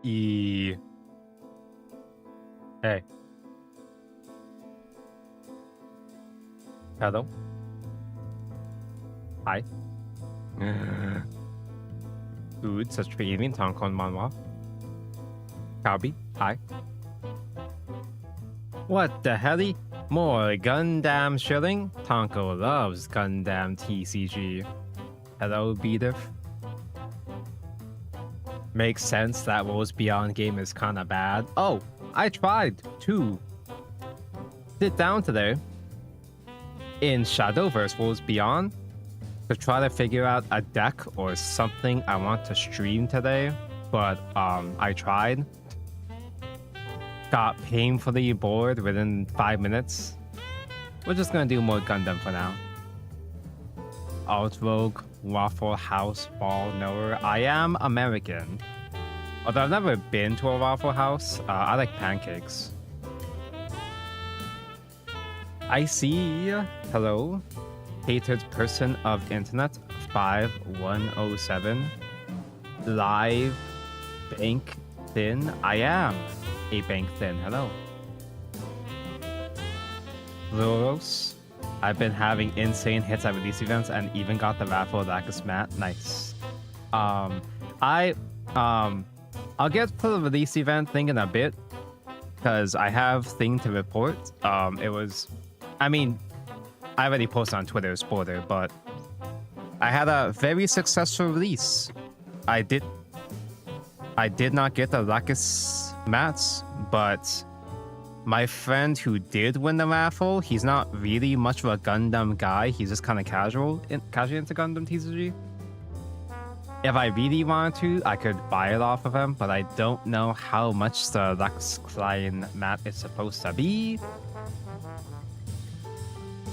Hey. Hello. Hi. Dude, such evening, Tonkon Manwa. Cowby. Hi. What the helly? More Gundam shilling? Tonko loves Gundam TCG. Hello, Beedif. Makes sense that Worlds Beyond game is kinda bad. Oh, I tried to sit down today in Shadowverse Worlds Beyond to try to figure out a deck or something I want to stream today, but I tried. Got painfully bored within 5 minutes. We're just gonna do more Gundam for now. Alt Rogue, Waffle House, Ball Knower. I am American. Although I've never been to a Waffle House, I like pancakes. I see. Hello. Hated person of internet 5107. Live bank thin. I am a bank thin. Hello. Loros. I've been having insane hits at release events and even got the raffle Lacus mat. Nice. I'll get to the release event thing in a bit because I have thing to report. I already posted on Twitter, spoiler, but I had a very successful release. I did not get the Lacus mats, but my friend who did win the raffle, he's not really much of a Gundam guy. He's just kind of casually into Gundam TCG. If I really wanted to, I could buy it off of him, but I don't know how much the Lux Klein mat is supposed to be.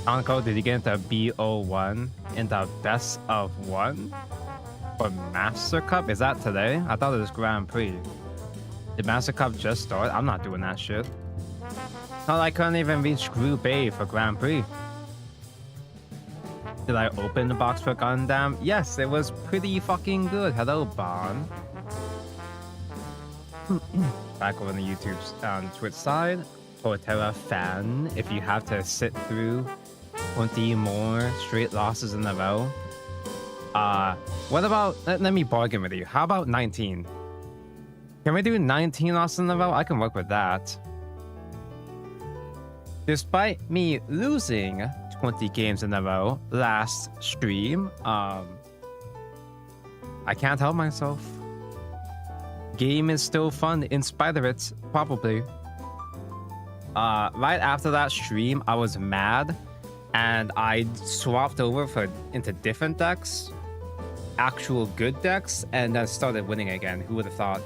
Anko, did you get into BO1 in the best of one? For Master Cup? Is that today? I thought it was Grand Prix. Did Master Cup just start? I'm not doing that shit. Not I couldn't even reach Group A for Grand Prix. Did I open the box for Gundam? Yes, it was pretty fucking good. Hello, Bon. Back over on the YouTube Twitch side. Torterra fan. If you have to sit through 20 more straight losses in a row. What about, let me bargain with you. How about 19? Can we do 19 losses in a row? I can work with that. Despite me losing 20 games in a row last stream, I can't help myself. Game is still fun in spite of it, probably. Right after that stream, I was mad and I swapped over into different decks, actual good decks, and then started winning again. Who would have thought?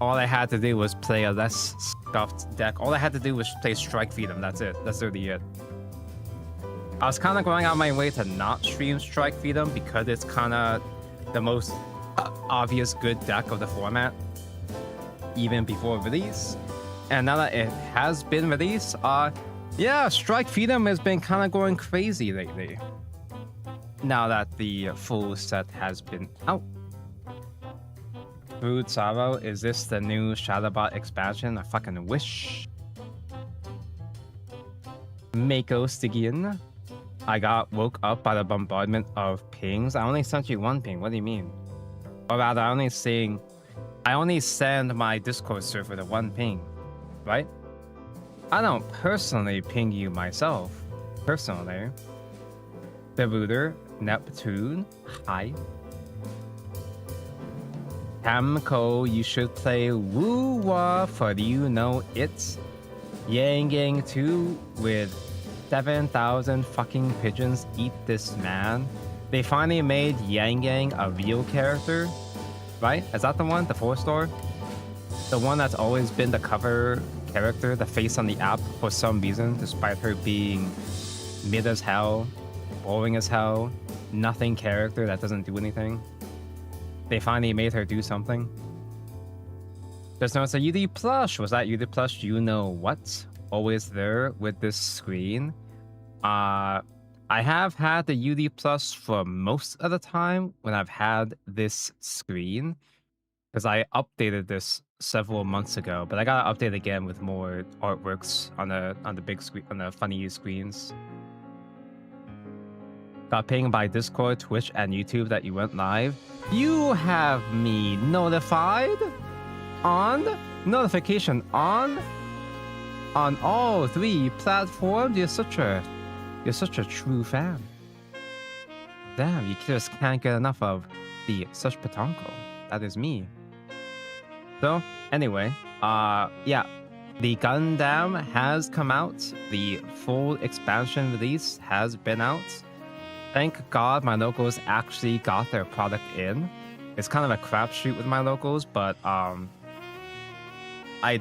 All I had to do was play a less scuffed deck. All I had to do was play Strike Freedom. That's it. That's really it. I was kind of going out my way to not stream Strike Freedom because it's kind of the most obvious good deck of the format, even before release. And now that it has been released, yeah, Strike Freedom has been kind of going crazy lately. Now that the full set has been out. Brood Sorrow, is this the new Shadowbot expansion? I fucking wish. Mako Stygian. I got woke up by the bombardment of pings. I only sent you one ping. What do you mean? Or rather, I only send my Discord server to one ping, right? I don't personally ping you myself. Personally. The Rooter, Neptune, hi. Hamco, you should play Woo-Wah for you know it. Yang Yang 2 with 7,000 fucking pigeons eat this man. They finally made Yang Yang a real character, right? Is that the one? The 4-star? The one that's always been the cover character, the face on the app for some reason, despite her being mid as hell, boring as hell, nothing character that doesn't do anything. They finally made her do something. Just notice a UD plush. Was that UD plush? You know what? Always there with this screen. I have had the UD plus for most of the time when I've had this screen. because I updated this several months ago, but I gotta update again with more artworks on the big screen, on the funny screens. Got pinged by Discord, Twitch, and YouTube that you went live. You have me notified on notification on all 3 platforms. You're such a true fan. Damn, you just can't get enough of the such Patonko. That is me. So anyway, yeah, the Gundam has come out. The full expansion release has been out. Thank God my locals actually got their product in. It's kind of a crapshoot with my locals, but I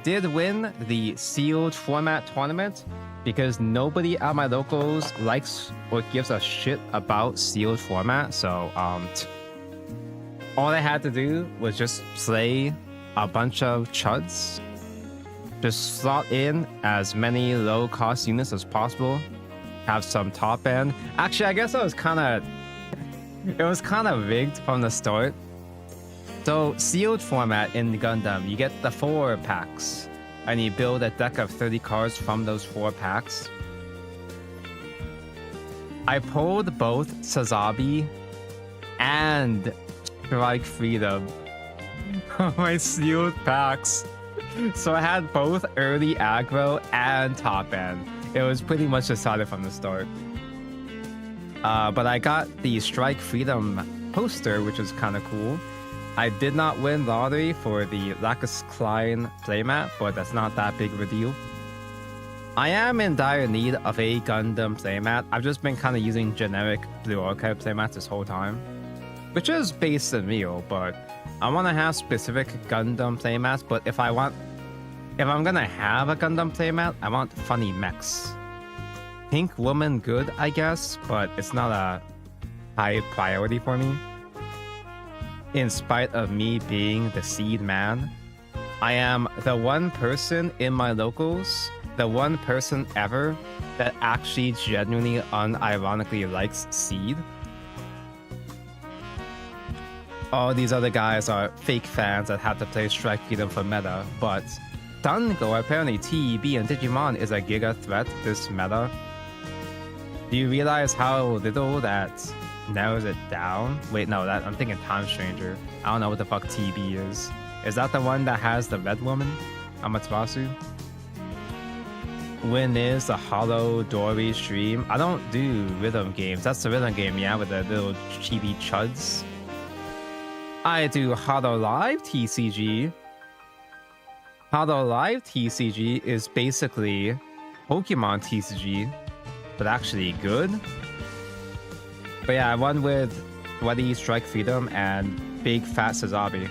did win the sealed format tournament because nobody at my locals likes or gives a shit about sealed format. So all I had to do was just play a bunch of chuds, just slot in as many low cost units as possible, have some top end. Actually, I guess it was kind of rigged from the start. So sealed format in the Gundam, you get the 4 packs and you build a deck of 30 cards from those 4 packs. I pulled both Sazabi and Strike Freedom on my sealed packs. So I had both early aggro and top end. It was pretty much decided from the start. But I got the Strike Freedom poster, which is kind of cool. I did not win lottery for the Lacus Klein playmat, but that's not that big of a deal. I am in dire need of a Gundam playmat. I've just been kind of using generic Blue Archive playmats this whole time, which is base and meal, but I want to have specific Gundam playmats. But if I'm gonna have a Gundam playmat, I want funny mechs. Pink Woman good, I guess, but it's not a high priority for me. In spite of me being the seed man, I am the one person in my locals, the one person ever that actually genuinely unironically likes seed. All these other guys are fake fans that have to play Strike Freedom for meta, but Dungo, apparently TEB and Digimon is a giga threat this meta. Do you realize how little that narrows it down? Wait, no, that I'm thinking Time Stranger. I don't know what the fuck TEB is. Is that the one that has the red woman? Amaterasu? When is the Hollow Dory stream? I don't do rhythm games. That's the rhythm game, yeah, with the little chibi chuds. I do Hollow Live TCG. Hollow Live TCG is basically Pokemon TCG, but actually good. But yeah, I won with Sweaty Strike Freedom and Big Fat Sazabi,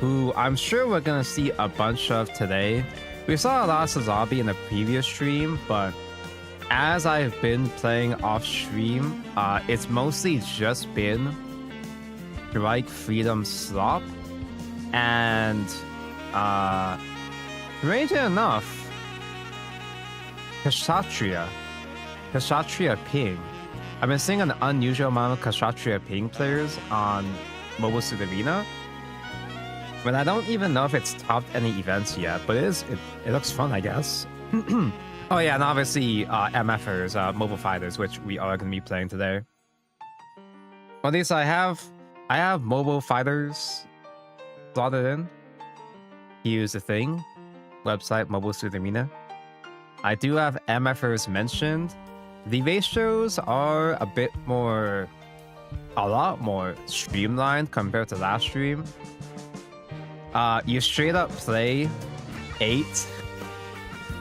who I'm sure we're gonna see a bunch of today. We saw a lot of Sazabi in the previous stream, but as I've been playing off stream, it's mostly just been Strike Freedom Slop and strangely enough, Kshatriya Ping. I've been seeing an unusual amount of Kshatriya Ping players on Mobile Suit Arena, but I don't even know if it's topped any events yet, but it looks fun, I guess. Oh yeah, and obviously MFers, Mobile Fighters, which we are going to be playing today. Well, at least I have Mobile Fighters slotted in. Here's the thing, website Mobile Suit Arena. I do have MFers mentioned. The ratios are a lot more streamlined compared to last stream. You straight up play 8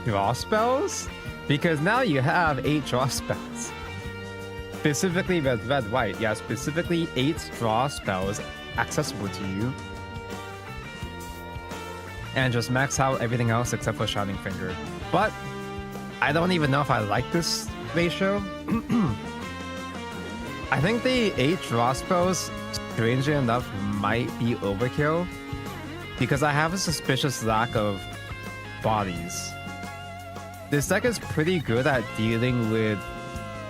draw spells because now you have 8 draw spells. Specifically red, white. Yeah, specifically 8 draw spells accessible to you. And just max out everything else except for Shining Finger. But I don't even know if I like this ratio. I think the 8 draw spells, strangely enough, might be overkill because I have a suspicious lack of bodies. This deck is pretty good at dealing with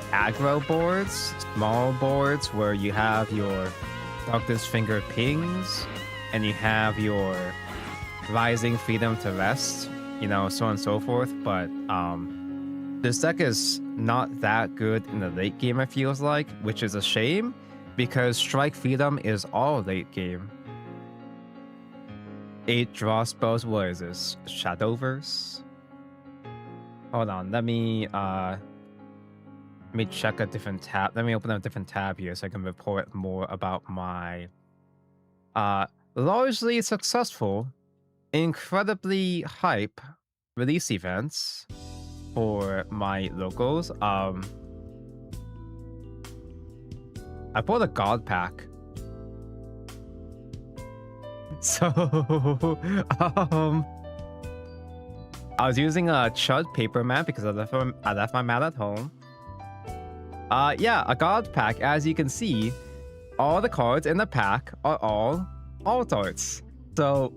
aggro boards, small boards where you have your Darkness Finger pings and you have your Rising Freedom to Rest, you know, so on and so forth. But this deck is not that good in the late game, it feels like, which is a shame because Strike Freedom is all late game. 8 draw spells. What is this? Shadowverse? Hold on, let me check a different tab. Let me open up a different tab here so I can report more about my largely successful, incredibly hype release events for my locals. I bought a God pack. So I was using a Chud paper mat because I left my mat at home. Yeah, a God pack. As you can see, all the cards in the pack are all alt arts. So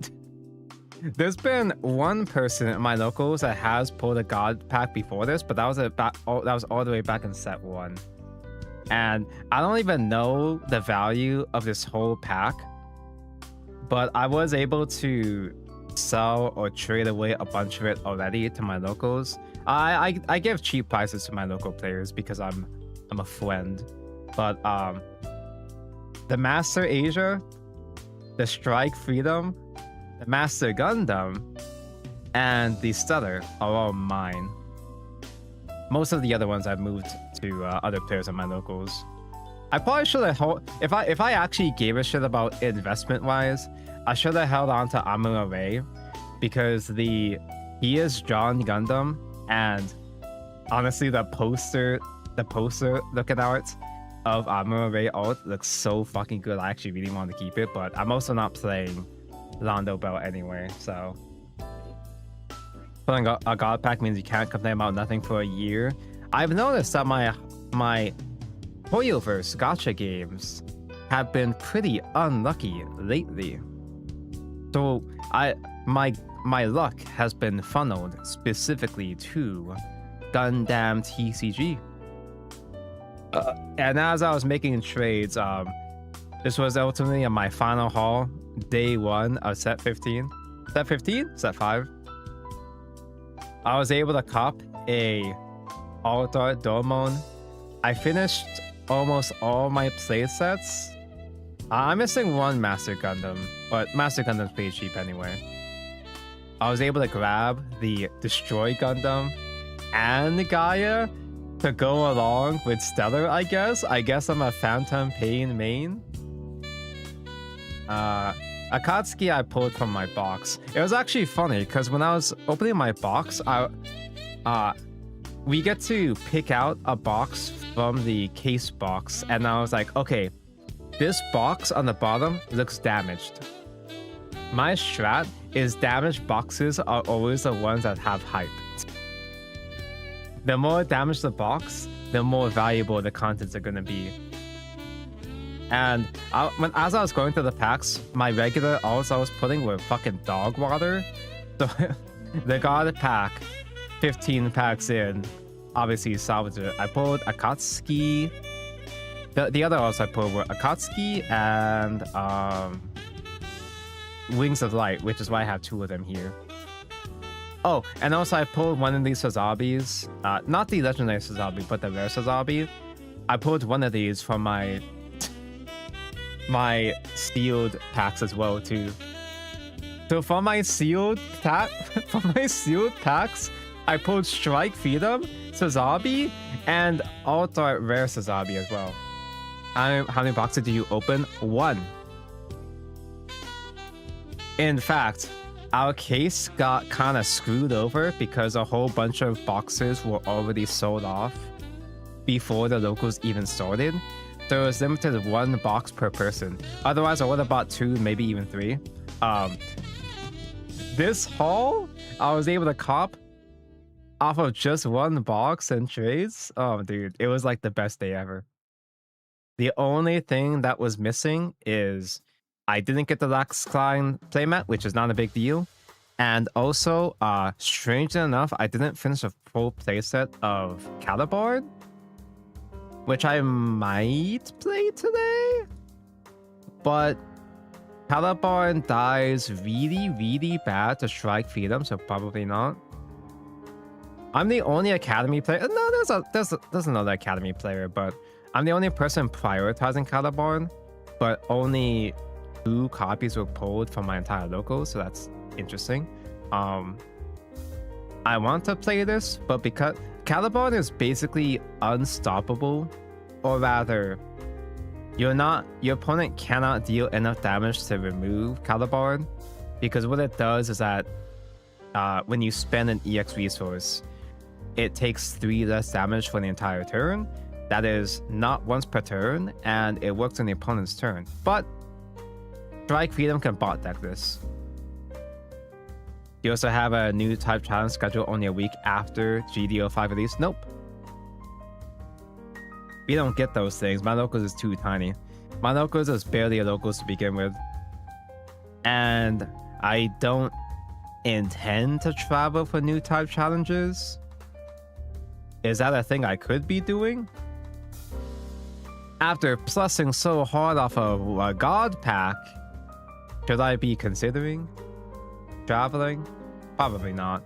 there's been one person in my locals that has pulled a God pack before this, but that was all the way back in set 1. And I don't even know the value of this whole pack, but I was able to sell or trade away a bunch of it already to my locals. I give cheap prices to my local players because I'm a friend. But the Master Asia, the Strike Freedom, the Master Gundam, and the Stutter are all mine. Most of the other ones I've moved to other players in my locals. I probably should have if I actually gave a shit about investment wise, I should have held on to Amu Array because he is John Gundam, and honestly the poster looking art of Amu Array alt looks so fucking good. I actually really want to keep it, but I'm also not playing Londo Bell anyway, so pulling a God pack means you can't complain about nothing for a year. I've noticed that my Hoyoverse gacha games have been pretty unlucky lately. So my luck has been funneled specifically to Gundam TCG. And as I was making trades, this was ultimately my final haul, day 1 of set 15. Set 15? Set 5. I was able to cop a Alt-Art Domon. I finished almost all my playsets. I'm missing one Master Gundam, but Master Gundam's pretty cheap anyway. I was able to grab the Destroy Gundam and Gaia to go along with Stellar, I guess. I guess I'm a Phantom Pain main. Akatsuki I pulled from my box. It was actually funny because when I was opening my box, we get to pick out a box from the case box, and I was like, okay, this box on the bottom looks damaged. My strat is damaged boxes are always the ones that have hype. The more damaged the box, the more valuable the contents are gonna be. And as I was going through the packs, my regular alts I was putting were fucking dog water. So the God pack, 15 packs in, obviously salvaged it. I pulled Akatsuki. The other alts I pulled were Akatsuki and Wings of Light, which is why I have 2 of them here. Oh, and also I pulled one of these Sazabis. Not the legendary Sazabi, but the rare Sazabi. I pulled one of these from my sealed packs as well too. So for my sealed packs, I pulled Strike Freedom, Sazabi, and Alt-Art Rare Sazabi as well. How many boxes do you open? 1. In fact, our case got kind of screwed over because a whole bunch of boxes were already sold off before the locals even started. So it was limited to 1 box per person. Otherwise, I would have bought 2, maybe even 3. This haul, I was able to cop off of just 1 box and trades. Oh, dude, it was like the best day ever. The only thing that was missing is I didn't get the Lax Klein playmat, which is not a big deal. And also, strangely enough, I didn't finish a full playset of Calibard, which I might play today. But Caliban dies really, really bad to Strike Freedom, so probably not. I'm the only Academy player. No, there's another Academy player, but I'm the only person prioritizing Caliban, but only 2 copies were pulled from my entire local, so that's interesting. I want to play this, but because Caliban is basically unstoppable, or rather, your opponent cannot deal enough damage to remove Caliban, because what it does is that when you spend an EX resource, it takes 3 less damage for the entire turn. That is not once per turn, and it works on the opponent's turn. But Strike Freedom can bot deck this. You also have a new type challenge scheduled only a week after GD05 release. Nope. We don't get those things. My locals is too tiny. My locals is barely a locals to begin with. And I don't intend to travel for new type challenges. Is that a thing I could be doing? After plussing so hard off of a god pack, should I be considering traveling? Probably not.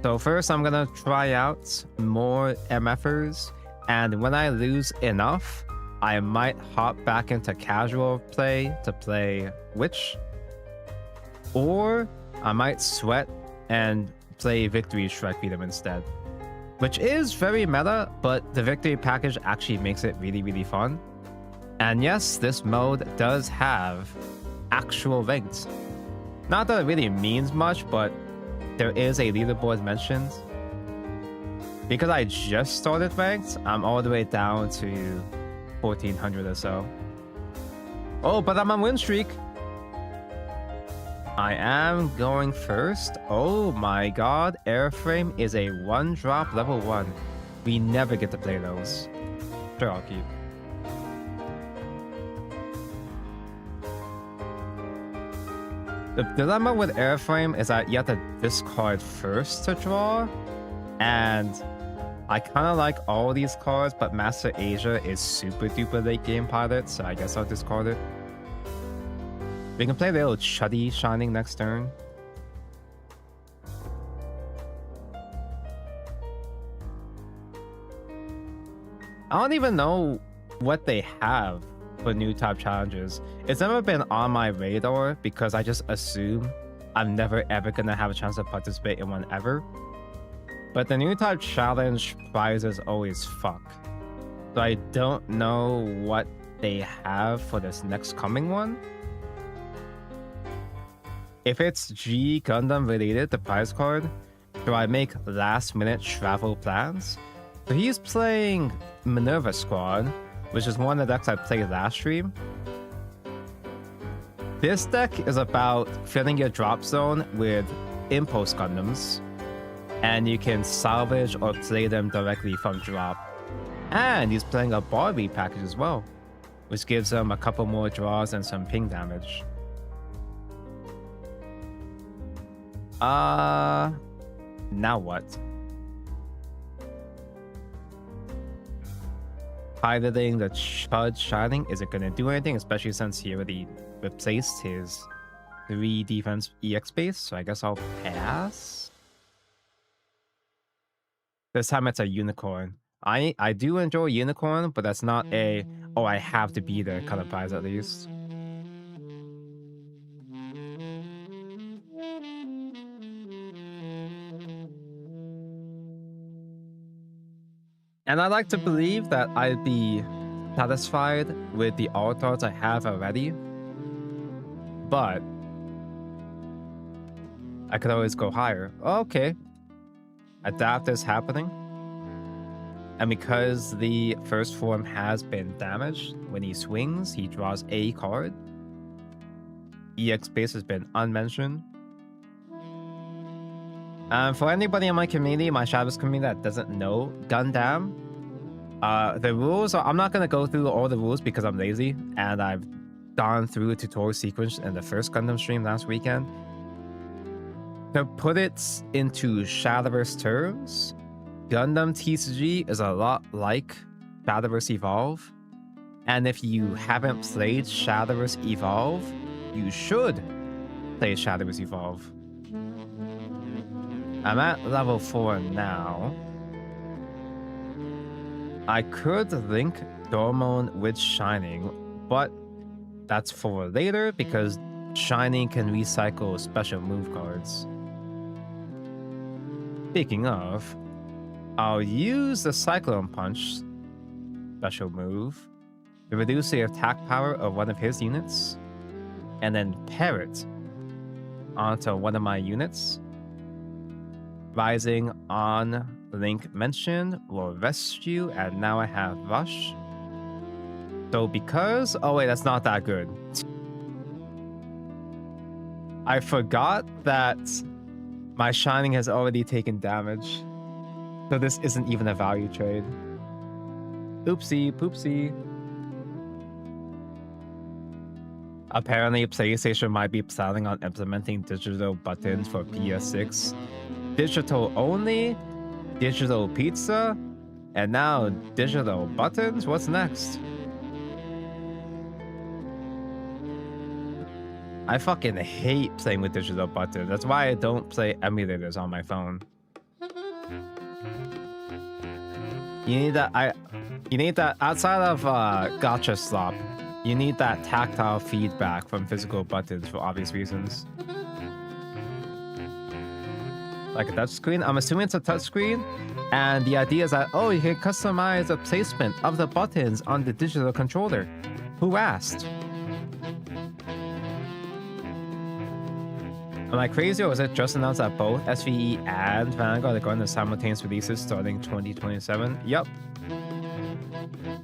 So first I'm gonna try out more MFers, and when I lose enough, I might hop back into casual play to play Witch, or I might sweat and play Victory Strike Freedom instead, which is very meta, but the Victory package actually makes it really, really fun. And yes, this mode does have actual ranks. Not that it really means much, but there is a leaderboard mentioned. Because I just started ranked, I'm all the way down to 1400 or so. Oh, but I'm on win streak. I am going first. Oh my god, Airframe is a 1-drop level 1. We never get to play those. Sure, I'll keep. The dilemma with Airframe is that you have to discard first to draw, and I kind of like all these cards, but Master Asia is super duper late game pilot, so I guess I'll discard it. We can play the little Chuddy Shining next turn. I don't even know what they have for new type challenges. It's never been on my radar because I just assume I'm never ever gonna have a chance to participate in one ever. But the new type challenge prizes always fuck. So I don't know what they have for this next coming one. If it's G Gundam related, the prize card, do I make last minute travel plans? So he's playing Minerva Squad, which is one of the decks I played last stream. This deck is about filling your drop zone with Impulse Gundams, and you can salvage or play them directly from drop. And he's playing a Barbie package as well, which gives him a couple more draws and some ping damage. Now what? Piloting the Chud Shining isn't gonna do anything, especially since he already replaced his 3 defense EX base, so I guess I'll pass. This time it's a unicorn. I do enjoy unicorn, but that's not a, oh, I have to be there kind of prize at least. And I like to believe that I'd be satisfied with the altars I have already. But I could always go higher. Okay. Adapt is happening. And because the first form has been damaged, when he swings, he draws a card. EX base has been unmentioned. For anybody in my community, my Shadows community that doesn't know Gundam, the rules are, I'm not going to go through all the rules because I'm lazy, and I've gone through a tutorial sequence in the first Gundam stream last weekend. To put it into Shadowverse terms, Gundam TCG is a lot like Shadowverse Evolve, And if you haven't played Shadowverse Evolve, you should play Shadowverse Evolve. I'm at level 4 now. I could link Dormone with Shining, but that's for later because Shining can recycle special move cards. Speaking of, I'll use the Cyclone Punch special move to reduce the attack power of one of his units, and then pair it onto one of my units. Rising on Link mentioned will rescue, and now I have Rush. So because... oh wait, that's not that good. I forgot that my Shining has already taken damage. So this isn't even a value trade. Oopsie poopsie. Apparently, PlayStation might be planning on implementing digital buttons for PS6. Digital only, digital pizza, and now digital buttons? What's next? I fucking hate playing with digital buttons. That's why I don't play emulators on my phone. You need that outside of Gacha Slop. You need that tactile feedback from physical buttons for obvious reasons. Like a touchscreen. I'm assuming it's a touchscreen, and the idea is that, oh, you can customize the placement of the buttons on the digital controller. Who asked? Am I crazy, or was it just announced that both SVE and Vanguard are going to simultaneous releases starting 2027? Yup.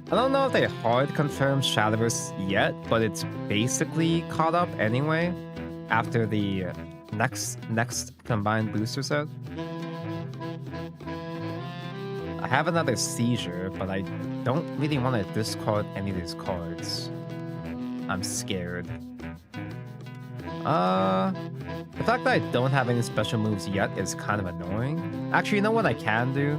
I don't know if they hard confirmed Shadowverse yet, but it's basically caught up anyway after the next combined booster set. I have another seizure, but I don't really want to discard any of these cards. I'm scared. The fact that I don't have any special moves yet is kind of annoying. Actually, you know what I can do?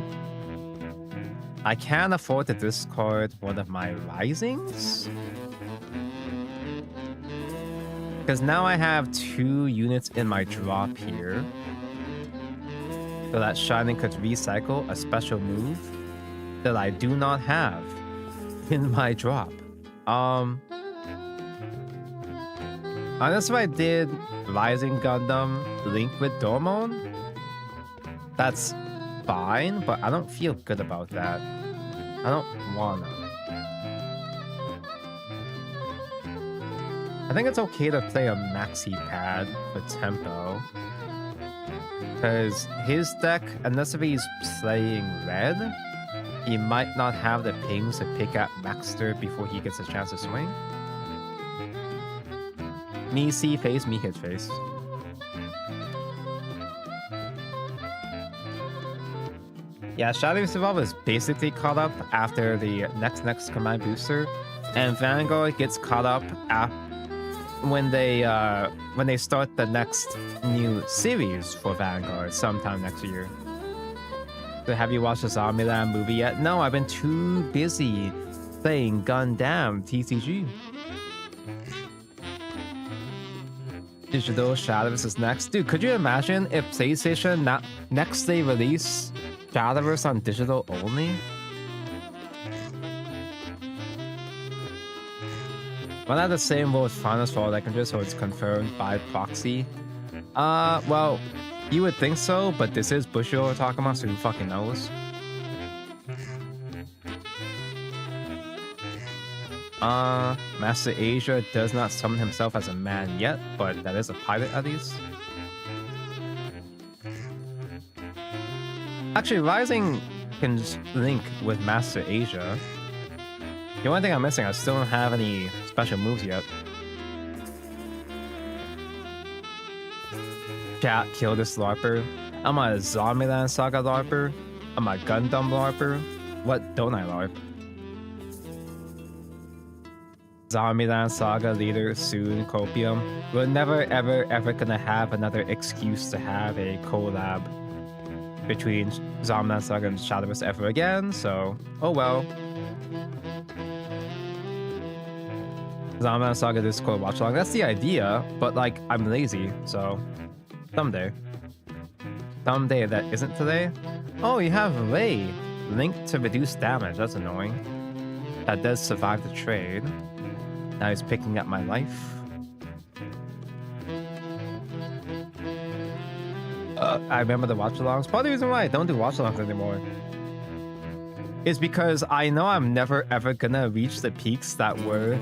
I can afford to discard one of my Risings. Because now I have 2 units in my drop here. So that Shining could recycle a special move that I do not have in my drop. Unless if I did Rising Gundam Link with Dormone, that's fine, but I don't feel good about that. I don't wanna. I think it's okay to play a maxi pad for tempo. Because his deck, unless if he's playing red, he might not have the pings to pick at Maxter before he gets a chance to swing. Me see face, me hit face. Yeah, Shadowverse Evolve is basically caught up after the next combined booster, and Vanguard gets caught up when they start the next new series for Vanguard sometime next year. So have you watched the Zombieland movie yet? No, I've been too busy playing Gundam TCG. Digital Shadowverse is next. Dude, could you imagine if PlayStation next day release Shadowverse on digital only? When I have the same role as Finals Fall, I can just so it's confirmed by proxy. Well, you would think so, but this is Bushido we're talking about, so who fucking knows? Master Asia does not summon himself as a man yet, but that is a pilot at least. Actually, Rising can link with Master Asia. The only thing I'm missing, I still don't have any special moves yet. Chat, kill this LARPer. I'm a Zombieland Saga LARPer. I'm a Gundam LARPer. What don't I LARP? Zombieland Saga leader soon, Copium. We're never ever gonna have another excuse to have a collab between Zombieland Saga and Shadowverse ever again, so oh well. Zanban Saga Discord watch along. That's the idea, but like I'm lazy, so someday. Someday that isn't today. Oh, you have Lei. Link to reduce damage. That's annoying. That does survive the trade. Now he's picking up my life. I remember the watch-alongs. Part of the reason why I don't do watch-alongs anymore is because I know I'm never ever gonna reach the peaks that were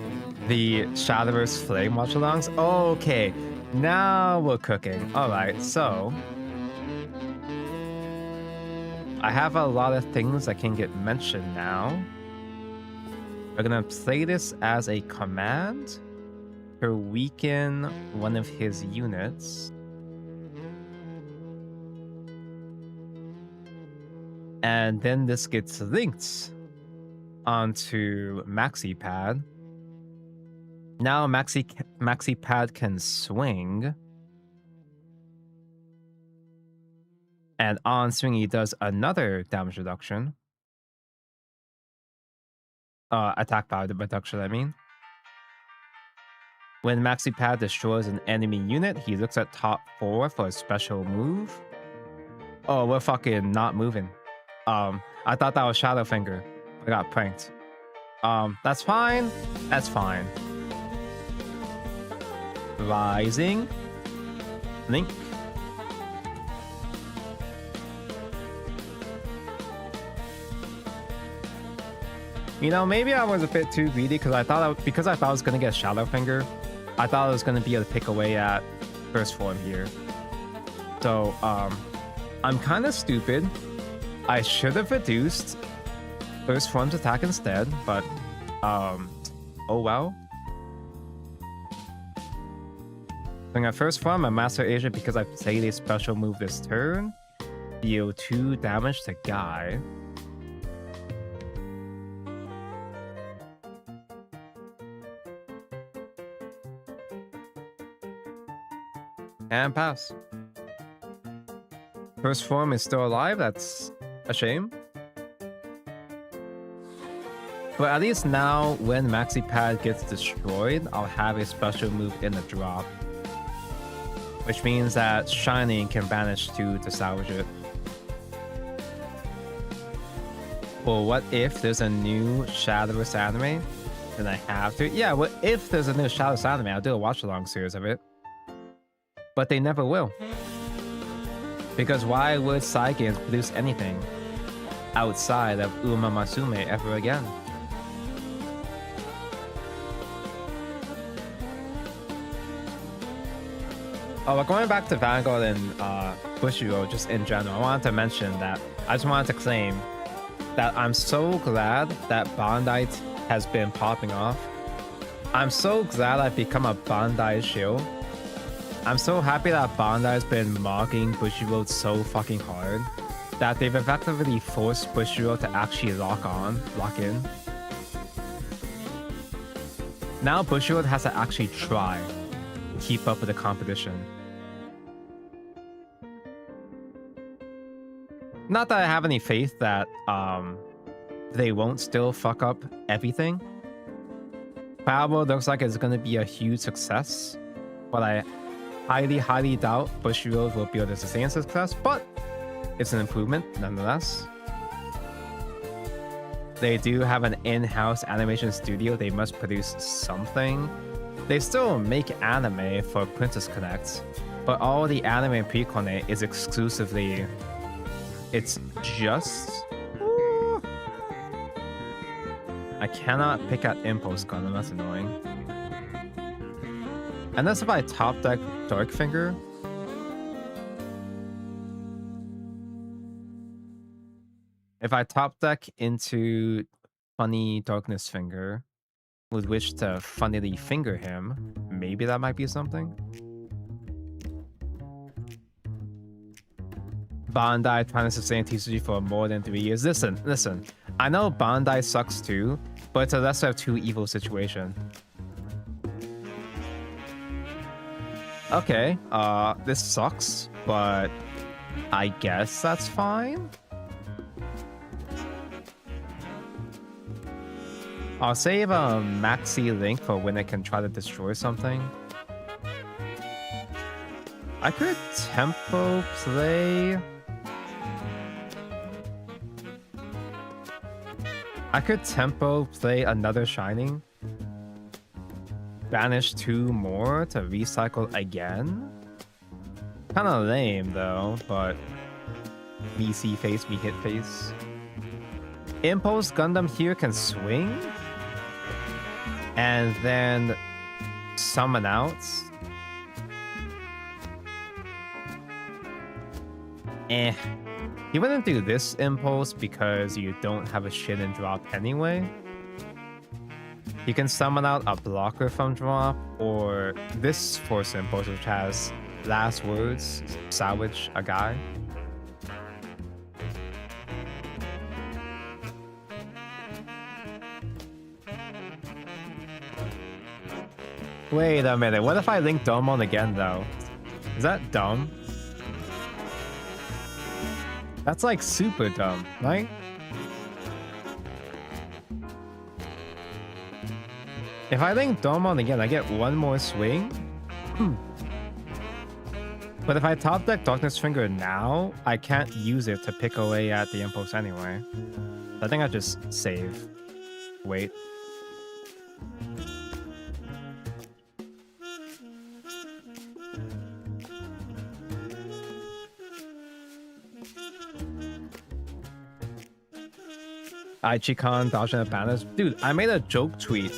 the Shadowverse Flame watch-alongs. Okay, now we're cooking. Alright, so I have a lot of things that can get mentioned now. We're gonna play this as a command to weaken one of his units. And then this gets linked onto MaxiPad. Now MaxiPad can swing. And on swing, he does another damage reduction. Attack power reduction, I mean. When MaxiPad destroys an enemy unit, he looks at top 4 for a special move. Oh, we're fucking not moving. I thought that was Shadowfinger. I got pranked. That's fine. That's fine. Rising. Link. You know, maybe I was a bit too greedy because I thought I was gonna get Shadowfinger. I thought I was gonna be able to pick away at first form here. So, I'm kind of stupid. I should have reduced first form's attack instead, but oh well. Doing a first form, a Master Agent because I played a special move this turn. Deal 2 damage to Guy. And pass. First form is still alive. That's a shame. But at least now, when MaxiPad gets destroyed, I'll have a special move in the drop. Which means that Shining can manage to salvage it. Well, what if there's a new Shadowverse anime? Then I have to. Yeah, what if there's a new Shadowverse anime? I'll do a watch-along series of it. But they never will. Because why would Saigens produce anything outside of Uma Masume ever again? Oh, we're going back to Vanguard and Bushiroad just in general. I wanted to mention that. I just wanted to claim that I'm so glad that Bandai has been popping off. I'm so glad I've become a Bandai shill. I'm so happy that Bandai's been mocking Bushiroad so fucking hard that they've effectively forced Bushiroad to actually lock in. Now Bushiroad has to actually try to keep up with the competition. Not that I have any faith that they won't still fuck up everything. Power looks like it's gonna be a huge success, but I highly doubt Bushiroad will be able to sustain success, but it's an improvement nonetheless. They do have an in-house animation studio. They must produce something. They still make anime for Princess Connect, but all the anime pre-connect is exclusively... It's just... I cannot pick out Impulse Gundam, that's annoying. Unless if I top deck Darkfinger. If I top deck into Funny Darkness Finger, with which to funnily finger him, maybe that might be something. Bandai trying to sustain TCG for more than 3 years. Listen. I know Bandai sucks too, but it's a lesser of two evil situation. Okay, this sucks, but I guess that's fine. I'll save a Maxi Link for when it can try to destroy something. I could tempo play. I could tempo play another Shining. Banish 2 more to recycle again. Kinda lame though, but me see face, me hit face. Impulse Gundam here can swing. And then summon out. You wouldn't do this impulse because you don't have a shit in drop anyway. You can summon out a blocker from drop, or this force impulse which has last words, salvage a guy. Wait a minute, what if I link Domon again though? Is that dumb? That's like super dumb, right? If I link Domon again, I get one more swing. But if I top deck Darkness Finger now, I can't use it to pick away at the impulse anyway. I think I just save. Wait. Aichi-kan dodging the banners. Dude, I made a joke tweet.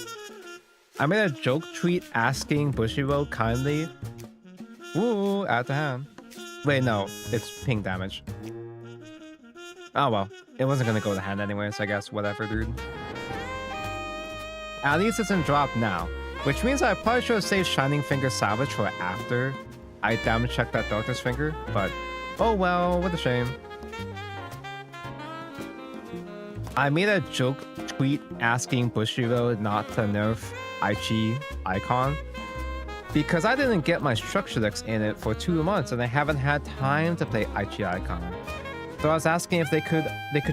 Asking Bushiroad kindly. Ooh, at the hand. Wait, no. It's ping damage. Oh well. It wasn't gonna go to hand anyway, so I guess whatever, dude. At least it's in drop now. Which means I probably should have saved Shining Finger Salvage for after I damage checked that Darkness Finger. But, oh well, what a shame. I made a joke tweet asking Bushiroad not to nerf Aichi Icon because I didn't get my structure decks in it for 2 months and I haven't had time to play Aichi Icon. So I was asking if they could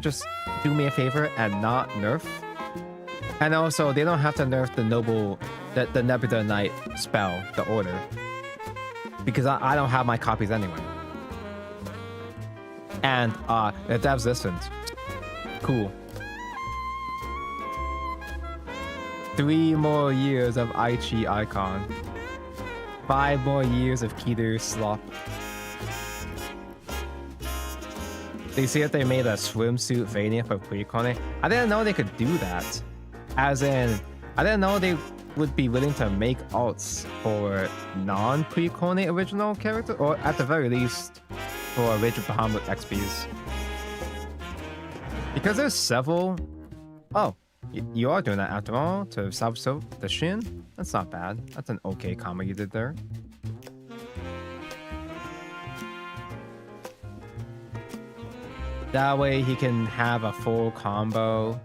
just do me a favor and not nerf. And also they don't have to nerf the Nebula Knight spell, the order. Because I don't have my copies anyway. And the devs listened. Cool. 3 more years of Aichi Icon. 5 more years of Keter Slop. They see that they made a swimsuit Vania for Precon. I didn't know they could do that. As in, I didn't know they would be willing to make alts for non-Precon original characters, or at the very least, for original Bahamut XPs. Because there's several... Oh. You are doing that after all, to salvage the Shin? That's not bad. That's an okay combo you did there. That way he can have a full combo.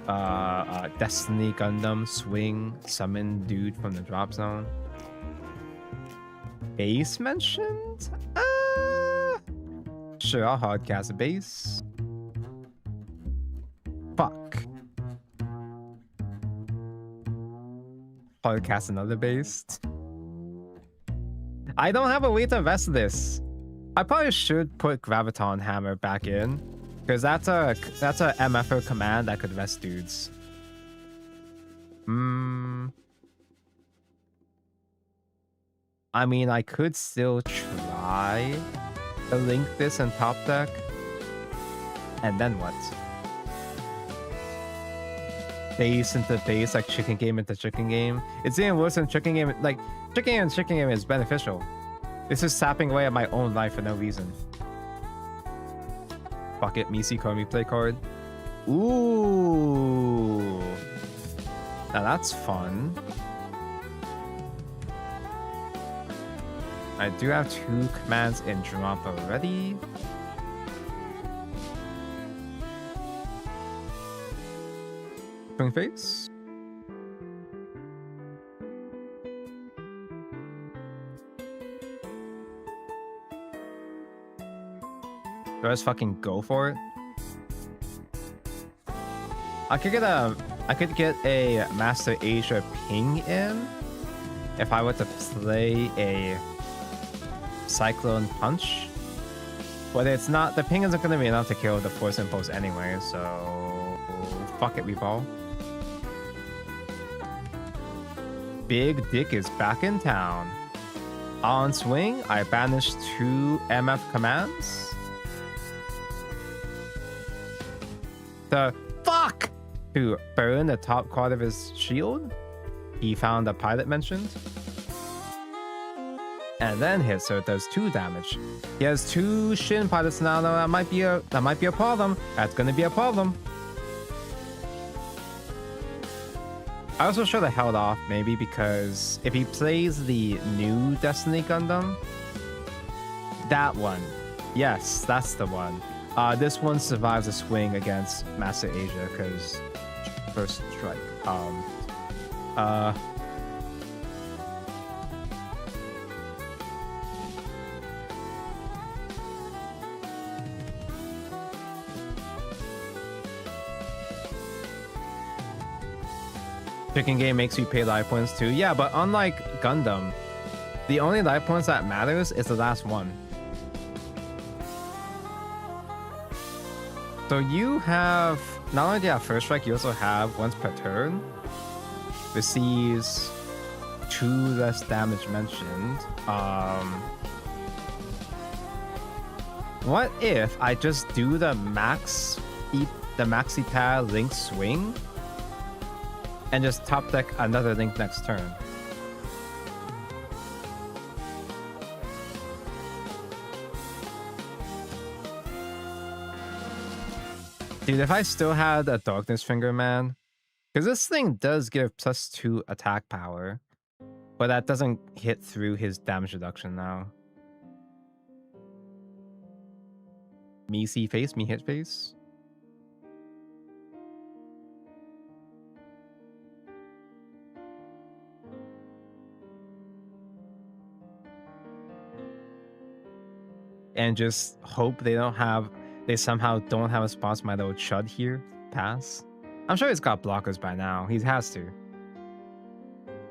Destiny Gundam, swing, summon dude from the drop zone. Base mentioned? Sure, I'll hardcast a base. Fuck. Cast another base. I don't have a way to vest this. I probably should put Graviton Hammer back in, because that's a MFO command that could vest dudes. I mean, I could still try to link this in top deck, and then what? Base into base, like chicken game into chicken game. It's even worse than chicken game. Like, chicken game is beneficial. This is sapping away at my own life for no reason. Fuck it, Misi card replay card. Ooh. Now that's fun. I do have 2 commands in drop already. Swing face. Do I just fucking go for it? I could get a I could get a Master Asia ping in if I were to play a Cyclone Punch. But it's not, the ping isn't going to be enough to kill the Force Impulse anyway, so fuck it, we ball. Big Dick is back in town. On swing, I banished 2 MF commands. The fuck to burn the top card of his shield. He found a pilot mentioned. And then hits her, does 2 damage. He has 2 Shin pilots now. No, that might be a problem. That's gonna be a problem. I also should have held off, maybe, because if he plays the new Destiny Gundam, that one, yes, that's the one. This one survives a swing against Master Asia because first strike. Chicken game makes you pay life points too. Yeah, but unlike Gundam, the only life points that matters is the last one. So you have, not only do you have first strike, you also have once per turn. Receives 2 less damage mentioned. What if I just do the maxi pad link swing and just top deck another link next turn? Dude, if I still had a Darkness Finger, man, because this thing does give +2 attack power, but that doesn't hit through his damage reduction now. Me see face, me hit face. And just hope they somehow don't have a sponsor my little chud here. Pass. I'm sure he's got blockers by now. He has to.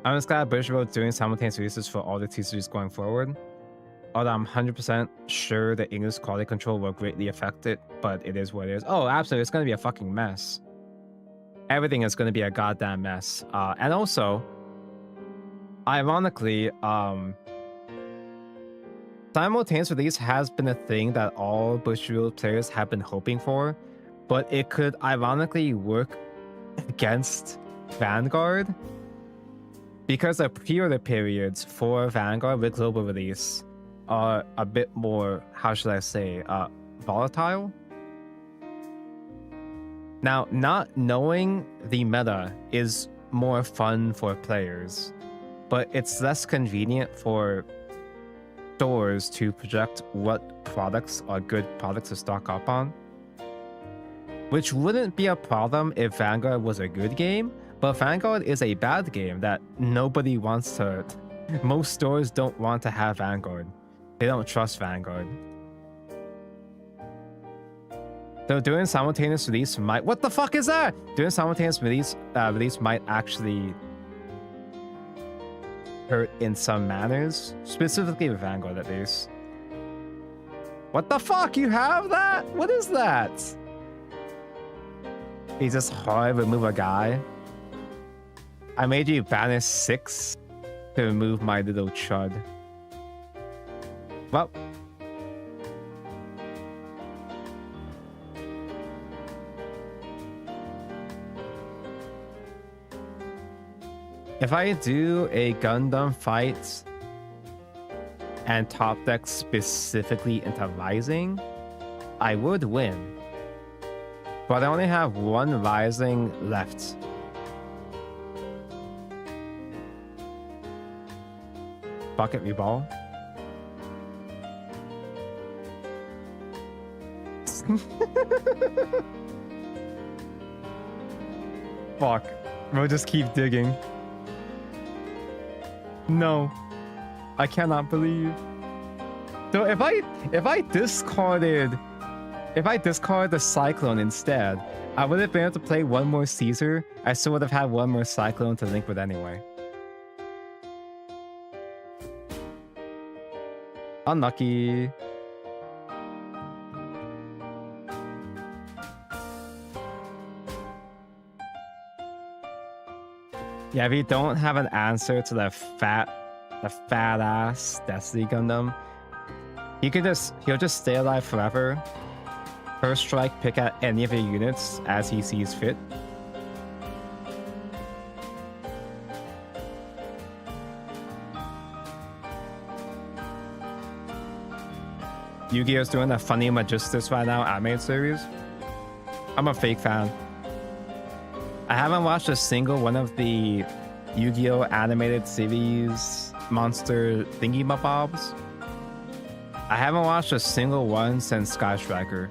I'm just glad British Road's doing simultaneous releases for all the T-series going forward. Although I'm 100% sure the English quality control will greatly affect it, but it is what it is. Oh, absolutely. It's going to be a fucking mess. Everything is going to be a goddamn mess. And also, ironically, simultaneous release has been a thing that all Bushiroad players have been hoping for, but it could ironically work against Vanguard because the pre-order periods for Vanguard with global release are a bit more, how should I say, volatile. Now, not knowing the meta is more fun for players, but it's less convenient for stores to project what products are good products to stock up on. Which wouldn't be a problem if Vanguard was a good game, but Vanguard is a bad game that nobody wants to... Most stores don't want to have Vanguard. They don't trust Vanguard. So doing simultaneous release might... What the fuck is that? Doing simultaneous release might actually hurt in some manners, specifically with Vanguard at least. What the fuck? You have that? What is that? He just hard remove a guy. I made you banish 6 to remove my little chud. Well, if I do a Gundam fight and top deck specifically into Rising, I would win. But I only have 1 Rising left. Bucket reball. Fuck. We'll just keep digging. No. I cannot believe. So if I discarded If I discard the Cyclone instead, I would have been able to play one more Caesar. I still would have had one more Cyclone to link with anyway. Unlucky. Yeah, if you don't have an answer to the fat ass Destiny Gundam, he'll just stay alive forever. First strike, pick at any of your units as he sees fit. Yu-Gi-Oh's doing a funny Magistus right now animated series. I'm a fake fan. I haven't watched a single one of the Yu-Gi-Oh animated series monster thingy-mabobs. I haven't watched a single one since Sky Striker,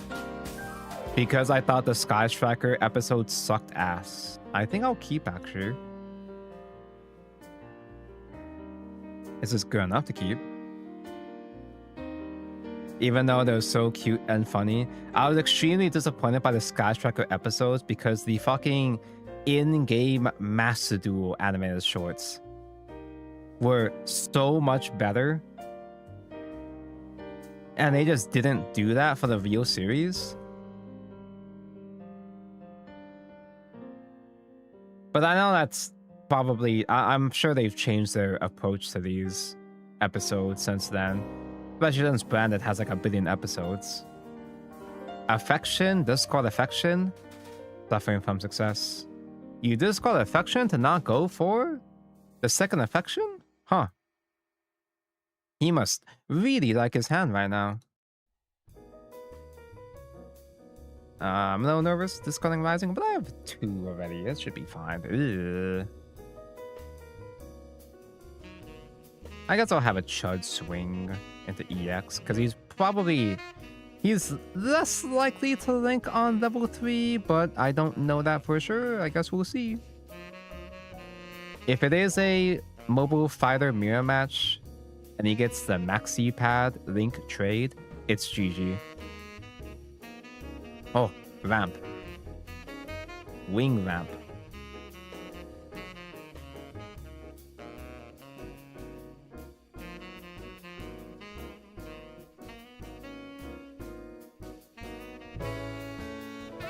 because I thought the Sky Striker episode sucked ass. I think I'll keep, actually. This is good enough to keep. Even though they're so cute and funny, I was extremely disappointed by the Sky Striker episodes because the fucking in-game Master Duel animated shorts were so much better. And they just didn't do that for the real series. But I know that's probably... I'm sure they've changed their approach to these episodes since then. Especially since Branded has like 1 billion episodes. Affection, Discord Affection, suffering from success. You discard Affection to not go for the second Affection? Huh. He must really like his hand right now. I'm a little nervous discarding Rising, but I have 2 already. It should be fine. Ugh. I guess I'll have a Chud swing into EX, because he's less likely to link on level 3, but I don't know that for sure. I guess we'll see. If it is a mobile fighter mirror match and he gets the maxi pad link trade, it's GG. Oh, ramp. Wing ramp.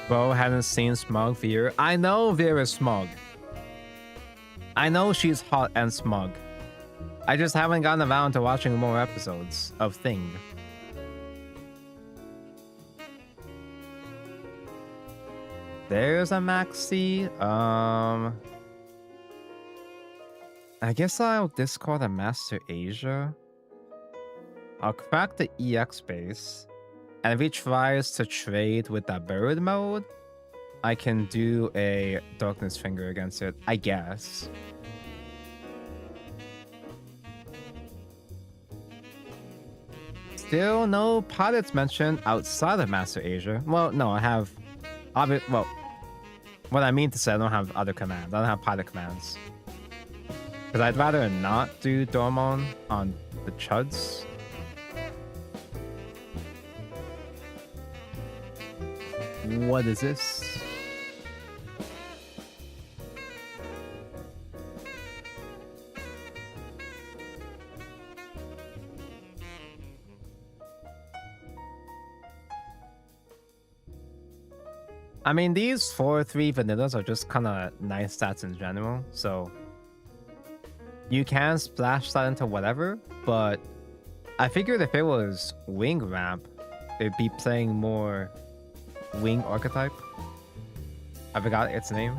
Bo hadn't seen Smug Veer. I know Veer is smug. I know she's hot and smug. I just haven't gotten around to watching more episodes of Thing. There's a maxi. I guess I'll discard a Master Asia. I'll crack the EX base. And if he tries to trade with that bird mode, I can do a Darkness Finger against it, I guess. Still no pilots mentioned outside of Master Asia. Well, no, I have... Well, what I mean to say, I don't have other commands. I don't have pilot commands. Because I'd rather not do Dormon on the Chuds. What is this? I mean, these 4-3 vanillas are just kind of nice stats in general, so you can splash that into whatever, but I figured if it was Wing Ramp, they'd be playing more Wing archetype. I forgot its name.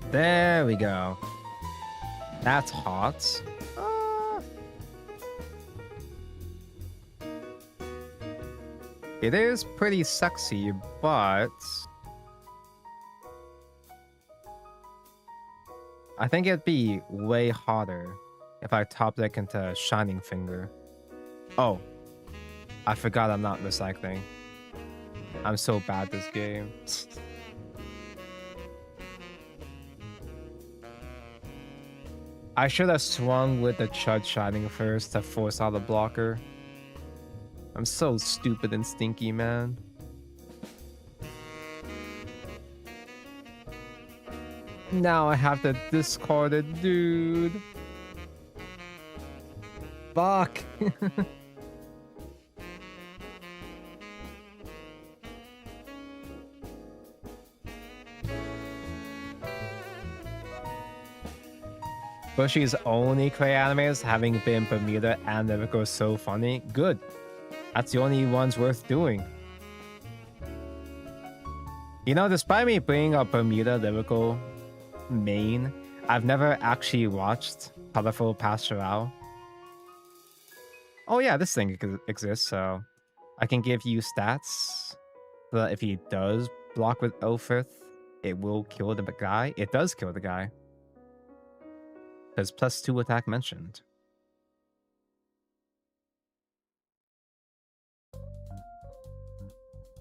There we go. That's hot. It is pretty sexy, but I think it'd be way hotter if I top deck into Shining Finger. Oh, I forgot I'm not recycling. I'm so bad this game. I should have swung with the Chud Shining first to force out the blocker. I'm so stupid and stinky, man. Now I have to discard it, dude. Fuck. Bushy's only Clay animes having been Bermuda and Lyrical so funny. Good. That's the only ones worth doing. You know, despite me bringing up Bermuda Lyrical main, I've never actually watched Colorful Pastoral. Oh yeah, this thing exists, so I can give you stats. But if he does block with Elfrith, it will kill the guy. It does kill the guy. Because +2 attack mentioned.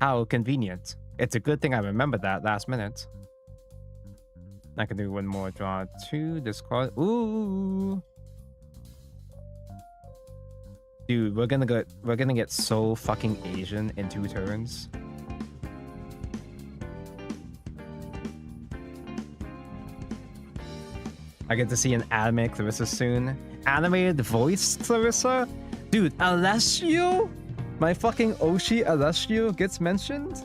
How convenient. It's a good thing I remembered that last minute. I can do one more draw 2, discard. Ooh. Dude, we're gonna get so fucking Asian in 2 turns. I get to see an anime Clarissa soon. Animated voice Clarissa? Dude, Alessio? My fucking Oshi Alessio gets mentioned?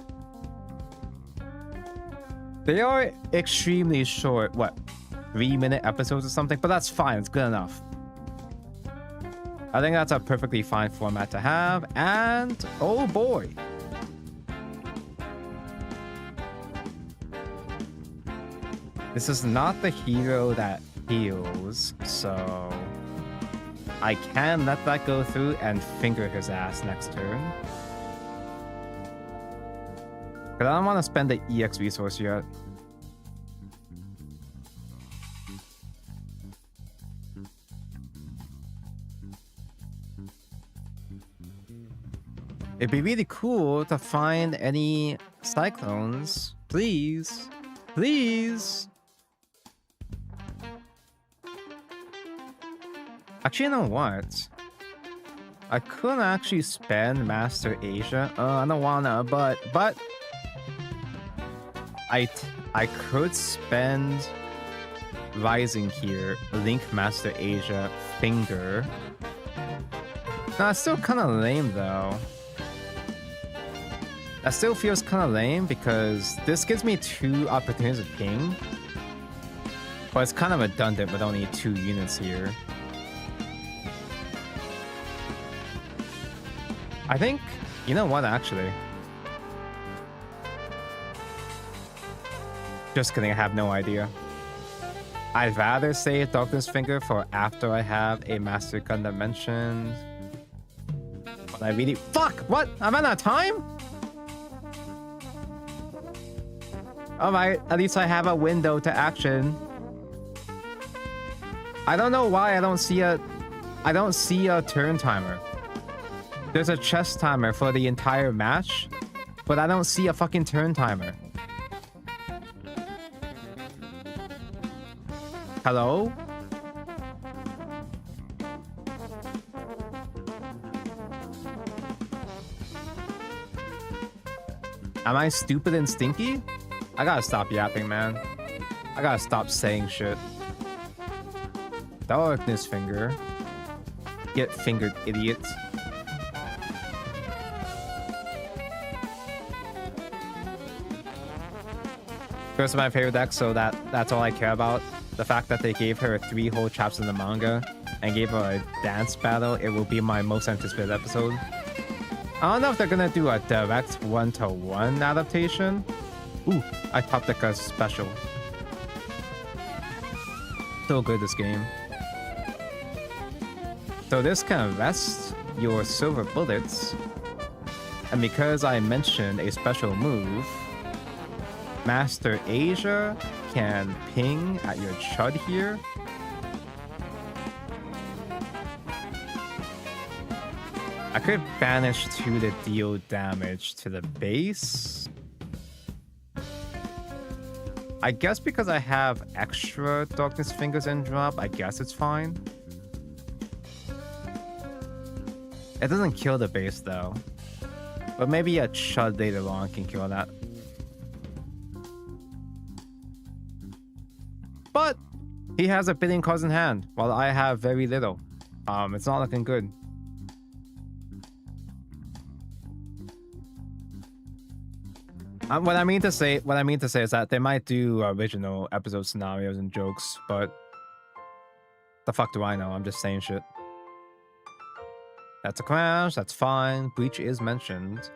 They are extremely short, what, 3-minute episodes or something? But that's fine, it's good enough. I think that's a perfectly fine format to have, and oh boy. This is not the hero that heals, so I can let that go through and finger his ass next turn. But I don't want to spend the EX resource yet. It'd be really cool to find any cyclones. Please. Please. Actually, you know what? I could actually spend Master Asia. I don't wanna, but I could spend Rising here, Link Master Asia, Finger. Nah, it's still kind of lame though. That still feels kind of lame because this gives me 2 opportunities to ping. But it's kind of redundant with only 2 units here. I think, you know what, actually? Just kidding, I have no idea. I'd rather save Darkness Finger for after I have a Master Gundam mentioned. But I really... Fuck! What? I'm out of time? Alright, at least I have a window to action. I don't know why I don't see a turn timer. There's a chess timer for the entire match, but I don't see a fucking turn timer. Hello? Am I stupid and stinky? I gotta stop yapping, man. I gotta stop saying shit. Darkness Finger. Get fingered, idiots. First of my favorite deck, so that's all I care about. The fact that they gave her 3 whole chapters in the manga and gave her a dance battle, it will be my most anticipated episode. I don't know if they're gonna do a direct 1-to-1 adaptation. Ooh, I popped like a special. So good, this game. So this can rest your silver bullets. And because I mentioned a special move, Master Asia can ping at your chud here. I could banish 2 to deal damage to the base. I guess because I have extra Darkness Fingers in drop, I guess it's fine. It doesn't kill the base though. But maybe a Chud later on can kill that. But he has a billion cards in hand, while I have very little. It's not looking good. What I mean to say is that they might do original episode scenarios and jokes, but the fuck do I know? I'm just saying shit. That's a crash. That's fine. Breach is mentioned.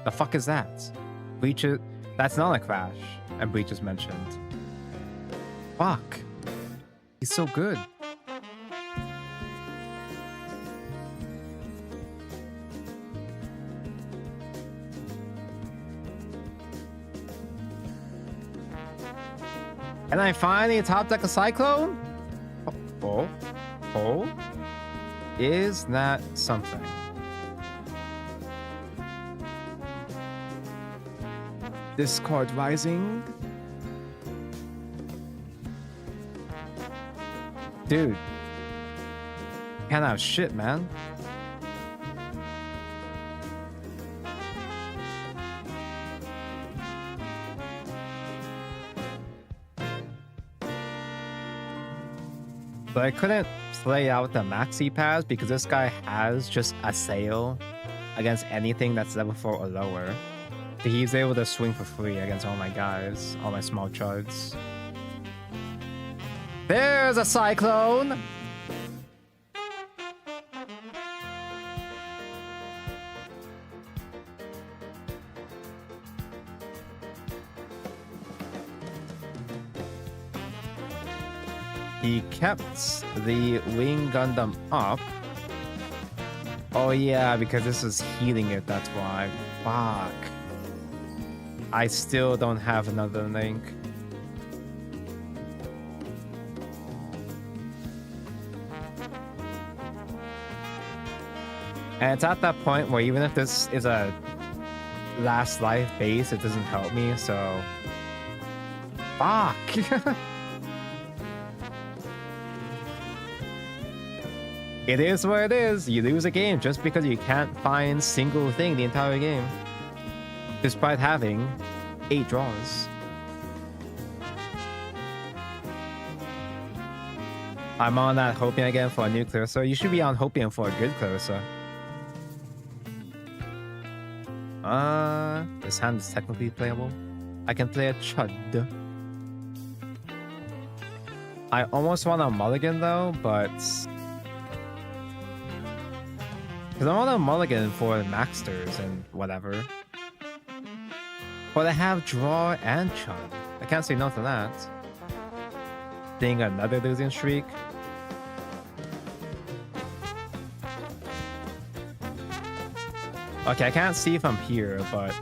The fuck is that? Breach is... That's not a crash. And Breach is mentioned. Fuck. He's so good. And I finally top deck a Cyclone? Oh. Is that something? Discard Rising? Dude. Can't have shit, man. But I couldn't play out the maxi pass because this guy has just a sale against anything that's level 4 or lower. So he's able to swing for free against all my guys, all my small charts. There's a Cyclone! He kept the Wing Gundam up. Oh yeah, because this is healing it, that's why. Fuck. I still don't have another link. And it's at that point where even if this is a last life base, it doesn't help me, so... Fuck! It is what it is. You lose a game just because you can't find single thing the entire game. Despite having 8 draws. I'm on that Hopium again for a new Clarissa. You should be on Hopium for a good Clarissa. This hand is technically playable. I can play a Chud. I almost want a mulligan though, but... Because I want a mulligan for Maxsters and whatever. But I have draw and Chud. I can't say no to that. Seeing another losing streak. Okay, I can't see from here, but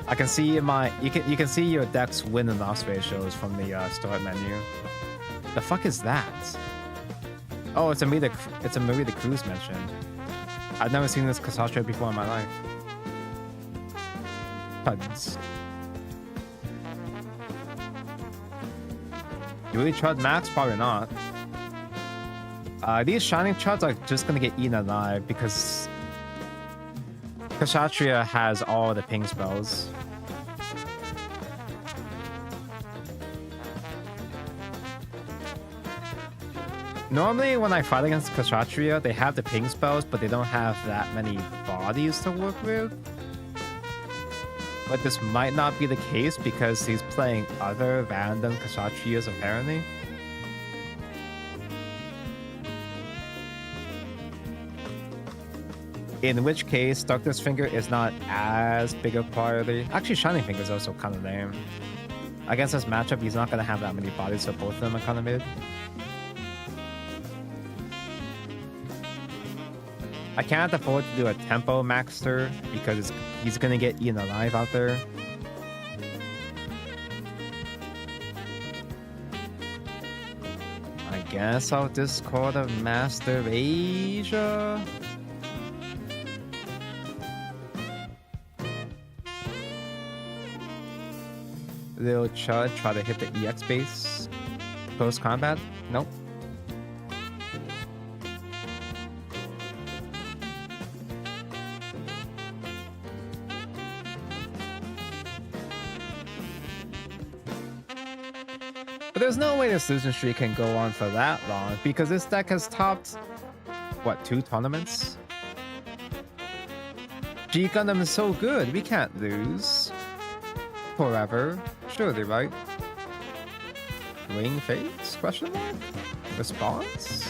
I can see my... You can see your deck's win and loss ratios from the start menu. The fuck is that? Oh, it's a Marie the Cruise mentioned. I've never seen this Kasatra before in my life. Chuds. Do we Chud max? Probably not. These Shining Chuds are just gonna get eaten alive because Kshatriya has all the ping spells. Normally, when I fight against Kshatriya, they have the ping spells, but they don't have that many bodies to work with. But this might not be the case because he's playing other random Kshatriyas, apparently. In which case, Darkness Finger is not as big a priority. Actually, Shining Finger is also kind of lame. Against this matchup, he's not going to have that many bodies, so both of them are kind of mid. I can't afford to do a tempo Maxter because he's going to get eaten alive out there. I guess I'll discard a Master Asia. Little Chud try to hit the EX base. Post combat? Nope. But there's no way this losing streak can go on for that long because this deck has topped, what, 2 tournaments? G Gundam is so good, we can't lose. Forever. Surely, right? Wing Fates? Question mark? Response?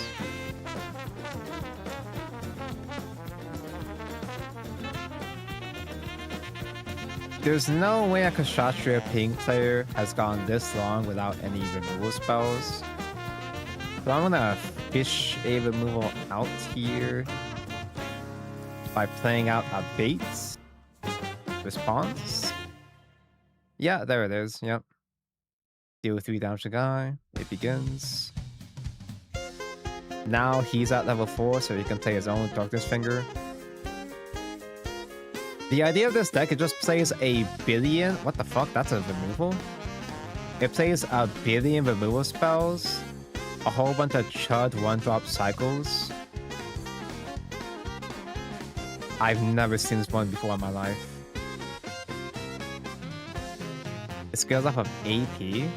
There's no way a Kshatriya Pink player has gone this long without any removal spells. So I'm gonna fish a removal out here by playing out a bait. Response? Yeah, there it is. Yep. Deal 3 damage to guy. It begins. Now he's at level 4, so he can play his own Darkness Finger. The idea of this deck, it just plays a billion... What the fuck? That's a removal? It plays a billion removal spells, a whole bunch of chud 1-drop cycles. I've never seen this one before in my life. It scales off of AP.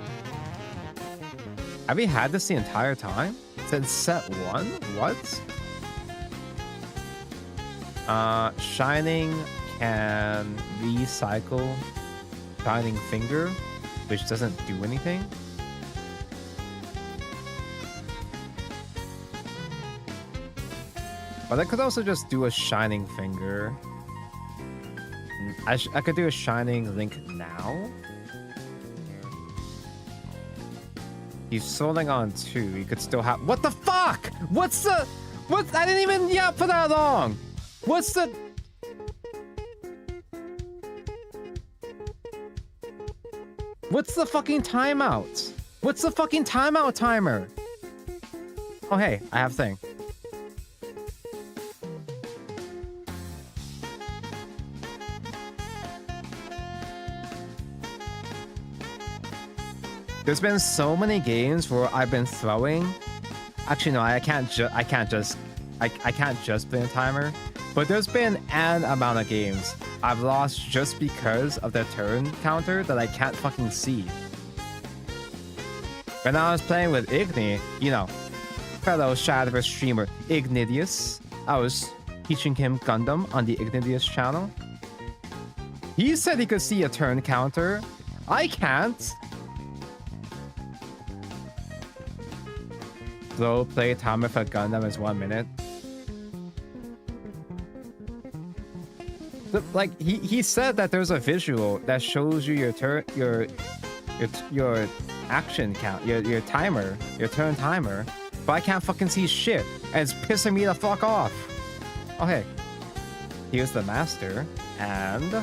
Have we had this the entire time? Since set 1? What? Shining can recycle Shining Finger, which doesn't do anything. But I could also just do a Shining Finger. I could do a Shining Link now. He's soling on 2. He could still have... What the fuck? What's the... What? I didn't even yap for that long. What's the... What's the fucking timeout? What's the fucking timeout timer? Oh, hey, I have thing. There's been so many games where I've been throwing. Actually, no, I can't just play a timer. But there's been an amount of games I've lost just because of the turn counter that I can't fucking see. When I was playing with Igni, you know, fellow Shadowverse streamer Ignidius, I was teaching him Gundam on the Ignidius channel. He said he could see a turn counter. I can't. Slow play timer for Gundam is 1 minute. Like he said that there's a visual that shows you your turn, your action count, your timer, your turn timer, but I can't fucking see shit, and it's pissing me the fuck off. Oh hey, here's the master, and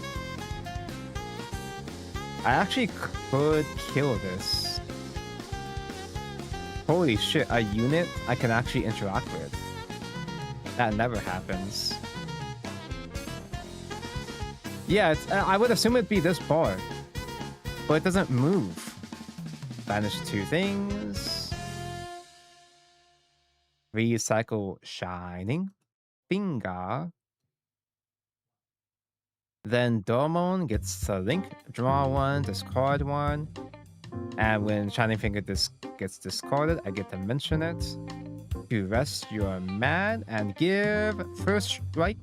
I actually could kill this. Holy shit, a unit I can actually interact with. That never happens. Yeah, I would assume it'd be this bar, but it doesn't move. Banish 2 things. Recycle Shining Finger. Then Domon gets a link. Draw 1, discard 1. And when Shining Finger gets discarded, I get to mention it. To rest your man and give first strike.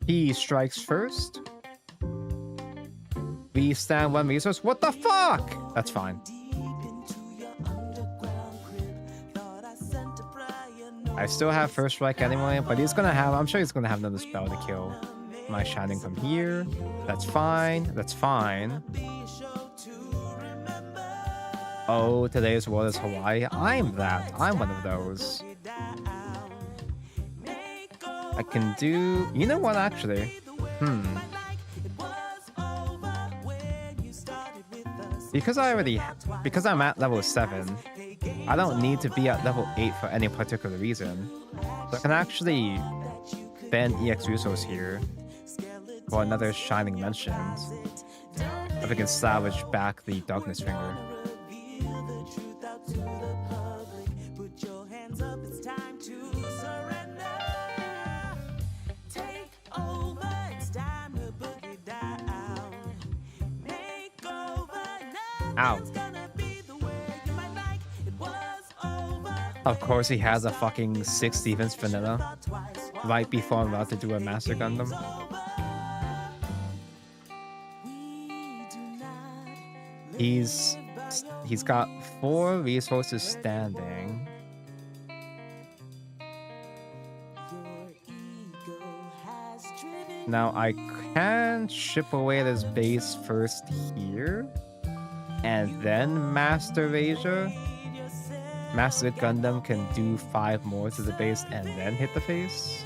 He strikes first. We stand 1 resource. What the fuck? That's fine. I still have first strike anyway, but he's gonna have... I'm sure he's gonna have another spell to kill my Shining from here. That's fine. That's fine. Oh, today's world is Hawaii. I'm that. I'm one of those. I can do... You know what, actually? Because I'm at level 7, I don't need to be at level 8 for any particular reason. So I can actually spend EX resource here for another Shining Mentioned. If I can salvage back the Darkness Finger. Ow. Of course, he has a fucking 6 defense vanilla right before I'm about to do a Master Gundam. He's got 4 resources standing. Now I can ship away this base first here, and then Master Asia. Master Gundam can do 5 more to the base and then hit the face.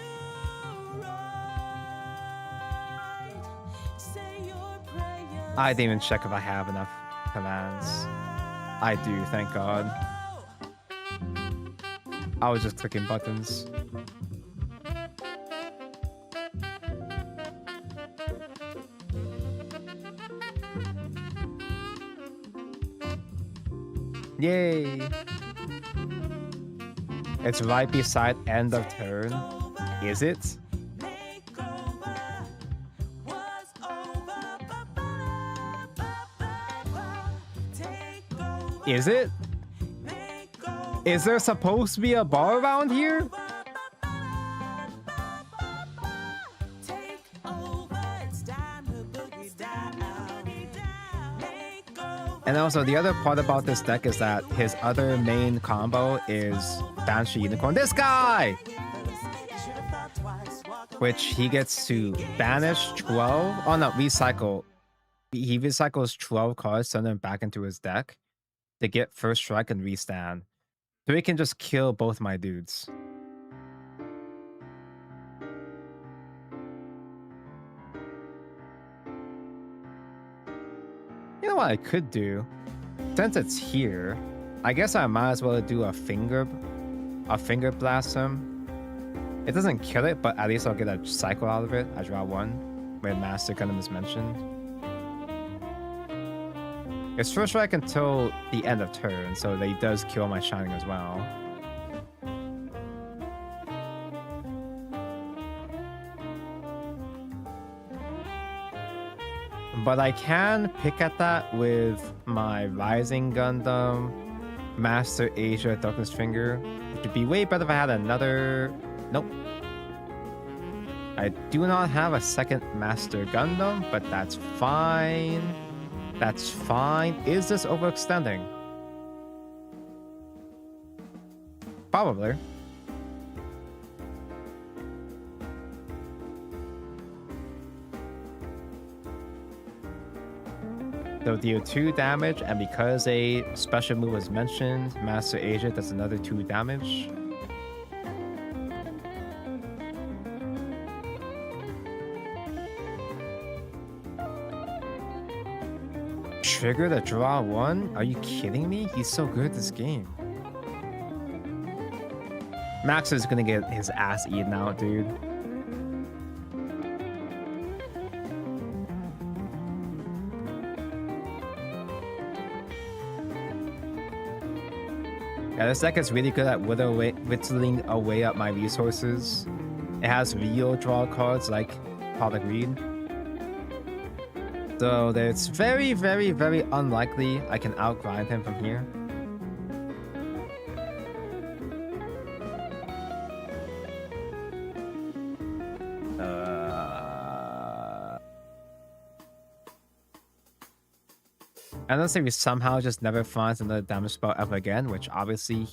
I didn't even check if I have enough commands. I do, thank God. I was just clicking buttons. Yay! It's right beside end of turn. Is it? Is it? Is there supposed to be a bar around here? And also, the other part about this deck is that his other main combo is Banshee Unicorn. This guy! Which he gets to banish 12. Oh no, recycle. He recycles 12 cards, send them back into his deck to get first strike and restand. So he can just kill both my dudes. You know what I could do? Since it's here, I guess I might as well do a finger blast him. It doesn't kill it, but at least I'll get a cycle out of it. I draw 1 when Master Gundam is mentioned. It's first strike until the end of turn, so that he does kill my Shining as well. But I can pick at that with my Rising Gundam, Master Asia, Darkness Finger. It would be way better if I had another... Nope. I do not have a second Master Gundam, but that's fine. That's fine. Is this overextending? Probably. So deal 2 damage, and because a special move was mentioned, Master Asia does another 2 damage. Trigger to draw 1? Are you kidding me? He's so good at this game. Max is gonna get his ass eaten out, dude. Yeah, this deck is really good at whittling away at my resources. It has real draw cards like Product Read. So it's very, very, very unlikely I can outgrind him from here. Unless if he somehow just never finds another damage spell ever again, which obviously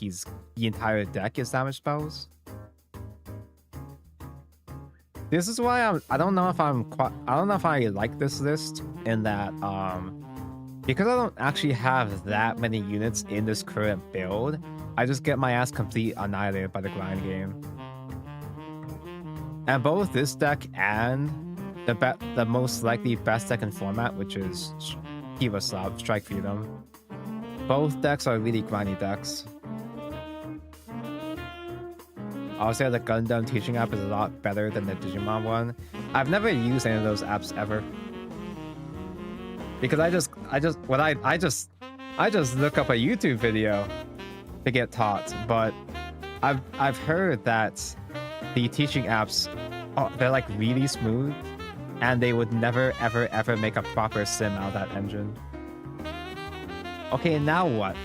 the entire deck is damage spells. This is why I don't know if I like this list in that because I don't actually have that many units in this current build, I just get my ass completely annihilated by the grind game. And both this deck and the most likely best deck in format, which is Kiva Slav, Strike Freedom, both decks are really grindy decks. I'll say the Gundam teaching app is a lot better than the Digimon one. I've never used any of those apps ever. Because I just look up a YouTube video to get taught, but I've heard that the teaching apps, they're like really smooth, and they would never ever ever make a proper sim out of that engine. Okay, now what?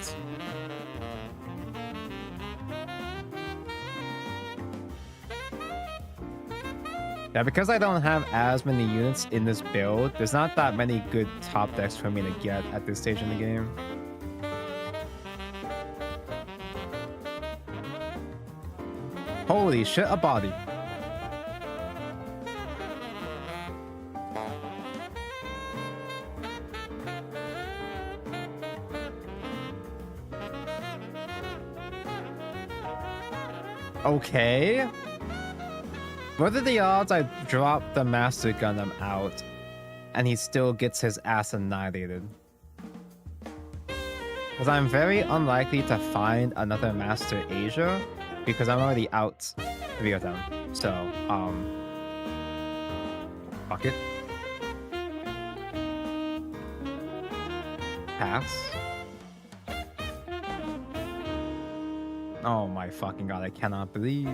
Yeah, because I don't have as many units in this build, there's not that many good top decks for me to get at this stage in the game. Holy shit, a body. Okay. What are the odds I drop the Master Gundam out and he still gets his ass annihilated? Because I'm very unlikely to find another Master Asia because I'm already out 3 of them. So, fuck it. Pass. Oh my fucking god, I cannot believe.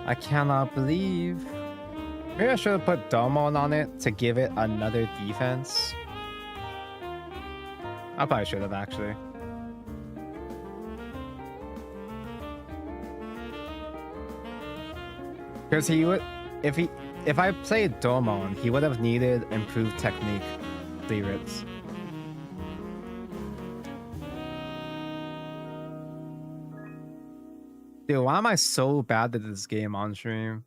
I cannot believe. Maybe I should have put Domon on it to give it another defense. I probably should have actually. Because he would, if I played Domon, he would have needed improved technique favorites. Dude, why am I so bad at this game on stream?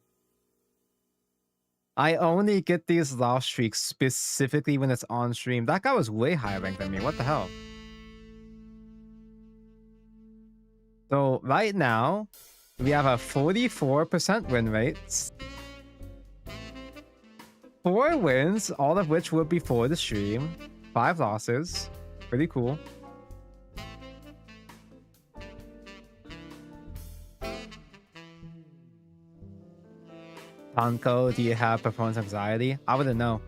I only get these lost streaks specifically when it's on stream. That guy was way higher ranked than me. What the hell? So right now, we have a 44% win rate. 4 wins, all of which were before the stream. 5 losses. Pretty cool. Tanko, do you have performance anxiety? I wouldn't know.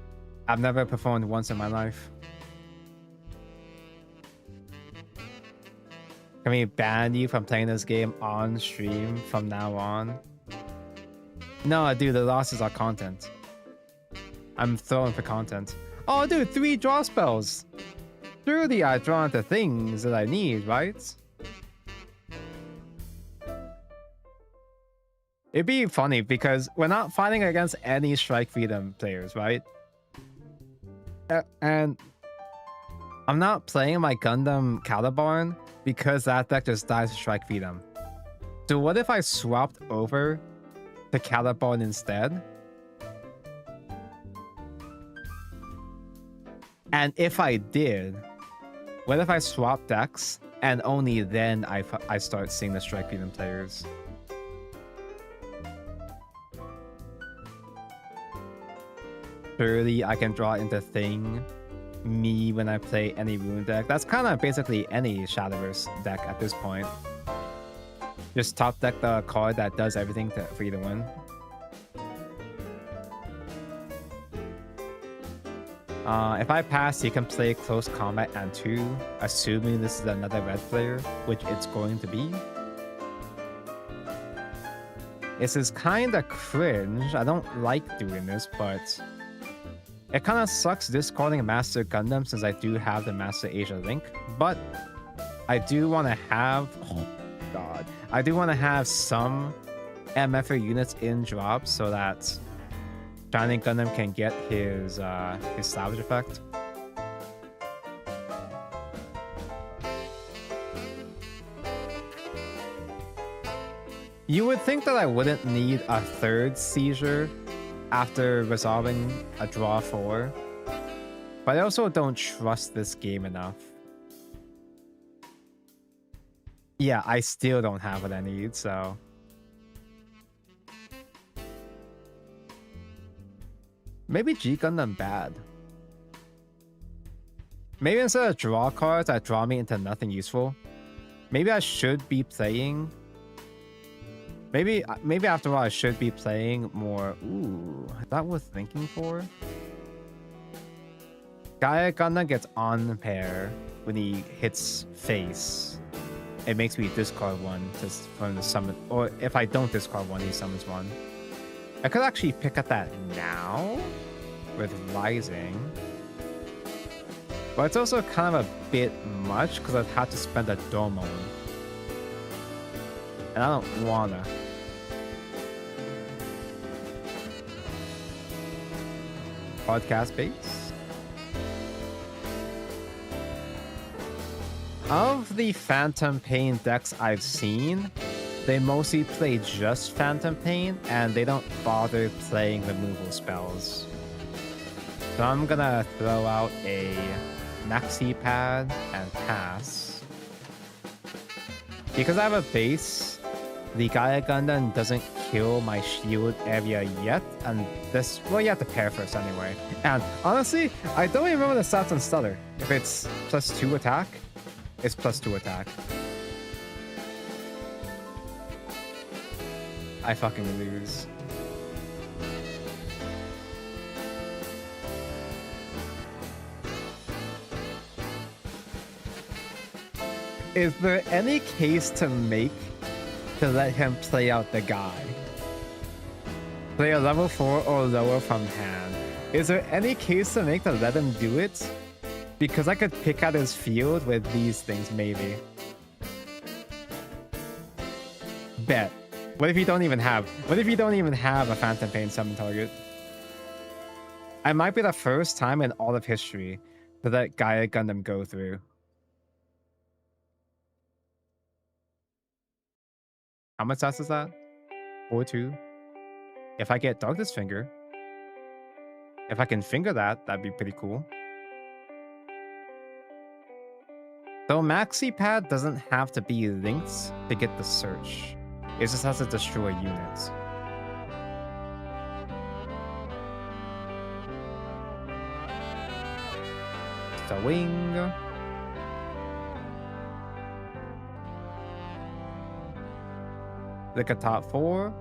I've never performed once in my life. Can we ban you from playing this game on stream from now on? No, dude, the losses are content. I'm throwing for content. Oh, dude, 3 draw spells. Surely I draw into things that I need, right? It'd be funny because we're not fighting against any Strike Freedom players, right? And I'm not playing my Gundam Calibarn because that deck just dies to Strike Freedom. So what if I swapped over to Calibarn instead? And if I did, what if I swap decks and only then I start seeing the Strike Freedom players? Surely I can draw into Thing, me when I play any Rune deck. That's kind of basically any Shadowverse deck at this point. Just top deck the card that does everything for you to win. If I pass, he can play Close Combat and 2, assuming this is another red player, which it's going to be. This is kind of cringe. I don't like doing this, but it kind of sucks discarding a Master Gundam since I do have the Master Asia Link. But I do want to have... Oh, God. I do want to have some MFR units in drop so that Shining Gundam can get his salvage effect. You would think that I wouldn't need a 3rd seizure after resolving a draw 4, but I also don't trust this game enough. Yeah, I still don't have what I need, so... Maybe G Gundam bad. Maybe instead of draw cards that draw me into nothing useful, maybe I should be playing... Maybe after all I should be playing more... Ooh, is that worth thinking for? Gaia Gundam gets on pair when he hits face. It makes me discard 1 from the summon... Or if I don't discard 1, he summons 1. I could actually pick up that now with Rising. But it's also kind of a bit much because I've had to spend a domo. And I don't wanna. Podcast base. Of the Phantom Pain decks I've seen, they mostly play just Phantom Pain and they don't bother playing removal spells. So I'm gonna throw out a Maxi Pad and pass. Because I have a base, the Gaia Gundam doesn't kill my shield area yet, and this, well, you have to pair first anyway. And honestly, I don't even remember the stats on Stutter. If it's +2 attack, it's +2 attack. I fucking lose. Is there any case to make to let him play out the guy? Play a level 4 or lower from hand. Is there any case to make to let him do it? Because I could pick out his field with these things, maybe. Bet. What if you don't even have a Phantom Pain summon target? I might be the first time in all of history to let Gaia Gundam go through. How much stats is that? 4-2. If I get Darkness Finger, if I can finger that, that'd be pretty cool. Though Maxi Pad doesn't have to be linked to get the search. It just has to destroy units. Swing. Look at top 4.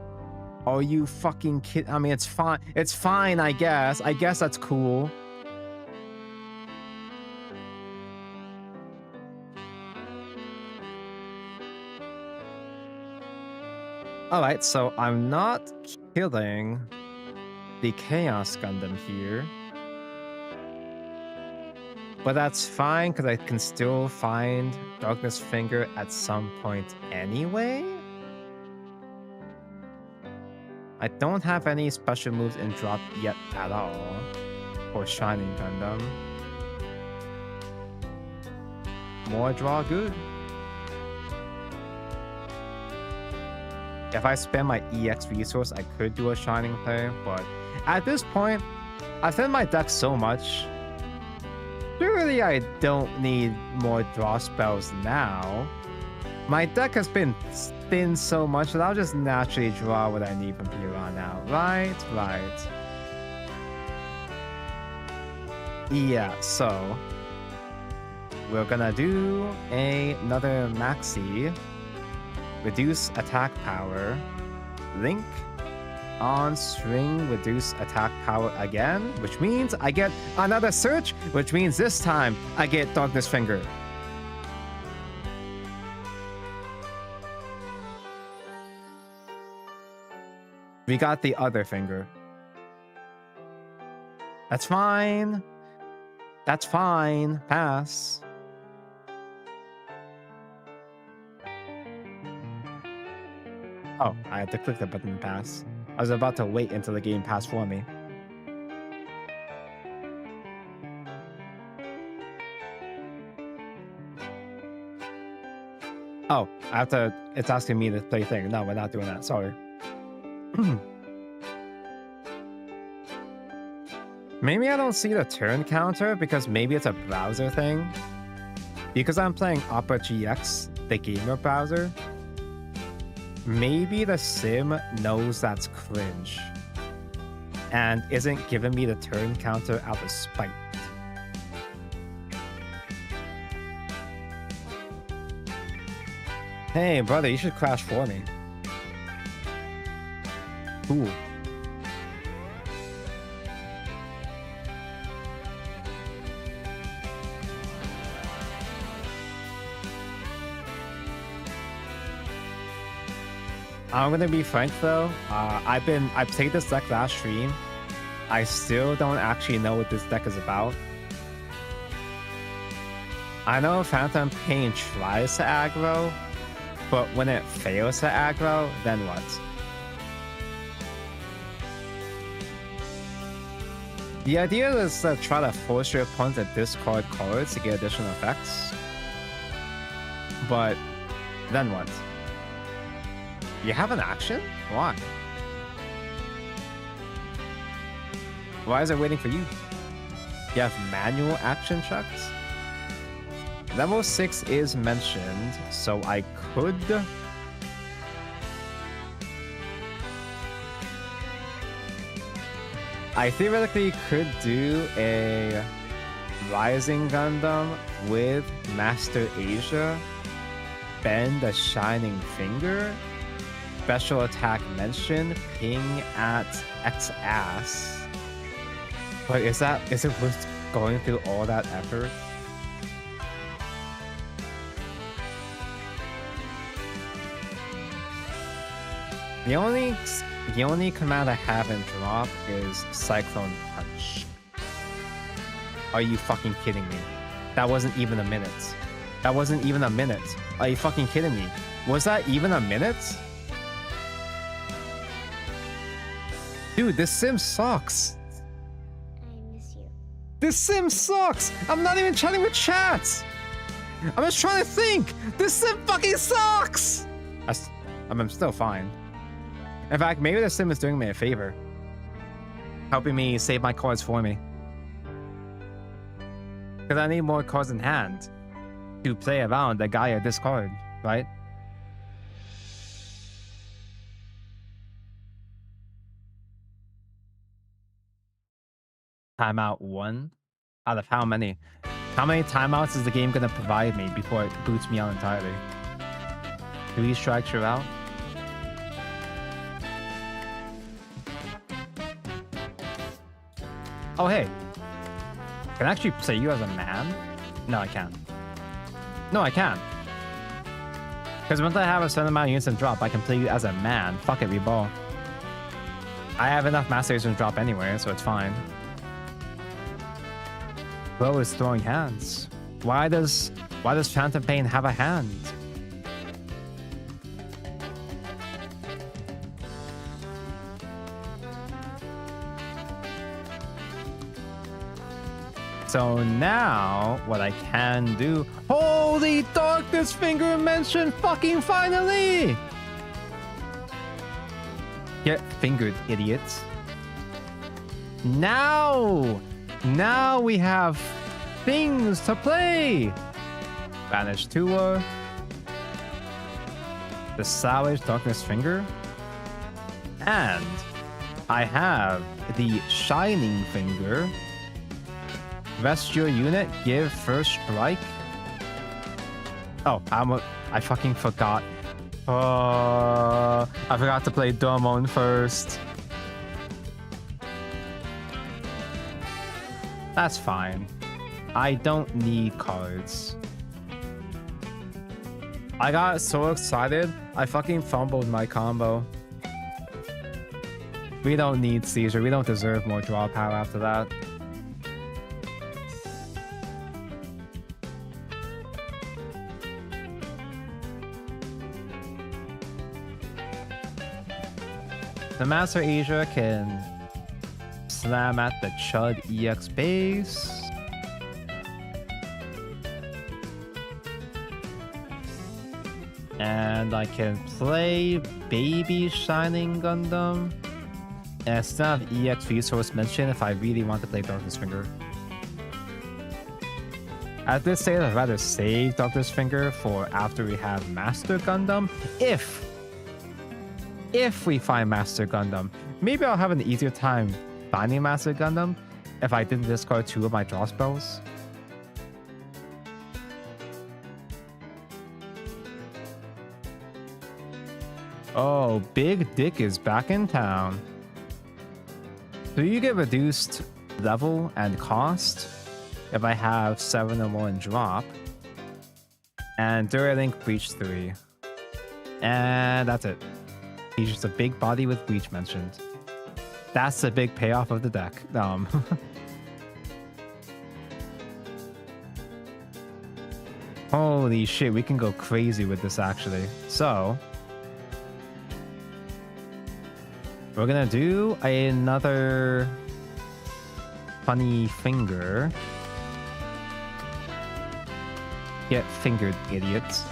Are you fucking kidding? I mean, it's fine. It's fine, I guess. I guess that's cool. Alright, so I'm not killing the Chaos Gundam here. But that's fine, because I can still find Darkness Finger at some point anyway. I don't have any special moves in drop yet at all. Or Shining Gundam. More draw, good. If I spend my EX resource, I could do a Shining play, but at this point, I've hit my deck so much. Surely I don't need more draw spells now. My deck has been thin so much that I'll just naturally draw what I need from here on out. Right? Yeah, so we're gonna do another Maxi. Reduce attack power. Link. On string, reduce attack power again, which means I get another search, which means this time I get Darkness Finger. We got the other finger. That's fine. That's fine. Pass. Oh, I had to click the button to pass. I was about to wait until the game passed for me. Oh, I have to... It's asking me to play thing. No, we're not doing that. Sorry. Maybe I don't see the turn counter because maybe it's a browser thing. Because I'm playing Opera GX, the gamer browser. Maybe the sim knows that's cringe and isn't giving me the turn counter out of spite. Hey, brother, you should crash for me. Cool. I'm gonna be frank though, I played this deck last stream. I still don't actually know what this deck is about. I know Phantom Pain tries to aggro, but when it fails to aggro, then what? The idea is to try to force your opponent to discard cards to get additional effects. But then what? You have an action? Why? Why is it waiting for you? You have manual action checks? Level 6 is mentioned, so I could... I theoretically could do a Rising Gundam with Master Asia, bend a Shining Finger, special attack mention, ping at X-Ass. But is it worth going through all that effort? The only command I have in drop is Cyclone Punch. Are you fucking kidding me? That wasn't even a minute. That wasn't even a minute. Are you fucking kidding me? Was that even a minute? Dude, this sim sucks. I miss you. This sim sucks. I'm not even chatting with chats. I'm just trying to think. This sim fucking sucks. I'm still fine. In fact, maybe the sim is doing me a favor. Helping me save my cards for me. Because I need more cards in hand to play around the guy at this card, right? Timeout 1? Out of how many? How many timeouts is the game going to provide me before it boots me out entirely? 3 strikes you're out? Oh, hey. Can I actually play you as a man? No, I can't. No, I can't. Because once I have a certain amount of units in drop, I can play you as a man. Fuck it, we ball. I have enough masters in drop anyway, so it's fine. Bo is throwing hands. Why does Phantom Pain have a hand? So now, what I can do... Holy Darkness Finger mention fucking finally! Get fingered, idiots. Now we have things to play! Banish Tour. The Savage Darkness Finger. And I have the Shining Finger. Rest your unit, give first strike. Oh, I fucking forgot. I forgot to play Domon first. That's fine. I don't need cards. I got so excited, I fucking fumbled my combo. We don't need Seizure. We don't deserve more draw power after that. The Master Asia can slam at the Chud EX base. And I can play Baby Shining Gundam. And I still have EX resource mention if I really want to play Darkness Finger. At this stage, I'd rather save Darkness Finger for after we have Master Gundam. If we find Master Gundam, maybe I'll have an easier time finding Master Gundam if I didn't discard 2 of my draw spells. Oh, Big Dick is back in town. So you get reduced level and cost if I have 7 or more in drop. And Duralink Breach 3. And that's it. He's just a big body with Breach mentioned. That's the big payoff of the deck. Holy shit, we can go crazy with this actually. So we're gonna do another funny finger. Get fingered, idiots.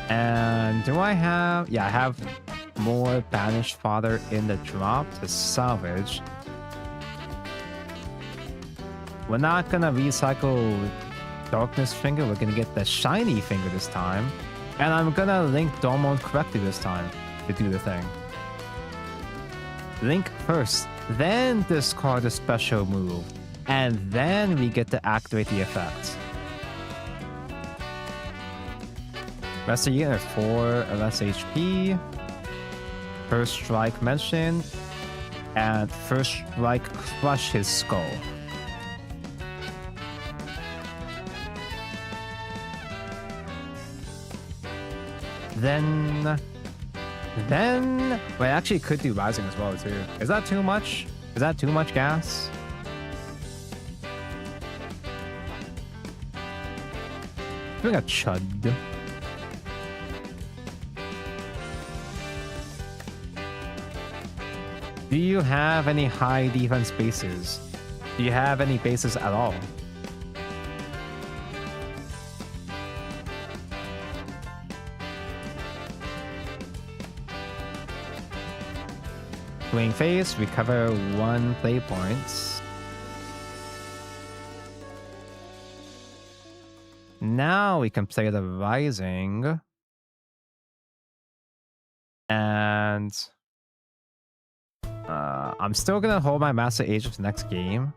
And do I have... Yeah, I have more Banished Father in the drop to salvage. We're not gonna recycle Darkness Finger. We're gonna get the shiny finger this time. And I'm gonna link Dormon correctly this time to do the thing. Link first, then discard a special move. And then we get to activate the effect. Rest of unit 4 less HP. First Strike mention. And First Strike crush his skull. Then we actually could do Rising as well too. Is that too much? Is that too much gas? Doing a chud. Do you have any high defense bases? Do you have any bases at all? Swing face, recover 1 play points. Now we can play the Rising. And I'm still gonna hold my Master Age of the next game.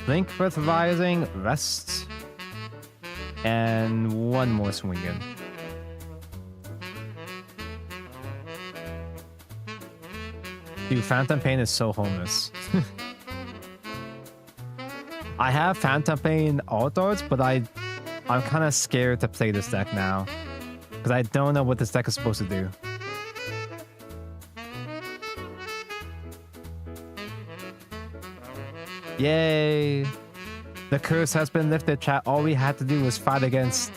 Link with Rising, rest, and 1 more swing in. Dude, Phantom Pain is so homeless. I have Phantom Pain alt arts, but I'm kind of scared to play this deck now. Because I don't know what this deck is supposed to do. Yay! The curse has been lifted, chat. All we had to do was fight against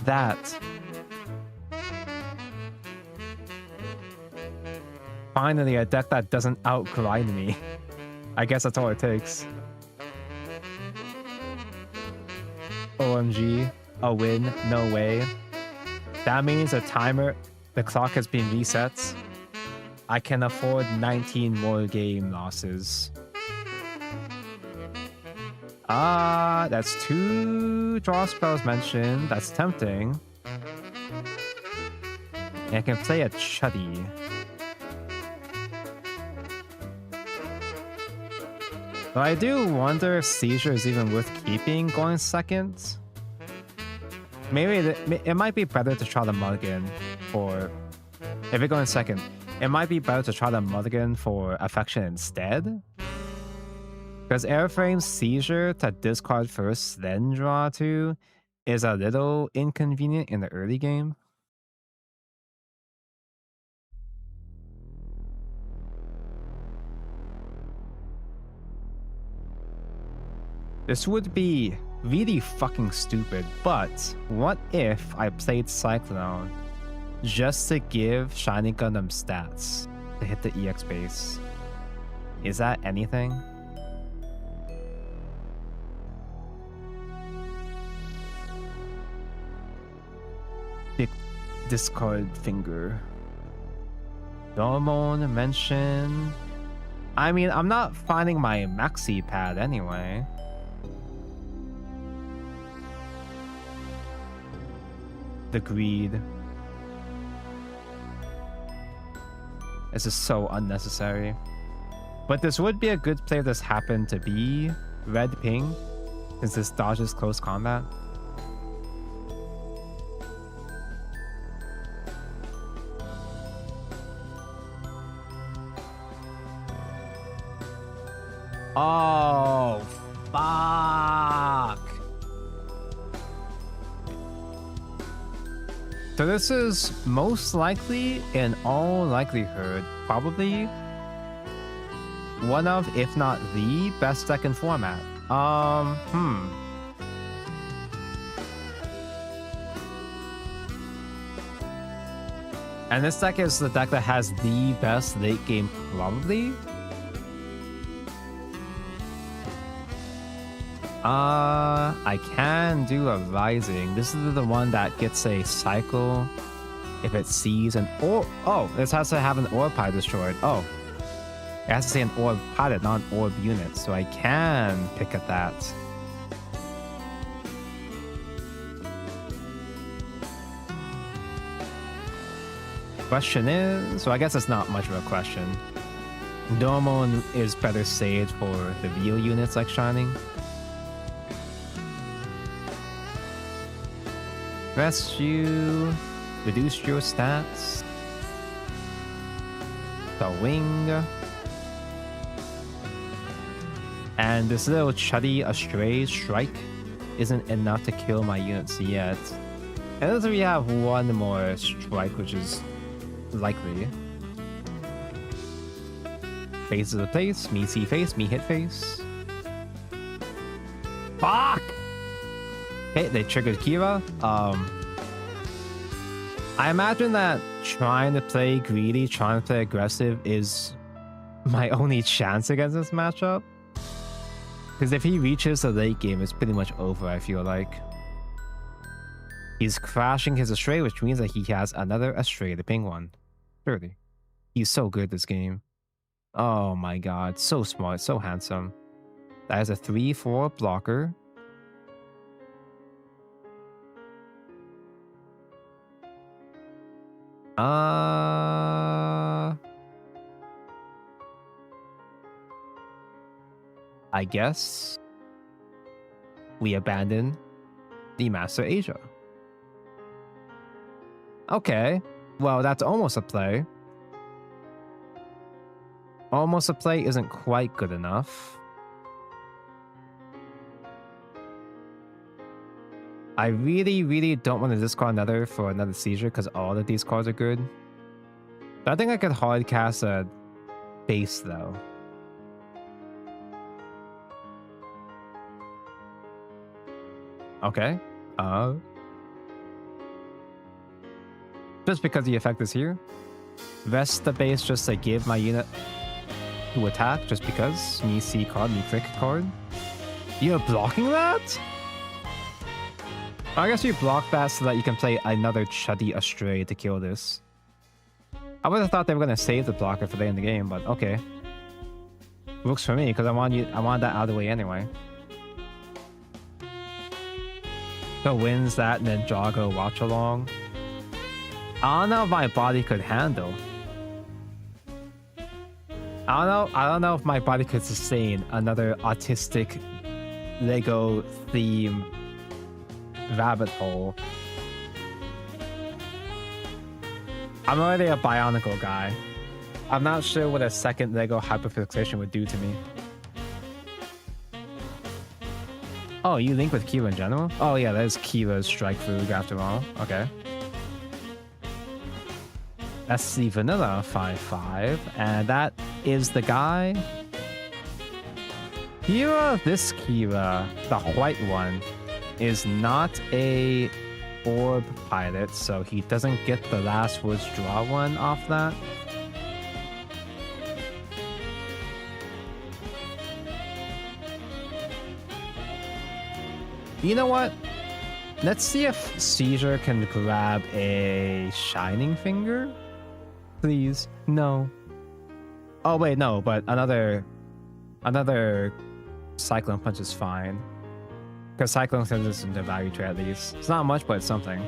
that. Finally, a deck that doesn't outgrind me. I guess that's all it takes. OMG, a win, no way. That means the clock has been reset. I can afford 19 more game losses. That's 2 draw spells mentioned. That's tempting. And I can play a Chuddy. But I do wonder if Seizure is even worth keeping going second. Maybe it might be better to try the Mulligan for... If you're going second, it might be better to try the Mulligan for Affection instead. Because Airframe's Seizure to discard first, then draw 2 is a little inconvenient in the early game. This would be really fucking stupid, but what if I played Cyclone just to give Shiny Gundam stats to hit the EX base? Is that anything? Discard finger. Dormon mention. I mean, I'm not finding my maxi pad anyway. The greed. This is so unnecessary. But this would be a good play if this happened to be red ping, since this dodges close combat. Oh, fuck. So this is most likely, in all likelihood, probably one of, if not the best deck in format. And this deck is the deck that has the best late game, probably. I can do a Rising. This is the one that gets a cycle if it sees an orb. Oh, this has to have an orb pilot destroyed. Oh, it has to say an orb pilot, not an orb unit. So I can pick at that. Question is, so I guess it's not much of a question. Normal is better saved for the real units like Shining. Rest you, reduce your stats. The wing. And this little chuddy Astray Strike isn't enough to kill my units yet. And then we have one more strike, which is likely. Face of the place, me see face, me hit face. Fuck! Okay, they triggered Kira. I imagine that trying to play greedy, trying to play aggressive is my only chance against this matchup. Because if he reaches the late game, it's pretty much over, I feel like. He's crashing his Astray, which means that he has another Astray, the ping one. Surely. He's so good this game. Oh my god, so smart, so handsome. That is a 3/4 blocker. I guess we abandon the Master Asia. Okay, well, that's almost a play. Almost a play isn't quite good enough. I really don't want to discard another for another seizure because all of these cards are good. But I think I could hard cast a base though. Okay. Just because the effect is here. Rest the base just to give my unit to attack just because. Me see card, me click card. You're blocking that? I guess you block that so that you can play another Chuddy Astray to kill this. I would have thought they were gonna save the blocker for the end of the game, but okay. Works for me because I want that out of the way anyway. So wins that and then Jago watch along. I don't know if my body could handle. I don't know if my body could sustain another autistic Lego theme rabbit hole. I'm already a Bionicle guy. I'm not sure what a second Lego hyperfixation would do to me. Oh, you link with Kira in general? Oh yeah, that is Kira's strike food after all. Okay. That's the vanilla 5/5, and that is the guy. Kira, this Kira, the white one, is not a orb pilot, so he doesn't get the last words draw one off that. You know what? Let's see if Seizure can grab a Shining Finger. Please, no. Oh wait, no, but another Cyclone Punch is fine. Because Cyclone turns this into value trade at least. It's not much, but it's something.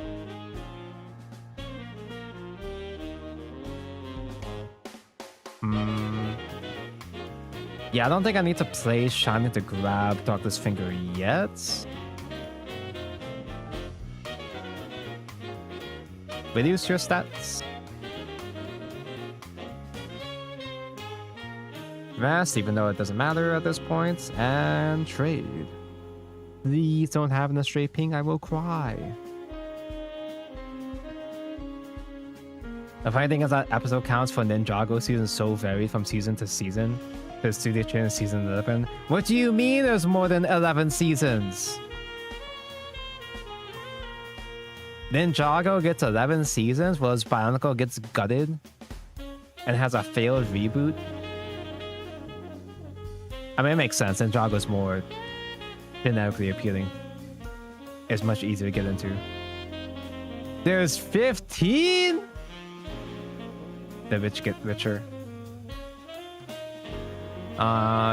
Yeah, I don't think I need to play Shining to grab Darkless Finger yet. Reduce your stats. Vast, even though it doesn't matter at this point. And trade. Please don't have an Astray ping, I will cry. The funny thing is that episode counts for Ninjago season so varied from season to season. The studio chain season 11. What do you mean there's more than 11 seasons? Ninjago gets 11 seasons, whereas Bionicle gets gutted and has a failed reboot. I mean, it makes sense. Ninjago's more genetically appealing. It's much easier to get into. There's 15? The rich get richer.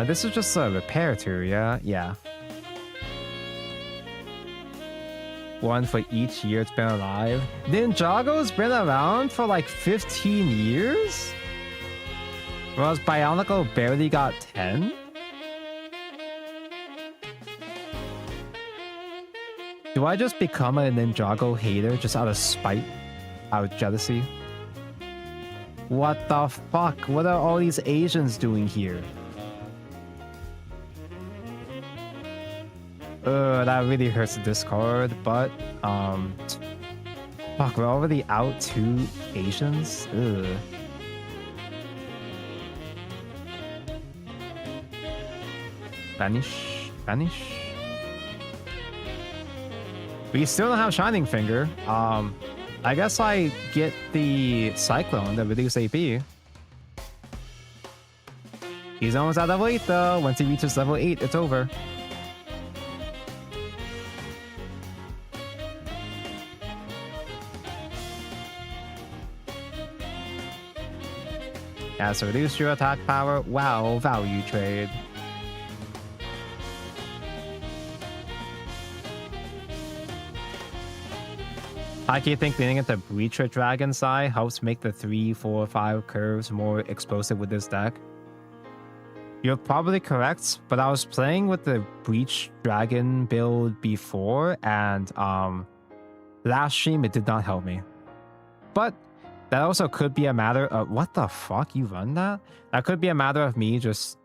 This is just a repair tour, yeah? Yeah. One for each year it's been alive. Ninjago's been around for like 15 years? Whereas Bionicle barely got 10? Do I just become a Ninjago hater just out of spite? Out of jealousy? What the fuck? What are all these Asians doing here? That really hurts the Discord, but, fuck, we're already out 2 Asians? Ugh. Vanish. We still don't have Shining Finger. I guess I get the Cyclone to reduce AP. He's almost at level 8 though. Once he reaches level 8, it's over. Yeah, so reduce your attack power. Wow, value trade. I keep think leaning into Breacher Dragon's Eye helps make the 3, 4, 5 curves more explosive with this deck. You're probably correct, but I was playing with the Breach Dragon build before, and last stream it did not help me. But that also could be a matter of what the fuck, you run that? That could be a matter of me just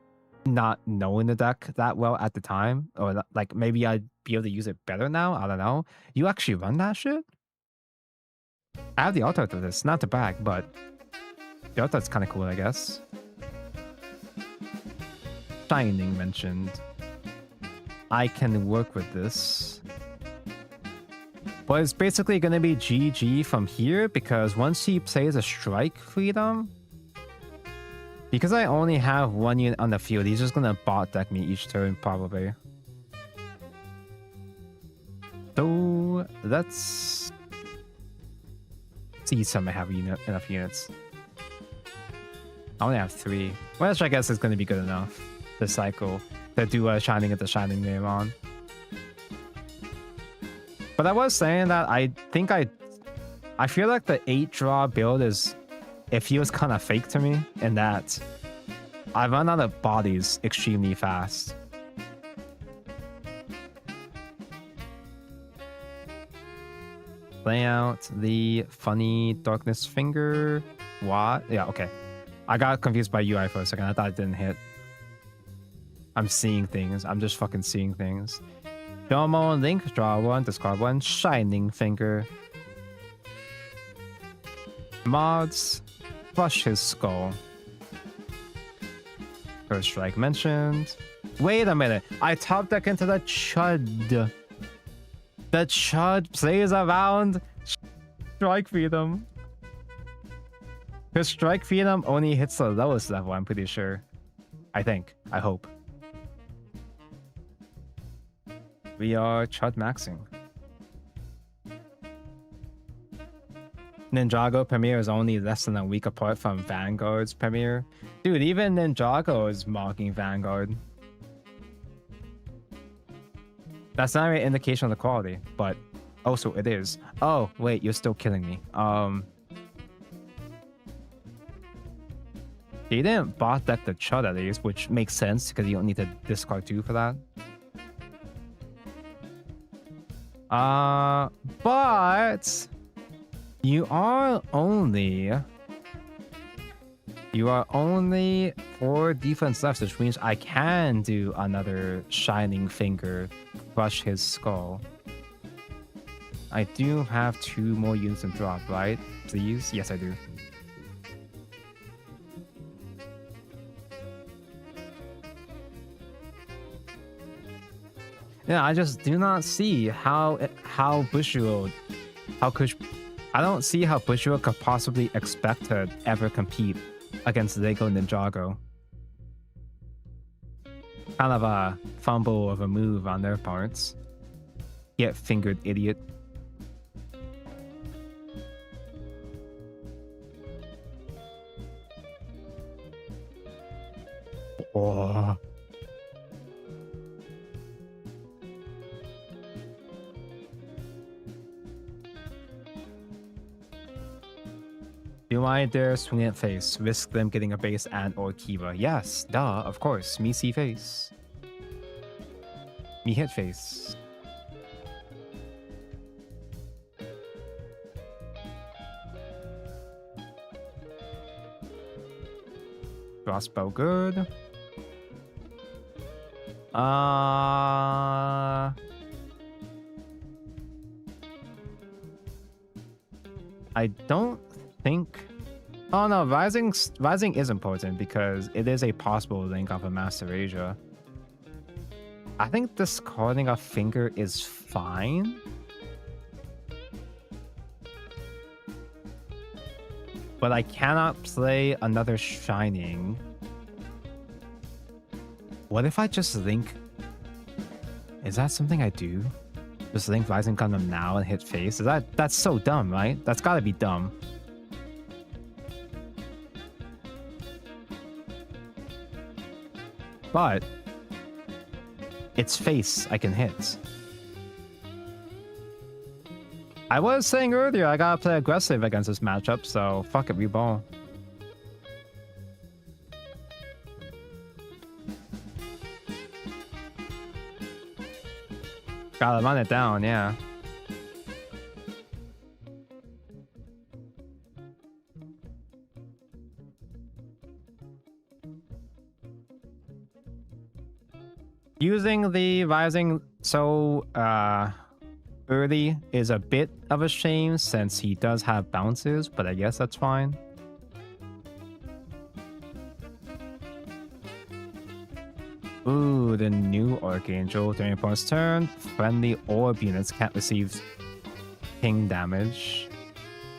not knowing the deck that well at the time, or like maybe I'd be able to use it better now. I don't know. You actually run that shit? I have the auto to this, not to brag, but the auto's kind of cool, I guess. Shining mentioned. I can work with this. But it's basically going to be GG from here, because once he plays a Strike Freedom, because I only have 1 unit on the field, he's just going to bot deck me each turn, probably. So, let's see some I have enough units. I only have 3. Which I guess is going to be good enough. The cycle. To do a Shining at the Shining name on. But I was saying that I think I feel like the 8-draw build is... It feels kind of fake to me in that I run out of bodies extremely fast. Play out the funny Darkness Finger. What? Yeah, okay. I got confused by UI for a second. I thought it didn't hit. I'm seeing things. I'm just fucking seeing things. Domo, Link, draw 1, discard 1, Shining Finger. Mods, crush his skull. First Strike mentioned. Wait a minute. I top deck into the Chud. The Chud plays around Strike Freedom. Because Strike Freedom only hits the lowest level, I'm pretty sure. I think. I hope. We are Chud maxing. Ninjago premiere is only less than a week apart from Vanguard's premiere. Dude, even Ninjago is mocking Vanguard. That's not an indication of the quality, but also it is. Oh, wait, you're still killing me. They didn't bot deck the Chud at least, which makes sense because you don't need to discard 2 for that. But you are only 4 defense left, which means I can do another Shining Finger, crush his skull. I do have 2 more units in drop, right? Please? Yes, I do. Yeah, I just do not see how Bushiroad, I don't see how Bushiroad could possibly expect to ever compete against Lego Ninjago. Kind of a fumble of a move on their parts. Get fingered, idiot. Oh. Do I dare swing at face? Risk them getting a base and or Kiva? Yes, duh, of course. Me see face. Me hit face. Crossbow good. I don't think. Oh no, rising is important because it is a possible link of a Master Asia. I think discarding a finger is fine. But I cannot play another Shining. What if I just link? Is that something I do? Just link Rising Gundam now and hit face? That's so dumb, right? That's gotta be dumb. But it's face I can hit. I was saying earlier I gotta play aggressive against this matchup, so fuck it, we ball. Gotta run it down, yeah. Using the rising so early is a bit of a shame since he does have bounces, but I guess that's fine. Ooh, the new Archangel. During opponent's turn, friendly orb units can't receive ping damage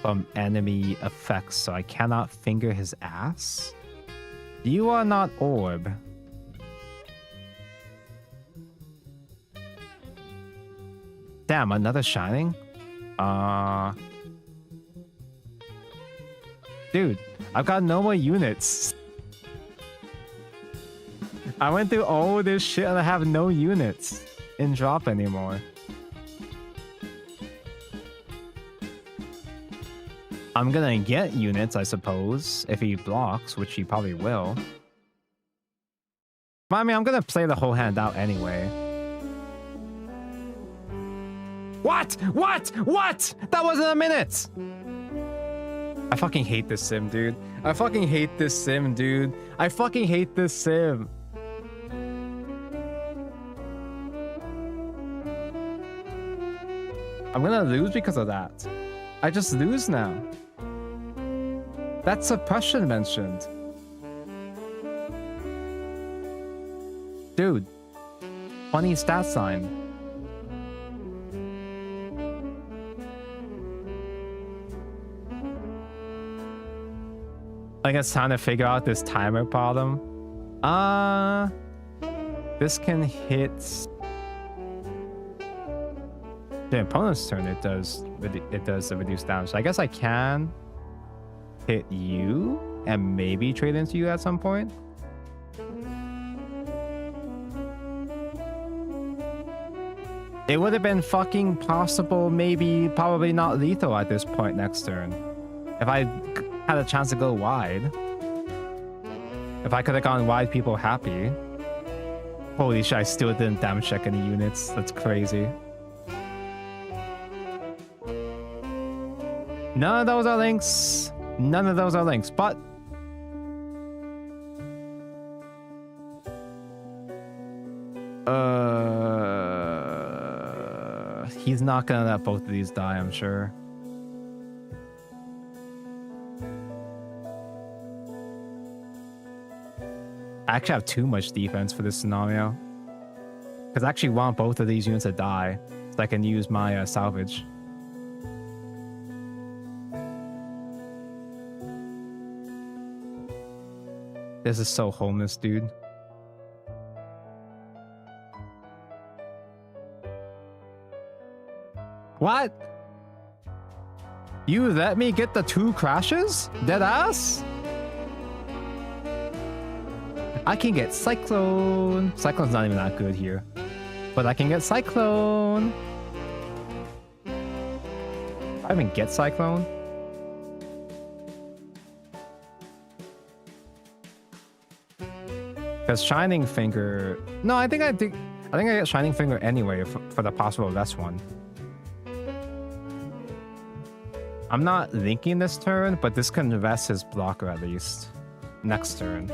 from enemy effects, so I cannot finger his ass. You are not orb. Damn, another Shining? Dude, I've got no more units. I went through all this shit and I have no units in drop anymore. I'm gonna get units, I suppose, if he blocks, which he probably will. But I mean, I'm gonna play the whole hand out anyway. What? What? What? That wasn't a minute! I fucking hate this sim, dude. I fucking hate this sim, dude. I fucking hate this sim. I'm gonna lose because of that. I just lose now. That's suppression mentioned. Dude. Funny stat sign. I guess it's time to figure out this timer problem. This can hit the opponent's turn. It does the reduced damage. So I guess I can hit you and maybe trade into you at some point. It would have been fucking possible, maybe, probably not lethal at this point next turn. If I had a chance to go wide. If I could have gone wide, people happy. Holy shit, I still didn't damage check any units. That's crazy. None of those are links. None of those are links, but he's not gonna let both of these die, I'm sure. I actually have too much defense for this scenario. Because I actually want both of these units to die so I can use my salvage. This is so homeless, dude. What? You let me get the 2 crashes? Deadass? I can get Cyclone. Cyclone's not even that good here. But I can get Cyclone. I even get Cyclone. Because Shining Finger... No, I think I get Shining Finger anyway for the possible best one. I'm not linking this turn, but this can vest his blocker at least. Next turn.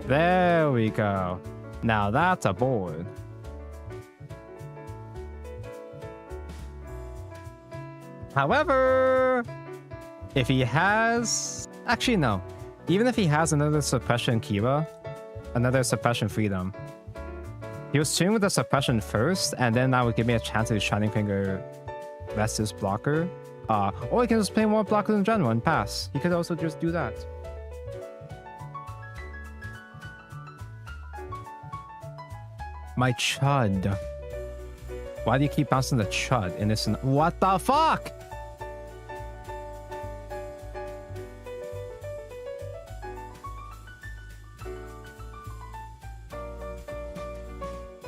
There we go. Now that's a board. However, if he has... Actually, no. Even if he has another Suppression Kiva, another Suppression Freedom, he was tuned with the Suppression first, and then that would give me a chance to Shining Finger vest his blocker. Or he can just play more blockers in general and pass. He could also just do that. My Chud. Why do you keep bouncing the Chud? Innocent. What the fuck?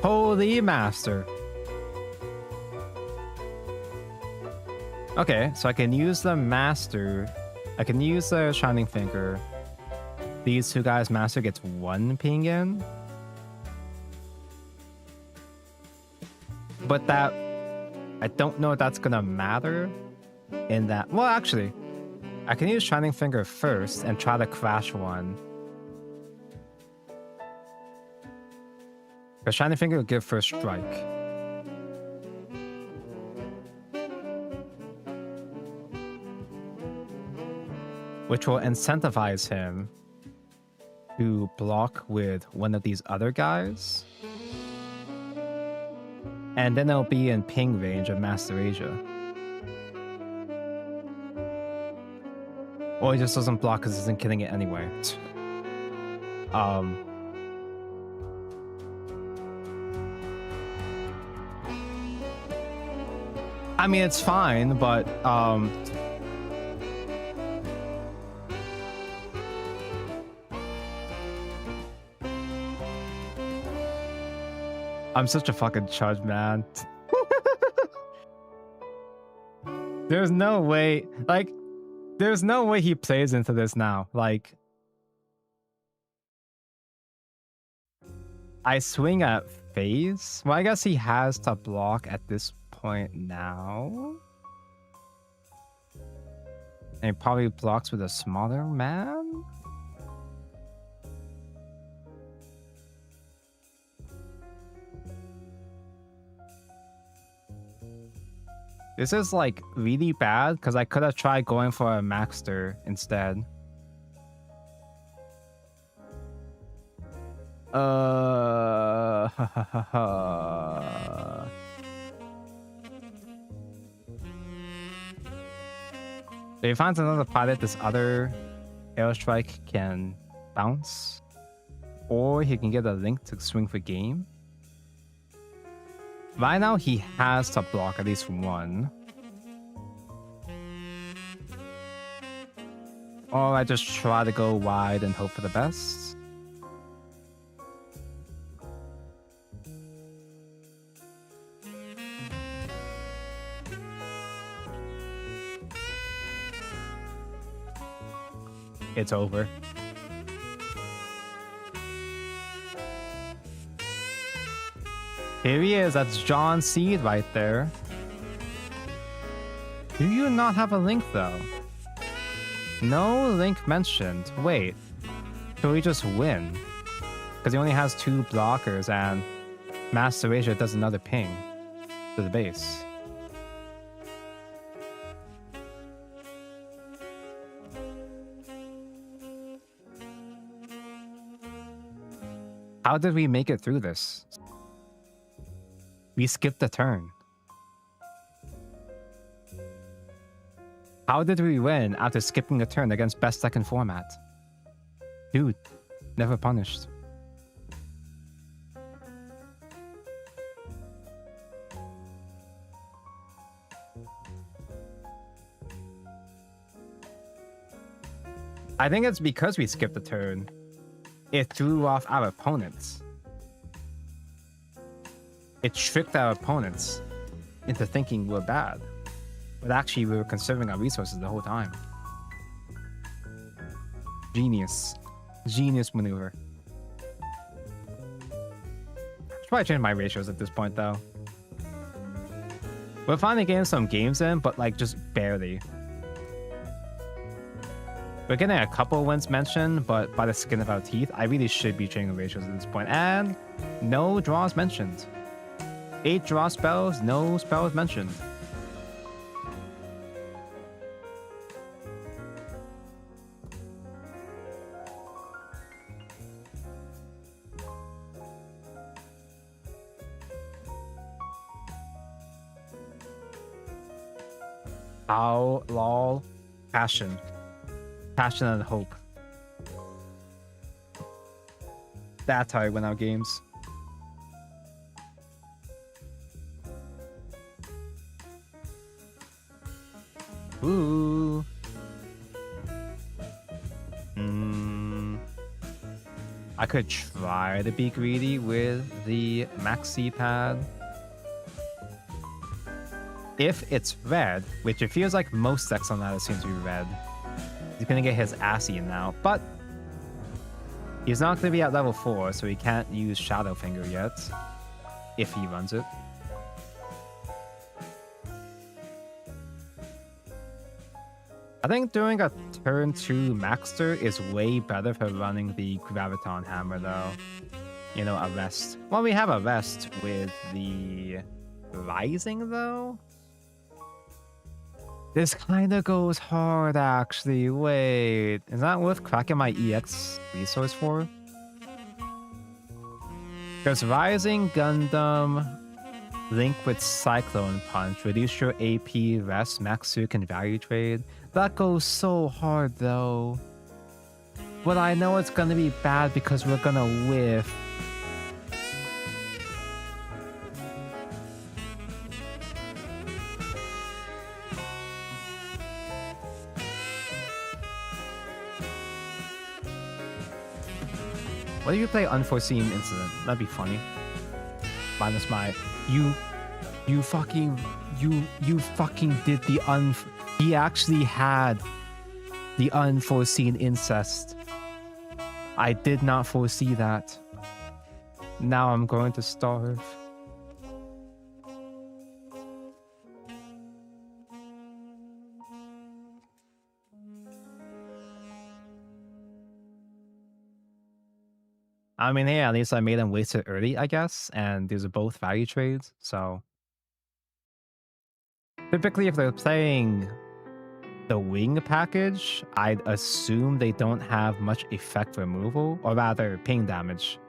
Holy Master. Okay, so I can use the Master. I can use the Shining Finger. These 2 guys, Master gets 1 ping in. But that... I don't know if that's gonna matter in that... Well, actually, I can use Shining Finger first and try to crash one. Because Shining Finger will give first strike. Which will incentivize him to block with one of these other guys. And then it'll be in ping range of Master Asia. Or he just doesn't block because he isn't killing it anyway. I mean, it's fine, but I'm such a fucking chud, man. There's no way, like, there's no way he plays into this now. Like, I swing at phase. Well, I guess he has to block at this point now. And he probably blocks with a smaller man. This is like really bad because I could have tried going for a Maxter instead. If he finds another pilot, this other airstrike can bounce. Or he can get a link to swing for game. Right now, he has to block at least one. Or I just try to go wide and hope for the best. It's over. Here he is, that's John Seed right there. Do you not have a link though? No link mentioned. Wait, so we just win? Because he only has 2 blockers and Master Asia does another ping to the base. How did we make it through this? We skipped a turn. How did we win after skipping a turn against best second format? Dude, never punished. I think it's because we skipped a turn. It threw off our opponents. It tricked our opponents into thinking we're bad. But actually, we were conserving our resources the whole time. Genius. Genius maneuver. Should probably change my ratios at this point, though. We're finally getting some games in, but like just barely. We're getting a couple wins mentioned, but by the skin of our teeth, I really should be changing ratios at this point. And no draws mentioned. 8 draw spells, no spells mentioned. How, lol, passion. Passion and hope. That's how I win our games. Ooh. I could try to be greedy with the maxi pad. If it's red, which it feels like most decks on that seem to be red, he's gonna get his ass eaten now. But he's not gonna be at level 4, so he can't use Shadowfinger yet. If he runs it. I think doing a turn 2 Maxter is way better for running the Graviton Hammer, though. You know, a rest. Well, we have a rest with the Rising, though. This kind of goes hard, actually. Wait, is that worth cracking my EX resource for? There's Rising, Gundam, Link with Cyclone Punch, reduce your AP, rest, max Circ, and value trade. That goes so hard, though. But I know it's gonna be bad because we're gonna whiff. What if you play Unforeseen Incident? That'd be funny. Minus my... You fucking did the He actually had the unforeseen incest. I did not foresee that. Now I'm going to starve. I mean, hey, at least I made them waste it early, I guess. And these are both value trades, so... Typically, if they're playing the wing package, I'd assume they don't have much effect removal, or rather, ping damage.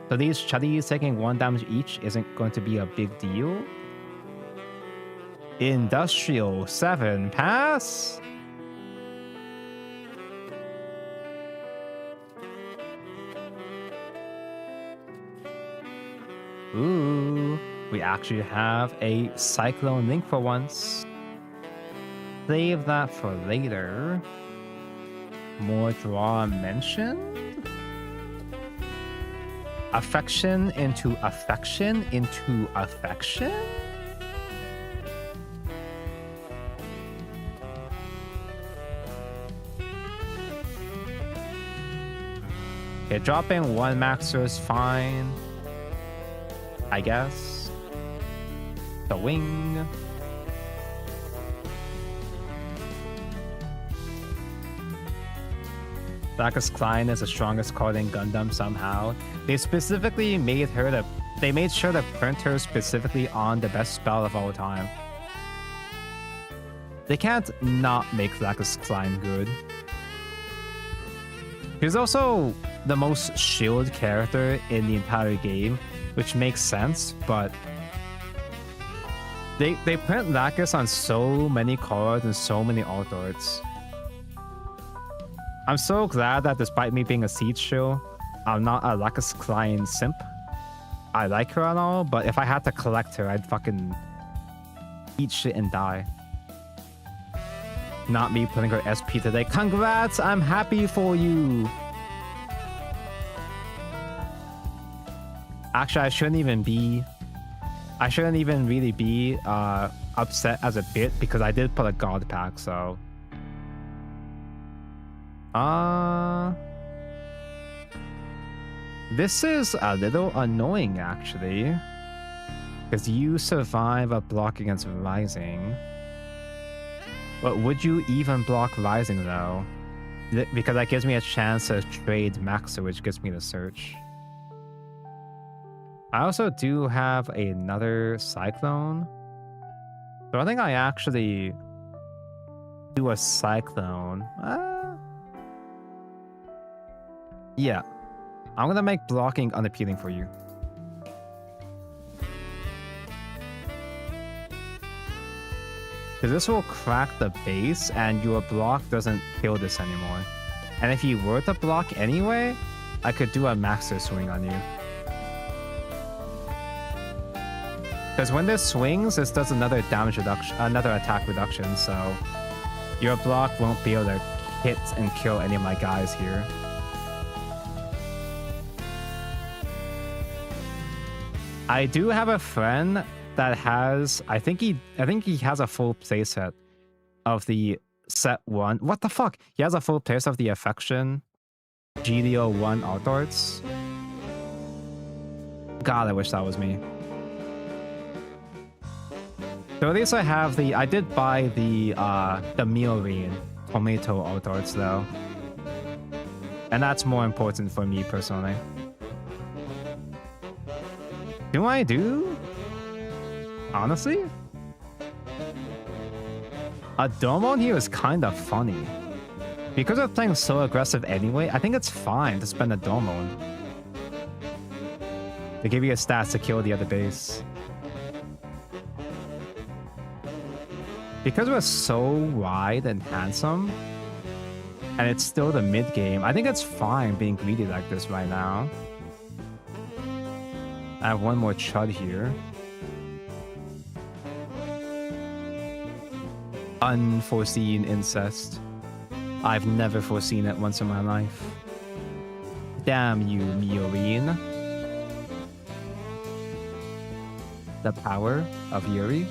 So these Chuddies taking 1 damage each isn't going to be a big deal. Industrial 7 pass? Ooh, we actually have a Cyclone Link for once. Save that for later. More draw mentioned? Affection into affection into affection? Okay, dropping 1 Maxer is fine. I guess. The wing. Blackus Klein is the strongest card in Gundam somehow. They specifically made her the... They made sure to print her specifically on the best spell of all time. They can't not make Blackus Klein good. She's also the most shield character in the entire game, which makes sense, but they print Lacus on so many cards and so many alt arts. I'm so glad that despite me being a Siege shield, I'm not a Lacus Klein simp. I like her and all, but if I had to collect her, I'd fucking eat shit and die. Not me putting her SP today. Congrats! I'm happy for you! Actually, I shouldn't even really be upset as a bit because I did put a God pack, so... This is a little annoying, actually. Because you survive a block against Rising. But would you even block Rising, though? Because that gives me a chance to trade Maxer, which gives me the search. I also do have another Cyclone. So I think I actually do a Cyclone. Yeah. I'm gonna make blocking unappealing for you. Because this will crack the base and your block doesn't kill this anymore. And if you were to block anyway, I could do a Maxer swing on you. Because when this swings, this does another damage reduction, another attack reduction, so your block won't be able to hit and kill any of my guys here. I do have a friend that has, I think he has a full playset of the set 1. What the fuck? He has a full playset of the Affection GD01 alt arts. God, I wish that was me. So at least I have the, I did buy the Miorine Tomato alt arts though. And that's more important for me personally. Do I do? Honestly? A Domon here is kind of funny. Because we're playing so aggressive anyway, I think it's fine to spend a Domon. They give you a stats to kill the other base. Because we're so wide and handsome, and it's still the mid game, I think it's fine being greedy like this right now. I have one more Chud here. Unforeseen incest. I've never foreseen it once in my life. Damn you, Miorine. The power of Yuri.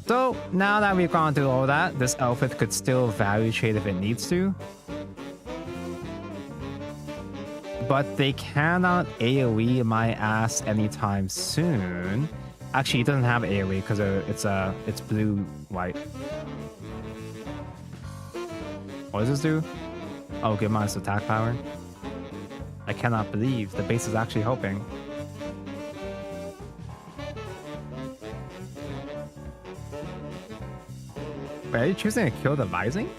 So, now that we've gone through all that, this outfit could still value trade if it needs to. But they cannot AoE my ass anytime soon. Actually, it doesn't have AoE because it's blue-white. What does this do? Oh, give minus attack power. I cannot believe the base is actually helping. Wait, are you choosing to kill the Rising?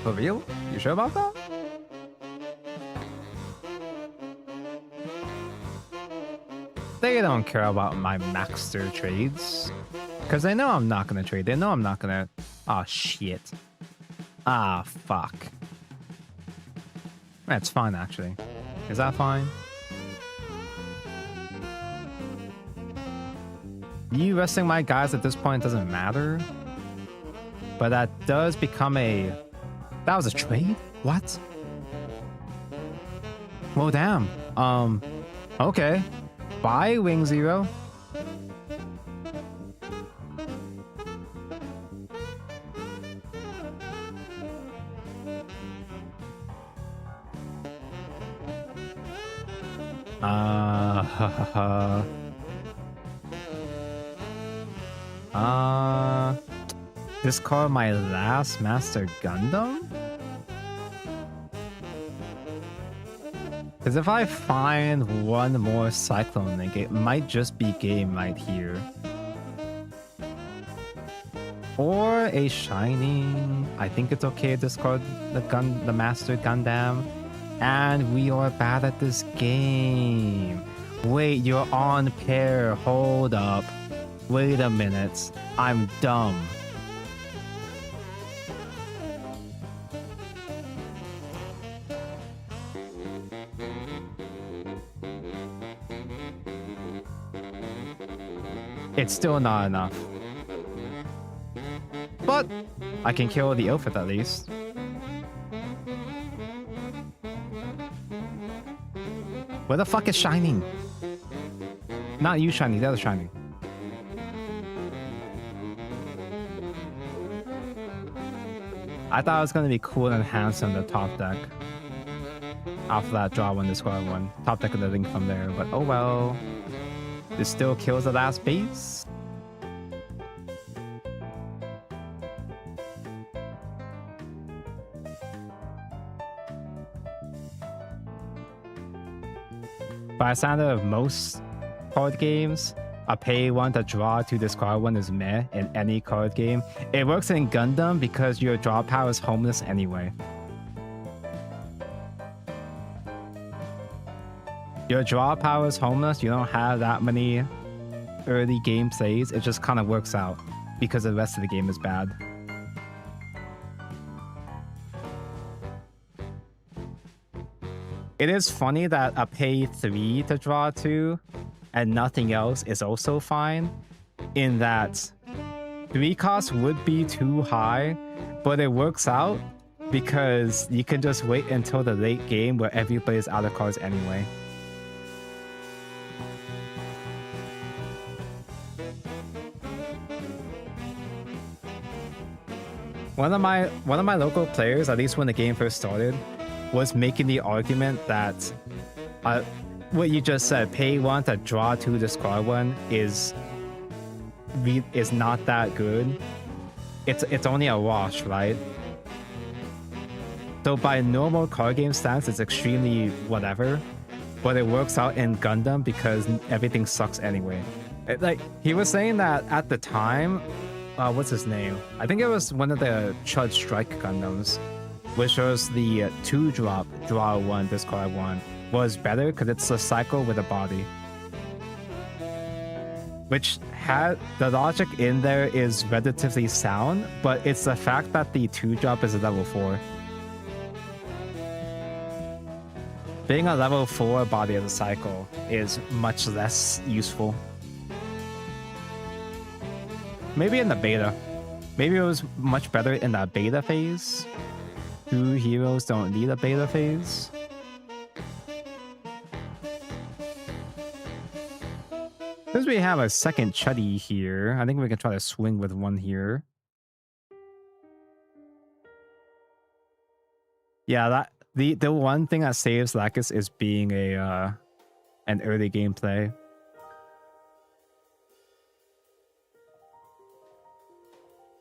For real? You sure about that? They don't care about my Maxter trades. Because they know I'm not going to trade. They know I'm not going to... Oh, shit. Ah, fuck. That's fine, actually. Is that fine? You resting my guys at this point doesn't matter. But that does become a... That was a trade? What? Well, damn. Okay. Bye, Wing Zero. Discard my last Master Gundam? Because if I find one more Cyclone Link, it might just be game right here. Or a Shining. I think it's okay to discard the Master Gundam. And we are bad at this game. Wait, you're on pair. Hold up. Wait a minute. I'm dumb. It's still not enough. But I can kill the outfit at least. Where the fuck is Shining? Not you Shining, the other Shining. I thought it was gonna be cool and handsome the top deck. After that draw one, discard one. Top deck of the link from there, but oh well. This still kills the last base. By the standard of most card games, a pay one to draw to discard one is meh in any card game. It works in Gundam because your draw power is homeless anyway. Your draw power is homeless, you don't have that many early game plays, it just kind of works out because the rest of the game is bad. It is funny that a pay 3 to draw 2 and nothing else is also fine, in that 3 cost would be too high, but it works out because you can just wait until the late game where everybody is out of cards anyway. One of my local players, at least when the game first started, was making the argument that what you just said, pay 1 to draw 2 discard 1 is not that good. It's only a wash, right? So by normal card game stance, it's extremely whatever, but it works out in Gundam because everything sucks anyway. Like he was saying that at the time, what's his name? I think it was one of the Chud Strike Gundams, which was the 2-drop draw 1 discard 1, was better because it's a cycle with a body, which had the logic in there is relatively sound, but it's the fact that the 2-drop is a level 4. Being a level 4 body of the cycle is much less useful. Maybe in the beta. Maybe it was much better in the beta phase. 2 heroes don't need a beta phase. Since we have a second Chuddy here, I think we can try to swing with one here. Yeah, that the one thing that saves Lacus is being an early gameplay.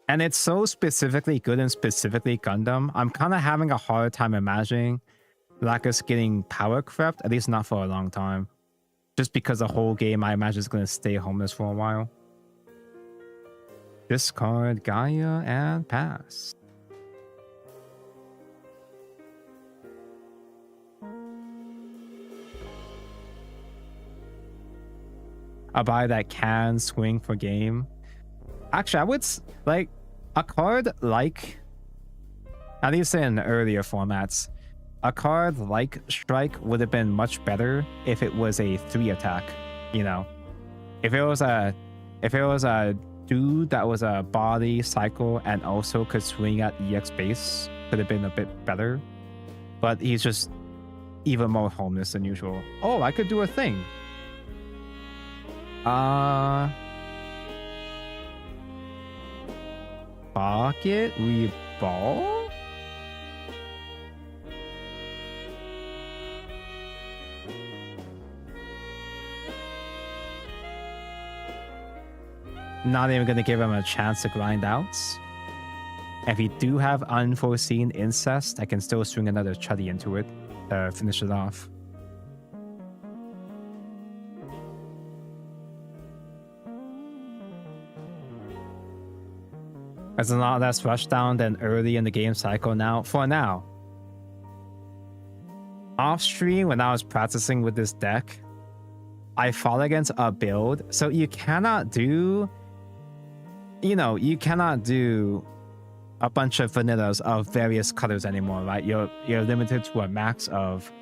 And it's so specifically good and specifically Gundam, I'm kind of having a hard time imagining Lacus getting power crept, at least not for a long time. Just because the whole game, I imagine, is going to stay homeless for a while. Discard Gaia and pass. A buy that can swing for game. Actually, I would like a card like, at least in earlier formats, a card like Strike would have been much better if it was a 3 attack. You know, if it was a dude that was a body cycle and also could swing at EX base, could have been a bit better. But he's just even more homeless than usual. Oh, I could do a thing. Pocket Reball? Not even gonna give him a chance to grind out. If you do have unforeseen incest, I can still swing another Chuddy into it to finish it off. There's a lot less rushdown than early in the game cycle now. For now. Off stream, when I was practicing with this deck, I fought against a build. So you cannot do... you cannot do a bunch of vanillas of various colors anymore, right? You're limited to a max of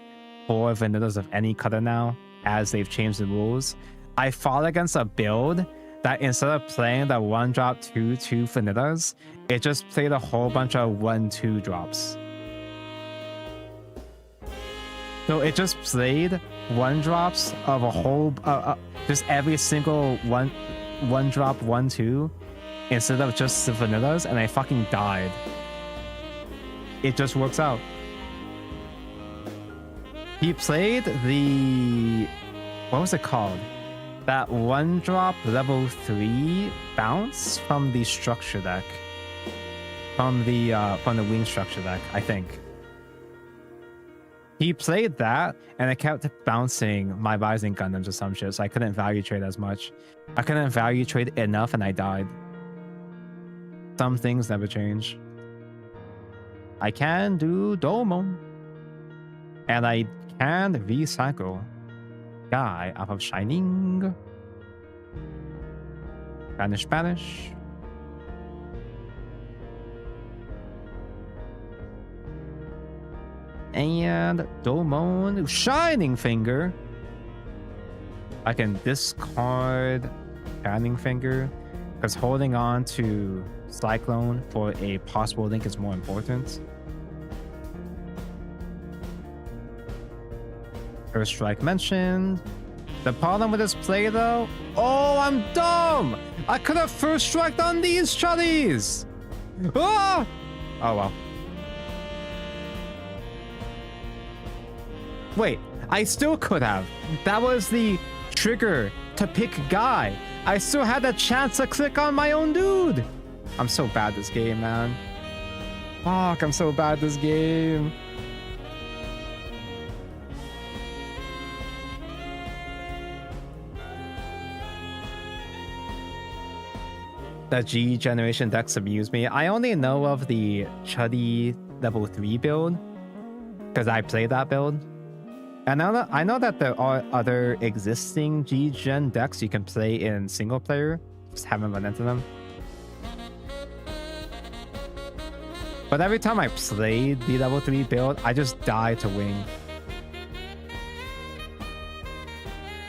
4 vanillas of any color now, as they've changed the rules. I fought against a build that instead of playing the 1-drop 2/2 vanillas, it just played a whole bunch of 1/2 drops. So it just played 1-drops of a whole, just every single one drop 1/2 instead of just the vanillas, and I fucking died. It just works out. He played the... what was it called? That 1-drop level 3 bounce from the structure deck. From the wing structure deck, I think. He played that, and it kept bouncing my Rising Gundams or some shit, so I couldn't value trade as much. I couldn't value trade enough, and I died. Some things never change. I can do Domon. And I can recycle Guy off of Shining. Spanish. And Domon Shining Finger. I can discard Shining Finger because holding on to Cyclone for a possible link is more important. First Strike mentioned. The problem with this play though... oh, I'm dumb! I could have First Striked on these chuddies! Ah! Oh well. Wait, I still could have. That was the trigger to pick Guy. I still had the chance to click on my own dude. I'm so bad this game, man. Fuck, I'm so bad this game. The G generation decks amuse me. I only know of the Chuddy level 3 build because I played that build. And I know that there are other existing G gen decks you can play in single player. Just haven't run into them. But every time I played the level 3 build, I just die to wing.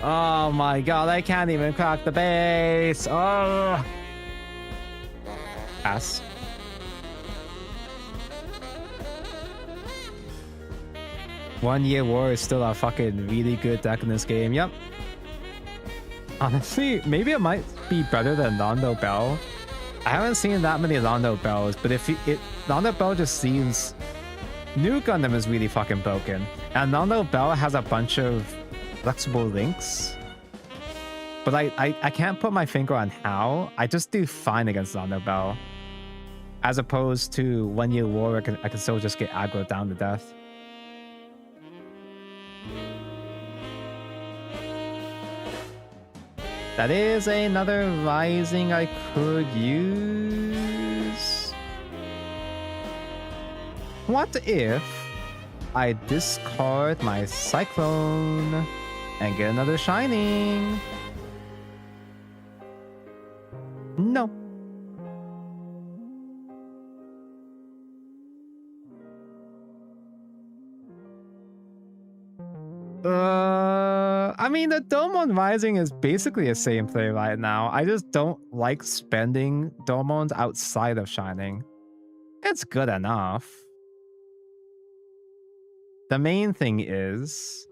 Oh my god, I can't even crack the base. Oh. Pass. One Year War is still a fucking really good deck in this game. Yep. Honestly, maybe it might be better than Londo Bell. I haven't seen that many Londo Bells, but Londo Bell just seems... New Gundam is really fucking broken. And Londo Bell has a bunch of flexible links. But I can't put my finger on how. I just do fine against Londo Bell. As opposed to 1 Year War, I can still just get aggro down to death. That is another Rising I could use. What if I discard my Cyclone and get another Shining? No. I mean, the Domon Rising is basically a same play right now. I just don't like spending Domons outside of Shining. It's good enough. The main thing is...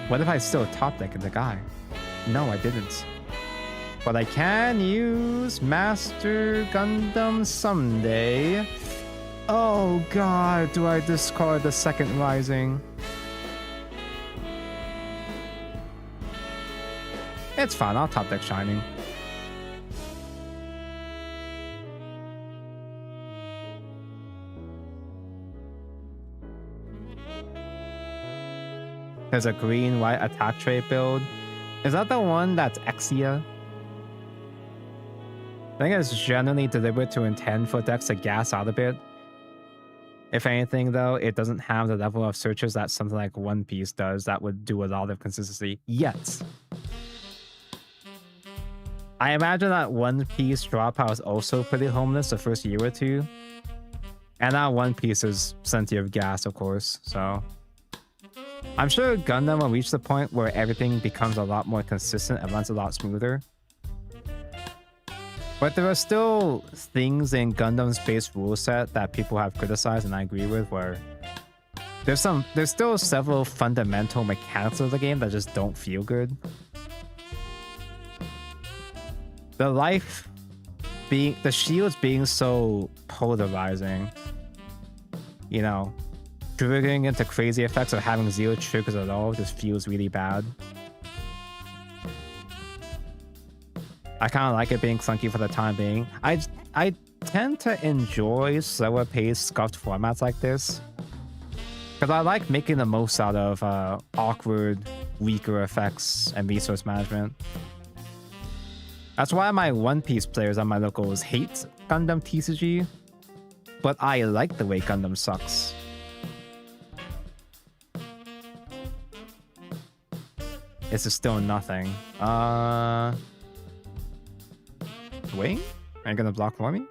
what if I still top deck in the guy? No, I didn't. But I can use Master Gundam someday. Oh god, do I discard the second Rising? It's fine, I'll top deck Shining. There's a green-white attack trait build. Is that the one that's Exia? I think it's generally deliberate to intend for decks to gas out a bit. If anything, though, it doesn't have the level of searches that something like One Piece does that would do a lot of consistency yet. I imagine that One Piece dropout is also pretty homeless the first year or two. And now One Piece is plenty of gas, of course, so... I'm sure Gundam will reach the point where everything becomes a lot more consistent and runs a lot smoother. But there are still things in Gundam's base rule set that people have criticized and I agree with, where there's still several fundamental mechanics of the game that just don't feel good. The shields being so polarizing, you know, triggering into crazy effects or having zero triggers at all just feels really bad. I kind of like it being clunky for the time being. I tend to enjoy slower paced scuffed formats like this, because I like making the most out of awkward, weaker effects and resource management. That's why my One Piece players on my locals hate Gundam TCG, but I like the way Gundam sucks. This is still nothing. Wait, are you gonna block for me?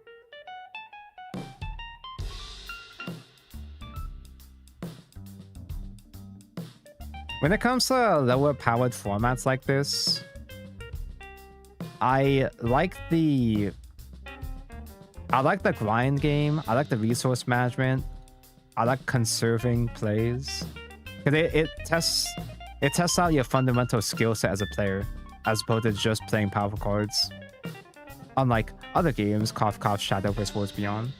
When it comes to lower powered formats like this, I like the grind game. I like the resource management. I like conserving plays. It tests out your fundamental skill set as a player, as opposed to just playing powerful cards. Unlike other games, cough cough, Shadow vs. Worlds Beyond.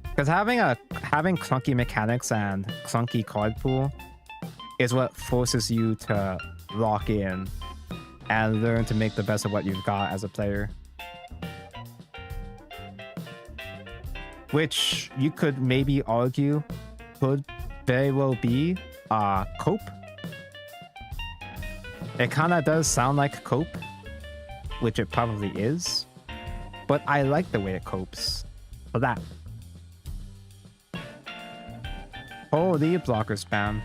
Because having clunky mechanics and clunky card pool is what forces you to lock in and learn to make the best of what you've got as a player. Which you could maybe argue could very well be cope. It kind of does sound like cope, which it probably is, but I like the way it copes for that. Holy blocker spam.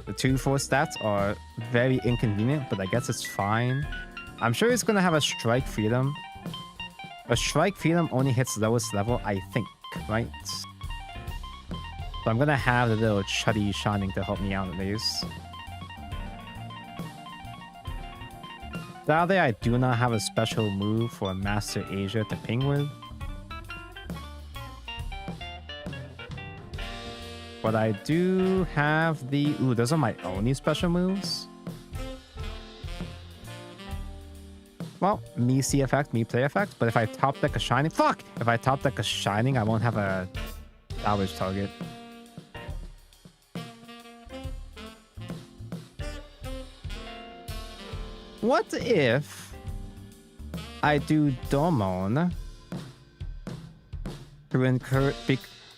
The 2-4 stats are very inconvenient, but I guess it's fine. I'm sure it's gonna have a strike freedom. A strike freedom only hits lowest level, I think, right? So I'm gonna have the little Chuddy Shining to help me out at least. Sadly, I do not have a special move for Master Asia to ping with. But I do have the... Ooh, those are my only special moves. Well, me see effect, me play effect. But if I top deck a Shining... Fuck! If I top deck a Shining, I won't have a salvage target. What if I do Domon to incur...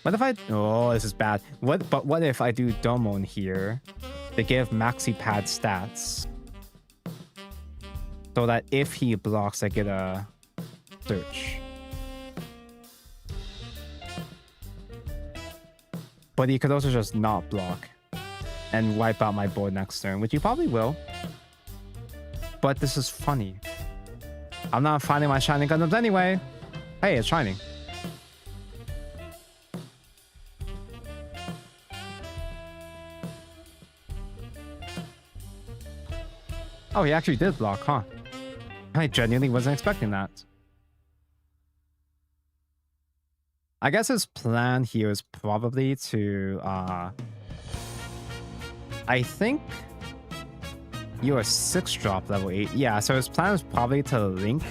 What if I... Oh, this is bad. But what if I do Domon here to give Maxi Pad stats? So that if he blocks, I get a search. But he could also just not block and wipe out my board next turn, which he probably will. But this is funny. I'm not finding my Shining Gundams anyway. Hey, it's Shining. Oh, he actually did block, huh? I genuinely wasn't expecting that. I guess his plan here is probably to, I think you're a 6-drop level 8. Yeah, so his plan is probably to link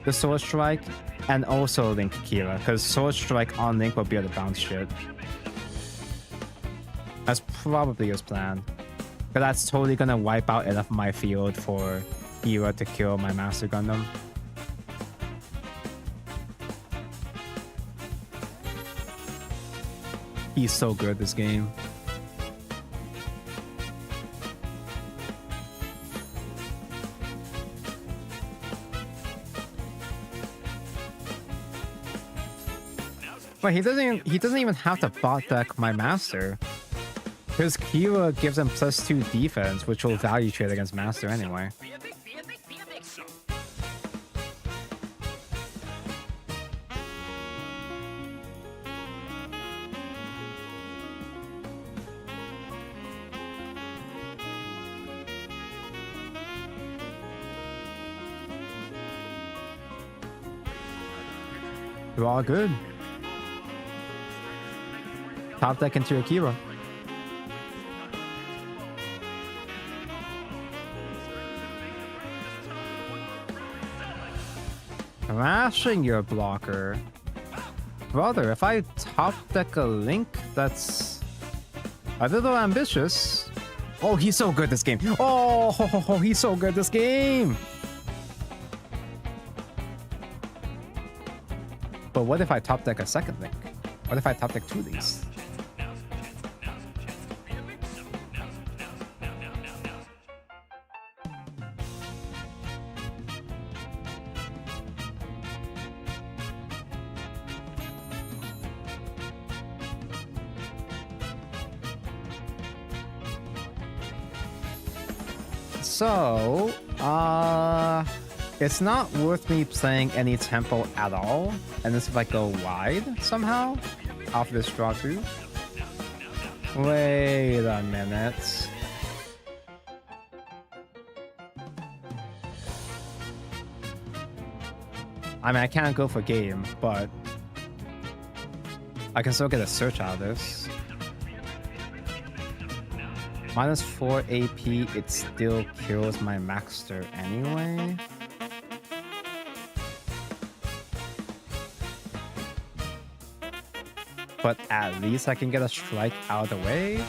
the Sword Strike and also link Kira, because Sword Strike on link will be able to bounce shit. That's probably his plan. But that's totally gonna wipe out enough of my field for Kira to kill my Master Gundam. He's so good this game. But he doesn't even have to bot deck my master. His Kira gives him +2 defense, which will value trade against master anyway. We're all good. Top deck into your Kira. Crashing your blocker. Brother, if I top deck a Link, that's a little ambitious. Oh, he's so good this game. Oh, he's so good this game. But what if I top deck a second Link? What if I top deck 2 of these? So, it's not worth me playing any tempo at all. And this if I go wide somehow off this draw too. Wait a minute. I mean, I can't go for game, but I can still get a search out of this. -4 AP, it still kills my Maxter anyway. But at least I can get a strike out of the way.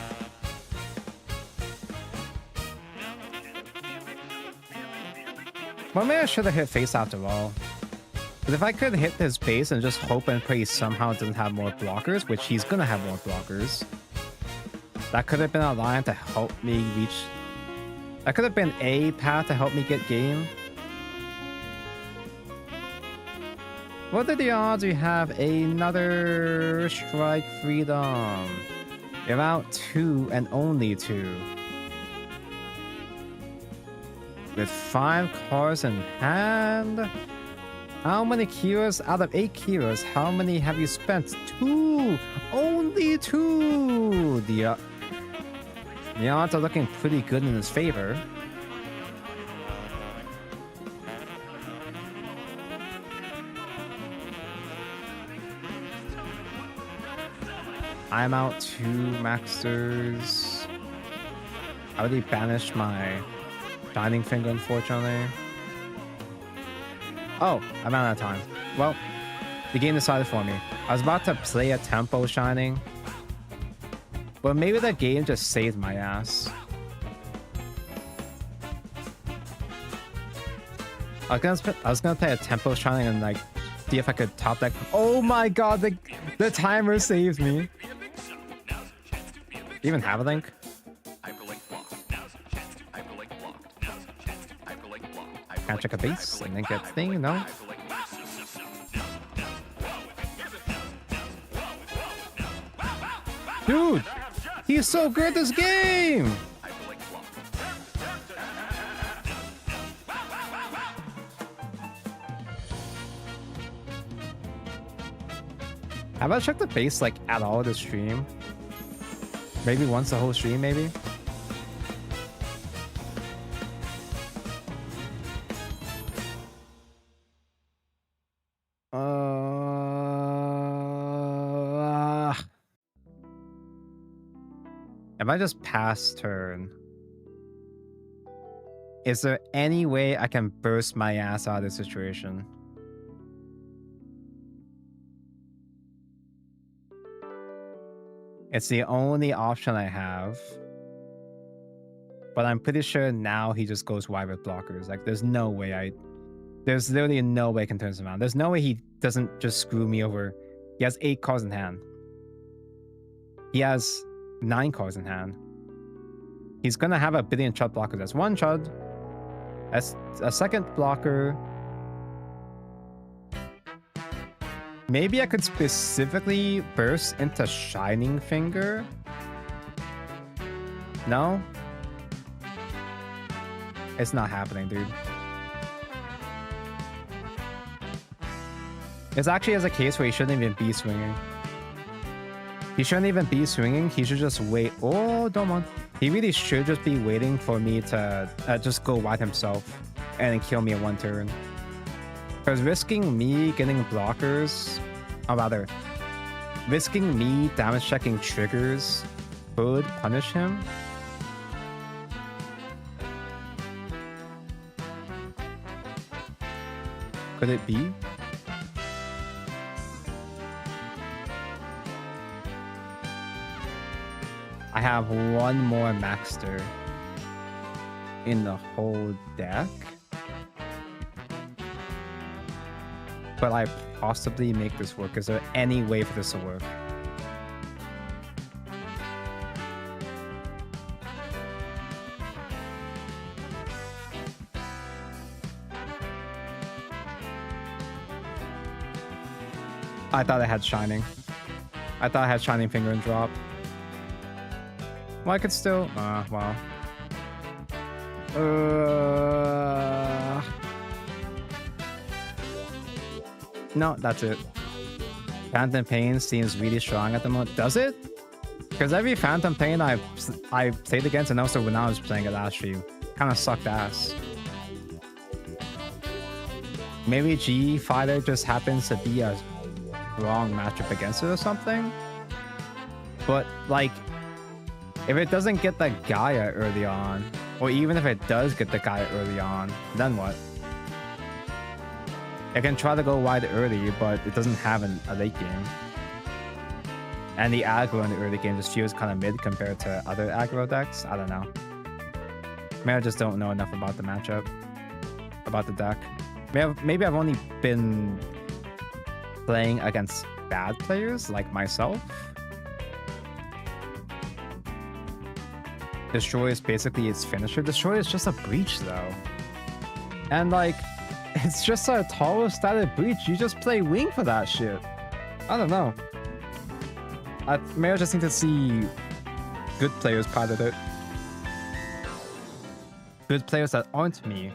Well, maybe I should have hit face after all. But if I could hit his base and just hope and pray he somehow doesn't have more blockers, which he's gonna have more blockers, that could have been a line to help me reach. That could have been a path to help me get game. What are the odds we have another strike freedom? You're out 2 and only 2. With 5 cards in hand. How many Kiras out of 8 Kiras? How many have you spent? 2! Only 2! The odds are looking pretty good in his favor. I'm out 2 Maxters. I already banished my Shining Finger, unfortunately. Oh, I'm out of time. Well, the game decided for me. I was about to play a tempo Shining, but maybe the game just saved my ass. I was gonna play a tempo Shining and like see if I could top deck. Oh my god, the timer saved me. Do you even have a Link? Can't check a base and then get thing, no? Dude! He's so good this game! Have I checked the base like at all this stream? Maybe once the whole stream, maybe? If I just pass turn, is there any way I can burst my ass out of this situation? It's the only option I have. But I'm pretty sure now he just goes wide with blockers. Like, there's no way there's literally no way I can turn this around. There's no way he doesn't just screw me over. He has 8 cards in hand. He has 9 cards in hand. He's gonna have a billion Chud blockers. That's 1 Chud. That's a second blocker. Maybe I could specifically burst into Shining Finger? No? It's not happening, dude. It's actually as a case where he shouldn't even be swinging. He shouldn't even be swinging. He should just wait. Oh, don't mind. He really should just be waiting for me to just go wide himself and then kill me in one turn. Because risking me getting blockers, or rather, risking me damage checking triggers could punish him. Could it be? I have one more Maxter in the whole deck. But I possibly make this work. Is there any way for this to work? I thought I had Shining. I thought I had Shining Finger and drop. Well, I could still... wow. No, that's it. Phantom Pain seems really strong at the moment. Does it? Because every Phantom Pain I've played against, and also when I was playing it last stream, kind of sucked ass. Maybe G Fighter just happens to be a wrong matchup against it or something. But like, if it doesn't get the Gaia early on, or even if it does get the Gaia early on, then what? It can try to go wide early, but it doesn't have a late game. And the aggro in the early game just feels kind of mid compared to other aggro decks. I don't know. Maybe I just don't know enough about the matchup, about the deck. Maybe I've only been playing against bad players like myself. Destroy is basically its finisher. Destroy is just a breach though. And like, it's just a taller static breach. You just play wing for that shit. I don't know. Maybe I just need to see good players pilot it. Good players that aren't me.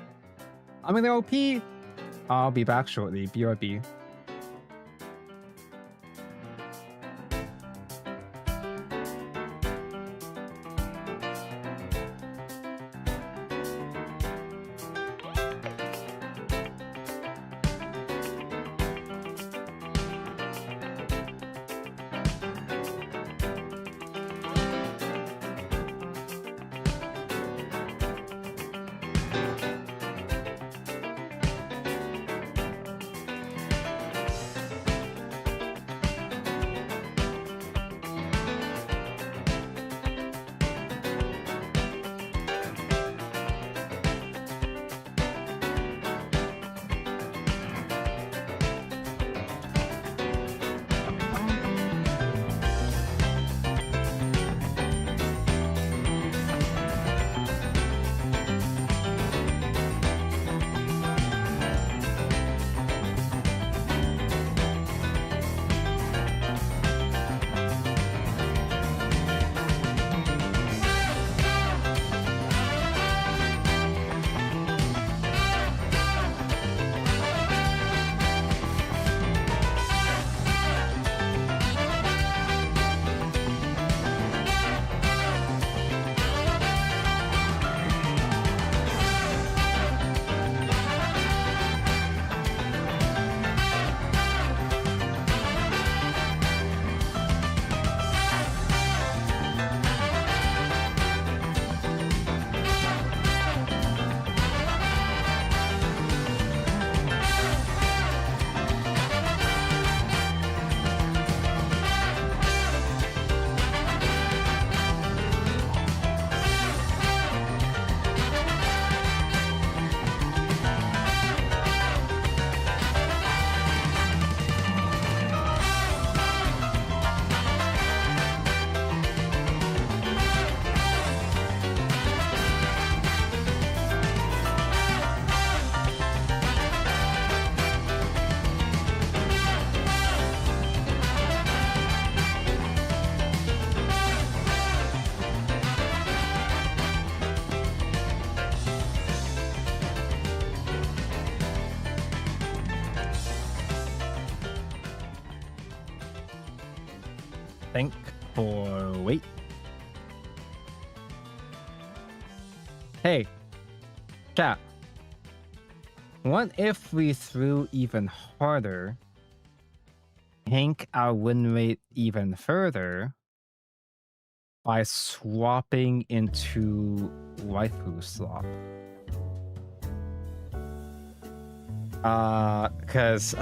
I mean, they're OP. I'll be back shortly. BRB. think for wait. Hey, chat. What if we threw even harder, tank our win rate even further by swapping into waifu swap? Cause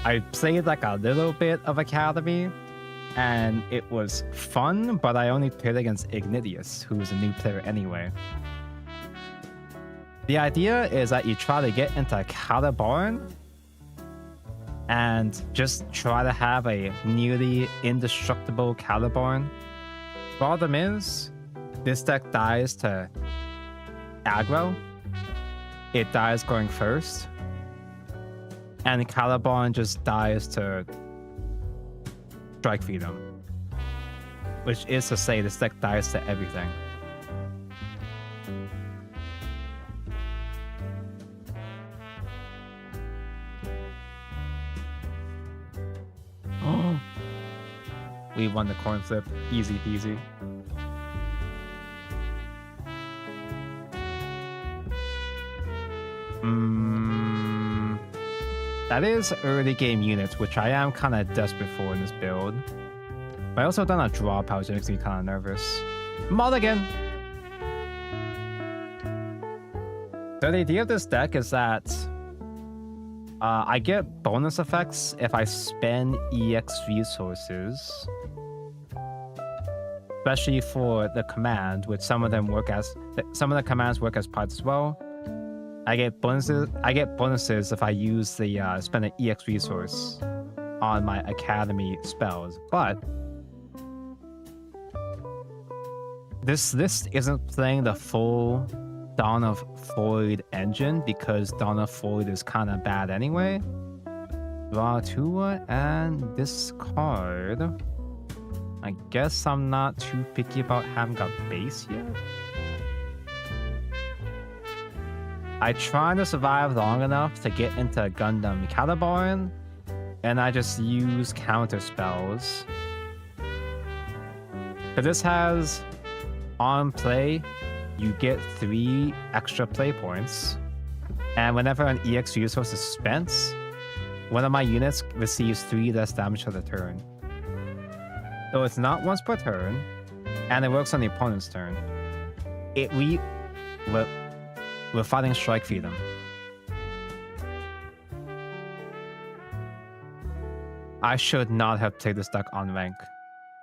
I played like a little bit of Academy and it was fun, but I only played against Ignitius, who's a new player anyway. The idea is that you try to get into Calibarn and just try to have a nearly indestructible Calibarn. Problem is, this deck dies to aggro. It dies going first. And Calibarn just dies to Strike Freedom. Which is to say, this deck dies to everything. We won the coin flip. Easy peasy. That is early game units, which I am kind of desperate for in this build. But I also done a draw pouch, which makes me kind of nervous. Mulligan! So the idea of this deck is that I get bonus effects if I spend EX resources. Especially for the command, which some of them work as some of the commands work as parts as well. I get bonuses if I use the spend an EX resource on my Academy spells, but this list isn't playing the full Dawn of Void engine because Dawn of Void is kind of bad anyway. Draw 2 and discard. I guess I'm not too picky about having a base yet. I try to survive long enough to get into Gundam Calibarn, and I just use counter spells. But this has, on play, you get 3 extra play points, and whenever an EX resource is spent, one of my units receives 3 less damage for the turn. So it's not once per turn, and it works on the opponent's turn. We're fighting Strike Freedom. I should not have played this deck on rank.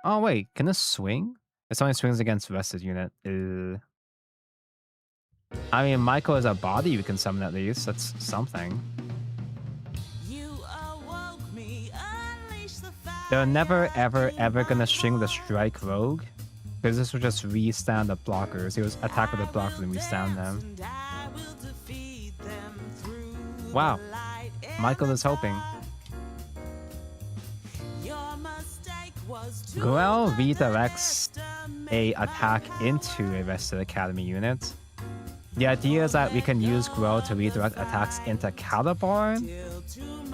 Oh wait, can this swing? It only swings against vested unit. I mean, Michael is a body we can summon at least. That's something. They're never ever gonna string the Strike Rogue, because this will just restand the blockers. He was attack with the blockers and restand them. Wow, Michael is hoping. Gruel redirects a attack into a Vested Academy unit. The idea is that we can use Gruel to redirect attacks into Calibarn,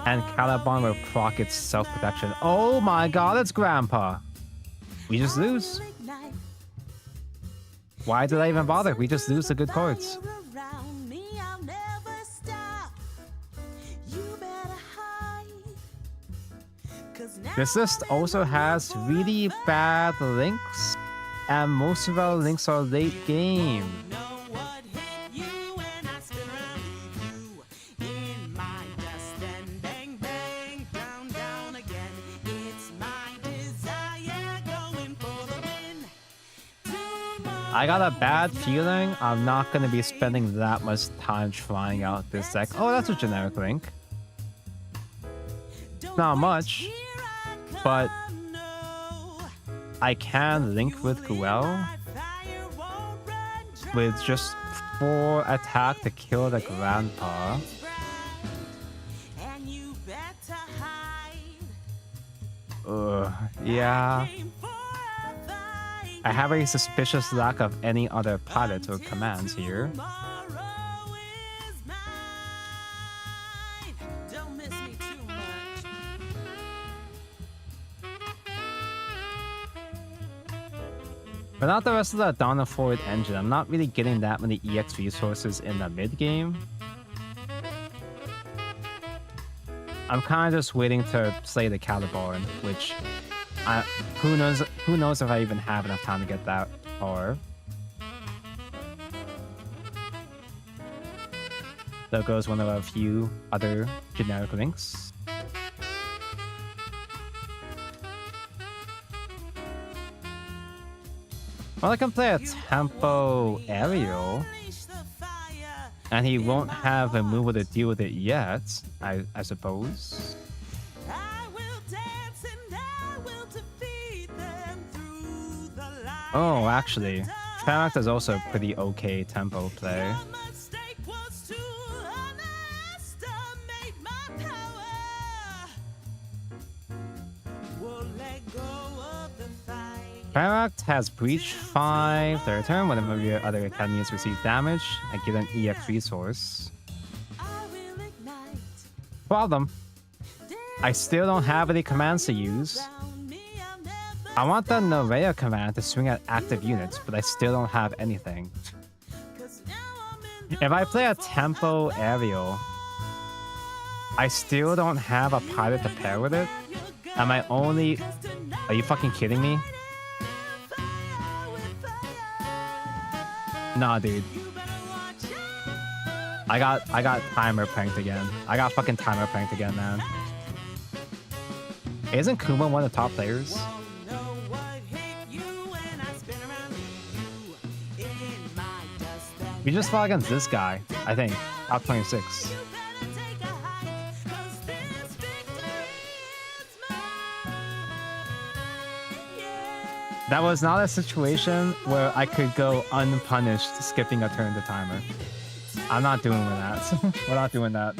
and Calibarn will proc its self-protection. Oh my god, it's Grandpa! We just lose. Why did I even bother? We just lose the good cards. This list also has really bad links, and most of our links are late game. I got a bad feeling I'm not going to be spending that much time trying out this deck. Oh, that's a generic link. Not much, but I can link with Gruel with just 4 attack to kill the Grandpa. Yeah. I have a suspicious lack of any other pilots or commands here. Without the rest of the Dawn of Forward engine, I'm not really getting that many EX resources in the mid-game. I'm kind of just waiting to slay the Caliborn, which who knows if I even have enough time to get that, or there goes one of a few other generic links. Well, I can play a tempo aerial, and he won't have a move to deal with it yet, I suppose. Oh, actually, Farak is also a pretty okay tempo play. Farak has Breach 5 the return whenever your other academies receive damage and get an EX resource. Problem. I still don't have any commands to use. I want the Nerea command to swing at active units, but I still don't have anything. If I play a tempo aerial, I still don't have a pilot to pair with it. Am I only... Are you fucking kidding me? Nah, dude. I got timer pranked again. I got fucking timer pranked again, man. Isn't Kuma one of the top players? We just fought against this guy, I think. Top 26. That was not a situation where I could go unpunished skipping a turn to timer. I'm not doing that. We're not doing that.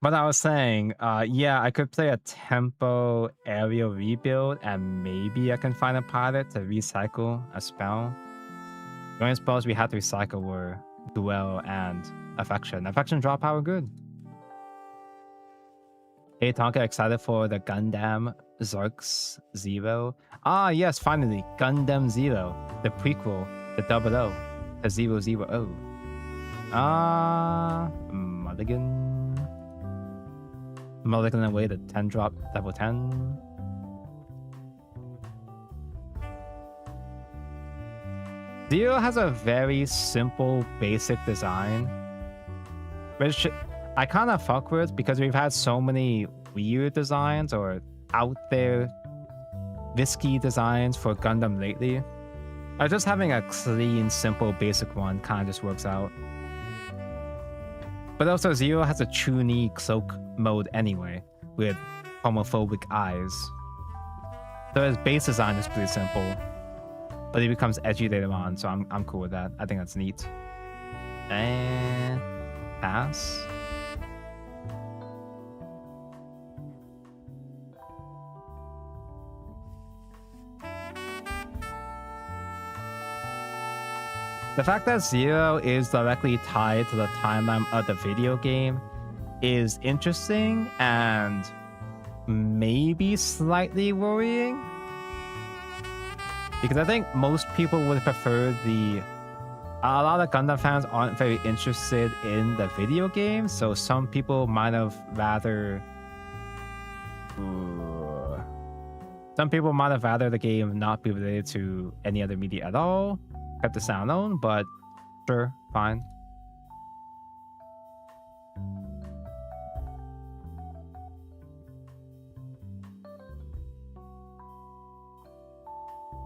But I was saying, yeah, I could play a tempo aerial rebuild and maybe I can find a pilot to recycle a spell. The only spells we had to recycle were Duel and Affection. Affection draw power good. Hey Tonka, excited for the Gundam Zerx Zero? Ah yes, finally, Gundam Zero, the prequel, the 00, the 000. Mulligan away the 10 drop level 10. Zero has a very simple, basic design, which I kind of fuck with because we've had so many weird designs or out there risky designs for Gundam lately. Just having a clean, simple, basic one kind of just works out. But also Zero has a Chuni cloak mode anyway, with homophobic eyes. So his base design is pretty simple, but he becomes edgy later on, so I'm cool with that. I think that's neat. And pass. The fact that Zero is directly tied to the timeline of the video game is interesting and maybe slightly worrying. Because I think most people would prefer the... A lot of Gundam fans aren't very interested in the video game, so some people might have rather... Some people might have rather the game not be related to any other media at all. Kept the sound on, but sure, fine.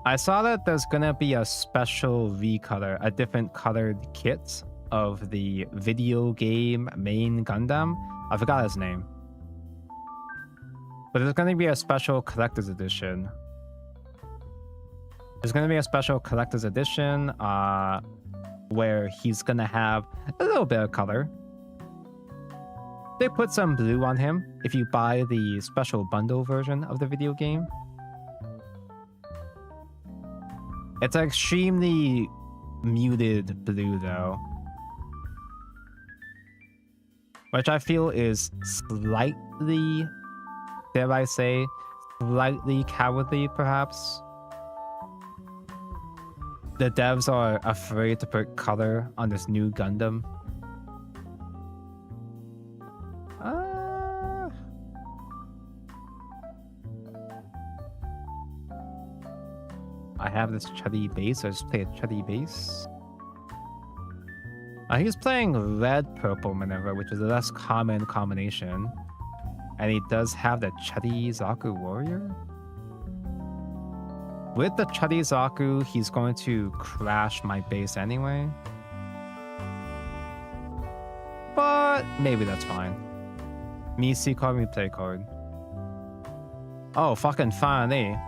I saw that there's gonna be a special recolor, a different colored kit of the video game main Gundam. I forgot his name. But there's gonna be a special collector's edition. There's going to be a special collector's edition where he's going to have a little bit of color. They put some blue on him if you buy the special bundle version of the video game. It's extremely muted blue though, which I feel is slightly, dare I say, slightly cowardly, perhaps. The devs are afraid to put color on this new Gundam. I have this chuddy base, so I just play a chuddy base. He's playing red purple maneuver, which is a less common combination. And he does have the chuddy Zaku warrior. With the chuddy Zaku, he's going to crash my base anyway. But maybe that's fine. Me C card, me play card. Oh, fucking finally.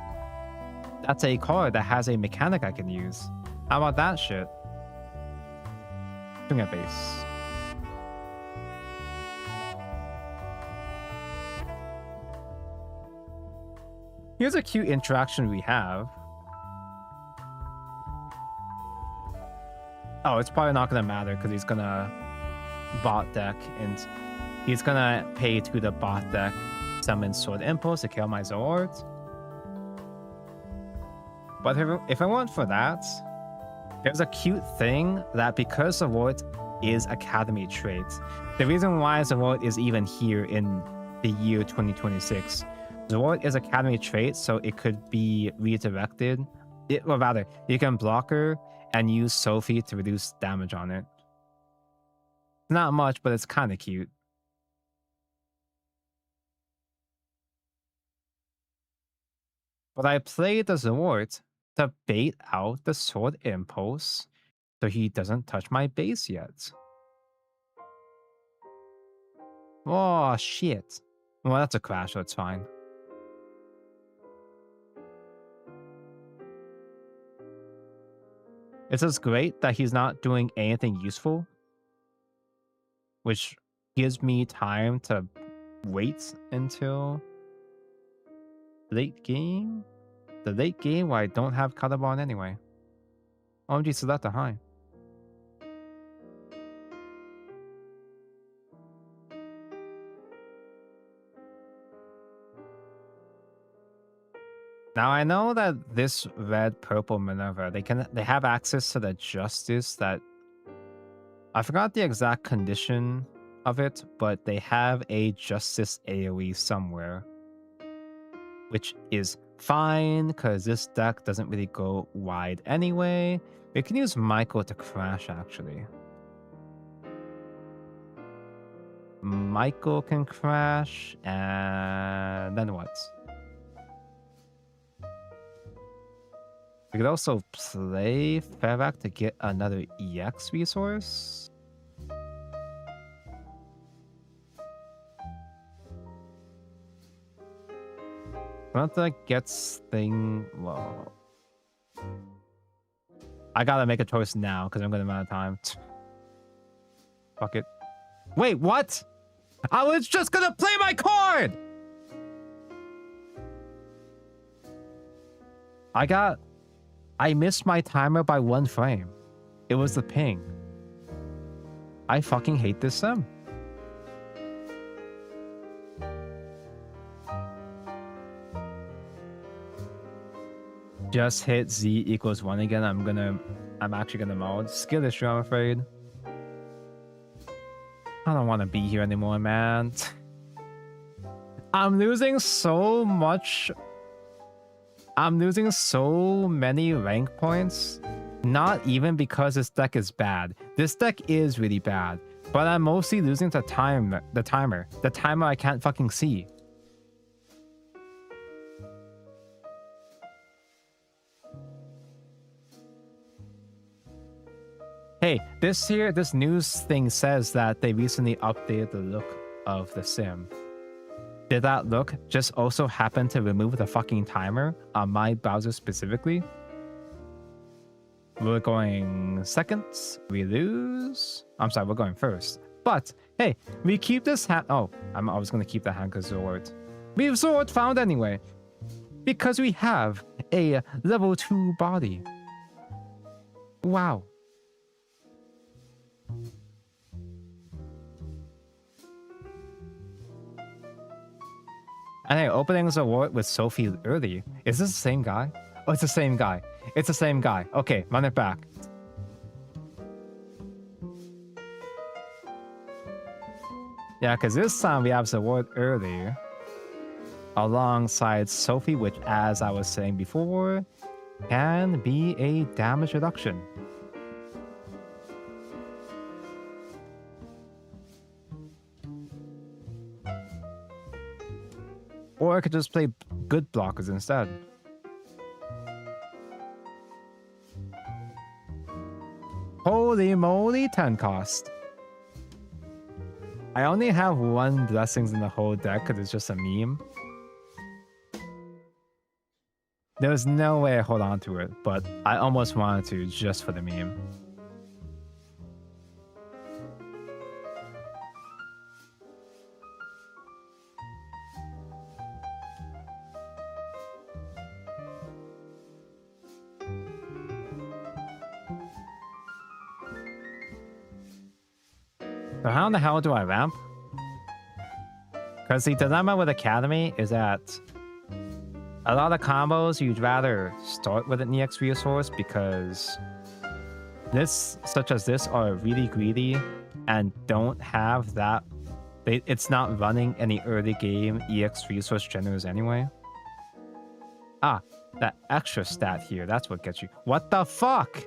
That's a card that has a mechanic I can use. How about that shit? Swing at base. Here's a cute interaction we have. Oh, it's probably not gonna matter because he's gonna bot deck and he's gonna pay to the bot deck summon Sword Impulse to kill my Zords. But if I want for that, there's a cute thing that because Zord is Academy trait, the reason why Zord is even here in the year 2026, Zord is Academy trait, so it could be redirected. Or rather, you can block her and use Sophie to reduce damage on it. Not much, but it's kind of cute. But I played the Zord to bait out the Sword Impulse so he doesn't touch my base yet. Oh, shit. Well, that's a crash, so it's fine. It's just great that he's not doing anything useful, which gives me time to wait until late game. The late game where I don't have Cutterbond anyway. OMG, so that's a high. Now I know that this red-purple maneuver, they have access to the justice that I forgot the exact condition of it, but they have a justice AoE somewhere, which is fine because this deck doesn't really go wide anyway. We can use Michael to crash actually. Michael can crash, and then what? We could also play Fervac to get another EX resource. Fronta gets thing low. I gotta make a choice now because I'm gonna run out of time. Fuck it. Wait, what? I was just gonna play my card! I missed my timer by 1 frame. It was the ping. I fucking hate this sim. Just hit Z equals 1 again. I'm actually gonna mod. Skill issue, I'm afraid. I don't want to be here anymore, man. I'm losing so much. I'm losing so many rank points. Not even because this deck is bad. This deck is really bad. But I'm mostly losing to the timer I can't fucking see. Hey, this news thing says that they recently updated the look of the sim. Did that look just also happen to remove the fucking timer on my browser specifically? We're going seconds. We lose. I'm sorry, we're going first. But hey, we keep this hand. Oh, I was gonna keep the hand because Zord. We have Zord found anyway, because we have a level 2 body. Wow. And hey, openings award with Sophie early. Is this the same guy? Oh, it's the same guy. It's the same guy. Okay, run it back. Yeah, because this time we have the award early alongside Sophie, which, as I was saying before, can be a damage reduction. Or I could just play good blockers instead. Holy moly, 10 cost. I only have 1 blessings in the whole deck because it's just a meme. There was no way I hold on to it, but I almost wanted to just for the meme. So how in the hell do I ramp? Because the dilemma with Academy is that a lot of combos you'd rather start with an EX resource because this, such as this, are really greedy and don't have that. It's not running any early game EX resource generators anyway. Ah, that extra stat here, that's what gets you. What the fuck?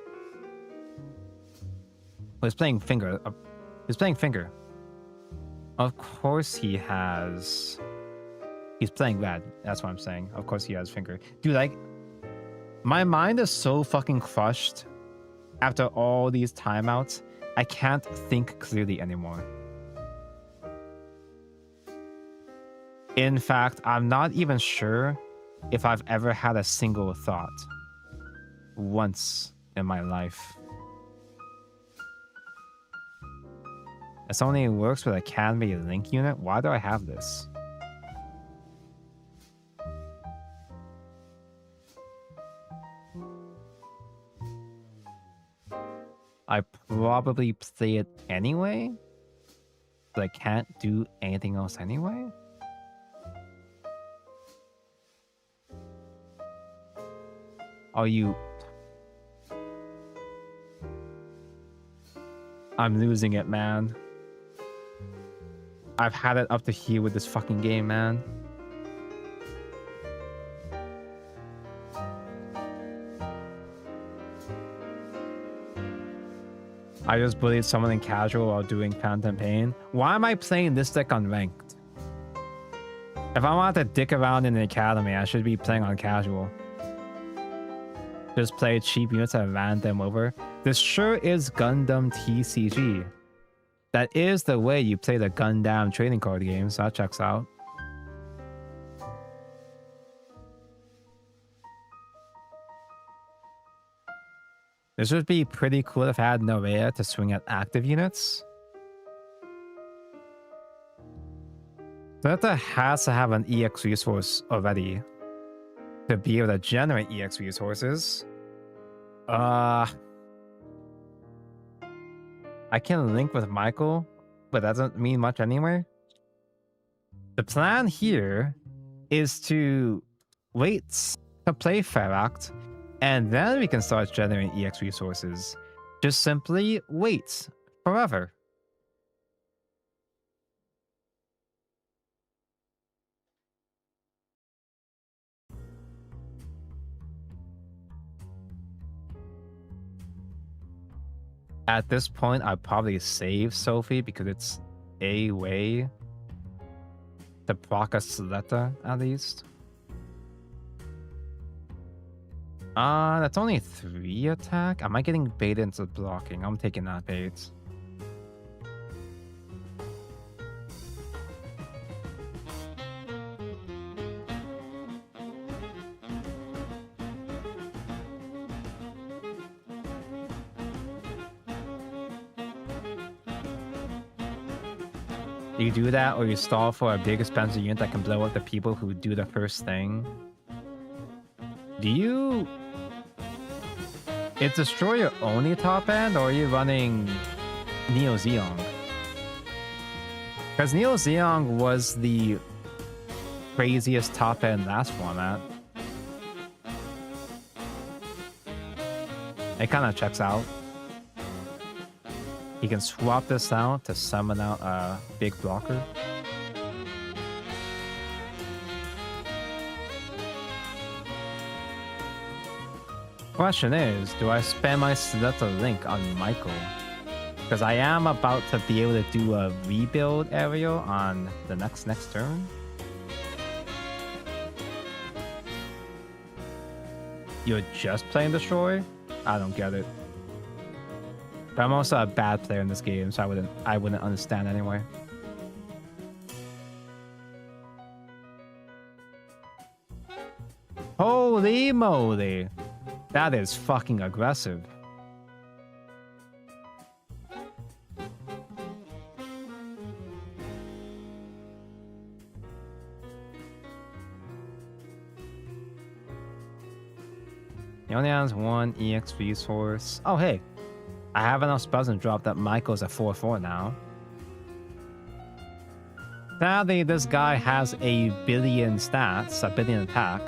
He's playing finger. He's playing finger. Of course he has. He's playing red. That's what I'm saying. Of course he has finger. Dude, like, my mind is so fucking crushed after all these timeouts. I can't think clearly anymore. In fact, I'm not even sure if I've ever had a single thought once in my life. This only works with a Academy Link unit. Why do I have this? I probably play it anyway, but I can't do anything else anyway. Are you... I'm losing it, man. I've had it up to here with this fucking game, man. I just bullied someone in casual while doing Phantom Pain. Why am I playing this deck on ranked? If I want to dick around in the academy, I should be playing on casual. Just play cheap units and ran them over. This sure is Gundam TCG. That is the way you play the Gundam trading card game, so that checks out. This would be pretty cool if I had Norea to swing at active units. That has to have an EX resource already to be able to generate EX resources. I can link with Michael, but that doesn't mean much anyway. The plan here is to wait to play Feract, and then we can start generating EX resources. Just simply wait forever. At this point, I'd probably save Sophie because it's a way to proc a Sleta at least. That's only 3 attack. Am I getting baited into blocking? I'm taking that bait. You do that or you stall for a big expensive unit that can blow up the people who do the first thing. Do you... Is Destroyer only top end, or are you running Neo Zeong? Because Neo Zeong was the craziest top end last format. It kind of checks out. You can swap this out to summon out a big blocker. Question is, do I spend my Selector Link on Michael? Because I am about to be able to do a rebuild aerial on the next turn. You're just playing Destroy? I don't get it. But I'm also a bad player in this game, so I wouldn't understand anyway. Holy moly! That is fucking aggressive. He only has one EX resource. Oh, hey. I have enough spells and drop that Michael's a 4/4 now. Sadly, this guy has a billion stats, a billion attack.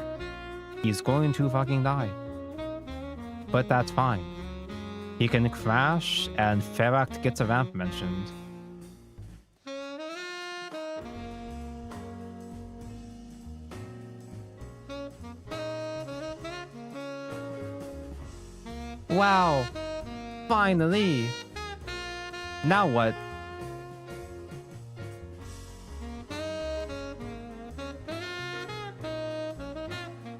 He's going to fucking die. But that's fine. He can crash, and Ferract gets a ramp mentioned. Wow! Finally! Now what?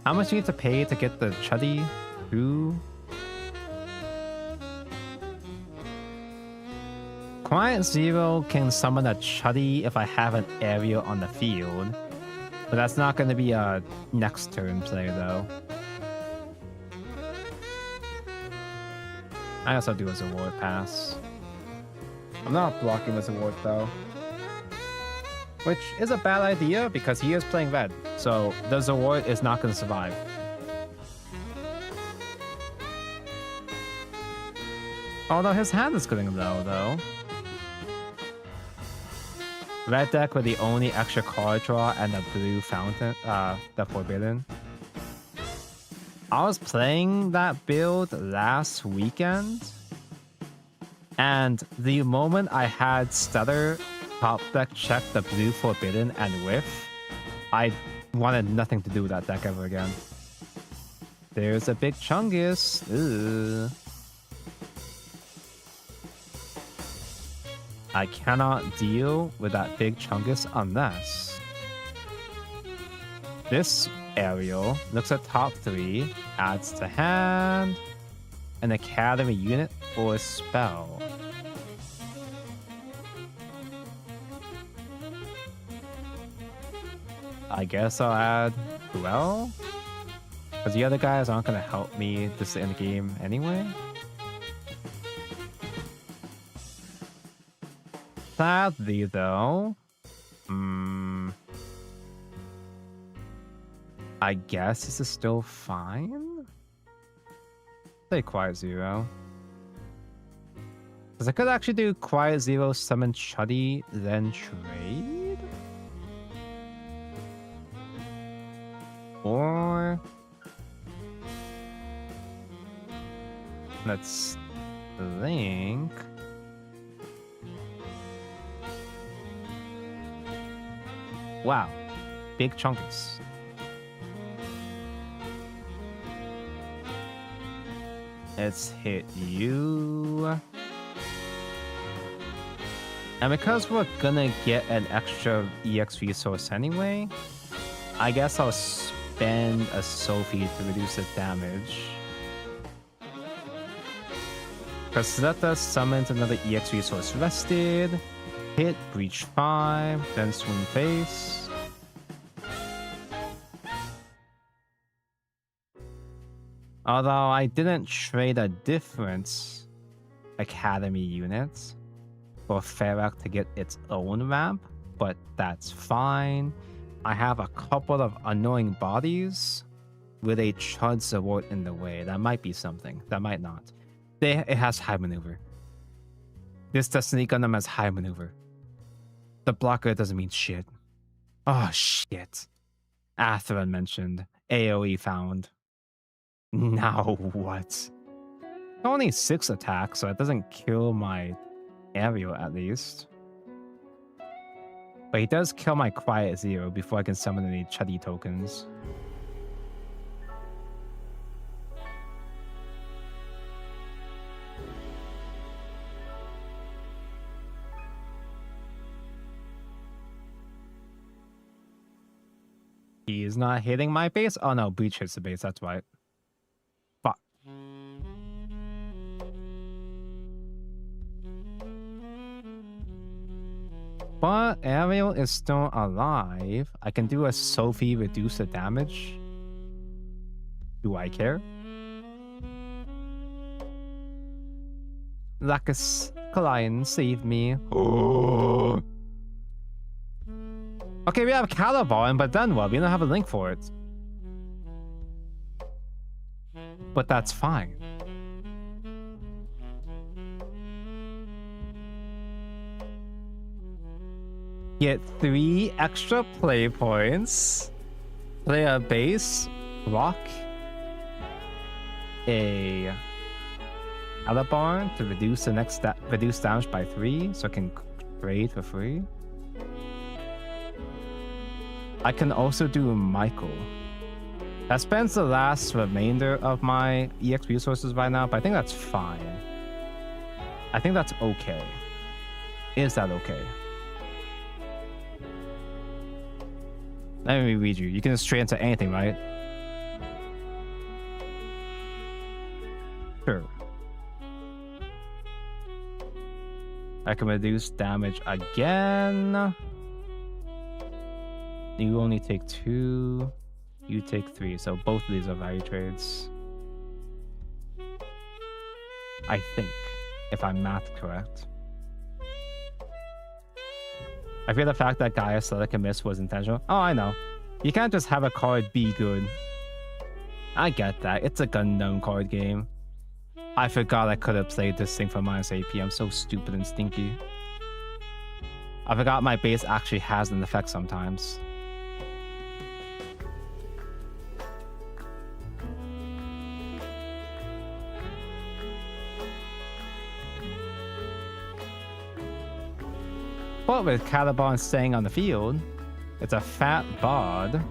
How much do you have to pay to get the Chuddy? Who? Quiet Zero can summon a Chuddy if I have an area on the field. But that's not going to be a next turn play though. I also do a Zaward pass. I'm not blocking with Zaward though. Which is a bad idea because he is playing red. So the Zaward is not going to survive. Although his hand is getting low though. Red deck with the only extra card draw and the blue fountain, the Forbidden. I was playing that build last weekend, and the moment I had Stutter top deck check the blue Forbidden and whiff, I wanted nothing to do with that deck ever again. There's a big Chungus. Ugh. I cannot deal with that big Chungus unless this aerial looks at top 3, adds to hand, an academy unit or a spell. I guess I'll add Duel, because the other guys aren't going to help me this in the game anyway. Sadly, though, I guess this is still fine. Say Quiet Zero. Because I could actually do Quiet Zero, summon Chuddy, then trade. Or let's link. Wow, big Chunkus. Let's hit you. And because we're gonna get an extra EX resource anyway, I guess I'll spend a Sophie to reduce the damage. Because Zeta summons another EX resource rested. Hit, breach 5, then swing face. Although I didn't trade a different academy unit for Ferrac to get its own ramp, but that's fine. I have a couple of annoying bodies with a Chud Zaward in the way. That might be something. That might not. It has high maneuver. This Destiny Gundam has high maneuver. The blocker doesn't mean shit. Oh, shit. Atherin mentioned. AoE found. Now what? Only 6 attacks, so it doesn't kill my aerial at least. But he does kill my Quiet Zero before I can summon any Chuddy tokens. He is not hitting my base? Oh no, Breach hits the base, that's right. Fuck. But Ariel is still alive. I can do a Sophie reduce the damage. Do I care? Lacus Klein, save me. Oh. Okay, we have Caliban, but then what? We don't have a link for it. But that's fine. Get 3 extra play points. Play a base, rock a Caliban to reduce the next reduce damage by 3, so I can trade for free. I can also do Michael. That spends the last remainder of my EX resources right now, but I think that's fine. I think that's okay. Is that okay? Let me read you. You can just trade into anything, right? Sure. I can reduce damage again. You only take 2. You take 3. So both of these are value trades. I think, if I'm math correct. I feel the fact that Gaia's Select Miss was intentional. Oh, I know. You can't just have a card be good. I get that. It's a Gundam card game. I forgot I could have played this thing for -AP. I'm so stupid and stinky. I forgot my base actually has an effect sometimes. But with Caliban staying on the field, it's a fat bod.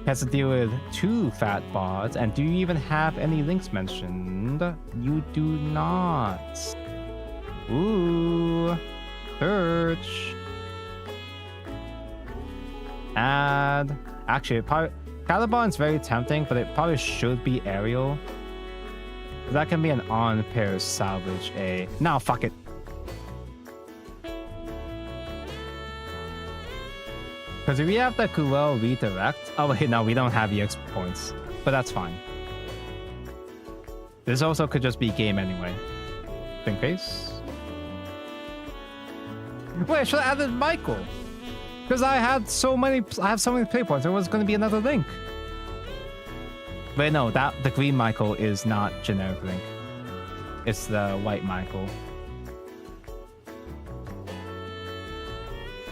Has to deal with 2 fat bods. And do you even have any links mentioned? You do not. Ooh. Search. Add. Actually, Caliban's very tempting, but it probably should be aerial. That can be an on-pair salvage A. Now, fuck it. Because we have the Kuel redirect. Oh wait, no, we don't have EX points. But that's fine. This also could just be game anyway. Think face. Wait, I should have added Michael. Because I have so many play points. There was going to be another link. Wait, no, the green Michael is not generic link. It's the white Michael.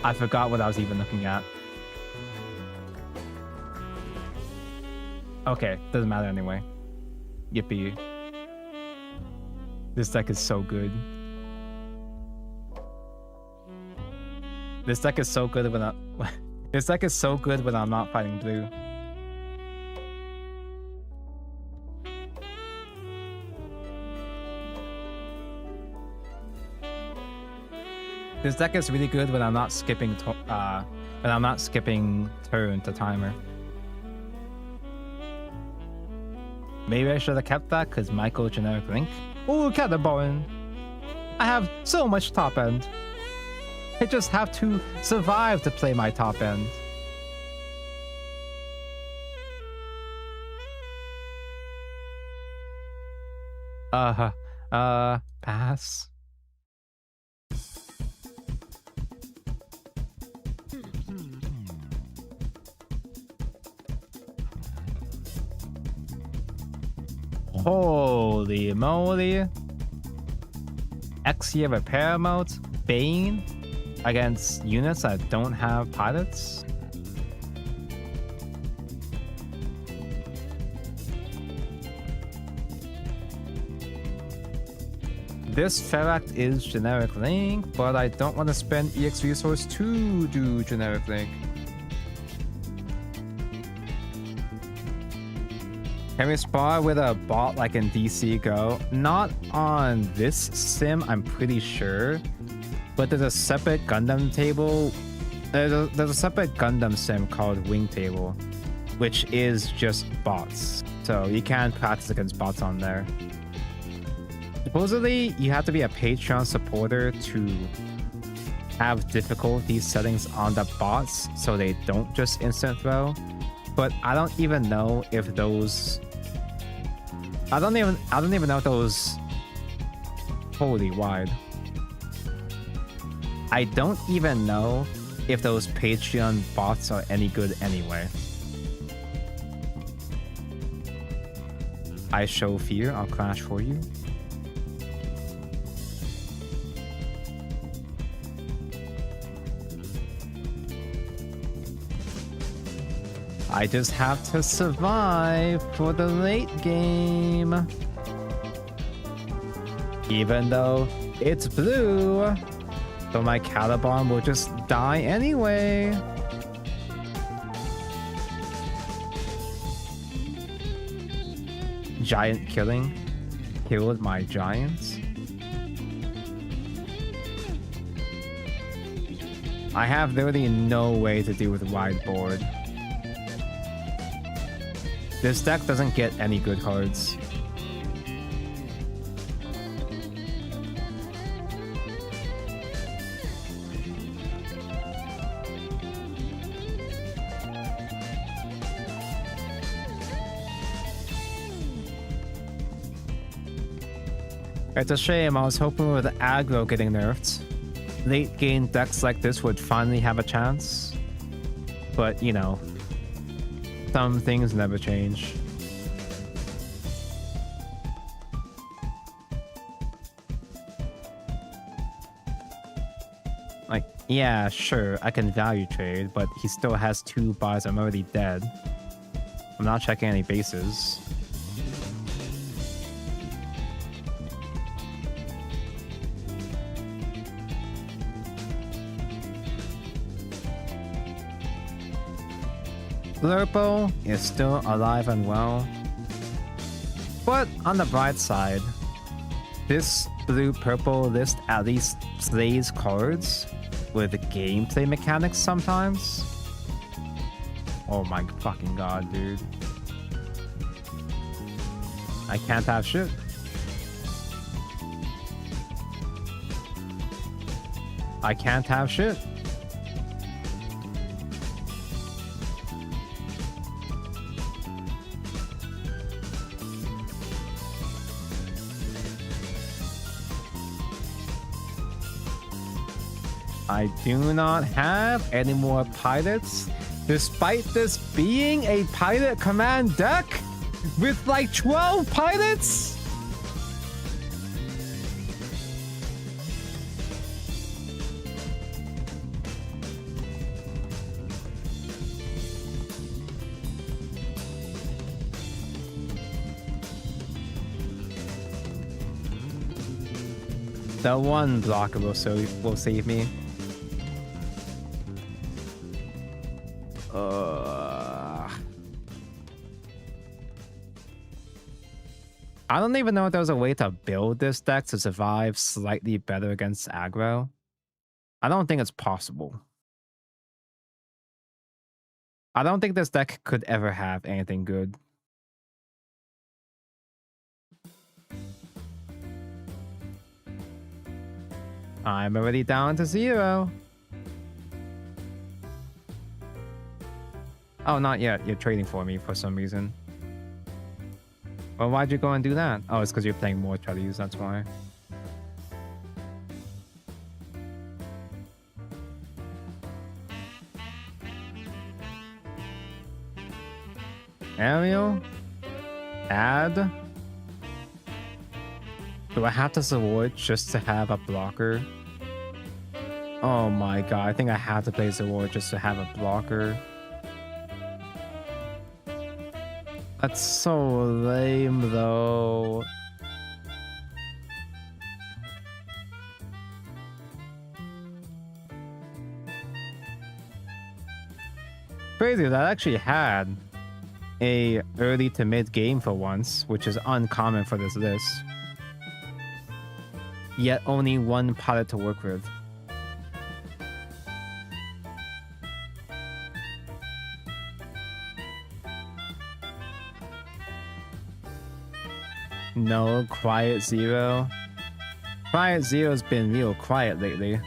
I forgot what I was even looking at. Okay, doesn't matter anyway. Yippee. This deck is so good. This deck is so good when this deck is so good when I'm not fighting blue. This deck is really good when I'm not skipping turn to timer. Maybe I should have kept that because Michael generic link. Ooh, Cataborin. I have so much top end. I just have to survive to play my top end. Pass. Holy moly. X-Year repair mode, Bane against units that don't have pilots. This Ferract is generic Link, but I don't want to spend EX resource to do generic Link. Can we spar with a bot like in DC Go? Not on this sim, I'm pretty sure. But there's a separate Gundam table. There's a separate Gundam sim called Wing Table, which is just bots. So you can practice against bots on there. Supposedly, you have to be a Patreon supporter to have difficulty settings on the bots so they don't just instant throw. But I don't even know if those... I don't even know if those... Holy wide. I don't even know if those Patreon bots are any good anyway. I show fear, I'll crash for you. I just have to survive for the late game. Even though it's blue, so my Caliban will just die anyway. Giant killing killed my giants. I have literally no way to deal with wide board. This deck doesn't get any good cards. It's a shame, I was hoping with aggro getting nerfed, late game decks like this would finally have a chance. But, you know, some things never change. Like, yeah, sure, I can value trade, but he still has 2 buys, I'm already dead. I'm not checking any bases. Blurpo is still alive and well. But on the bright side, this blue-purple list at least plays cards with gameplay mechanics sometimes. Oh my fucking god, dude. I can't have shit. I can't have shit. I do not have any more pilots, despite this being a pilot command deck with like 12 pilots. The one blocker will save me. I don't even know if there's a way to build this deck to survive slightly better against aggro. I don't think it's possible. I don't think this deck could ever have anything good. I'm already down to 0. Oh, not yet. You're trading for me for some reason. Well, why'd you go and do that? Oh, it's because you're playing more Treadys, that's why. Ariel? Add? Do I have to Zaward just to have a blocker? Oh my god, I think I have to play Zaward just to have a blocker. That's so lame, though. crazy that I actually had a early to mid game for once, which is uncommon for this list. Yet only one pilot to work with. No, Quiet Zero. Quiet Zero's been real quiet lately.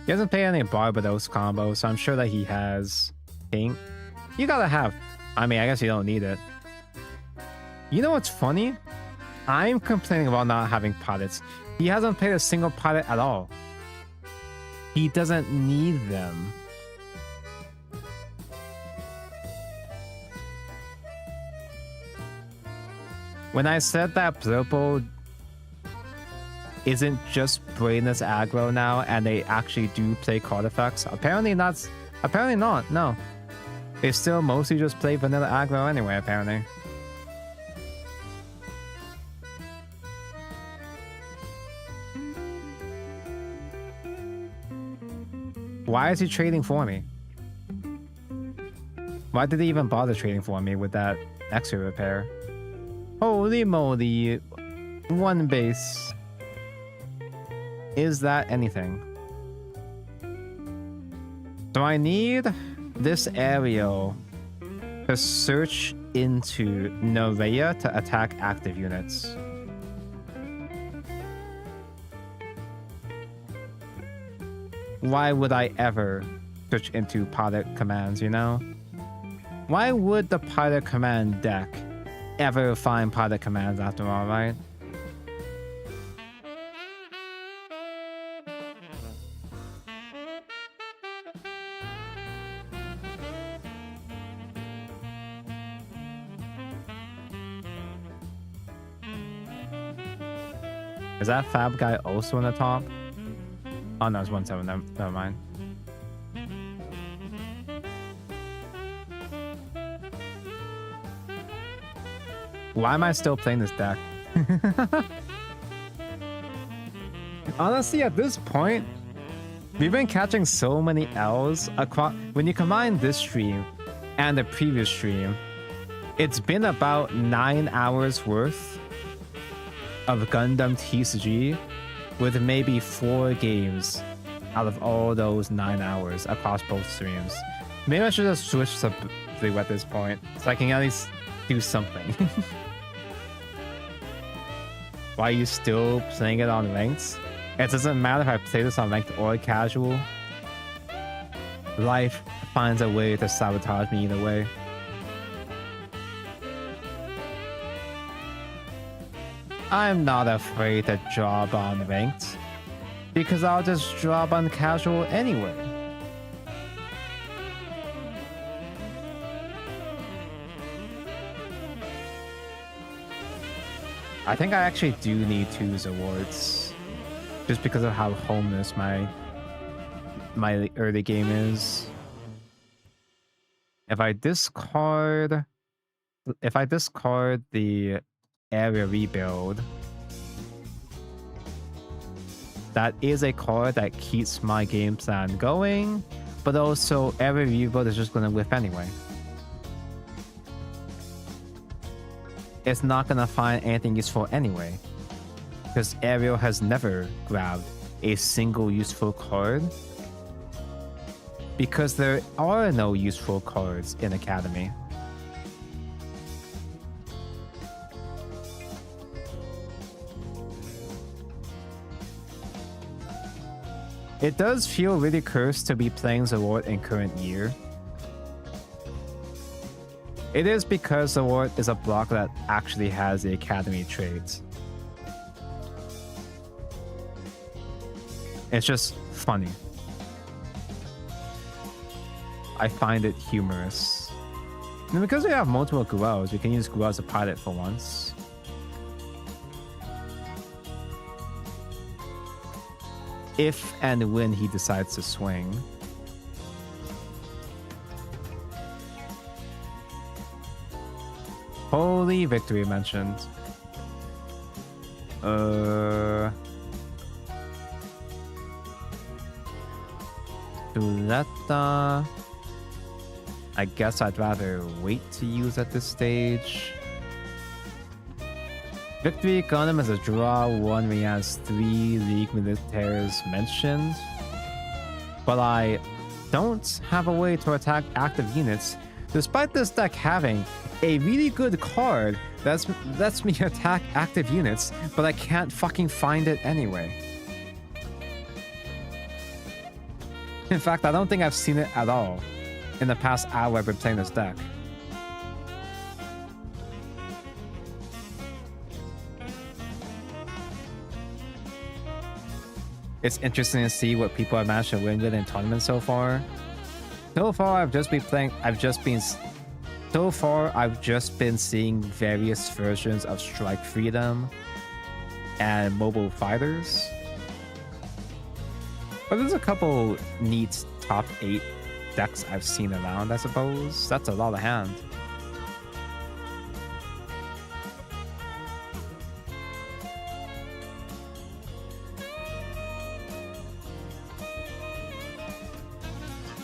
He hasn't played any Barbados combos, so I'm sure that he has Pink. You gotta have. I mean, I guess you don't need it. You know what's funny? I'm complaining about not having pilots. He hasn't played a single pilot at all. He doesn't need them. When I said that Blurple isn't just brainless aggro now and they actually do play card effects, apparently not. Apparently not, no. They still mostly just play vanilla aggro anyway, apparently. Why is he trading for me? Why did he even bother trading for me with that extra repair? Holy moly. One base. Is that anything? So I need this aerial to search into Nerea to attack active units. Why would I ever search into pilot commands, you know? Why would the pilot command deck ever find pilot commands after all, right? Is that Fab guy also on the top? Oh no, it's 1-7. Never mind. Why am I still playing this deck? Honestly, at this point, we've been catching so many L's across. When you combine this stream and the previous stream, it's been about 9 hours worth of Gundam TCG with maybe 4 games out of all those 9 hours across both streams. Maybe I should just switch to blue at this point so I can at least do something. Why are you still playing it on ranked? It doesn't matter if I play this on ranked or casual. Life finds a way to sabotage me either way. I'm not afraid to job on ranked, because I'll just job on casual anyway. I think I actually do need 2's awards, just because of how homeless my early game is. If I discard the area rebuild, that is a card that keeps my game plan going, but also area rebuild is just gonna whip anyway. It's not gonna find anything useful anyway, because Ariel has never grabbed a single useful card, because there are no useful cards in Academy. It does feel really cursed to be playing Zaward in current year. It is because Zaward is a block that actually has the Academy traits. It's just funny. I find it humorous. And because we have multiple Guels, we can use Guel as a pilot for once. If and when he decides to swing. Holy victory mentioned. Tuleta. I guess I'd rather wait to use at this stage. Victory Gundam is a draw one when he has 3 League Militaires mentioned. But I don't have a way to attack active units, despite this deck having a really good card that lets me attack active units, but I can't fucking find it anyway. In fact, I don't think I've seen it at all in the past hour I've been playing this deck. It's interesting to see what people have managed to win with in tournaments so far. So far, I've just been seeing various versions of Strike Freedom and Mobile Fighters. But there's a couple neat top 8 decks I've seen around, I suppose. That's a lot of hand.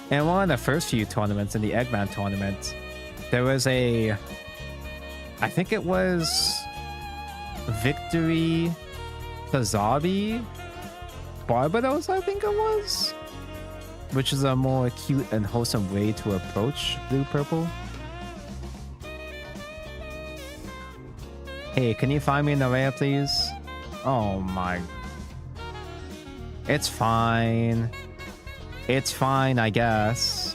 In one of the first few tournaments in the Eggman tournament, there was I think it was Victory Kazabi Barbados, I think it was, which is a more cute and wholesome way to approach blue-purple. Hey, can you find me an array, please? Oh my. It's fine. It's fine, I guess.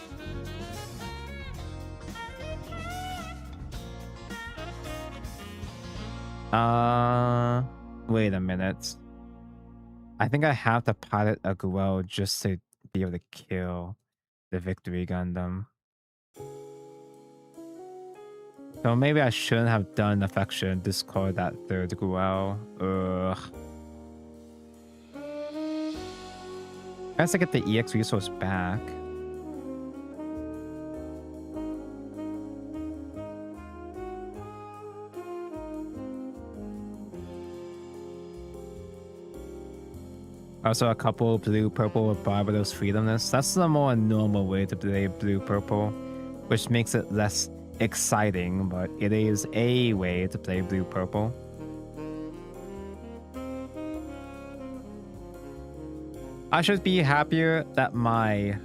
Wait a minute. I think I have to pilot a Guel just to be able to kill the Victory Gundam. So maybe I shouldn't have done Affection and discard that third Guel. Ugh. I guess I get the EX resource back. Also a couple blue-purple with Barbados Freedomness. That's the more normal way to play blue-purple, which makes it less exciting, but it is a way to play blue-purple. I should be happier that my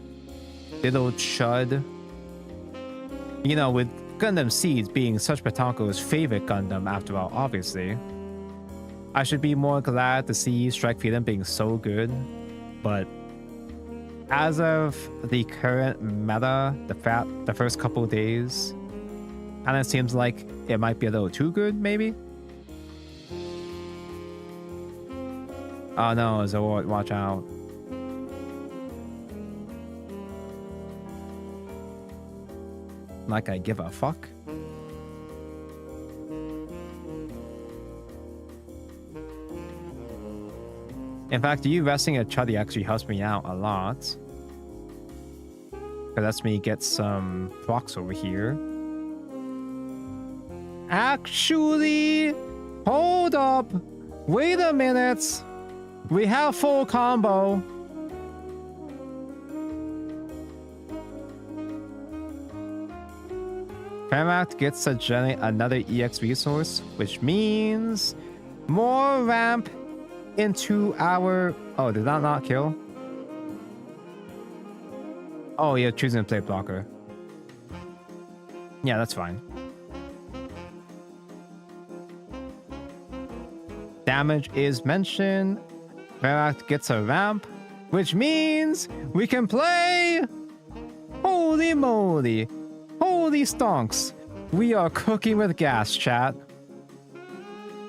little chud, you know, with Gundam Seeds being such Patanko's favorite Gundam after all, obviously. I should be more glad to see Strike Freedom being so good, but as of the current meta, the first couple of days, kind of seems like it might be a little too good, maybe? Oh no, Zord, watch out. Like I give a fuck. In fact, you resting a Chuddy actually helps me out a lot. Because lets me get some procs over here. Actually, hold up. Wait a minute. We have full combo. Fermact gets to generate another EX resource, which means more ramp into our... Oh, did that not kill? Oh, you're choosing to play blocker. Yeah, that's fine. Damage is mentioned. Fermact gets a ramp, which means we can play... Holy moly. Holy stonks. We are cooking with gas, chat.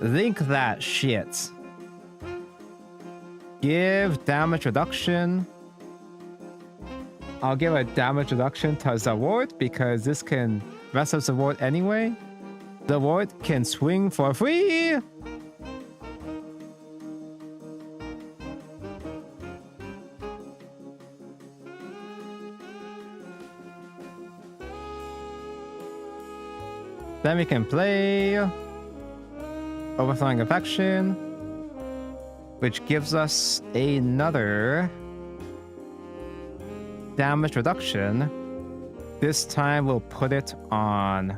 Think that shit. Give damage reduction. I'll give a damage reduction to Zaward because this can rest of Zaward anyway. Zaward can swing for free. Then we can play Overthrowing Affection. which gives us another damage reduction. This time we'll put it on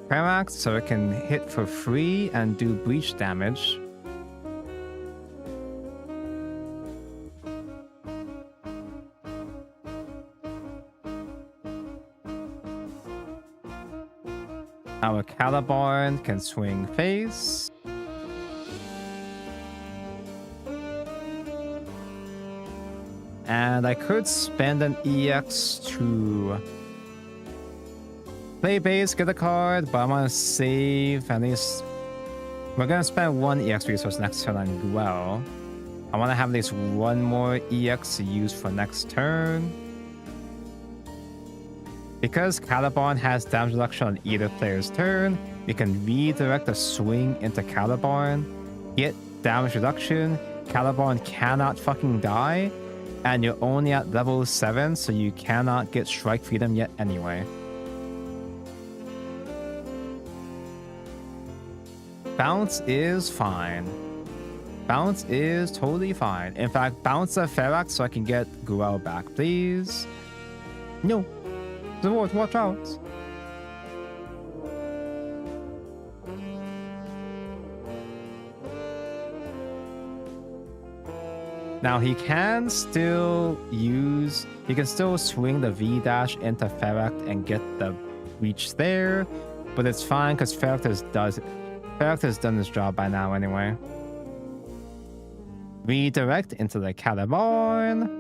Premax so it can hit for free and do breach damage. Our Caliborn can swing face. And I could spend an EX to play base, get a card, but I'm gonna save at least. We're gonna spend one EX resource next turn on Duel. I wanna have at least one more EX to use for next turn. Because Caliborn has damage reduction on either player's turn, we can redirect a swing into Caliborn, get damage reduction. Caliborn cannot fucking die, and you're only at level 7, so you cannot get Strike Freedom yet anyway. Bounce is fine. Bounce is totally fine. In fact, bounce a Ferax so I can get Guel back, please. No. Zord, watch out. Now he can still swing the V-dash into Ferract and get the reach there, but it's fine because Ferract has done his job by now anyway. Redirect into the Caliborn.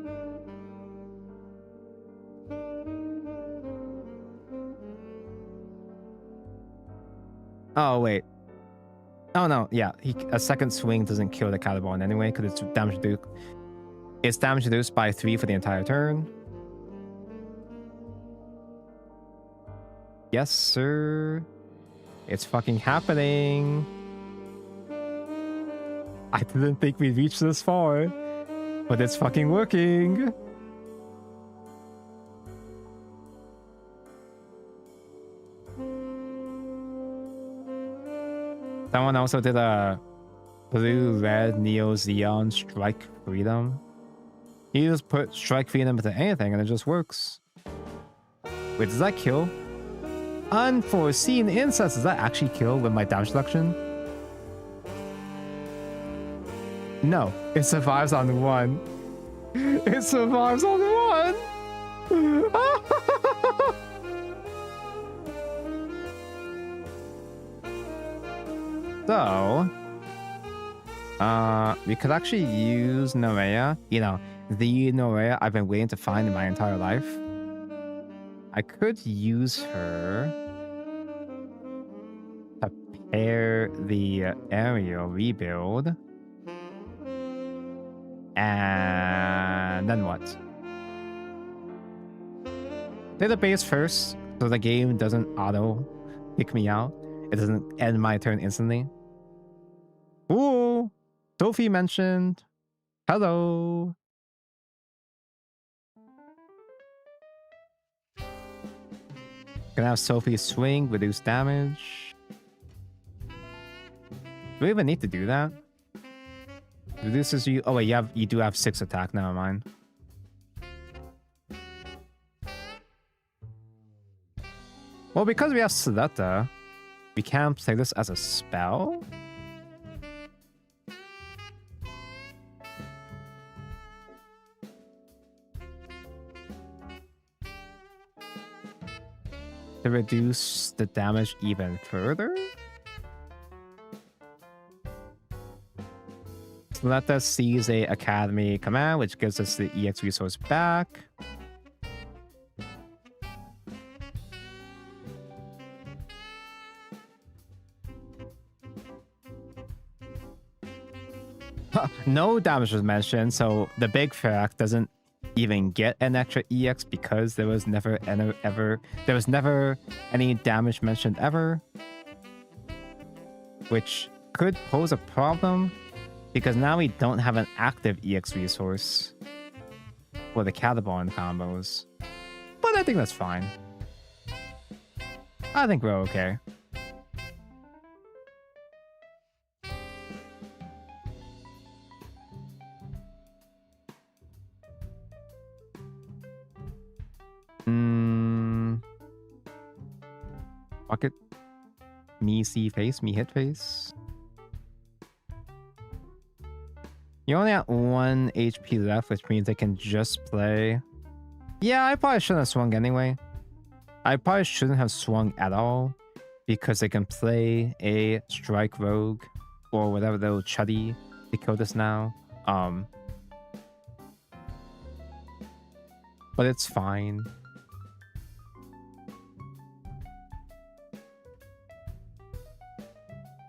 Oh, wait. Oh, no. Yeah. A second swing doesn't kill the Caliborn anyway because it's damage reduced. It's damage reduced by 3 for the entire turn. Yes, sir. It's fucking happening. I didn't think we'd reach this far, but it's fucking working. Someone also did a blue-red Neo Xeon Strike Freedom. You just put Strike Freedom into anything and it just works. Wait, does that kill? Unforeseen Incest, does that actually kill with my damage reduction? No, it survives on 1. It survives on 1! So, we could actually use Norea. You know, the Norea I've been waiting to find in my entire life. I could use her to pair the aerial rebuild. And then what? Play the base first, so the game doesn't auto kick me out. It doesn't end my turn instantly. Ooh, Sophie mentioned. Hello. Gonna have Sophie swing, reduce damage. Do we even need to do that? Reduces you. Oh wait, you do have 6 attack. Never mind. Well, because we have Soletta, we can play this as a spell. To reduce the damage even further. Let us seize a Academy command, which gives us the EX resource back. No damage was mentioned, so the big Ferrac doesn't even get an extra EX because there was never any damage mentioned ever, which could pose a problem because now we don't have an active EX resource for the Caliborn combos. But I think that's fine. I think we're okay. Me see face, me hit face. You only have 1 HP left, which means they can just play. Yeah, I probably shouldn't have swung anyway. I probably shouldn't have swung at all because they can play a strike rogue or whatever little chuddy to kill this now. But it's fine.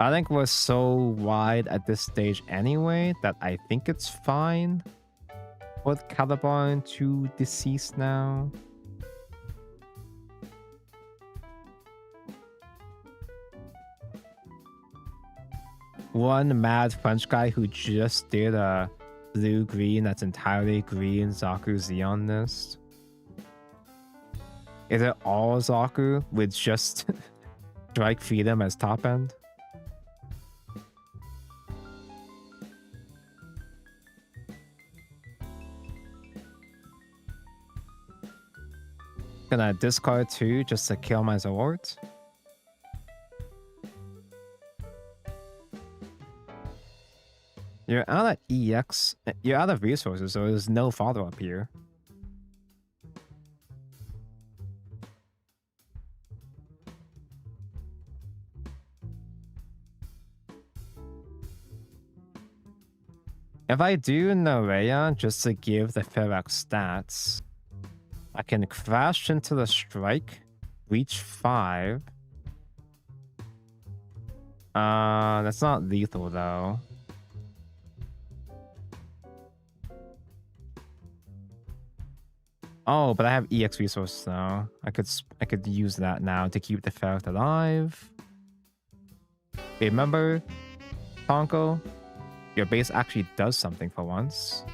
I think we're so wide at this stage anyway that I think it's fine with Caliban to deceased now. One mad French guy who just did a blue-green that's entirely green Zaku Xeon list. Is it all Zaku with just Strike Freedom as top end? Gonna discard 2 just to kill my Zord. You're out of EX. You're out of resources, so there's no follow-up here. If I do Norea just to give the Ferox stats, I can crash into the strike, reach 5. That's not lethal though. Oh, but I have EX resources now. I could use that now to keep the Ferox alive. Remember, Tonko, your base actually does something for once.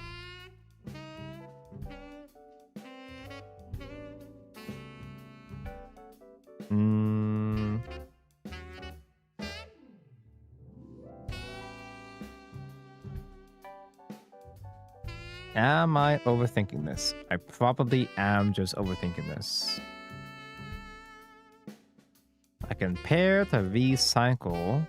Am I overthinking this? I probably am just overthinking this. I can pair to recycle.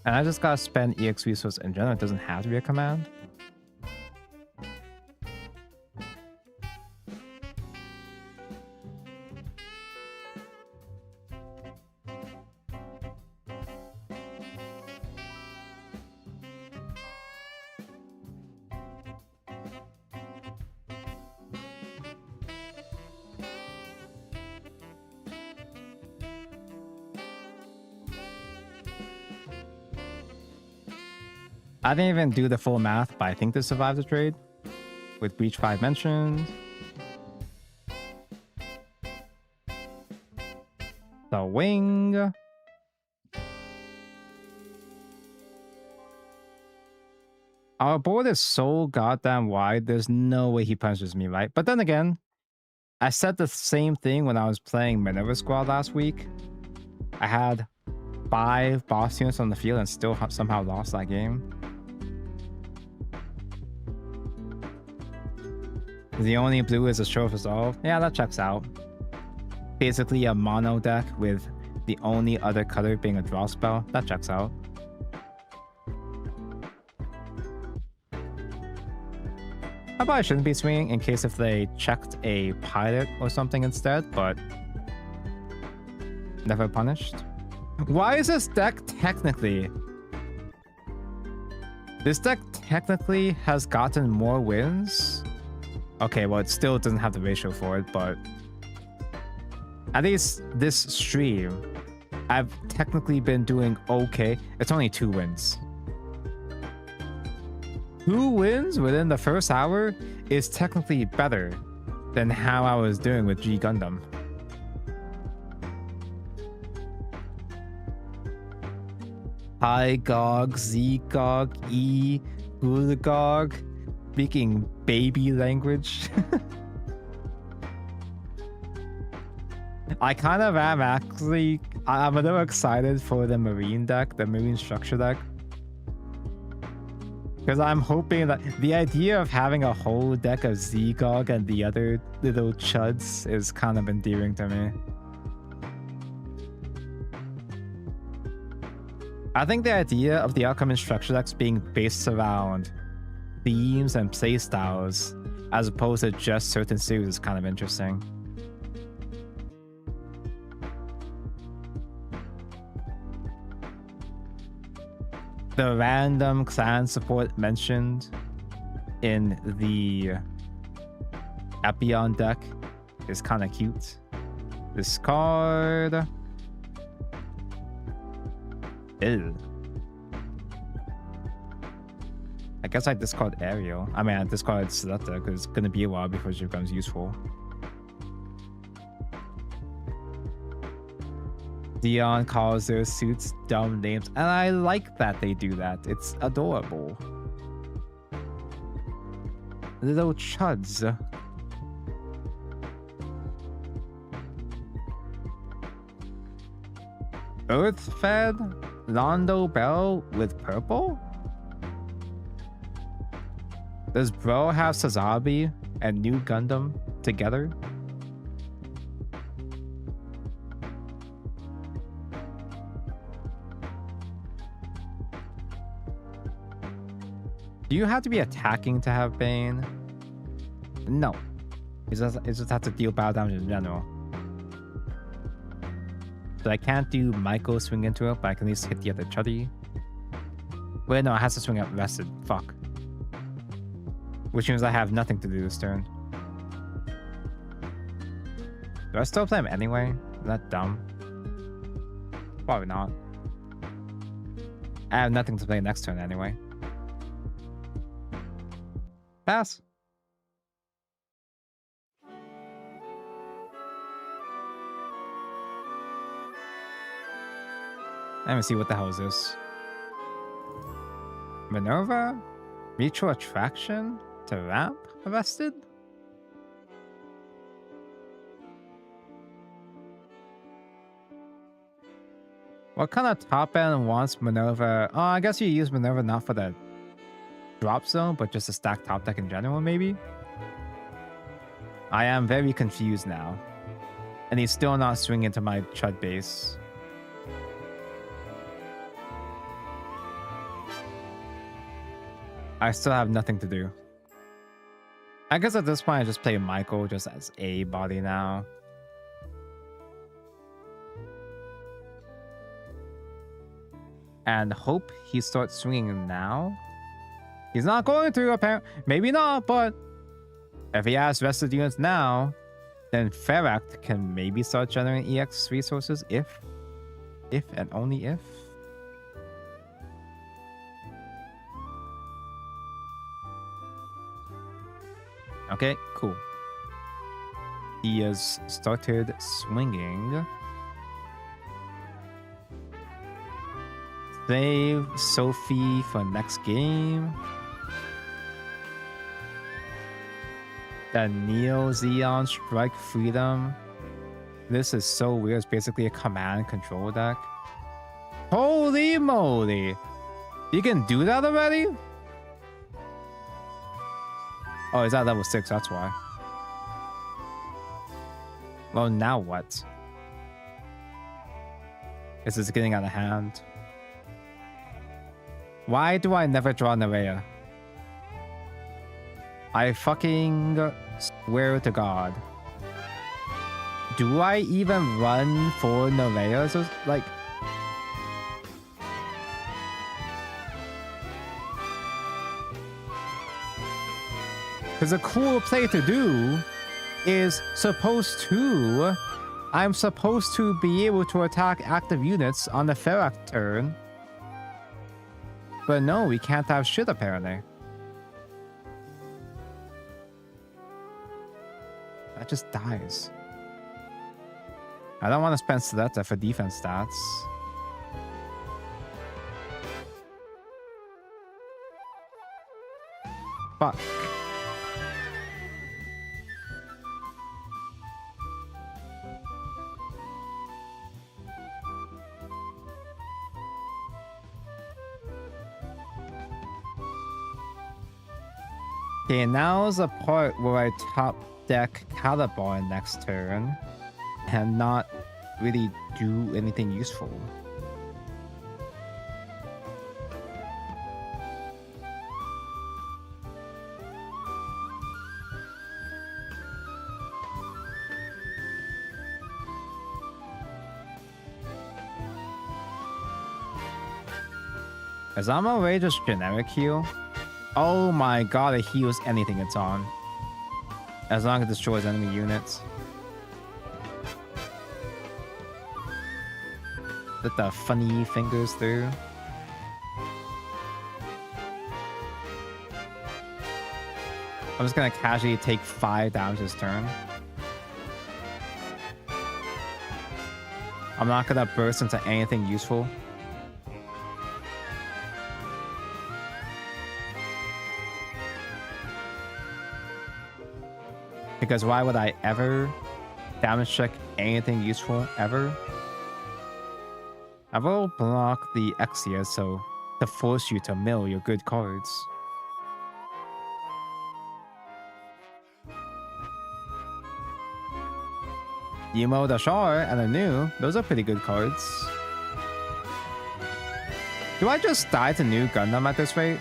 And I just gotta spend EX resource in general. It doesn't have to be a command. I didn't even do the full math, but I think this survives the trade. With Breach 5 mentioned. The wing. Our board is so goddamn wide, there's no way he punches me, right? But then again, I said the same thing when I was playing Minerva Squad last week. I had 5 boss units on the field and still somehow lost that game. The only blue is a show of resolve. Yeah, that checks out. Basically a mono deck with the only other color being a draw spell. That checks out. I probably shouldn't be swinging in case if they checked a pilot or something instead, but never punished. Why is this deck technically? This deck technically has gotten more wins. Okay, well, it still doesn't have the ratio for it, but at least this stream, I've technically been doing okay. It's only 2 wins. 2 wins within the first hour is technically better than how I was doing with G Gundam. Hi Gog, Z Gog, E Gulagog, speaking baby language. I kind of am actually. I'm a little excited for the marine deck, the marine structure deck. Because I'm hoping that the idea of having a whole deck of Zgog and the other little chuds is kind of endearing to me. I think the idea of the upcoming structure decks being based around themes and playstyles as opposed to just certain series is kind of interesting. The random clan support mentioned in the Epion deck is kind of cute. Discard. Ew. I guess I discard Ariel. I mean, I discard Selecta because it's going to be a while before she becomes useful. Dion calls their suits dumb names, and I like that they do that. It's adorable. Little chuds. Earth-fed Londo Bell with purple? Does Bro have Sazabi and New Gundam together? Do you have to be attacking to have Bane? No. It just have to deal battle damage in general. So I can't do Michael swing into it, but I can at least hit the other Chuddy. Wait, no, it has to swing at rested. Fuck. Which means I have nothing to do this turn. Do I still play him anyway? Is that dumb? Probably not. I have nothing to play next turn anyway. Pass. Let me see what the hell is this. Minerva? Mutual attraction? To ramp? Arrested? What kind of top end wants Minerva? Oh, I guess you use Minerva not for the drop zone, but just a stack top deck in general, maybe? I am very confused now. And he's still not swinging to my Chud base. I still have nothing to do. I guess at this point I just play Michael just as a body now. And hope he starts swinging now. He's not going to, apparently. Maybe not, but if he has rested units now, then Ferract can maybe start generating EX resources if and only if. Okay, cool. He has started swinging. Save Sophie for next game. The Neo Xeon Strike Freedom. This is so weird. It's basically a command and control deck. Holy moly! You can do that already? Oh, is that level 6? That's why. Well, now what? This is getting out of hand. Why do I never draw Nerea? I fucking swear to God. Do I even run for Nerea? So, like... Because a cool play to do is I'm supposed to be able to attack active units on the Ferract turn. But no, we can't have shit apparently. That just dies. I don't want to spend Selecta for defense stats. Fuck. Okay, now's the part where I top deck Caliban next turn and not really do anything useful. Is Amon Ray just generic heal? Oh my god, it heals anything it's on. As long as it destroys enemy units. Let the funny fingers through. I'm just gonna casually take 5 damage this turn. I'm not gonna burst into anything useful. Because why would I ever damage check anything useful ever? I will block the Exia so to force you to mill your good cards. Emo the Shar and a new, those are pretty good cards. Do I just die to new Gundam at this rate?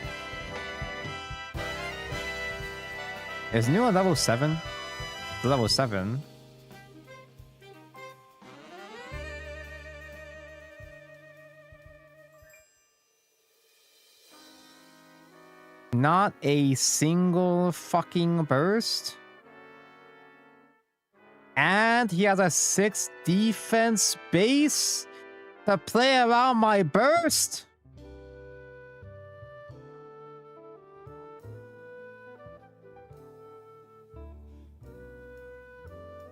Is new a level 7? Level 7. Not a single fucking burst. And he has a 6 defense base to play around my burst.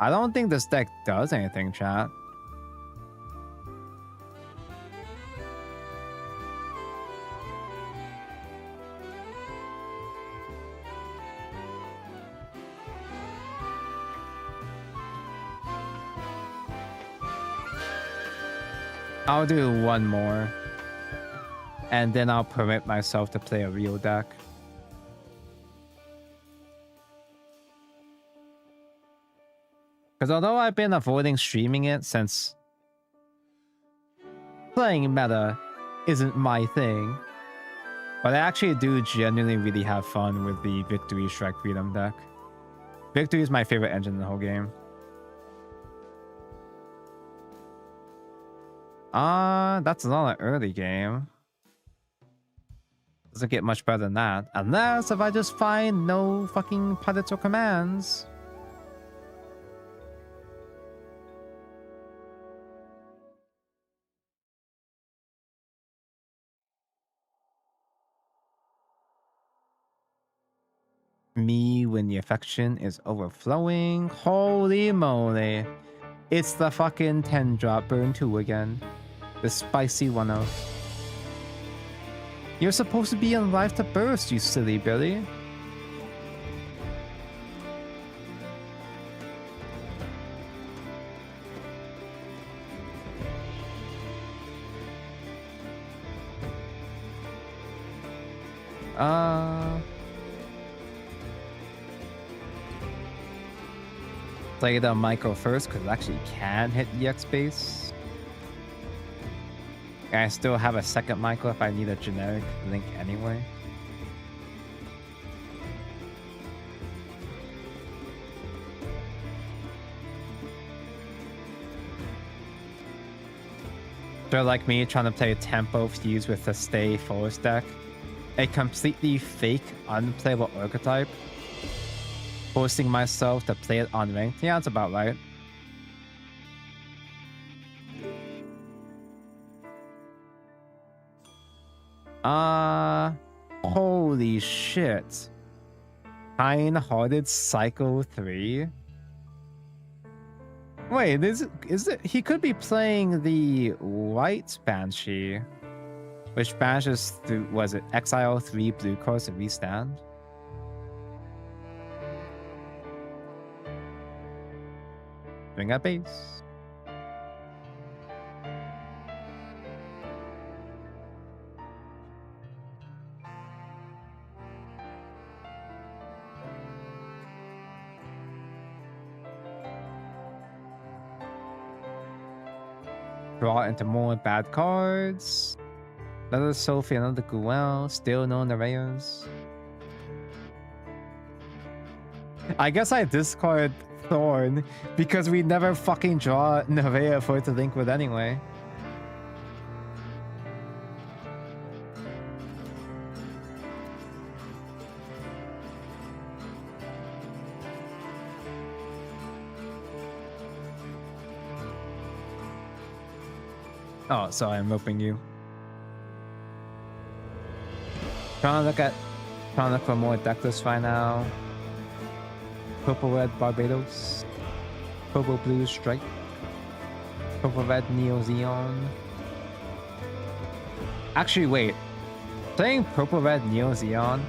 I don't think this deck does anything, chat. I'll do one more. And then I'll permit myself to play a real deck. Because although I've been avoiding streaming it since playing meta isn't my thing, but I actually do genuinely really have fun with the Victory Strike Freedom deck. Victory is my favorite engine in the whole game. That's not an early game. Doesn't get much better than that. Unless if I just find no fucking pilots or commands. Me when the affection is overflowing. Holy moly. It's the fucking 10 drop burn 2 again. The spicy 1-0. You're supposed to be in life to burst, you silly Billy. Play the micro first because it actually can hit EX base. And I still have a second micro if I need a generic link anyway. They're like me trying to play tempo fuse with the stay forest deck. A completely fake, unplayable archetype. Forcing myself to play it on ranked. Yeah, that's about right. Holy shit. Kind-hearted Psycho 3? Wait, is it he could be playing the white Banshee, which banishes through, was it exile 3 blue cards to restand? Bring up base. draw into more bad cards. Another Sophie, another Guel, still no Nereus. I guess I discard Thorn because we never fucking draw Nerea for it to link with anyway. Oh, sorry, I'm roping you. Trying to look for more deck lists right now. Purple Red Barbados. Purple Blue Strike. Purple Red Neo Xeon. Actually, wait. Playing Purple Red Neo Xeon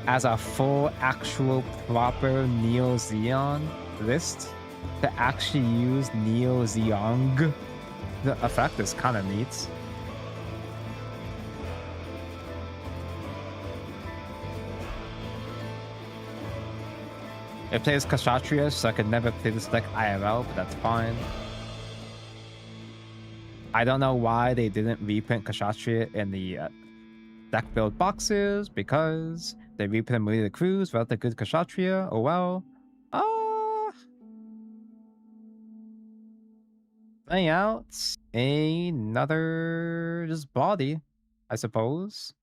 as a full actual proper Neo Xeon list to actually use Neo Xeon. The effect is kind of neat. It plays Kshatriya, so I could never play this deck IRL, but that's fine. I don't know why they didn't reprint Kshatriya in the deck build boxes, because they reprinted Maria Cruz without the good Kshatriya. Oh well. Playing out another just body, I suppose.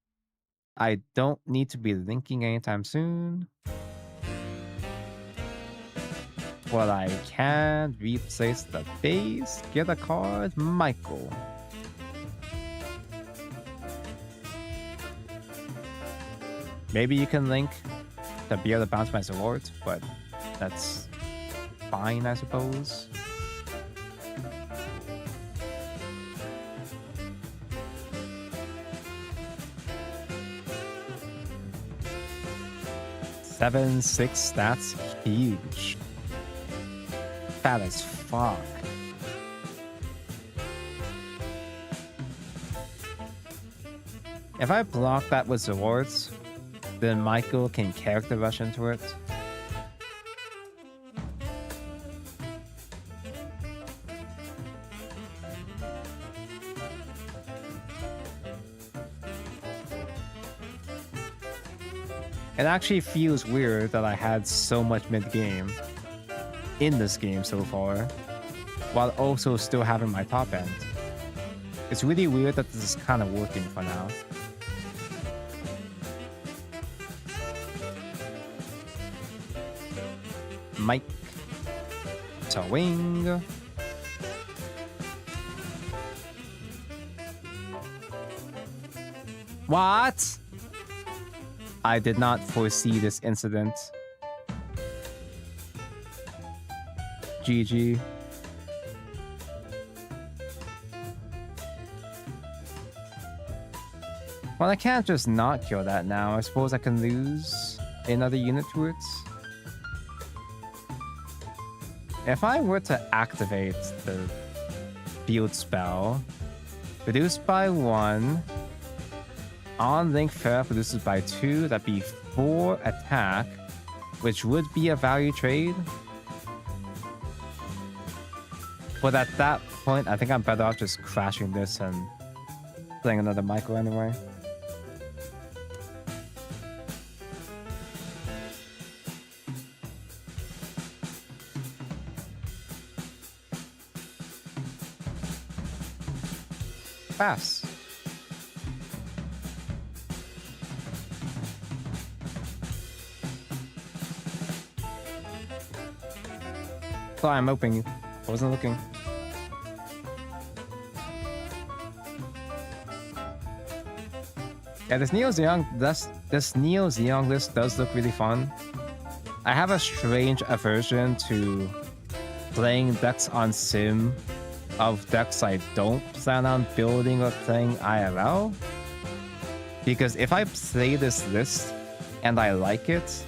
I don't need to be linking anytime soon. But I can replace the base, get a card, Michael. Maybe you can link to be able to bounce my rewards, but that's fine, I suppose. Seven, 6, that's huge. Fat as fuck. If I block that with rewards, then Michael can character rush into it. It actually feels weird that I had so much mid-game in this game so far, while also still having my top end. It's really weird that this is kind of working for now. Mike. Towing. What? I did not foresee this incident. GG. Well, I can't just not kill that now. I suppose I can lose another unit to it. If I were to activate the field spell, reduced by 1, on link fair reduces by 2, that'd be 4 attack, which would be a value trade. But at that point, I think I'm better off just crashing this and playing another micro anyway. Pass. Sorry, I'm opening. I wasn't looking. Yeah, this Neo Xeon list does look really fun. I have a strange aversion to playing decks on Sim of decks I don't plan on building or playing IRL. Because if I play this list and I like it,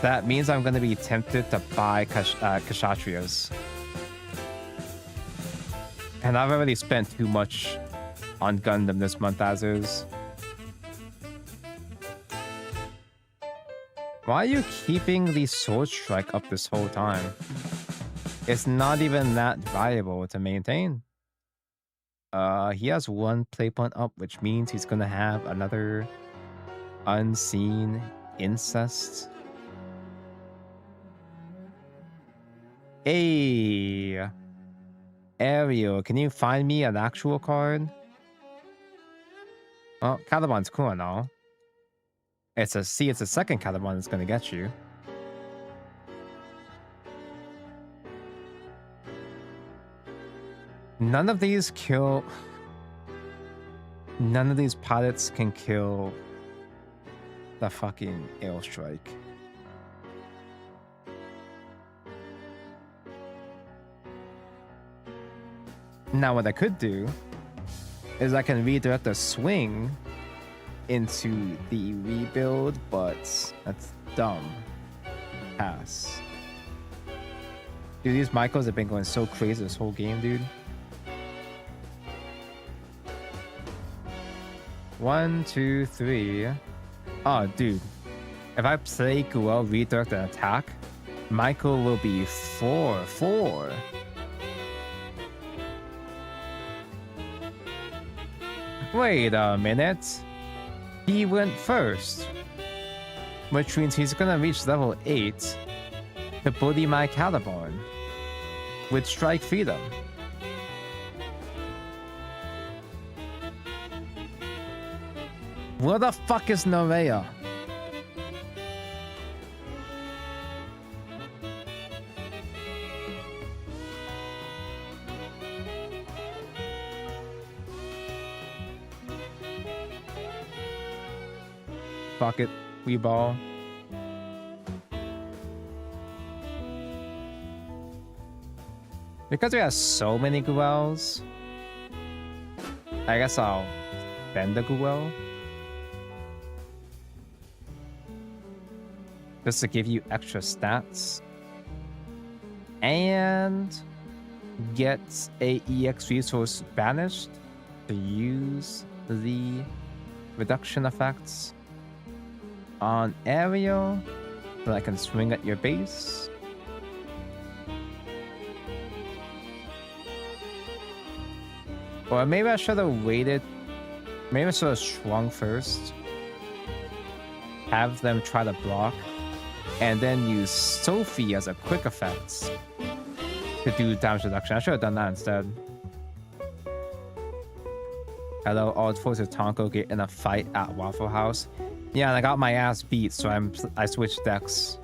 that means I'm going to be tempted to buy Kshatriyas. And I've already spent too much on Gundam this month as is. Why are you keeping the Sword Strike up this whole time? It's not even that valuable to maintain. He has one play point up, which means he's gonna have another unseen incest. Hey, Ariel, can you find me an actual card? Well, Caliban's cool and all. It's a second Caliban that's gonna get you. None of these kill. None of these pilots can kill the fucking airstrike. Now, what I could do is I can redirect the swing into the rebuild, but that's dumb. Pass. Dude, these Michaels have been going so crazy this whole game, dude. 1, 2, 3. Oh, dude. If I play Guel redirect and attack, Michael will be 4-4. Wait a minute. He went first. Which means he's gonna reach level 8 to bully my Caliban with Strike Freedom. Where the fuck is Norea? Fuck it, we ball. Because we have so many Guels, I guess I'll bend the Guel. Just to give you extra stats. And get a EX resource banished to use the reduction effects on Ariel so I can swing at your base. Or maybe I should have waited. Maybe I should have swung first. Have them try to block. And then use Sophie as a quick effect to do damage reduction. I should have done that instead. Hello, all forces Tonko get in a fight at Waffle House. Yeah, and I got my ass beat, so I switched decks.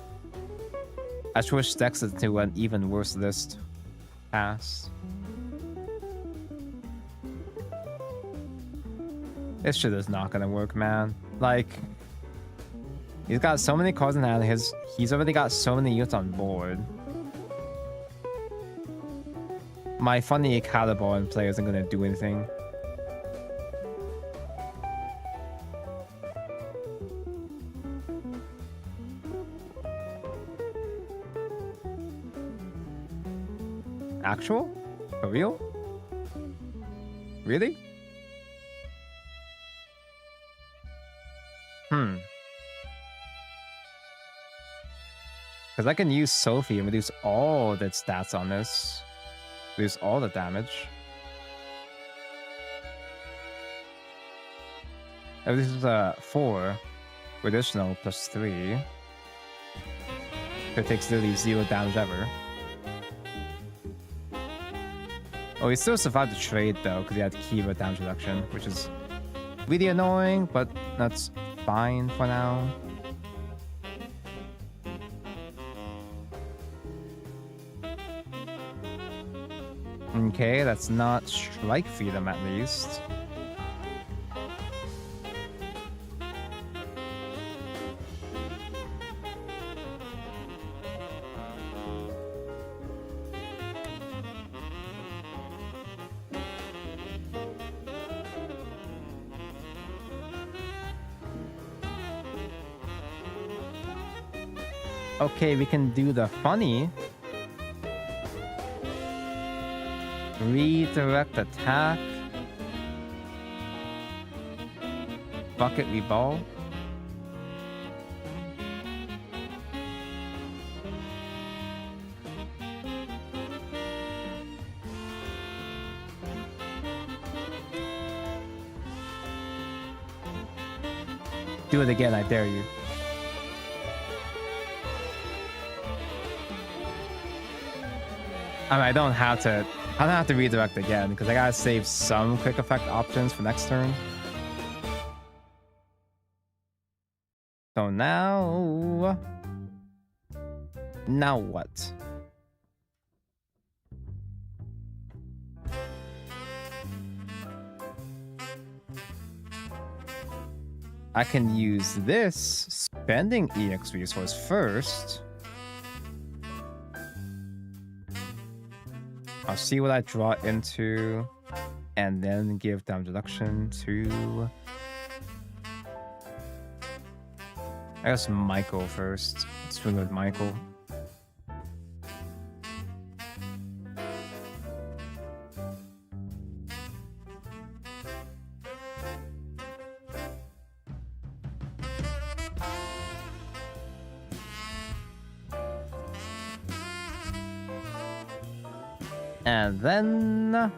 I switched decks into an even worse list. Pass. This shit is not gonna work, man. Like, he's got so many cards in hand. He's already got so many units on board. My funny Caliban play isn't gonna do anything. Actual? For real? Really? Because I can use Sophie and reduce all the stats on this. Reduce all the damage. Oh, this is a 4. Additional plus 3. It takes literally 0 damage ever. Oh, he still survived the trade though, because he had Kiva damage reduction, which is really annoying, but that's fine for now. Okay, that's not Strike Freedom at least. Okay, we can do the funny. Redirect attack. Bucket reball. Do it again, I dare you. I mean, I don't have to redirect again because I gotta save some quick effect options for next turn. So now what? I can use this spending EX resource first. I'll see what I draw into, and then give damage reduction to, I guess, Michael first. Let's swing with Michael. And then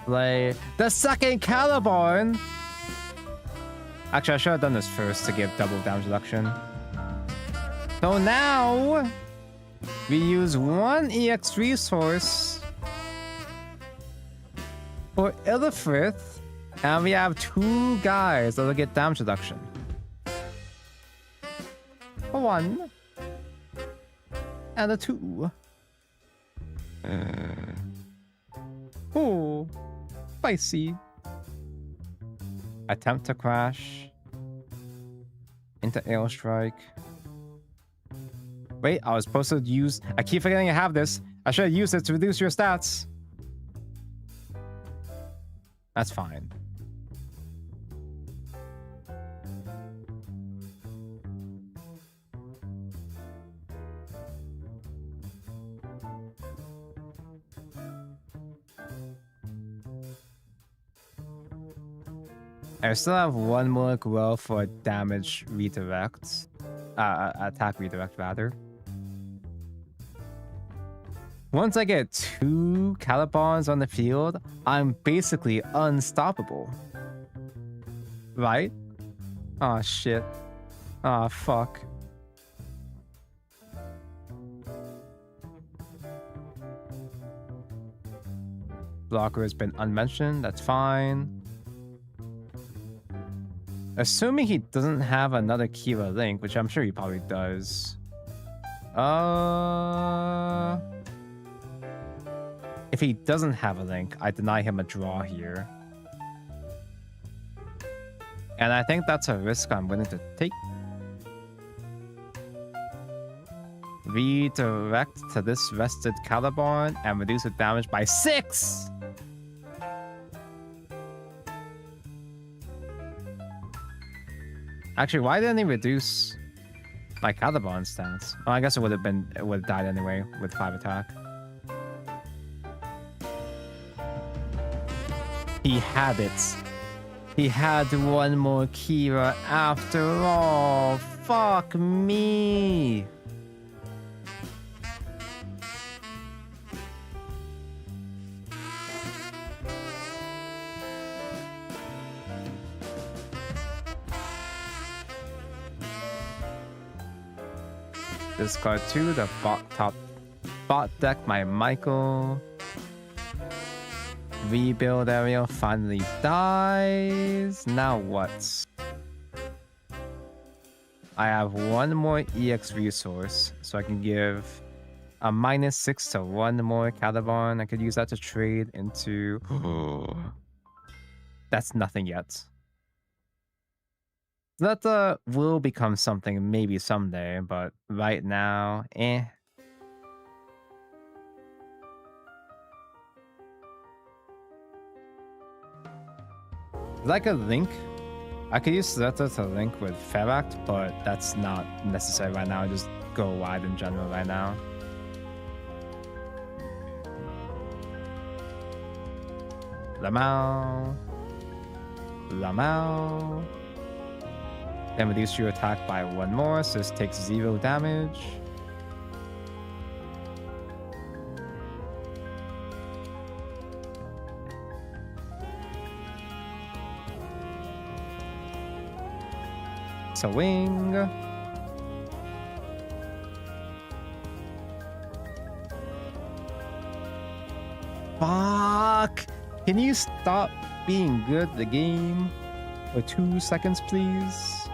play the second Caliborn. Actually, I should have done this first to give double damage reduction. So now we use one EX resource for Illithrid, and we have two guys that'll get damage reduction. A 1 and a 2. Oh, spicy. Attempt to crash into Airstrike. Wait, I was supposed to use. I keep forgetting I have this. I should have used it to reduce your stats. That's fine. I still have one more grow for damage redirect. Attack redirect, rather. Once I get 2 Calibons on the field, I'm basically unstoppable. Right? Aw, shit. Aw, fuck. Blocker has been unmentioned, that's fine. Assuming he doesn't have another Kira link, which I'm sure he probably does. If he doesn't have a link, I deny him a draw here. And I think that's a risk I'm willing to take. Redirect to this rested Caliborn and reduce the damage by 6! Actually, why didn't he reduce my Caliborn stats? Oh, I guess it would have died anyway with 5 attack. He had it. He had one more Kira after all. Fuck me. Discard 2, the top bot deck my Michael. Rebuild area finally dies. Now what? I have one more EX resource, so I can give a -6 to one more Caliborn. I could use that to trade into. That's nothing yet. That will become something maybe someday, but right now, eh. Like a link, I could use Zeta to link with Feract, but that's not necessary right now. I just go wide in general right now. Lamau. Lamau. Then reduce your attack by 1 more, so this takes 0 damage. Swing. Fuck! Can you stop being good at the game for 2 seconds, please?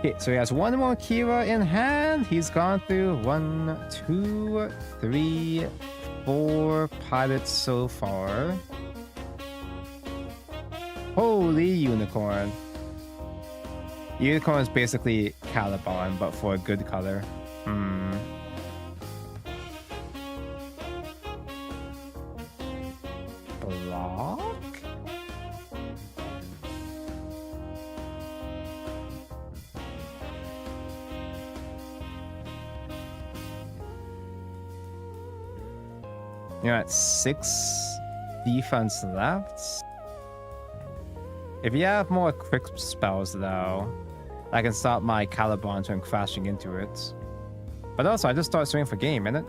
Okay, so he has one more Kira in hand. He's gone through 1, 2, 3, 4 pilots so far. Holy unicorn. Unicorn is basically Caliban, but for a good color. Block? You're at 6 defense left. If you have more quick spells, though, I can stop my Caliban from crashing into it. But also, I just start swinging for game, innit?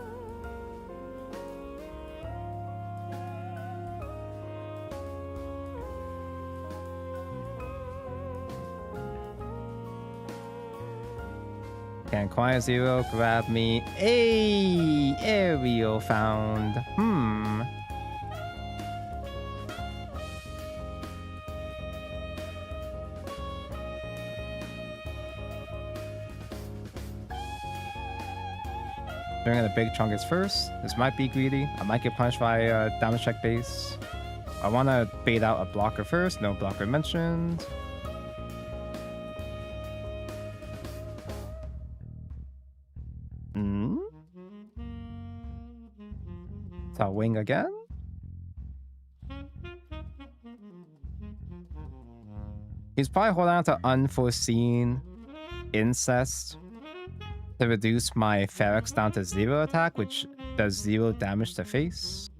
Can Choir Zero grab me? Hey, aerial found. Doing the big chunk is first. This might be greedy. I might get punished by damage check base. I want to bait out a blocker first. No blocker mentioned. So wing again. He's probably holding on to unforeseen incest to reduce my Ferex down to 0 attack, which does 0 damage to face.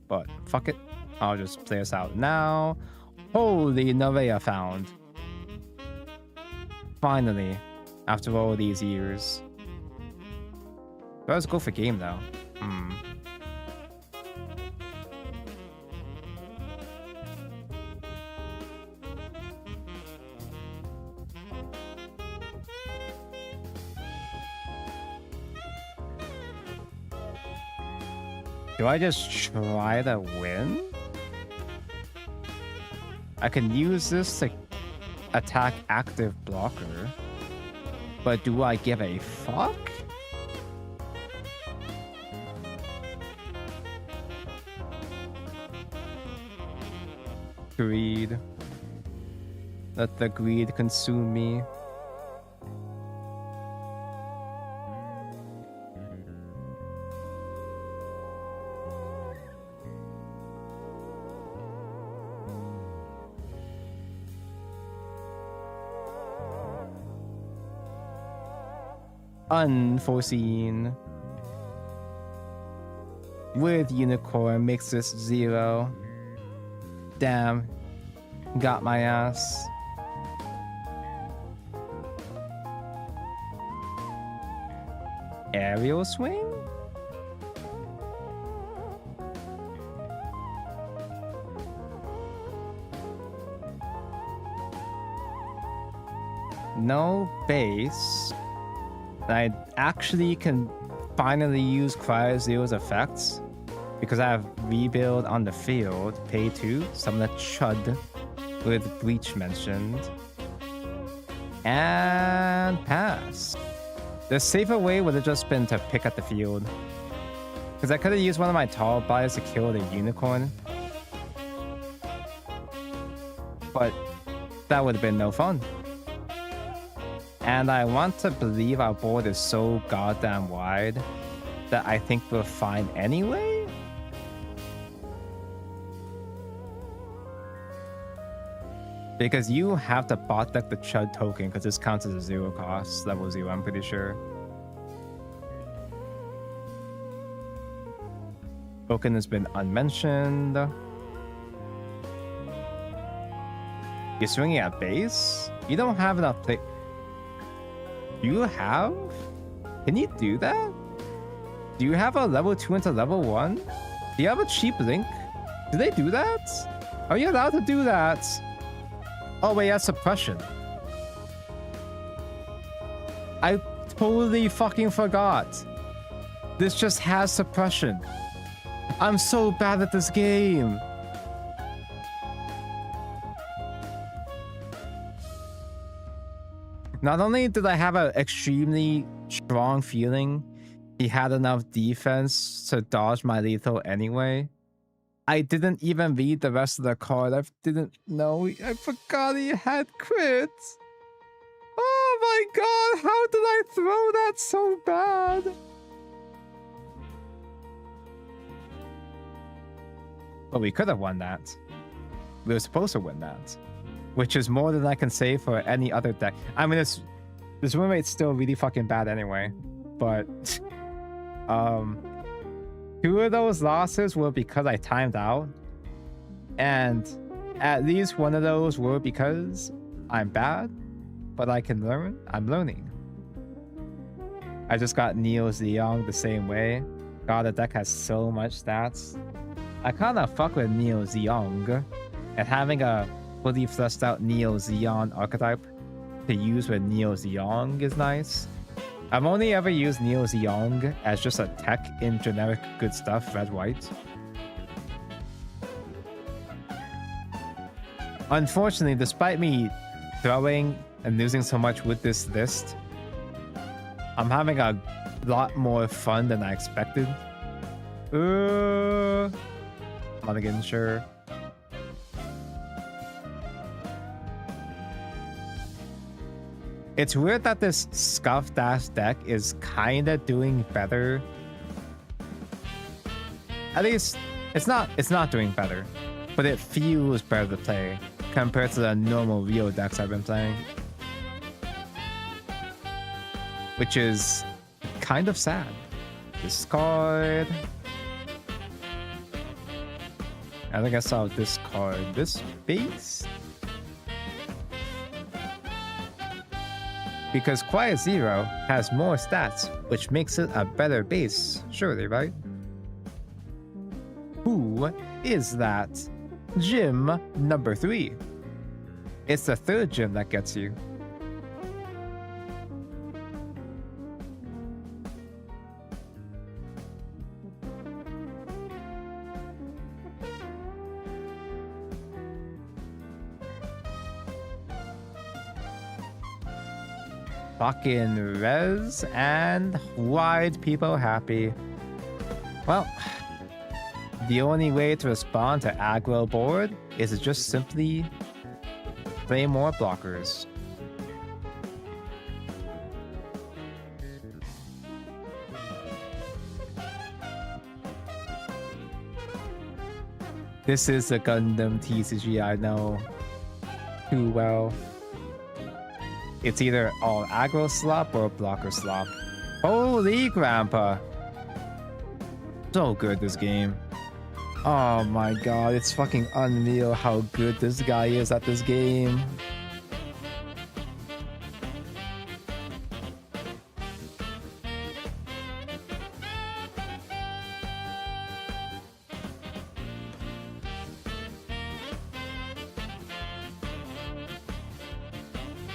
But fuck it. I'll just play this out now. Holy Nerea found. Finally, after all these years. Let's go for game though. Do I just try to win? I can use this to attack active blocker. But do I give a fuck? Greed. Let the greed consume me. Unforeseen. With unicorn makes this 0. Damn. Got my ass. Aerial swing? No base. I actually can finally use Cryo Zero's effects because I have rebuild on the field, pay 2, summon a Chud with Bleach mentioned, and pass. The safer way would have just been to pick at the field because I could have used one of my tall bodies to kill the unicorn, but that would have been no fun. And I want to believe our board is so goddamn wide that I think we're fine anyway. Because you have to bot deck the Chud token because this counts as a 0 cost, level 0, I'm pretty sure. Token has been unmentioned. You're swinging at base? You don't have enough play. You have? Can you do that? Do you have a level 2 into level 1? Do you have a cheap link? Do they do that? Are you allowed to do that? Oh wait, that's suppression. I totally fucking forgot. This just has suppression. I'm so bad at this game. Not only did I have an extremely strong feeling he had enough defense to dodge my lethal anyway, I didn't even read the rest of the card. I didn't know. I forgot he had crits. Oh my god, how did I throw that so bad? Well, we could have won that. We were supposed to win that. Which is more than I can say for any other deck. I mean, this win rate's still really fucking bad anyway. But, 2 of those losses were because I timed out. And at least one of those were because I'm bad, but I can learn. I'm learning. I just got Neo Zeong the same way. God, the deck has so much stats. I kind of fuck with Neo Zeong, and having a fully fleshed out Neo Zeon archetype to use with Neo Zeong is nice. I've only ever used Neo Zeong as just a tech in generic good stuff, red-white. Unfortunately, despite me throwing and losing so much with this list, I'm having a lot more fun than I expected. I'm not again sure. It's weird that this Scuff Dash deck is kinda doing better. At least it's not doing better, but it feels better to play compared to the normal Rio decks I've been playing. Which is kind of sad. Discard. I think I saw discard this base. Because Quiet Zero has more stats, which makes it a better base, surely, right? Who is that? Gym number 3. It's the 3rd gym that gets you. Fucking res and wide people happy. Well, the only way to respond to aggro board is to just simply play more blockers. This is a Gundam TCG I know too well. It's either all aggro slop or blocker slop. Holy grandpa. So good, this game. Oh my god, it's fucking unreal how good this guy is at this game.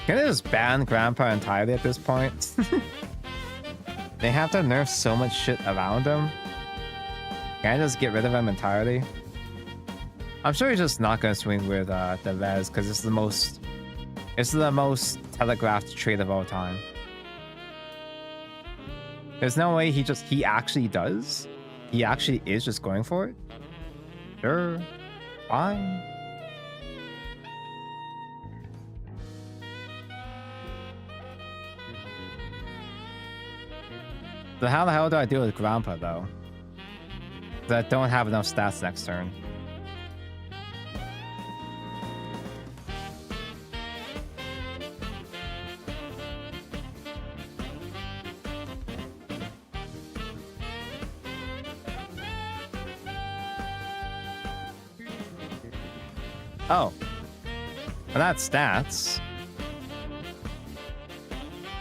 Can they just ban Grandpa entirely at this point? They have to nerf so much shit around him. Can I just get rid of him entirely? I'm sure he's just not gonna swing with the res because it's the most telegraphed trade of all time. There's no way he actually does. He actually is just going for it. Sure, fine. So how the hell do I deal with Grandpa, though? Because I don't have enough stats next turn. Oh. Well, that's stats.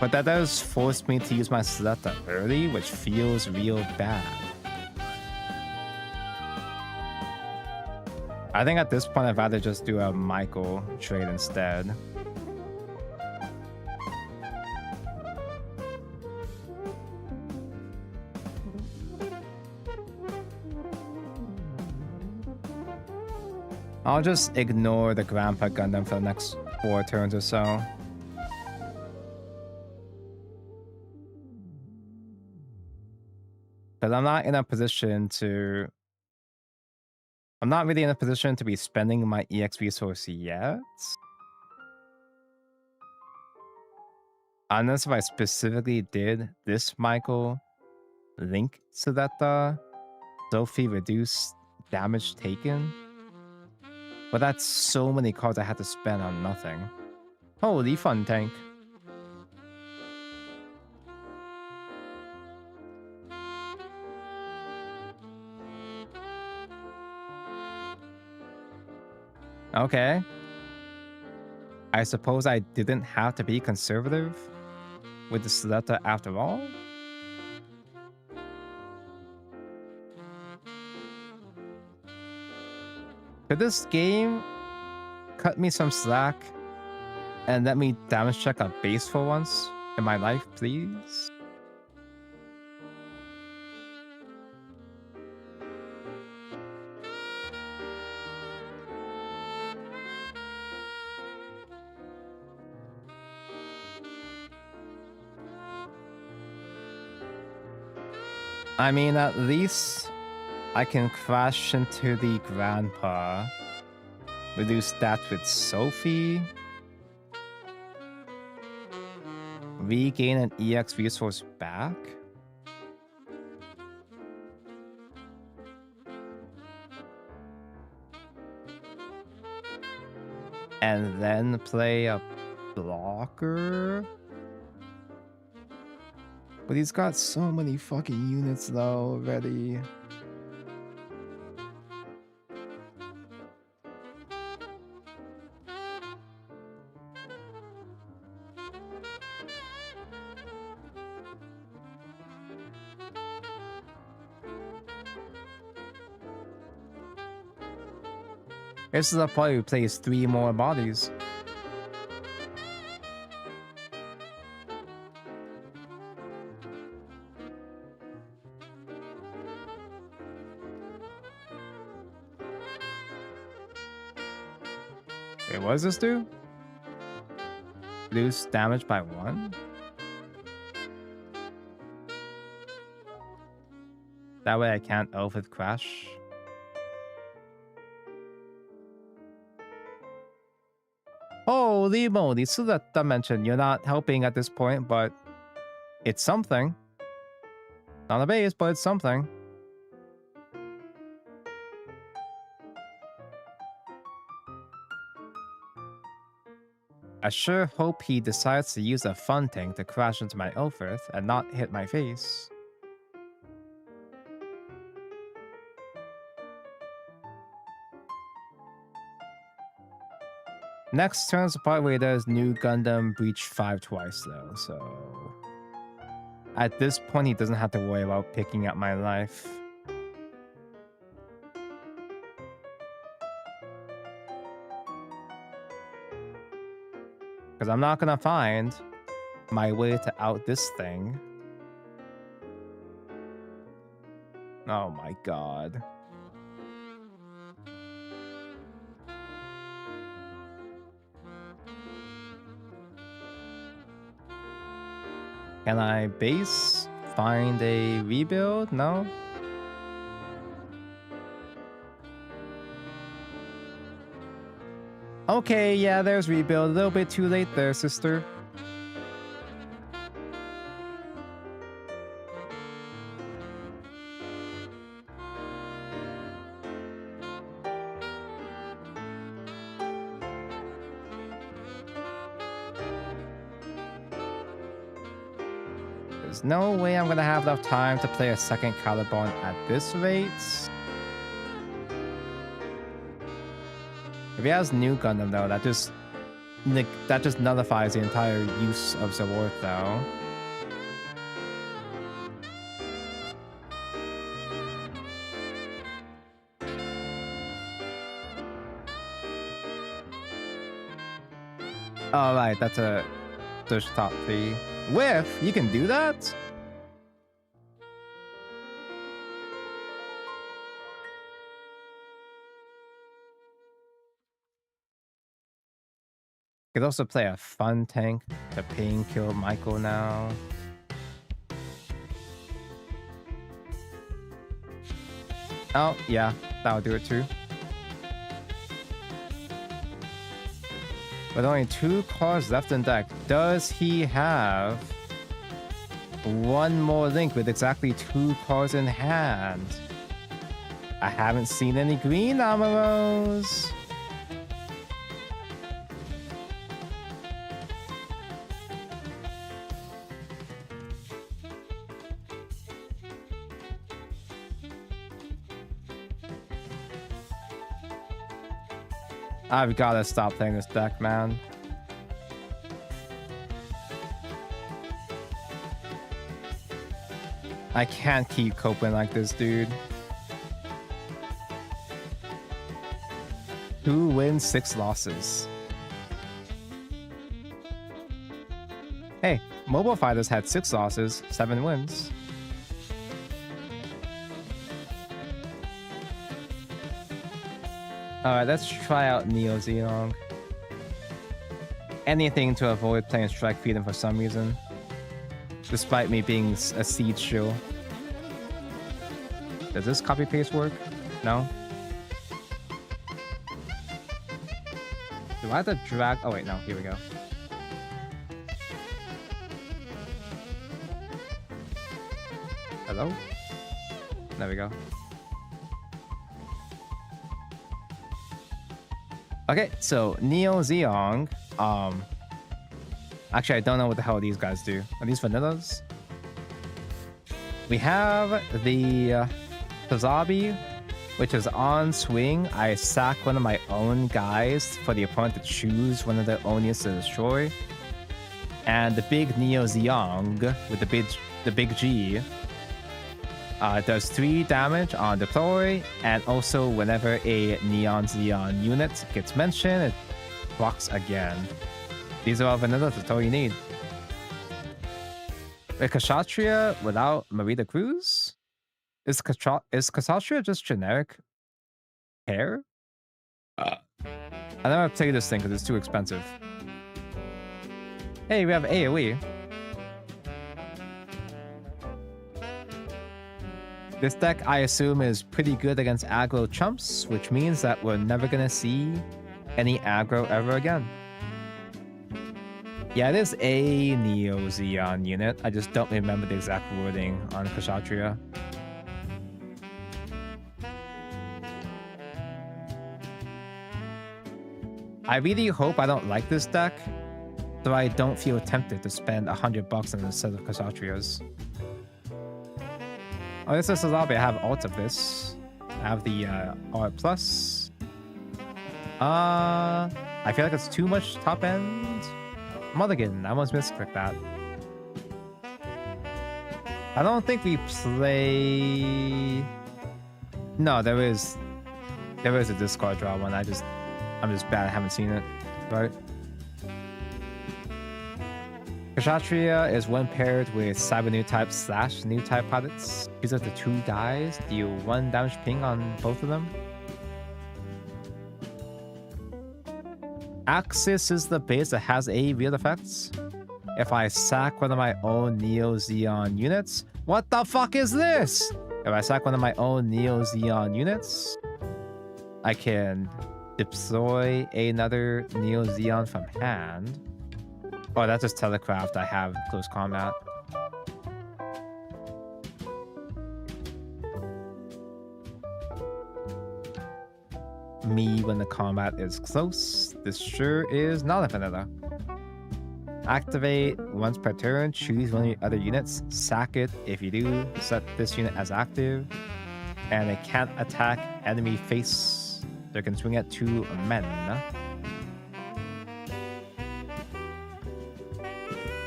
But that does force me to use my Sletta early, which feels real bad. I think at this point I'd rather just do a Michael trade instead. I'll just ignore the Grandpa Gundam for the next 4 turns or so. Because I'm not in a position to... I'm not really in a position to be spending my EX resource yet. Unless if I specifically did this Michael link so that the Sophie reduced damage taken. But that's so many cards I had to spend on nothing. Holy fun tank. Okay. I suppose I didn't have to be conservative with the Selecta after all. Could this game cut me some slack and let me damage check a base for once in my life, please? I mean, at least I can crash into the Grandpa, reduce that with Sophie, regain an EX resource back. And then play a blocker. But he's got so many fucking units though already. This is a player who plays 3 more bodies. Wait, what does this do? Reduce damage by 1? That way I can't elf with crash. Holy moly, so that dimension, you're not helping at this point, but it's something. Not a base, but it's something. I sure hope he decides to use a fun tank to crash into my Elfrith and not hit my face. Next turn's the part where he does new Gundam Breach 5 twice though, so... At this point, he doesn't have to worry about picking up my life. Because I'm not gonna find my way to out this thing. Oh my god. Can I base? Find a rebuild? No? Okay, yeah, there's rebuild. A little bit too late there, sister. There's no way I'm gonna have enough time to play a second Caliban at this rate. If he has new Gundam though, that just nullifies the entire use of Zaward though. Oh, right, that's a Search top 3. With? You can do that? Could also play a fun tank to ping kill Michael now. Oh, yeah, that'll do it too. With only 2 cards left in deck, does he have one more link with exactly 2 cards in hand? I haven't seen any green Amaros. I've gotta stop playing this deck, man. I can't keep coping like this, dude. 2 wins, 6 losses. Hey, Mobile Fighters had 6 losses, 7 wins. Alright, let's try out Neo Zeong. Anything to avoid playing Strike Freedom for some reason. Despite me being a Siege shield. Does this copy paste work? No? Do I have to drag? Oh wait, no, here we go. Hello? There we go. Okay, so Neo Zeong. Actually, I don't know what the hell these guys do. Are these vanillas? We have the Kazabi, which is on swing. I sack one of my own guys for the opponent to choose one of their own units to destroy. And the big Neo Zeong with the big G does 3 damage on deploy, and also whenever a Neon Zeon unit gets mentioned, it blocks again. These are all vanilla, that's all you need. Wait, Kshatriya without Marita Cruz? Is Kshatriya just generic hair? I never play this thing because it's too expensive. Hey, we have AoE. This deck, I assume, is pretty good against aggro chumps, which means that we're never gonna see any aggro ever again. Yeah, it is a Neo Zeon unit. I just don't remember the exact wording on Kshatriya. I really hope I don't like this deck, so I don't feel tempted to spend $100 on a set of Kshatriyas. Oh, this is a lobby. I have alt of this. I have the art plus. I feel like it's too much top end. Mulligan, I almost misclicked that. I don't think we play. No, there is a discard draw one. I'm just bad. I haven't seen it. Right. Kshatriya is one paired with Cyber New Type / New Type pilots. These are the 2 guys. Deal 1 damage ping on both of them. Axis is the base that has a real effects. If I sack one of my own Neo Zeon units, what the fuck is this? If I sack one of my own Neo Zeon units, I can deploy another Neo Zeon from hand. Oh, that's just Telegraphed. I have close combat. Me when the combat is close. This sure is not a vanilla. Activate once per turn. Choose one of your other units. Sack it. If you do, set this unit as active. And it can't attack enemy face. They can swing at 2 men.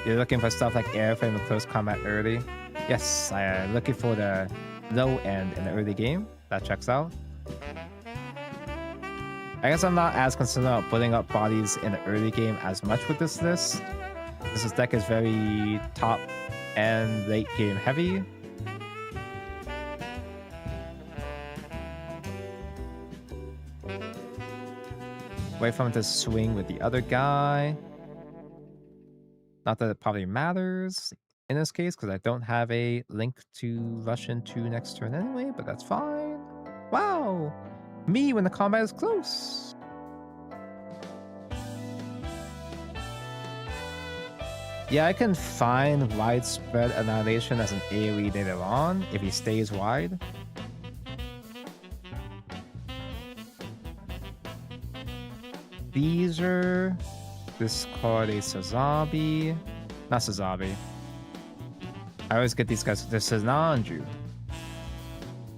You're looking for stuff like airframe and close combat early. Yes, I am looking for the low end in the early game. That checks out. I guess I'm not as concerned about putting up bodies in the early game as much with this list. This deck is very top and late game heavy. Wait for him to swing with the other guy. Not that it probably matters in this case, because I don't have a link to rush into next turn anyway, but that's fine. Wow! Me when the combat is close! Yeah, I can find widespread annihilation as an AoE later on if he stays wide. Beezer. Discard a Sazabi. Not Sazabi. I always get these guys. This is Nanju.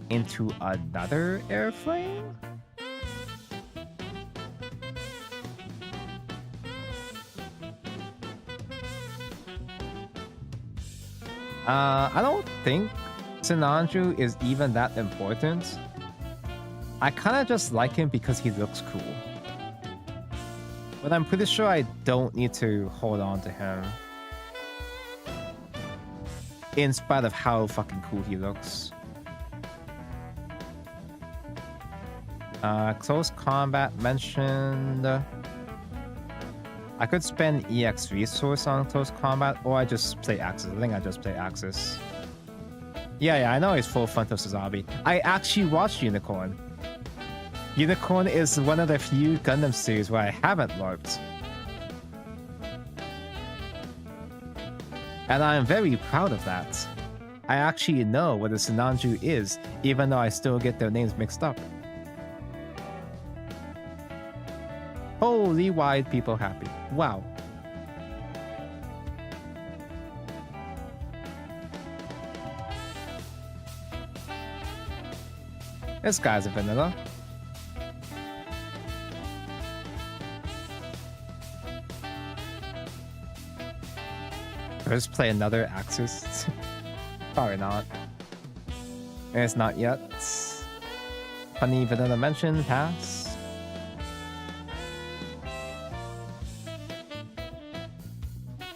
Into another Airflame? I don't think Sinanju is even that important. I kind of just like him because he looks cool. But I'm pretty sure I don't need to hold on to him. In spite of how fucking cool he looks. Close combat mentioned. I could spend EX resource on close combat, or I just play Axis. I think I just play Axis. Yeah, I know he's full front of Sazabi. I actually watched Unicorn. Unicorn is one of the few Gundam series where I haven't LARPed. And I'm very proud of that. I actually know what a Sinanju is, even though I still get their names mixed up. Holy wide people happy. Wow. This guy's a vanilla. Let's play another Axis. Probably not. It's not yet. Funny vanilla mention, pass.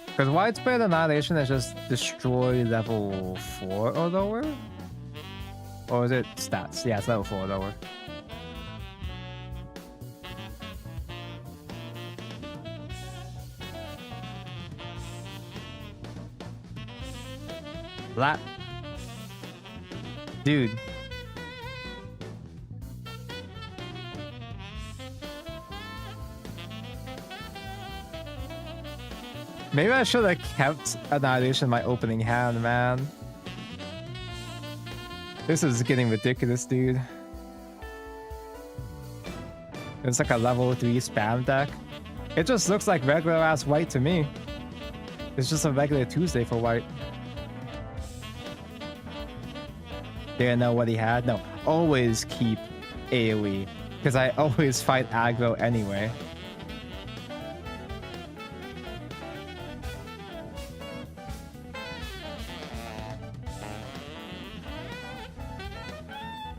Because widespread annihilation is just destroy level 4 or lower? Or is it stats? Yeah, it's level 4 or lower. Flat. Dude. Maybe I should have kept Annihilation in my opening hand, man. This is getting ridiculous, dude. It's like a level 3 spam deck. It just looks like regular ass white to me. It's just a regular Tuesday for white. Didn't know what he had? No, always keep AoE. Because I always fight aggro anyway.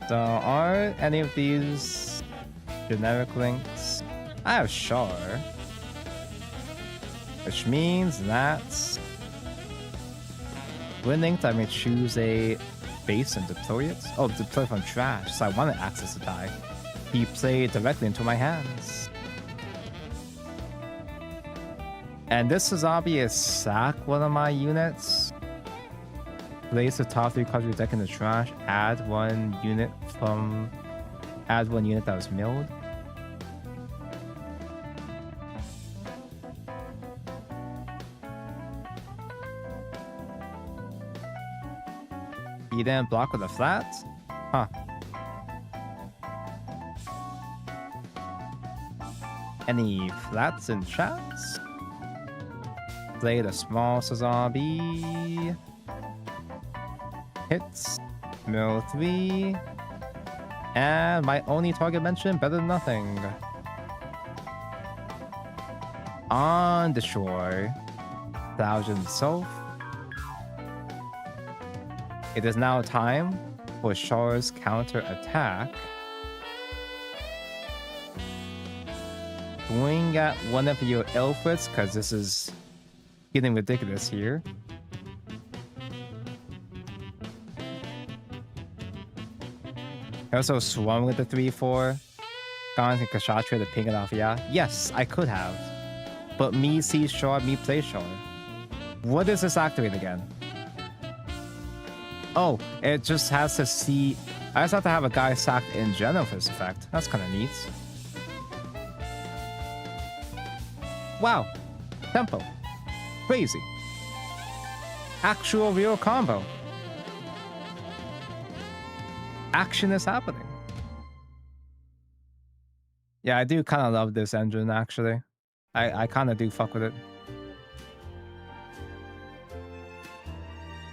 So are any of these generic links? I have Char. Which means that when linked I may choose a base and deploy it. Oh, deploy from trash, so I want to access the die. He played directly into my hands. And this Sazabi is sack one of my units. Place the top 3 cards of your deck in the trash. Add one unit that was milled. He didn't block with a flat? Huh. Any flats in chats? Played a small Sazabi. Hits. Mill 3. And my only target mention, better than nothing. On the shore. 1000 Self. It is now time for Char's counter attack. swing at one of your outfits, because this is getting ridiculous here. I also swung with the 3-4. Gone to Kshatriya to ping it off, yeah? Yes, I could have. But me see short, me play short. What does this activate again? Oh, it just has to see... I just have to have a guy sacked in general for this effect. That's kind of neat. Wow. Tempo. Crazy. Actual real combo. Action is happening. Yeah, I do kind of love this engine, actually. I kind of do fuck with it.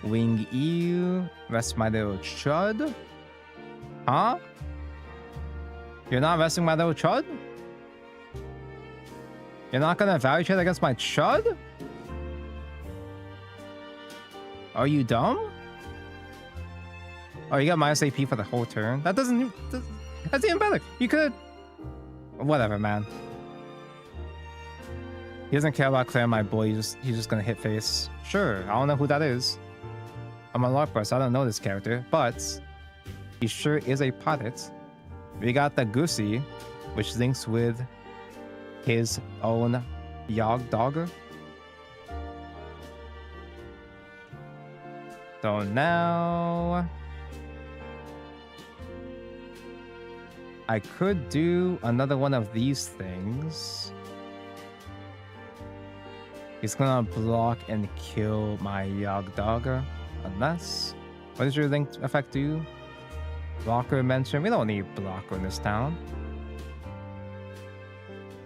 Wing you. Rest my little chud. Huh? You're not resting my little chud? You're not gonna value trade against my chud? Are you dumb? Oh, you got minus AP for the whole turn? That doesn't... That's even better. You could... Whatever, man. He doesn't care about clearing my boy. He's just gonna hit face. Sure, I don't know who that is. I'm a LARPer, so I don't know this character, but he sure is a pilot. We got the Goosey, which links with his own Yog Dogger. So now... I could do another one of these things. He's gonna block and kill my Yog Dogger. Unless... What does your link effect do? Blocker mention? We don't need blocker in this town.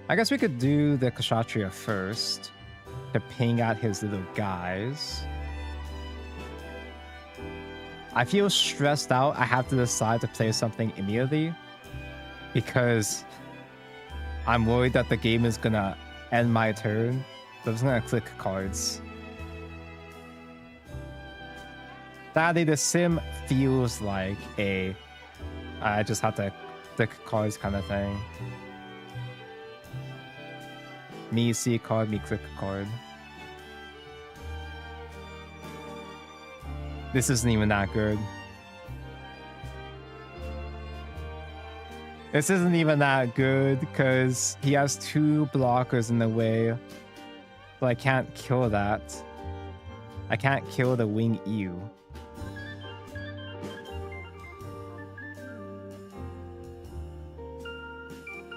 I guess we could do the Kshatriya first. To ping at his little guys. I feel stressed out. I have to decide to play something immediately. Because I'm worried that the game is gonna end my turn. So I'm just gonna click cards. Sadly, the sim feels like a I just have to click cards kind of thing. Me see a card, me click a card. This isn't even that good. This isn't even that good because he has 2 blockers in the way. So I can't kill that. I can't kill the Wing Ew.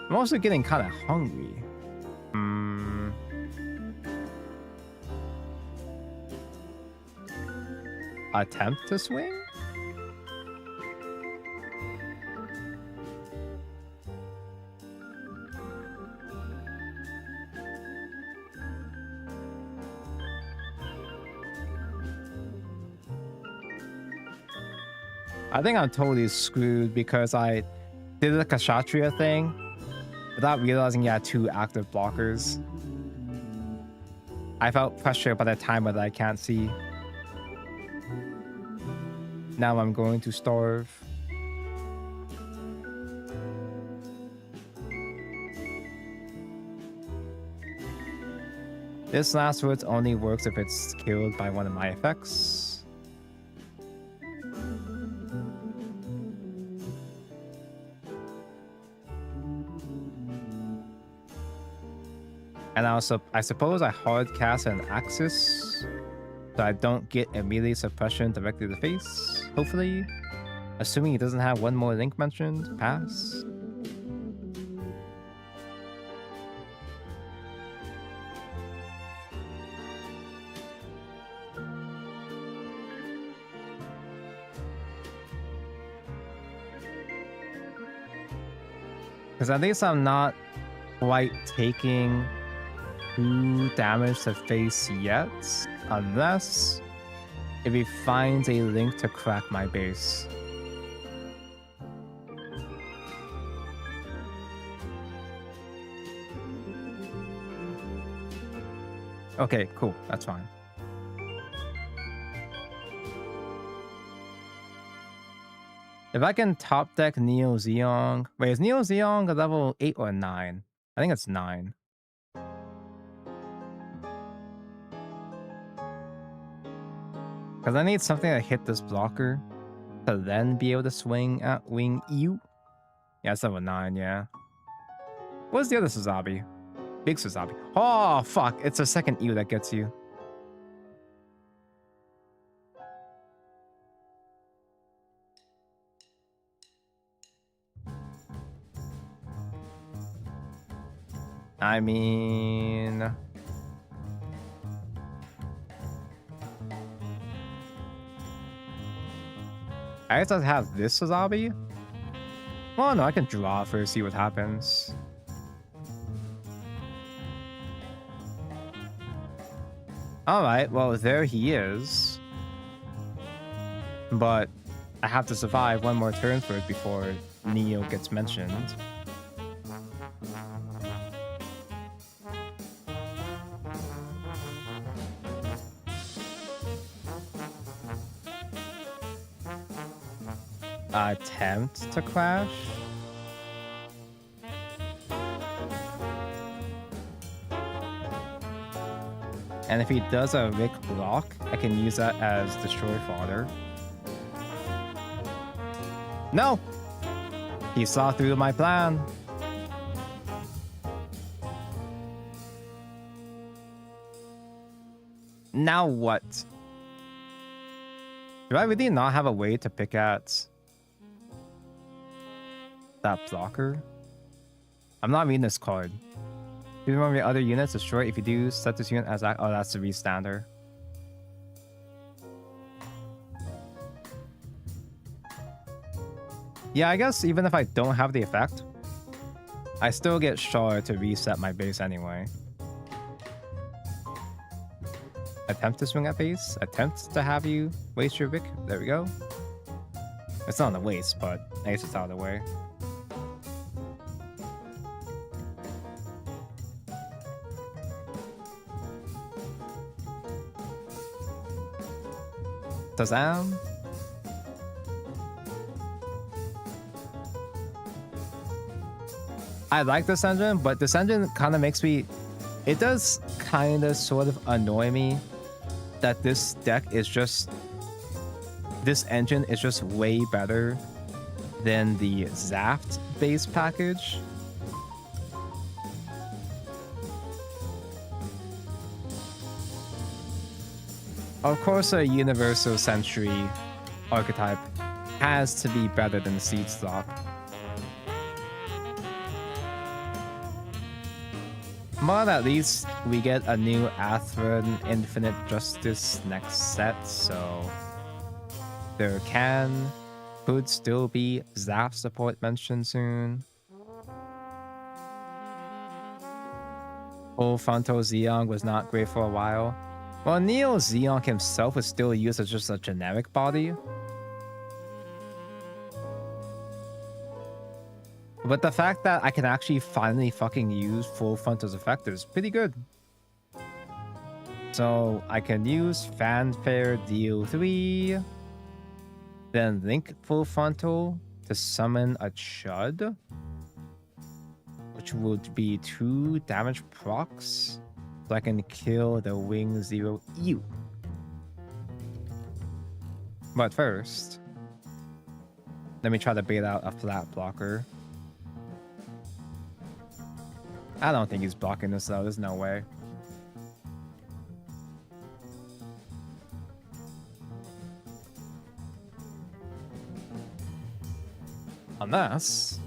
I'm also getting kind of hungry. Attempt to swing? I think I'm totally screwed because I did the Kshatriya thing without realizing he had 2 active blockers. I felt frustrated by the timer that I can't see. Now I'm going to starve. This last words only works if it's killed by one of my effects. And also, I suppose I hard cast an Axis so I don't get immediate suppression directly to the face, hopefully. Assuming he doesn't have one more link mentioned. Pass. Because at least I'm not quite taking 2 damage to face yet, unless if he finds a link to crack my base. Okay, cool, that's fine. If I can top deck Neo Zeong, wait, is Neo Zeong a level 8 or 9? I think it's 9. Because I need something to hit this blocker to then be able to swing at wing you. Yeah, it's level 9, yeah. What's the other Suzabi? Big Suzabi. Oh, fuck. It's a second E that gets you. I mean... I guess I'd have this Suzabi. Well, no, I can draw first, see what happens. Alright, well, there he is. But I have to survive one more turn first before Neo gets mentioned. Attempt to clash? And if he does a Rick block, I can use that as destroy fodder. No! He saw through my plan. Now what? Do I really not have a way to pick at that blocker? I'm not reading this card. Do you remember your other units destroy? If you do, set this unit as that. Oh, that's the restander. Yeah, I guess even if I don't have the effect, I still get Shard to reset my base anyway. Attempt to swing at base. Attempt to have you waste your Vic. There we go. It's not on the waste, but I guess it's out of the way. Shazam. I like this engine, but this engine kind of makes me... It does kind of sort of annoy me that this deck is just... This engine is just way better than the Zaft base package. Of course, a Universal Sentry archetype has to be better than Seed Stock. But at least we get a new Atherin Infinite Justice next set, so there could still be Zaft support mentioned soon. Full Frontal Zeong was not great for a while. Well, Neo Zeong himself was still used as just a generic body. But the fact that I can actually finally fucking use Full Frontal's effect is pretty good. So I can use Fanfare deal 3, then link Full Frontal to summon a Chud, which would be 2 damage procs, so I can kill the Wing Zero EU. But first, let me try to bait out a flat blocker. I don't think he's blocking this though, there's no way. Unless...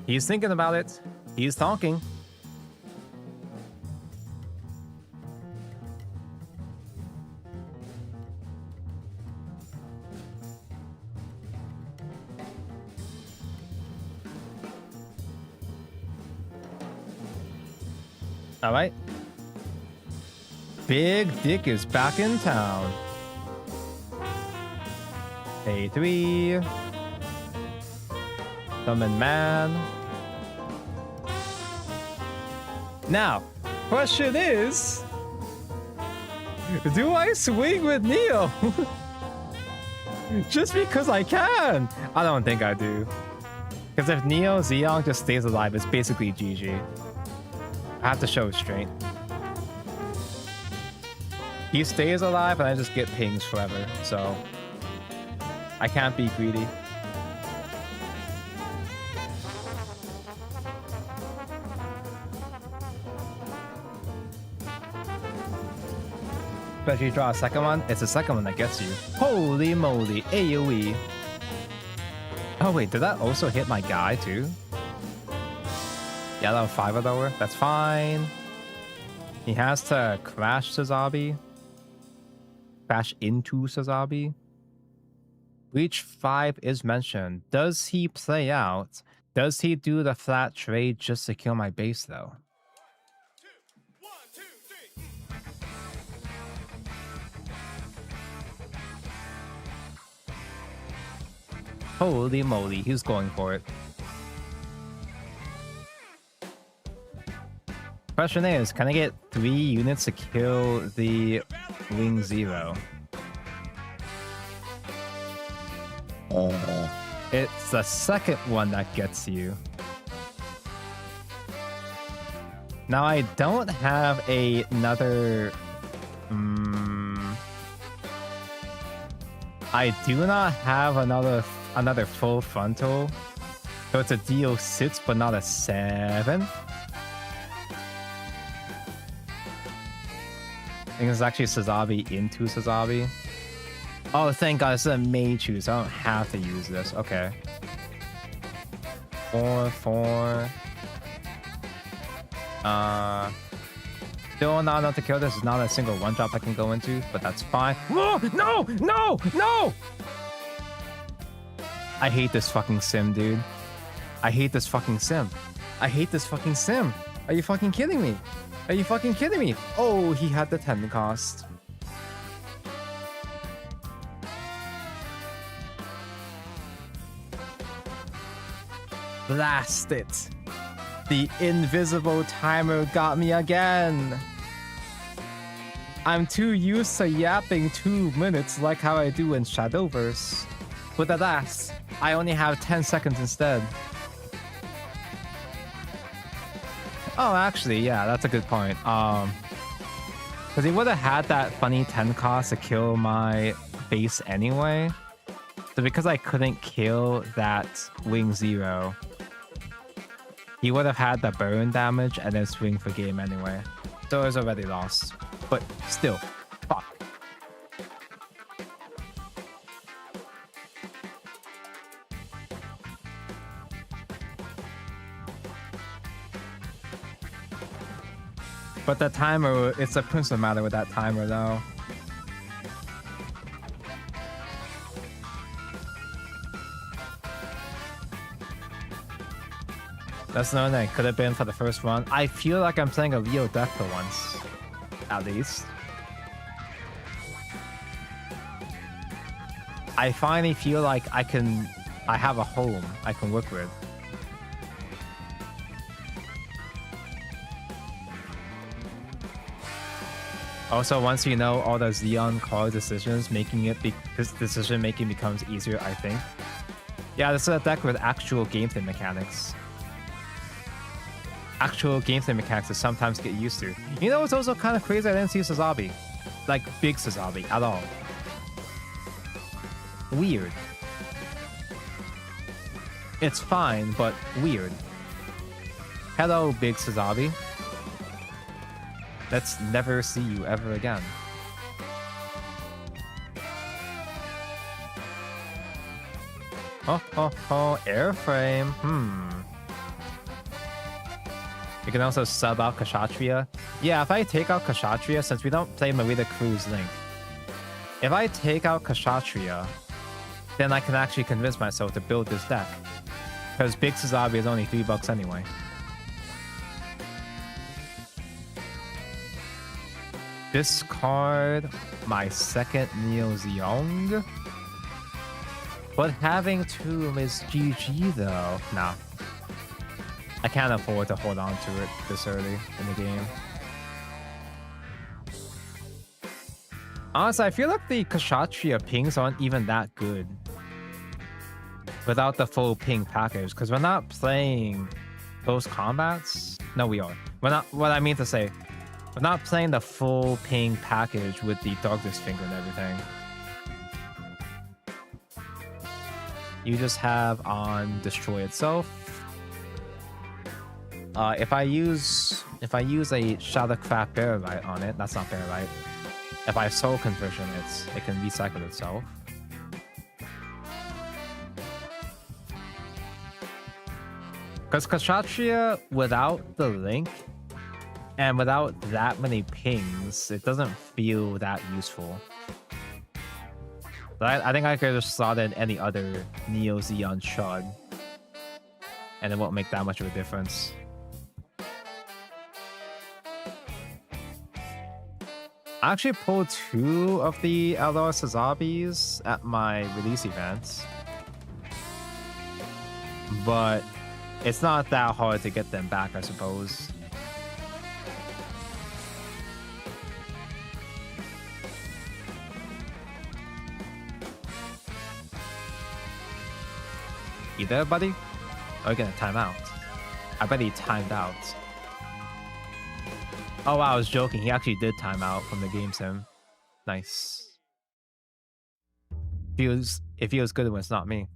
he's thinking about it. He's talking. All right. Big Dick is back in town. A3. Summon Man. Now, question is, do I swing with Neo? Just because I can? I don't think I do. Because if Neo Zeong just stays alive, it's basically GG. I have to show restraint. He stays alive and I just get pings forever, so I can't be greedy. Especially if you draw a second one, it's the second one that gets you. Holy moly, AoE. Oh wait, did that also hit my guy too? Yeah, that was 5 lower. That's fine. He has to crash Sazabi. Crash into Sazabi. Breach 5 is mentioned. Does he play out? Does he do the flat trade just to kill my base though? Holy moly, he's going for it. Question is, can I get 3 units to kill the Wing Zero? It's the second one that gets you. Now I don't have another... I do not have another full frontal. So it's a DO6 but not a 7. I think it's actually Sazabi into Sazabi. Oh, thank God, this is a Meichu, so I don't have to use this. Okay. 4, 4. Still not enough to kill. This is not a single one drop I can go into, but that's fine. Whoa! No! No! No! I hate this fucking sim, dude. I hate this fucking sim. I hate this fucking sim. Are you fucking kidding me? Are you fucking kidding me? Oh, he had the 10 cost. Blast it. The invisible timer got me again. I'm too used to yapping 2 minutes like how I do in Shadowverse. But alas, I only have 10 seconds instead. Oh, actually, yeah, that's a good point. Because he would have had that funny 10 cost to kill my base anyway. So because I couldn't kill that Wing Zero, he would have had the burn damage and then swing for game anyway. So it was already lost. But still, fuck. But the timer, it's a principle matter with that timer though. That's the one that could have been for the first one. I feel like I'm playing a Leo deck for once. At least. I finally feel like I have a home I can work with. Also, once you know all the Xeon card decisions, this decision making becomes easier, I think. Yeah, this is a deck with actual gameplay mechanics. Actual gameplay mechanics to sometimes get used to. You know what's also kind of crazy? I didn't see Sazabi. Like, big Sazabi at all. Weird. It's fine, but weird. Hello, big Sazabi. Let's never see you ever again. Oh, airframe. You can also sub out Kshatriya. Yeah, if I take out Kshatriya, since we don't play Marita Cruz Link, if I take out Kshatriya, then I can actually convince myself to build this deck. Because Big Sazabi is only $3 anyway. Discard my second Neo Zeong. But having 2 is GG though. Nah. I can't afford to hold on to it this early in the game. Honestly, I feel like the Kshatriya pings aren't even that good. without the full ping package, because we're not playing close combats. No, we are. We're not. What I mean to say, we're not playing the full ping package with the darkness finger and everything. You just have on destroy itself. If I use a Shadowcraft Barrelite on it, that's not Barrelite. If I soul conversion it can recycle itself. Because Kshatriya, without the link and without that many pings, it doesn't feel that useful. But I think I could just slot in any other Neo Zeon Shard, and it won't make that much of a difference. I actually pulled 2 of the LR Sazabis at my release events, but it's not that hard to get them back, I suppose. You there, buddy? Are you gonna time out? I bet he timed out. Oh wow, I was joking. He actually did time out from the game sim. Nice. It feels good when it's not me.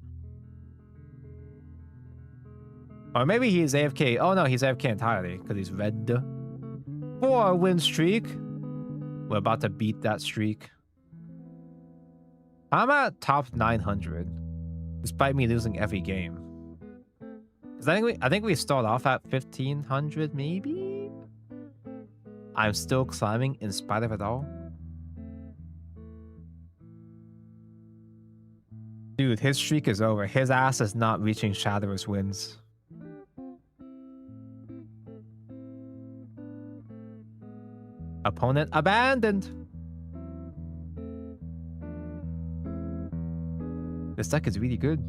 Or maybe he's AFK. Oh no, he's AFK entirely because he's red. 4-win streak. We're about to beat that streak. I'm at top 900, despite me losing every game. I think we start off at 1500 maybe. I'm still climbing in spite of it all. Dude, his streak is over. His ass is not reaching Shadowless wins. Opponent abandoned. This deck is really good.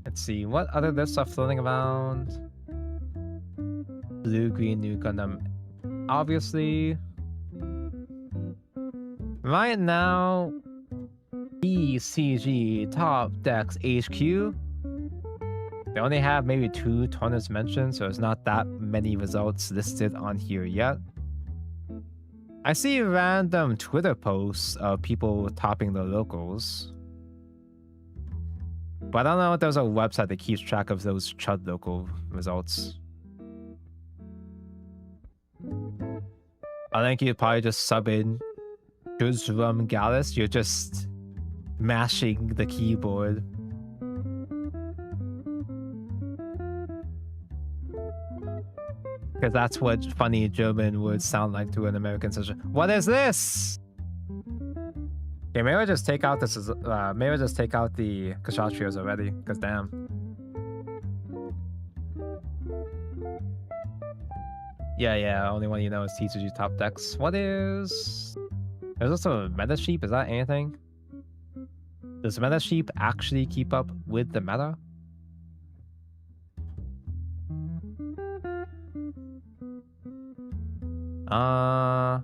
Let's see, what other lists are floating around? Blue, green, new Gundam. Obviously. Right now, BCG Top Decks HQ. They only have maybe 2 tournaments mentioned, so there's not that many results listed on here yet. I see random Twitter posts of people topping the locals. But I don't know if there's a website that keeps track of those Chud local results. I think you'd probably just sub in Juzram Gallus. You're just mashing the keyboard. Because that's what funny German would sound like to an American citizen. What is this? Okay, maybe I just take out this. Maybe I just take out the Kshatriyas already. Because damn. Yeah. Only one you know is T2G Top Decks. What is? There's also a meta sheep. Is that anything? Does meta sheep actually keep up with the meta?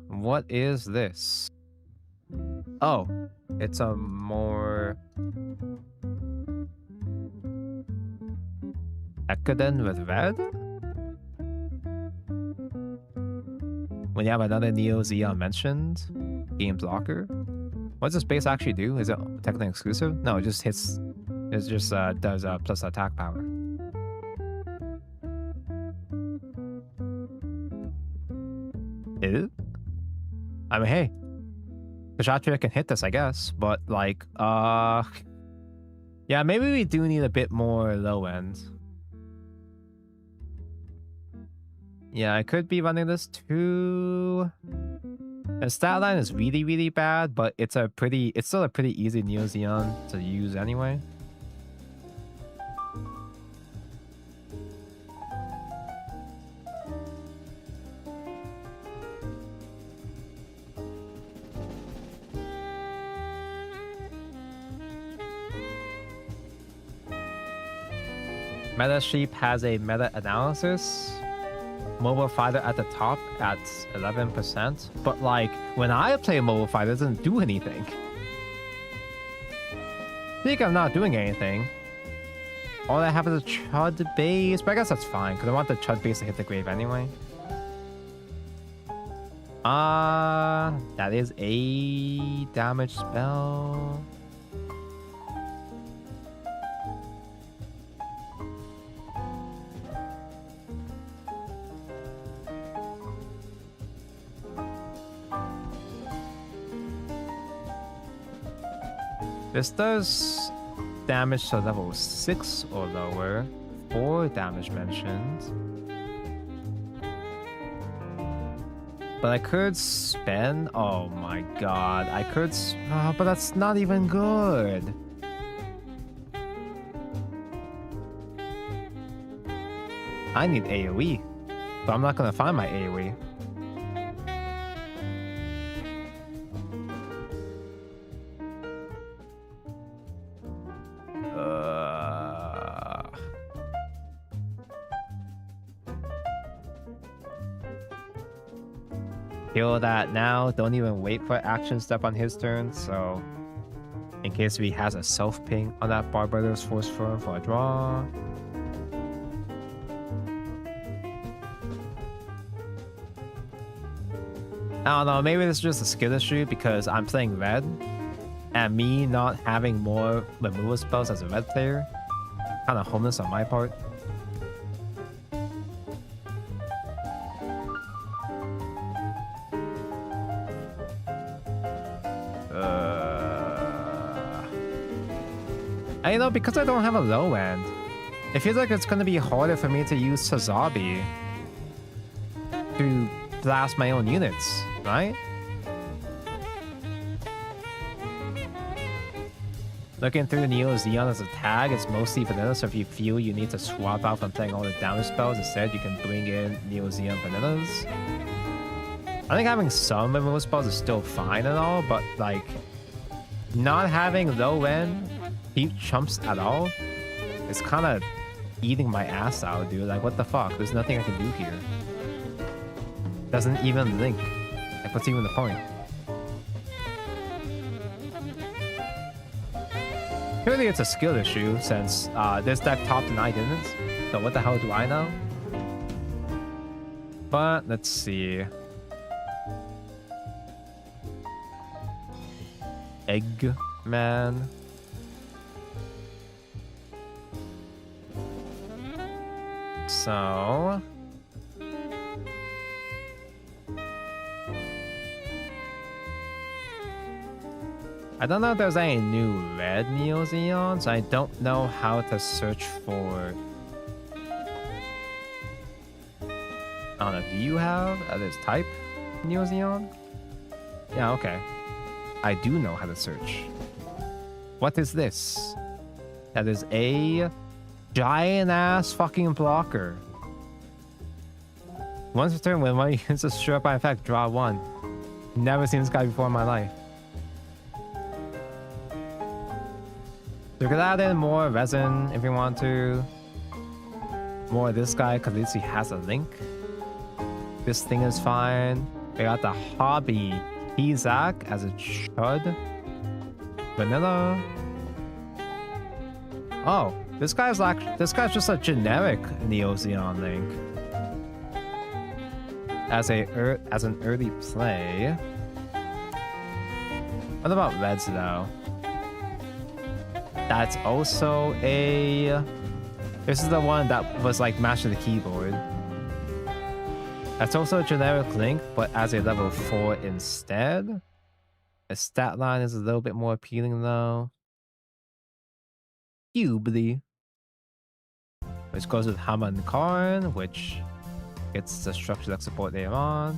What is this? Oh, it's a more Ekaden with red? When you have another Neo Zeon mentioned, Game Blocker. What does this base actually do? Is it technically exclusive? No, it just hits. It just does plus attack power. I mean, hey, Kshatriya can hit this, I guess, but like, yeah, maybe we do need a bit more low end. Yeah, I could be running this too. The stat line is really, really bad, but it's still a pretty easy Neo Zeon to use anyway. Meta Sheep has a meta analysis. Mobile Fighter at the top at 11%. But like, when I play Mobile Fighter, it doesn't do anything. I think I'm not doing anything. All I have is a Chud base, but I guess that's fine, because I want the Chud base to hit the grave anyway. That is a damage spell. This does damage to level 6 or lower. 4 damage mentioned. But I could spend... Oh my god. I could... but that's not even good. I need AoE. But I'm not going to find my AoE. Kill that now. Don't even wait for action step on his turn. So, in case he has a self ping on that Barbados Force Firm for a draw. I don't know. Maybe this is just a skill issue because I'm playing red, and me not having more removal spells as a red player, kind of homeless on my part. You know, because I don't have a low end, it feels like it's going to be harder for me to use Sazabi to blast my own units, right? Looking through Neo Xeon as a tag, it's mostly vanilla, so if you feel you need to swap out from playing all the damage spells, instead you can bring in Neo Xeon vanillas. I think having some removal spells is still fine and all, but like, not having low end cheap chumps at all is kind of eating my ass out, dude. Like, what the fuck? There's nothing I can do here. Doesn't even link. Like, what's even the point? Clearly it's a skill issue since this deck topped and I didn't. So what the hell do I know? But let's see. Eggman. So I don't know if there's any new red Neo Xeons. I don't know how to search for. I don't know. Do you have this type Neo Xeon? Yeah, okay. I do know how to search. What is this? That is a giant ass fucking blocker. Once per turn, when one uses a sure by effect, draw 1. Never seen this guy before in my life. So you could add in more resin if you want to. More of this guy, because at least he has a link. This thing is fine. We got the hobby Izak as a chud. Vanilla. Oh, this guy's just a generic Neo Xeon link. As an early play. What about reds though? That's also a... This is the one that was like mashed to the keyboard. That's also a generic link, but as a level 4 instead. The stat line is a little bit more appealing though. Cubely. Which goes with Haman Karn, which gets the structure that support later on.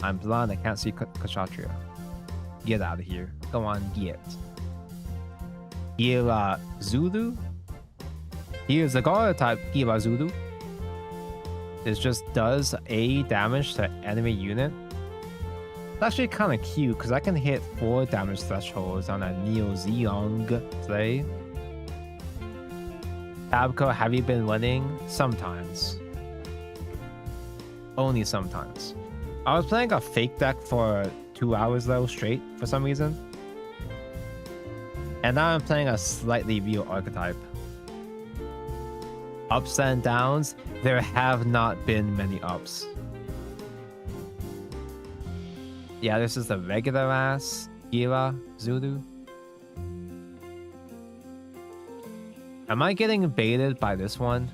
I'm blind, I can't see Kshatriya. Get out of here. Go on, get. Gira Zulu? Here's the Gara type Gira Zulu. This just does A damage to enemy unit. It's actually kind of cute because I can hit 4 damage thresholds on a Neo Xeon play. Tabco, have you been winning? Sometimes. Only sometimes. I was playing a fake deck for 2 hours though, straight, for some reason. And now I'm playing a slightly real archetype. Ups and downs, there have not been many ups. Yeah, this is the regular ass Gira Zulu. Am I getting baited by this one?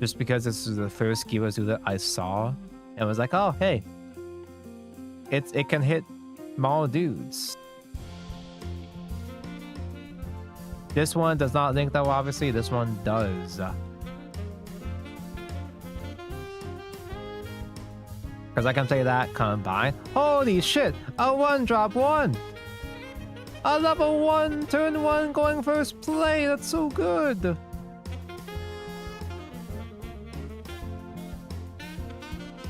Just because this is the first Gira Zulu I saw and was like, oh hey, it can hit small dudes. This one does not link though, obviously. This one does. Because I can play that combine. Holy shit! A 1-drop 1! A level 1, turn 1 going first play! That's so good!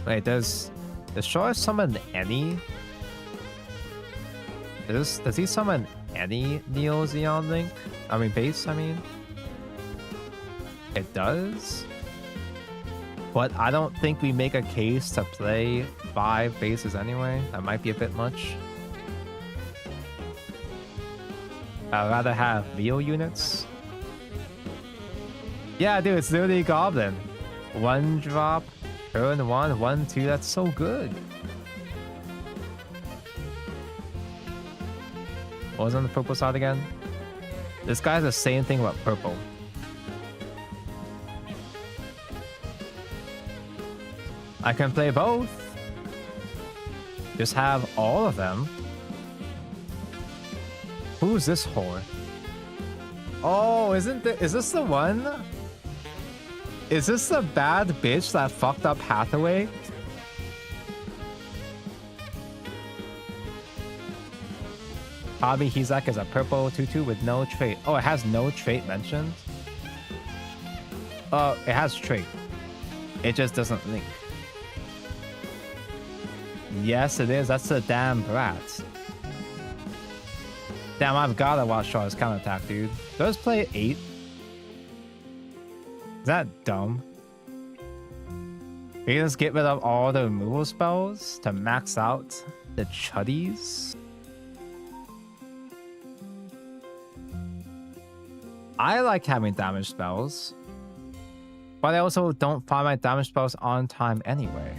Wait, does Shore summon any? Does he summon any Neo Xeon Link? I mean base, I mean? It does? But I don't think we make a case to play 5 bases anyway. That might be a bit much. I'd rather have Leo units. Yeah, dude, it's literally Goblin. 1-drop, turn 1, 1-2, that's so good. What was on the purple side again? This guy's the same thing about purple. I can play both. Just have all of them. Who's this whore? Oh, is this the one? Is this the bad bitch that fucked up Hathaway? Hobby Hizak is a purple 2/2 with no trait. Oh, it has no trait mentioned? Oh, it has trait. It just doesn't link. Yes, it is. That's the damn brat. Damn, I've gotta watch Shaw's counterattack, dude. Does play 8? Is that dumb? We just get rid of all the removal spells to max out the chuddies? I like having damage spells, but I also don't find my damage spells on time anyway.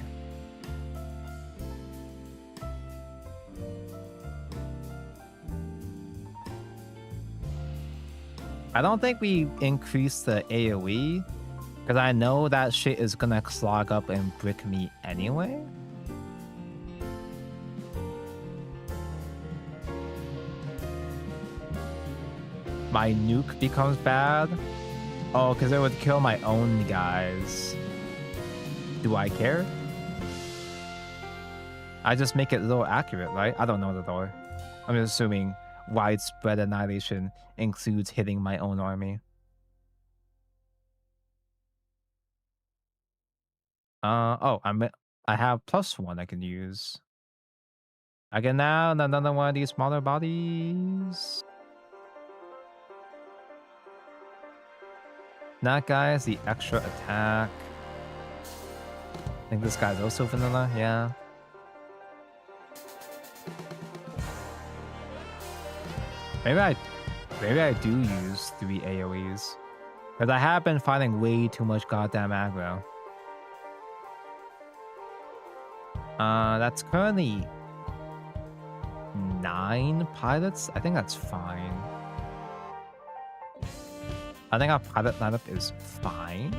I don't think we increase the AoE, because I know that shit is gonna clog up and brick me anyway. My nuke becomes bad? Oh, because it would kill my own guys. Do I care? I just make it a little accurate, right? I don't know the door. I'm just assuming widespread annihilation includes hitting my own army. Oh, I have +1 I can use. I can now another one of these smaller bodies. That guy is the extra attack. I think this guy's also vanilla, yeah. Maybe I do use 3 AoEs. Because I have been fighting way too much goddamn aggro. That's currently 9 pilots. I think that's fine. I think our pilot lineup is fine.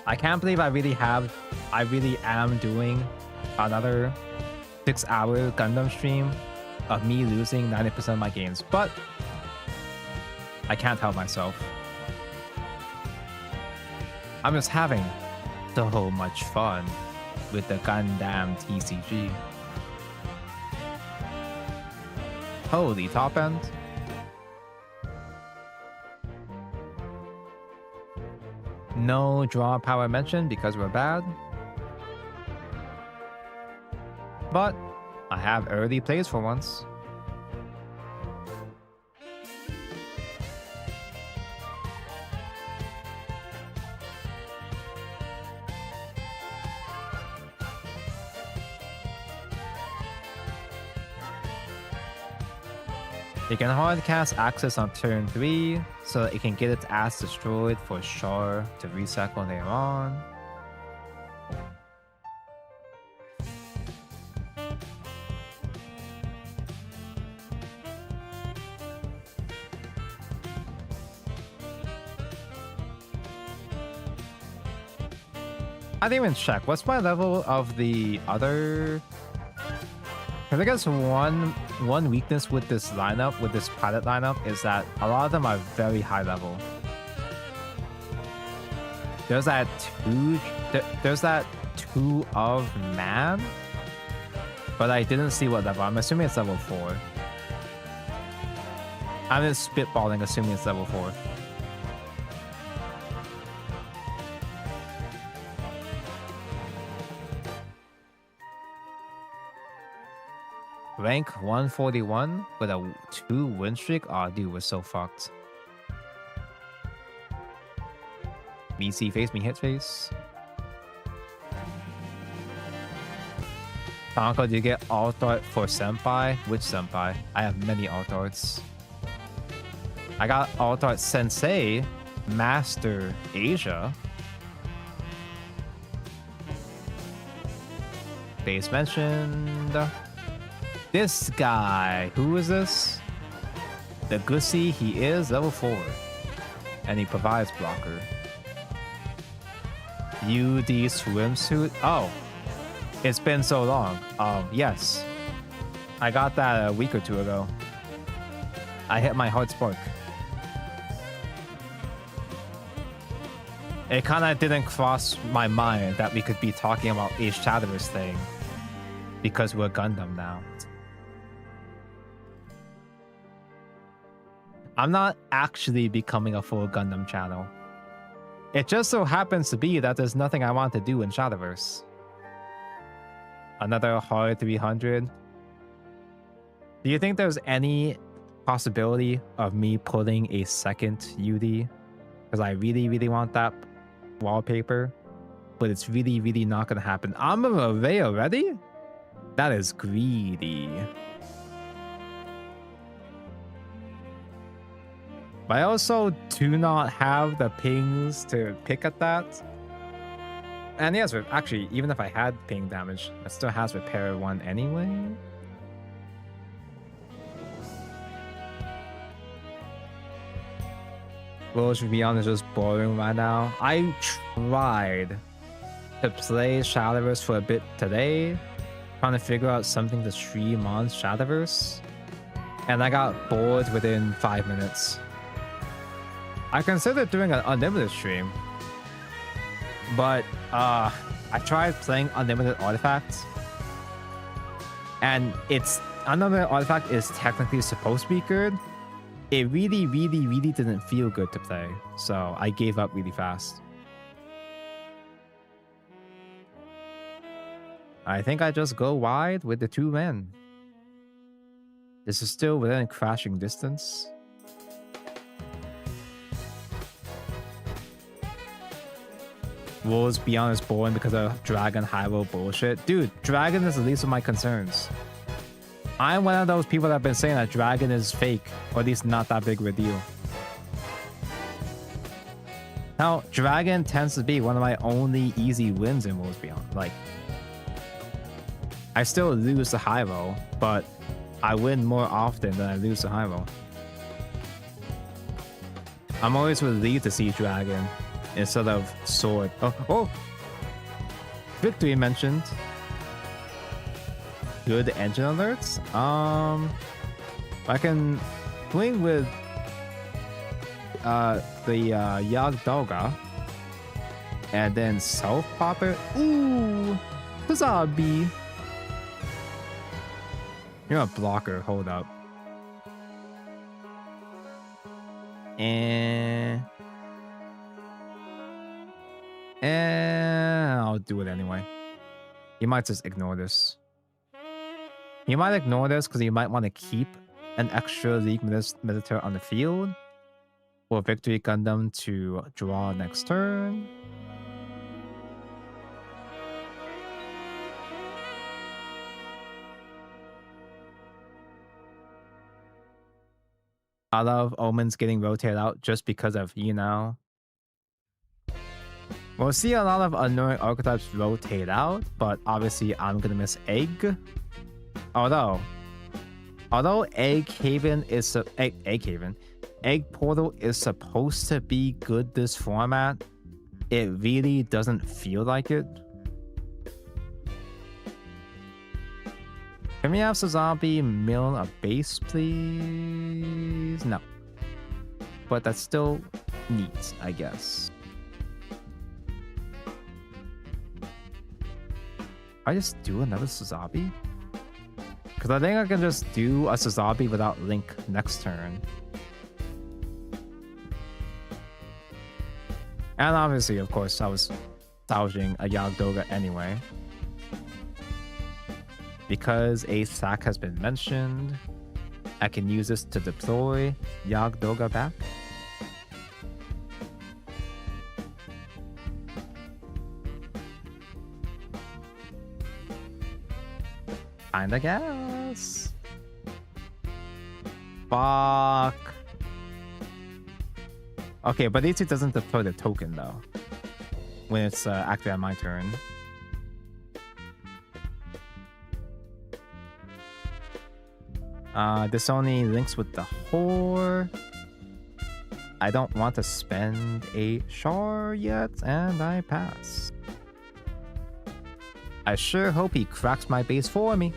I can't believe I really am doing another 6-hour Gundam stream of me losing 90% of my games, but I can't help myself. I'm just having so much fun with the Gundam TCG. Holy top end. No draw power mentioned because we're bad. But I have early plays for once. You can hard cast Access on turn 3 so that it can get its ass destroyed for sure to recycle later on. I didn't even check. What's my level of the other? I guess one weakness with this lineup, with this pilot lineup, is that a lot of them are very high level. There's that two of man, but I didn't see what level. I'm assuming it's level 4. I'm just spitballing, assuming it's level 4. Rank 141 with a 2 win streak? Oh, dude, we're so fucked. Me see face, me hit face. Tonko, do you get alt art for Senpai? Which Senpai? I have many alt arts. I got alt art Sensei, Master Asia. Base mentioned. This guy, who is this? The Gussie, he is level 4. And he provides blocker. UD swimsuit. Oh, it's been so long. Yes. I got that a week or two ago. I hit my heart spark. It kind of didn't cross my mind that we could be talking about a Shadowverse thing because we're Gundam now. I'm not actually becoming a full Gundam channel. It just so happens to be that there's nothing I want to do in Shadowverse. Another hard 300. Do you think there's any possibility of me putting a second UD? Because I really, really want that wallpaper. But it's really, really not going to happen. I'm a Ray already? That is greedy. But I also do not have the pings to pick at that. And yes, actually, even if I had ping damage, it still has repair 1 anyway. Well, to be honest, just boring right now. I tried to play Shadowverse for a bit today, trying to figure out something to stream on Shadowverse. And I got bored within 5 minutes. I considered doing an unlimited stream, but I tried playing unlimited artifacts, and it's unlimited artifact is technically supposed to be good. It really, really, really didn't feel good to play, so I gave up really fast. I think I just go wide with the 2 men. This is still within crashing distance. Wolves beyond is boring because of Dragon Hyrule bullshit. Dude, Dragon is the least of my concerns. I'm one of those people that have been saying that Dragon is fake, or at least not that big of a deal. Now, Dragon tends to be one of my only easy wins in Wolves Beyond. Like, I still lose to Hyrule, but I win more often than I lose to Hyrule. I'm always relieved to see Dragon instead of Sword. Oh! Victory mentioned. Good engine alerts. I can swing with the Yagdoga and then self pop it. Ooh, Zabi. You're a blocker. Hold up. And And I'll do it anyway. You might just ignore this. You might ignore this because you might want to keep an extra League Militaire on the field for Victory Gundam to draw next turn. I love Omens getting rotated out just because of, you know. We'll see a lot of annoying archetypes rotate out, but obviously I'm gonna miss Egg. Although Egg Portal is supposed to be good this format, it really doesn't feel like it. Can we have Sazabi mill a base, please? No. But that's still neat, I guess. I just do another Sazabi? Because I think I can just do a Sazabi without Link next turn. And obviously, of course, I was salvaging a Yagdoga anyway. Because a sack has been mentioned, I can use this to deploy Yagdoga back. Kinda guess. Fuck. Okay, but it doesn't deploy the token though when it's active on my turn. This only links with the whore. I don't want to spend a char yet, and I pass. I sure hope he cracks my base for me.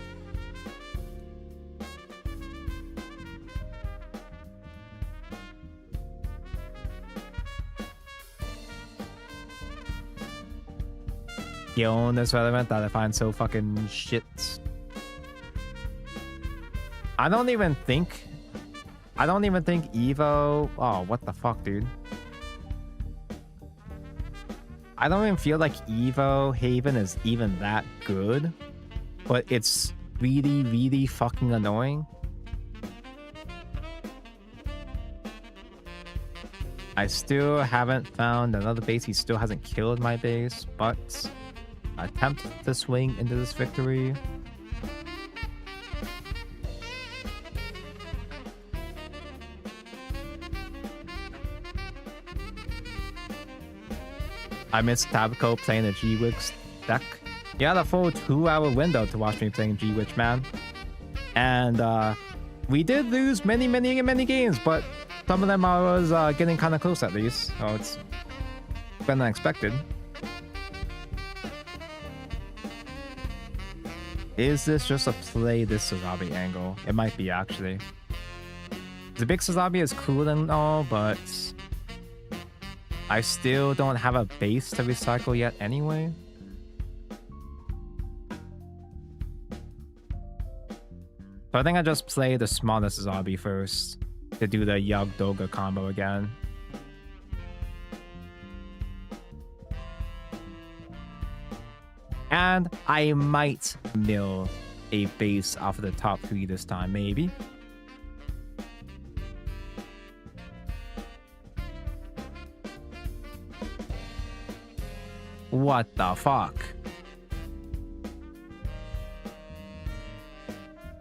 The only relevant that I find so fucking shit. I don't even think Evo. Oh, what the fuck, dude? I don't even feel like Evo Haven is even that good, but it's really, really fucking annoying. I still haven't found another base. He still hasn't killed my base, but attempt to swing into this victory. I missed Tabco playing the G-Wix deck. You had a full 2-hour window to watch me playing G-Wix, man. And we did lose many games, but some of them I was getting kind of close at least. So it's better than expected. Is this just a play this Sazabi angle? It might be, actually. The big Sazabi is cool and all, but I still don't have a base to recycle yet anyway. So I think I just play the smallest Sazabi first to do the Yagdoga combo again. And I might mill a base off of the top 3 this time, maybe. What the fuck?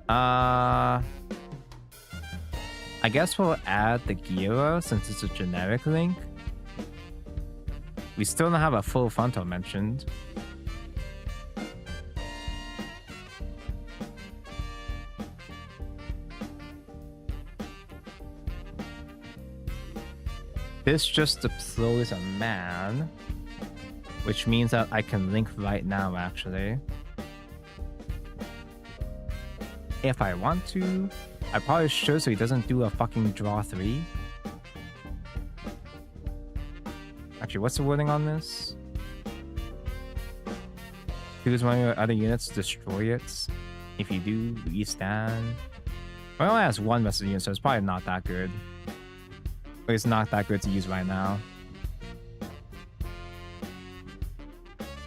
I guess we'll add the Gyro since it's a generic link. We still don't have a full frontal mentioned. This just deploys a man, which means that I can link right now, actually. If I want to. I probably should so he doesn't do a fucking draw 3. Actually, what's the wording on this? Choose one of your other units to destroy it. If you do, restand. Well, it only has one rest of the unit, so it's probably not that good. But it's not that good to use right now.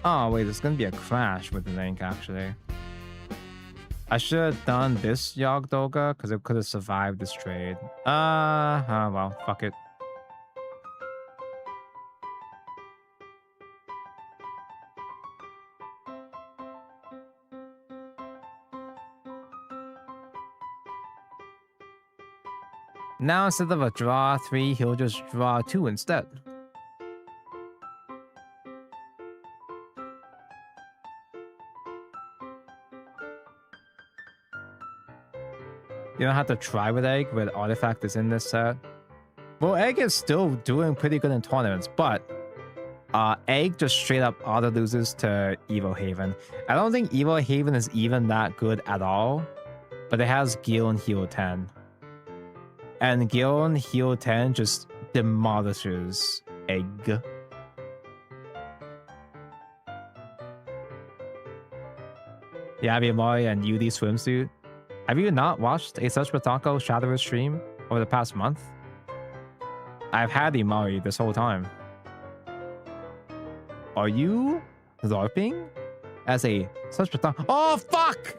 Oh, wait, there's gonna be a crash with the link, actually. I should have done this Yogdoga because it could have survived this trade. Well, fuck it. Now instead of a draw 3, he'll just draw 2 instead. You don't have to try with Egg, but Artifact is in this set. Well, Egg is still doing pretty good in tournaments, but Egg just straight up auto loses to Evo Haven. I don't think Evo Haven is even that good at all, but it has Gil and Hero 10. And Gil and Hero 10 just demolishes Egg. Yeah, Mori and UD swimsuit. Have you not watched a Such Batako Shadowverse stream over the past month? I've had Imari this whole time. Are you LARPing as a Such Batako? Oh, fuck!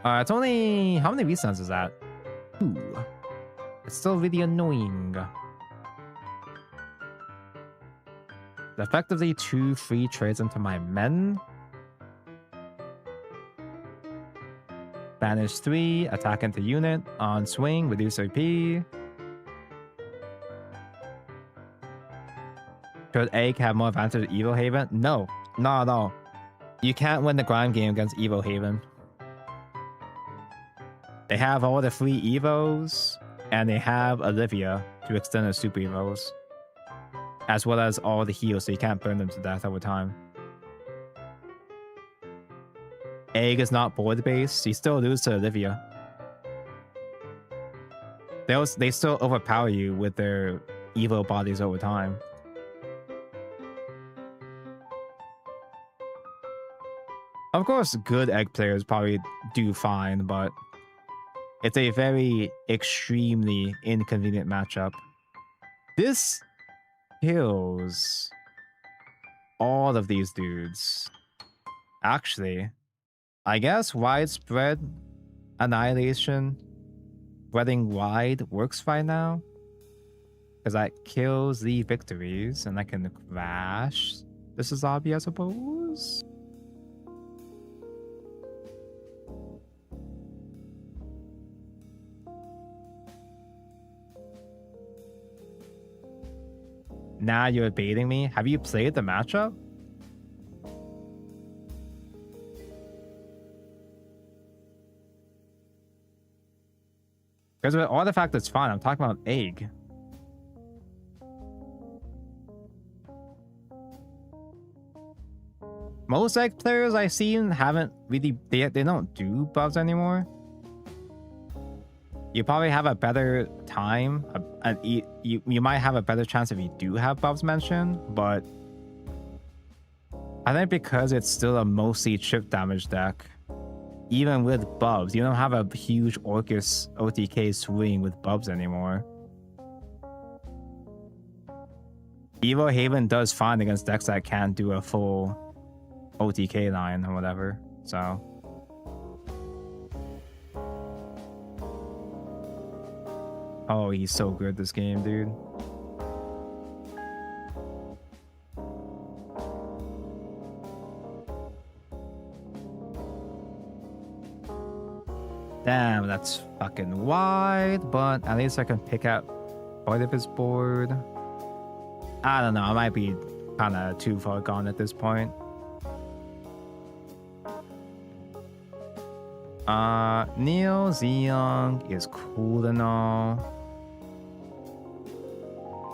It's only... How many resets is that? Ooh. It's still really annoying. Effectively 2 free trades into my men. Banish 3, attack into unit, on swing, reduce AP. Should Egg have more advantage at Evo Haven? No, not at all. You can't win the grind game against Evo Haven. They have all the free Evos, and they have Olivia to extend the Super Evos. As well as all the heals, so you can't burn them to death over time. Egg is not board based, you still lose to Olivia. They still overpower you with their Evo bodies over time. Of course, good Egg players probably do fine, but it's a very extremely inconvenient matchup. This kills all of these dudes. Actually, I guess widespread annihilation, spreading wide, works fine now. Because that kills the victories, and I can crash this is zombie, I suppose. Now you're baiting me. Have you played the matchup? Because with Artifact, it's fine. I'm talking about Egg. Most Egg players I've seen haven't really... They don't do buffs anymore. You probably have a better time. You might have a better chance if you do have buffs mentioned, but... I think because it's still a mostly chip damage deck, even with buffs, you don't have a huge Orcus OTK swing with buffs anymore. Evo Haven does fine against decks that can't do a full OTK line or whatever, so... Oh, he's so good this game, dude. Damn, that's fucking wide, but at least I can pick out part of his board. I don't know, I might be kind of too far gone at this point. Neo Zeong is cool and all.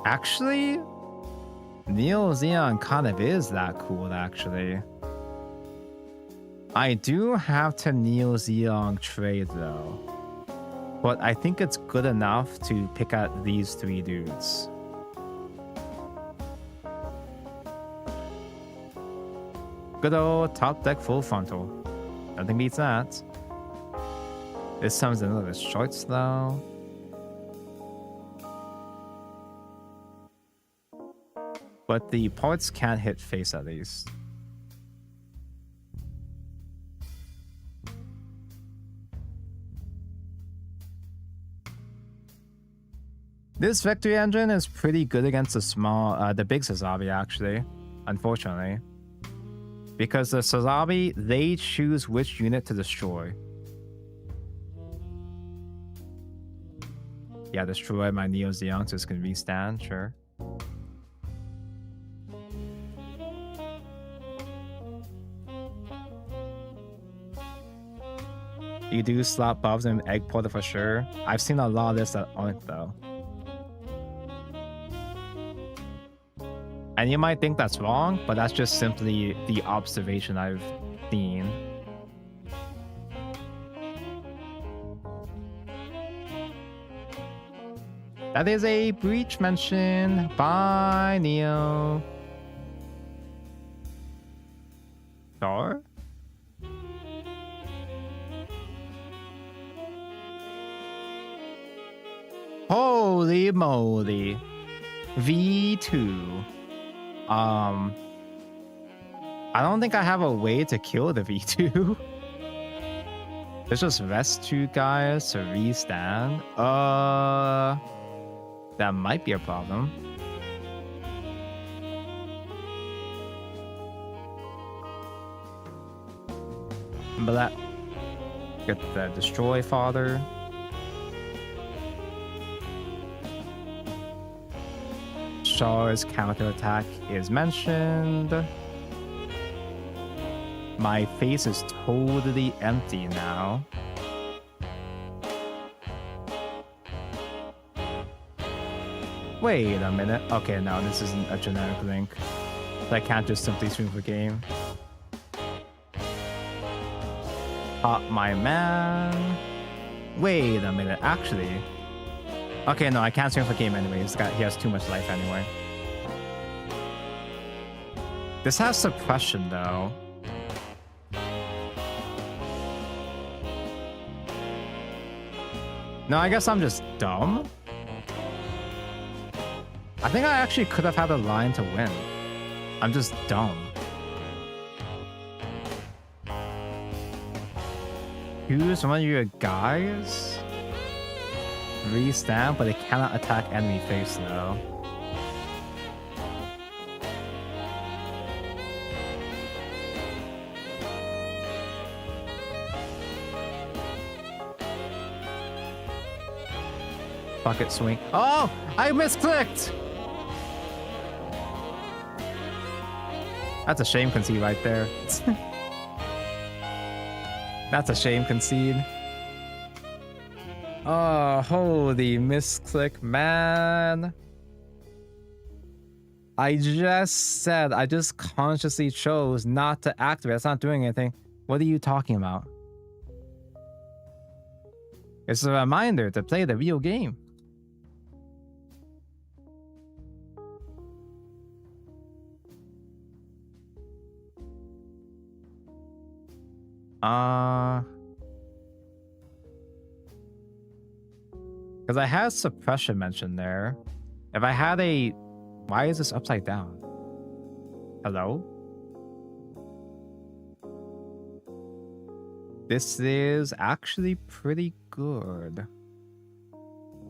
Actually, Neo Zeong kind of is that cool, actually. I do have to Neo Zeong trade, though. But I think it's good enough to pick out these 3 dudes. Good old top deck full frontal. Nothing beats that. This time's another shorts, though. But the parts can't hit face at least. This victory engine is pretty good against the big Sazabi actually, unfortunately. Because the Sazabi, they choose which unit to destroy. Yeah, destroy my Neo Zeon so it can restand, sure. You do slap buffs and egg porter for sure. I've seen a lot of this that aren't though. And you might think that's wrong, but that's just simply the observation I've seen. That is a breach mention. Bye, Neo. Star? Holy moly. V2. I don't think I have a way to kill the V2. There's just rest 2 guys to restand. That might be a problem. But that get the destroy father. Char's counterattack is mentioned. My face is totally empty now. Wait a minute. Okay, no, this isn't a generic link. So I can't just simply stream for game. Pop my man. Wait a minute, actually. Okay, no, I can't stream for game anyway. He has too much life anyway. This has suppression though. No, I guess I'm just dumb. I think I actually could have had a line to win. I'm just dumb. Choose one of your guys? Restand, but it cannot attack enemy face though. Bucket swing. Oh! I misclicked! That's a shame concede right there. That's a shame concede. Oh, holy misclick, man. I just consciously chose not to activate. It's not doing anything. What are you talking about? It's a reminder to play the real game. Because I had suppression mentioned there. If I had a... Why is this upside down? Hello? This is actually pretty good.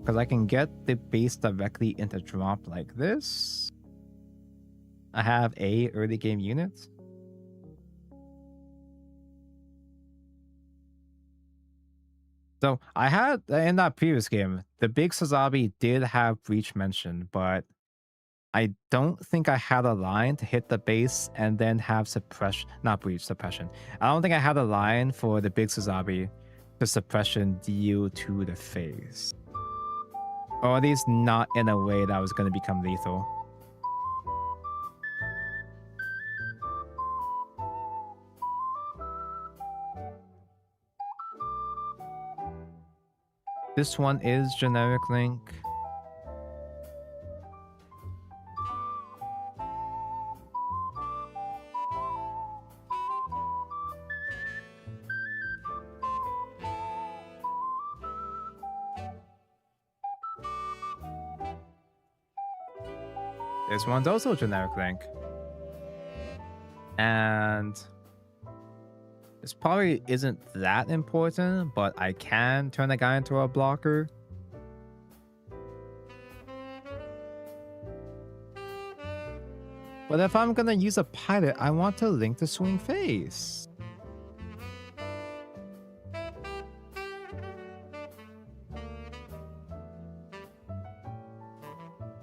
Because I can get the base directly into drop like this. I have a early game unit. So I had, in that previous game, the big Sazabi did have breach mentioned, but I don't think I had a line to hit the base and then have suppression, not breach, suppression. I don't think I had a line for the big Sazabi to suppression deal to the face. Or at least not in a way that was going to become lethal. This one is generic link. This one's also generic link. And this probably isn't that important, but I can turn a guy into a blocker. But if I'm gonna use a pilot, I want to link to swing face.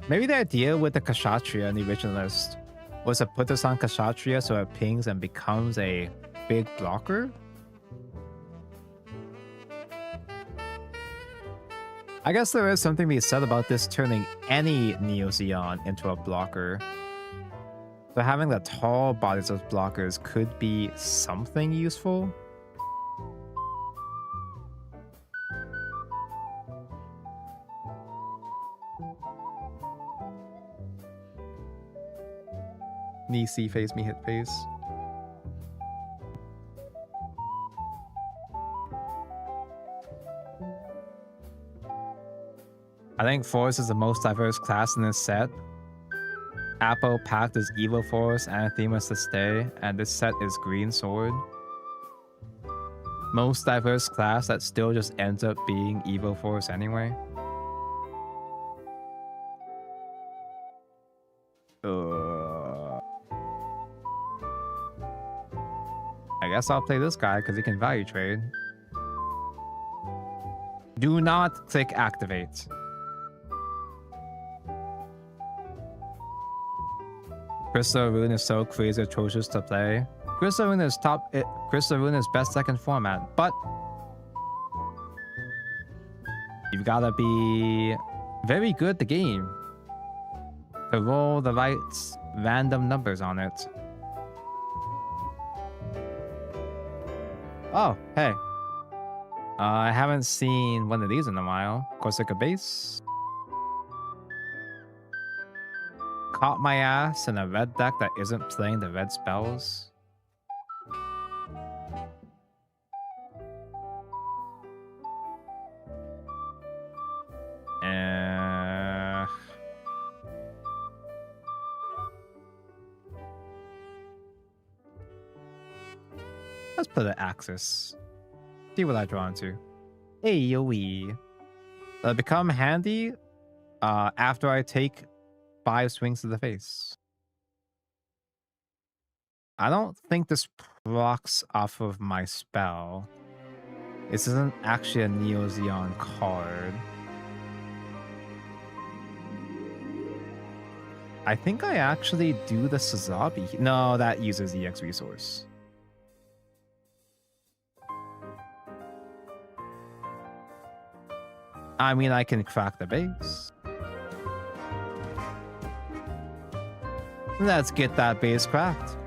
Maybe the idea with the Kshatriya in the original list was to put this on Kshatriya so it pings and becomes a big blocker? I guess there is something to be said about this turning any Neo Zeon into a blocker. So having the tall bodies as blockers could be something useful. Knee C phase, me hit phase. I think Force is the most diverse class in this set. Apple Pact is Evil Force, Anathema's to stay, and this set is Green Sword. Most diverse class that still just ends up being Evil Force anyway. I guess I'll play this guy because he can value trade. Do not click activate. Crystal Rune is so crazy atrocious to play. Crystal Rune is Crystal Rune is best second format, but you've gotta be very good at the game to roll the right random numbers on it. Oh, hey. I haven't seen one of these in a while. Corsica base. Caught my ass in a red deck that isn't playing the red spells. Let's put an Axis. See what I draw into. AoE. It'll become handy after I take 5 swings to the face. I don't think this procs off of my spell. This isn't actually a Neo Zeon card. I think I actually do the Sazabi. No, that uses EX resource. I mean, I can crack the base. Let's get that base cracked.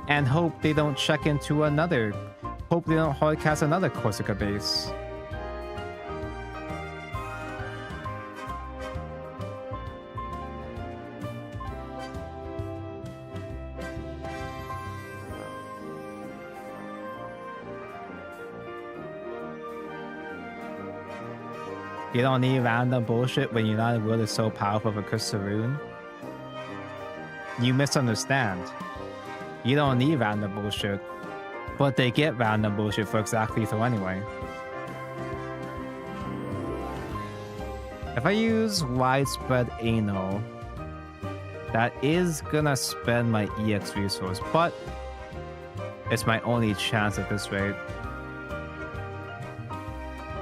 And hope they don't check into another. Hope they don't hardcast another Corsica base. You don't need random bullshit when United World is so powerful for Crystal Rune. You misunderstand. You don't need random bullshit. But they get random bullshit for exact lethal anyway. If I use Widespread Anal, that is gonna spend my EX resource, but it's my only chance at this rate.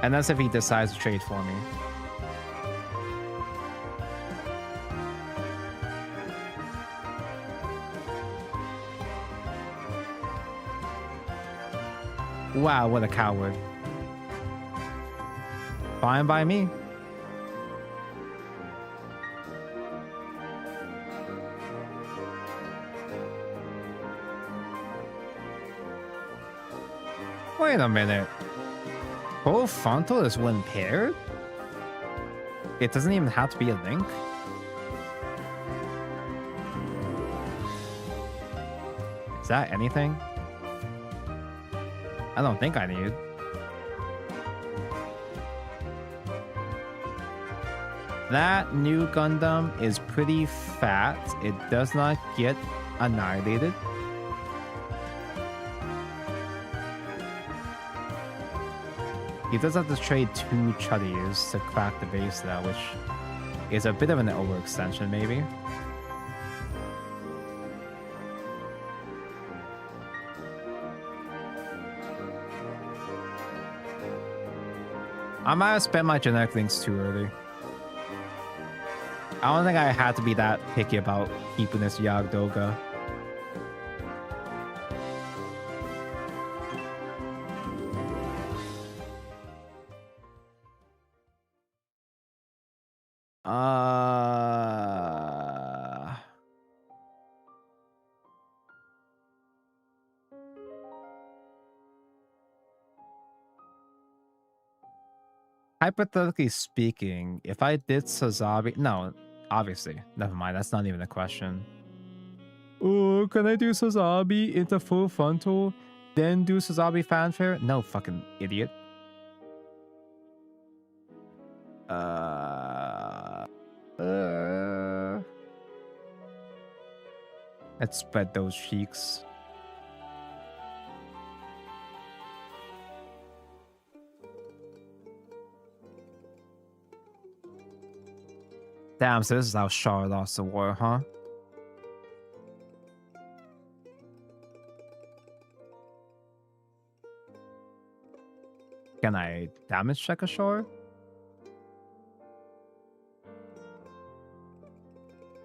And that's if he decides to trade for me. Wow, what a coward. Fine by me. Wait a minute. Full frontal is when paired? It doesn't even have to be a link? Is that anything? I don't think I need. That new Gundam is pretty fat. It does not get annihilated. He does have to trade 2 chuddies to crack the base though, which is a bit of an overextension maybe. I might have spent my genetic links too early. I don't think I had to be that picky about keeping this Yagdoga. Hypothetically speaking, if I did Sazabi... No, obviously. Never mind, that's not even a question. Oh, can I do Sazabi into full frontal, then do Sazabi fanfare? No, fucking idiot. Let's spread those cheeks. Damn, so this is how Char lost the war, huh? Can I damage check a Char?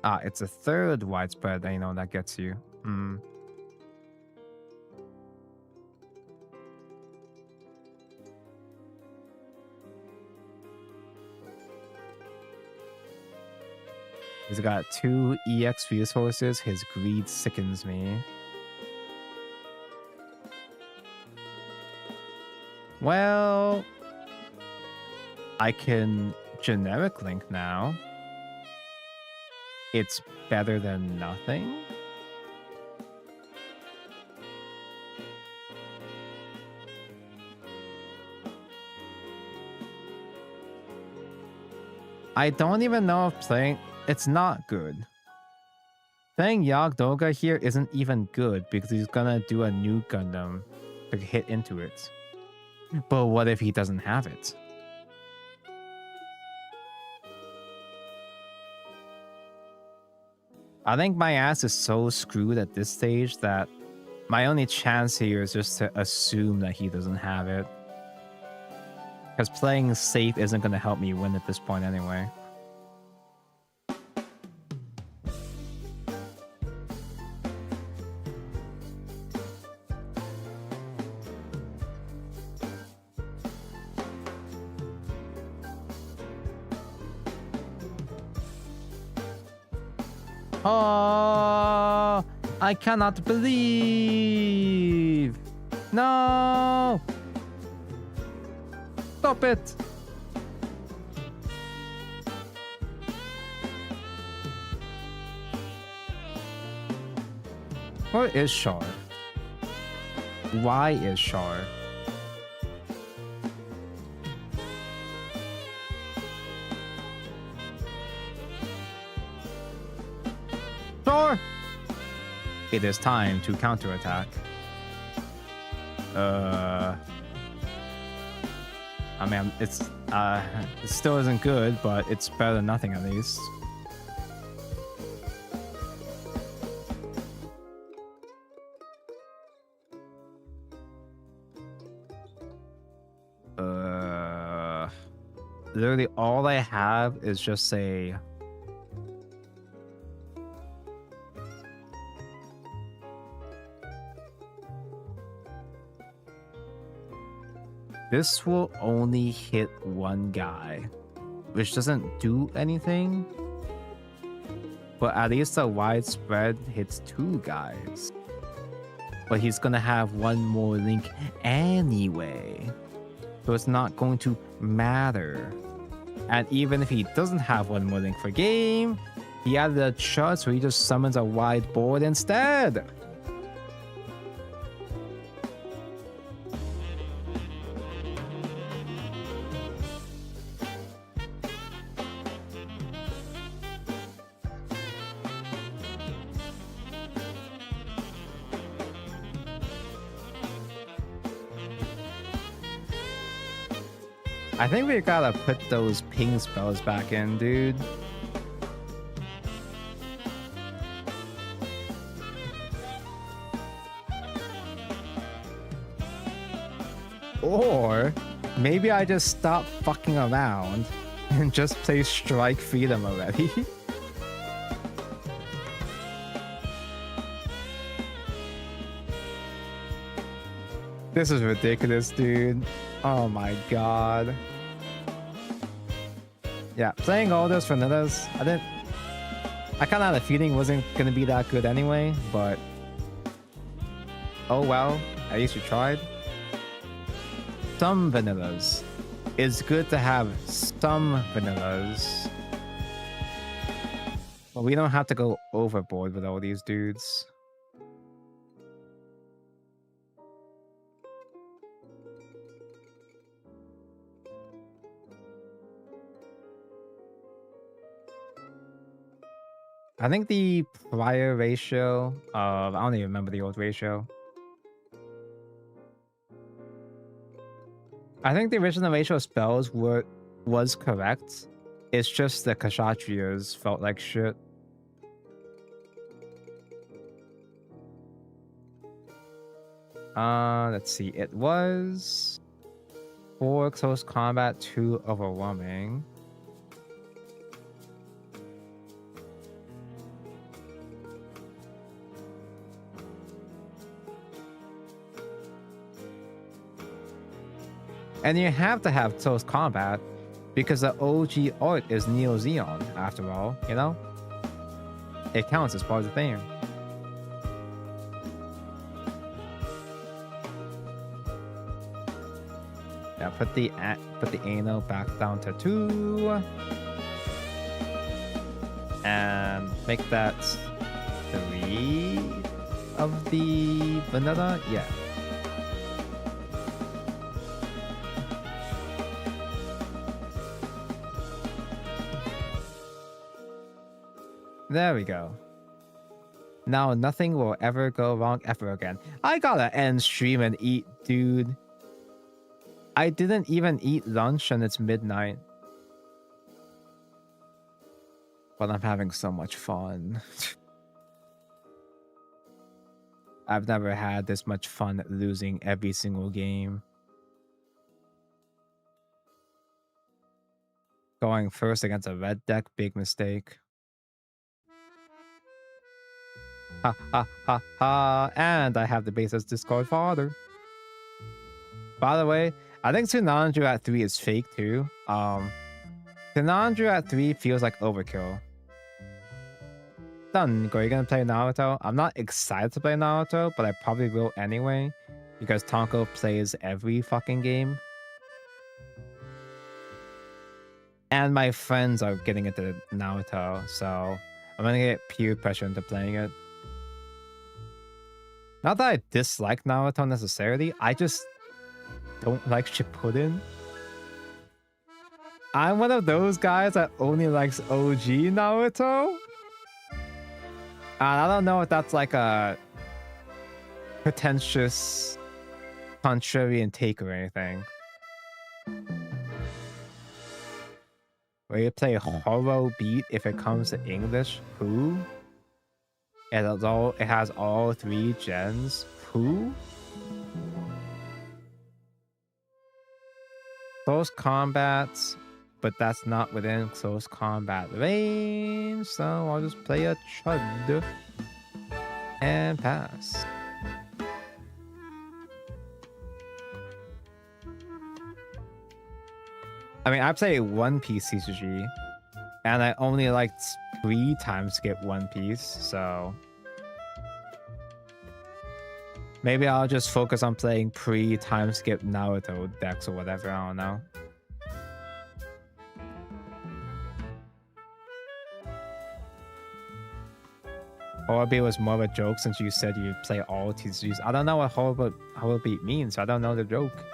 Ah, it's a 3rd widespread, you know, that gets you. He's got 2 EX resources. His greed sickens me. Well, I can generic link now. It's better than nothing. I don't even know if playing... It's not good. Playing Yagdoga here isn't even good because he's gonna do a new Gundam to hit into it. But what if he doesn't have it? I think my ass is so screwed at this stage that my only chance here is just to assume that he doesn't have it. Because playing safe isn't going to help me win at this point anyway. Oh, I cannot believe. No. Stop it. Where is Char? Why is Char? It is time to counterattack. I mean, it still isn't good, but it's better than nothing at least. Literally all I have is just a... This will only hit 1 guy, which doesn't do anything. But at least the widespread hits 2 guys. But he's gonna have 1 more link anyway. So it's not going to matter. And even if he doesn't have 1 more link for game, he added a chart so he just summons a wide board instead. I think we gotta put those ping spells back in, dude. Or maybe I just stop fucking around and just play Strike Freedom already. This is ridiculous, dude. Oh my god. Yeah, playing all those vanillas, I kind of had a feeling it wasn't gonna be that good anyway, but oh well, at least we tried. Some vanillas. It's good to have some vanillas. But we don't have to go overboard with all these dudes. I think the prior ratio of, I don't even remember the old ratio. I think the original ratio of spells was correct. It's just the Kshatriyas felt like shit. Let's see. It was 4 close combat, 2 overwhelming. And you have to have close combat because the OG art is Neo Zeon, after all, you know? It counts as part of the thing. Yeah, put the anal back down to 2. And make that 3 of the vanilla. Yeah. There we go. Now nothing will ever go wrong ever again. I gotta end stream and eat, dude. I didn't even eat lunch and it's midnight. But I'm having so much fun. I've never had this much fun losing every single game. Going first against a red deck, big mistake. Ha ha ha ha, and I have the basis Discord fodder. By the way, I think Tsunandru at 3 is fake too. Tsunandru at 3 feels like overkill. Done. Are you gonna play Naruto? I'm not excited to play Naruto, but I probably will anyway. Because Tonko plays every fucking game. And my friends are getting into Naruto, so I'm gonna get peer pressure into playing it. Not that I dislike Naruto necessarily, I just don't like Shippuden. I'm one of those guys that only likes OG Naruto. And I don't know if that's like a pretentious, contrarian take or anything. Will you play Horo Beat if it comes to English? Who? It has all 3 gens. Who? Close combat, but that's not within close combat range, so I'll just play a Chud and pass. I mean, I play One Piece CCG, and I only liked 3 times skip One Piece, so maybe I'll just focus on playing pre-time skip Naruto decks or whatever, I don't know. Horrorbeat was more of a joke since you said you play all TCGs. I don't know what Horrorbeat means, so I don't know the joke.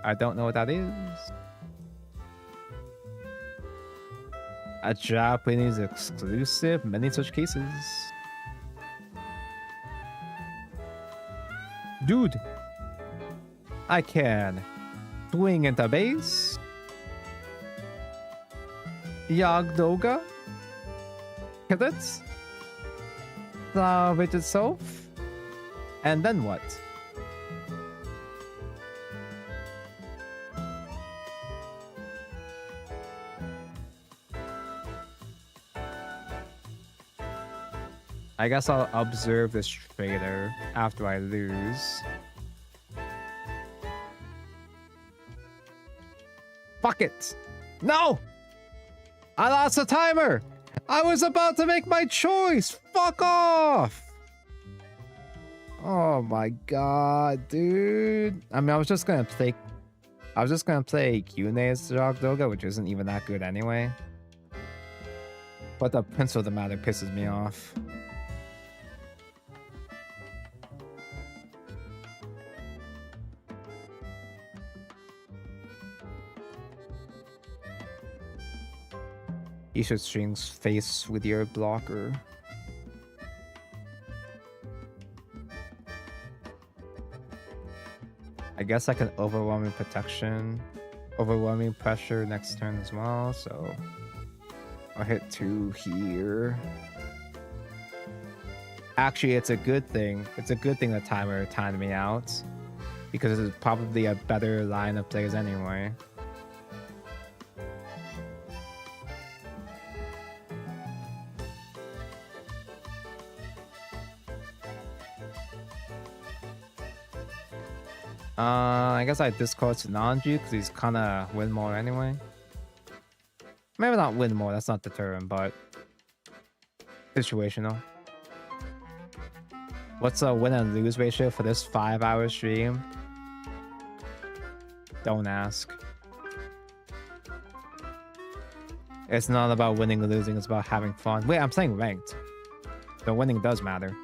I don't know what that is. A Japanese exclusive? Many such cases. Dude, I can swing into base, Yagdoga? Kill it? Salvage itself? And then what? I guess I'll observe this trader after I lose. Fuck it! No! I lost the timer! I was about to make my choice! Fuck off! Oh my god, dude. I mean, I was just gonna play Yune's Yagdoga, which isn't even that good anyway. But the principle of the matter pisses me off. You should strings face with your blocker. I guess I can overwhelming protection, overwhelming pressure next turn as well, so I'll hit 2 here. Actually, it's a good thing. It's a good thing the timer timed me out, because it's probably a better line of plays anyway. I guess I discard Tsunanju because he's kind of win more anyway. Maybe not win more, that's not the term, but situational. What's the win and lose ratio for this 5-hour stream? Don't ask. It's not about winning or losing, it's about having fun. Wait, I'm playing ranked. So winning does matter.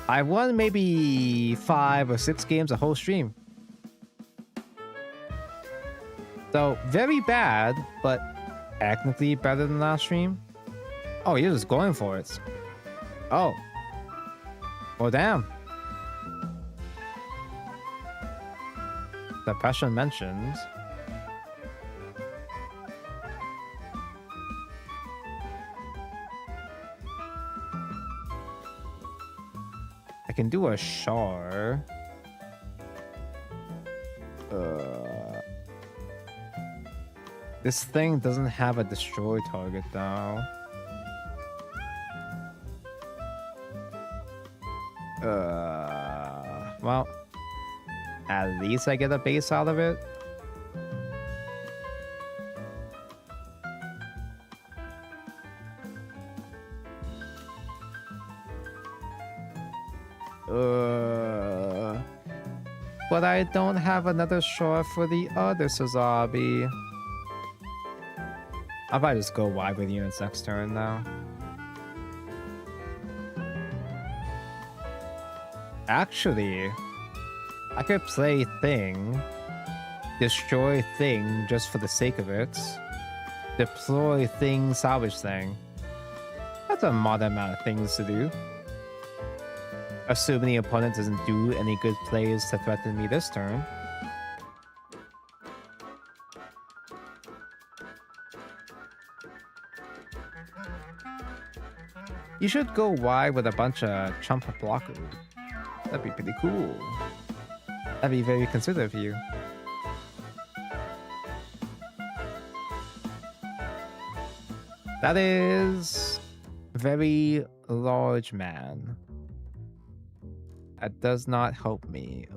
I won maybe 5 or 6 games a whole stream. So, very bad, but technically better than last stream. Oh, you're just going for it. Oh. Well, damn. The pressure mentioned. I can do a Char. This thing doesn't have a destroy target though. Well, at least I get a base out of it. But I don't have another Char for the other Sazabi. I'll probably just go wide with units next turn now. Actually, I could play Thing, destroy Thing just for the sake of it, deploy Thing, salvage Thing. That's a modern amount of things to do. Assuming the opponent doesn't do any good plays to threaten me this turn. You should go wide with a bunch of chump blockers. That'd be pretty cool. That'd be very considerate of you. That is very large man. That does not help me.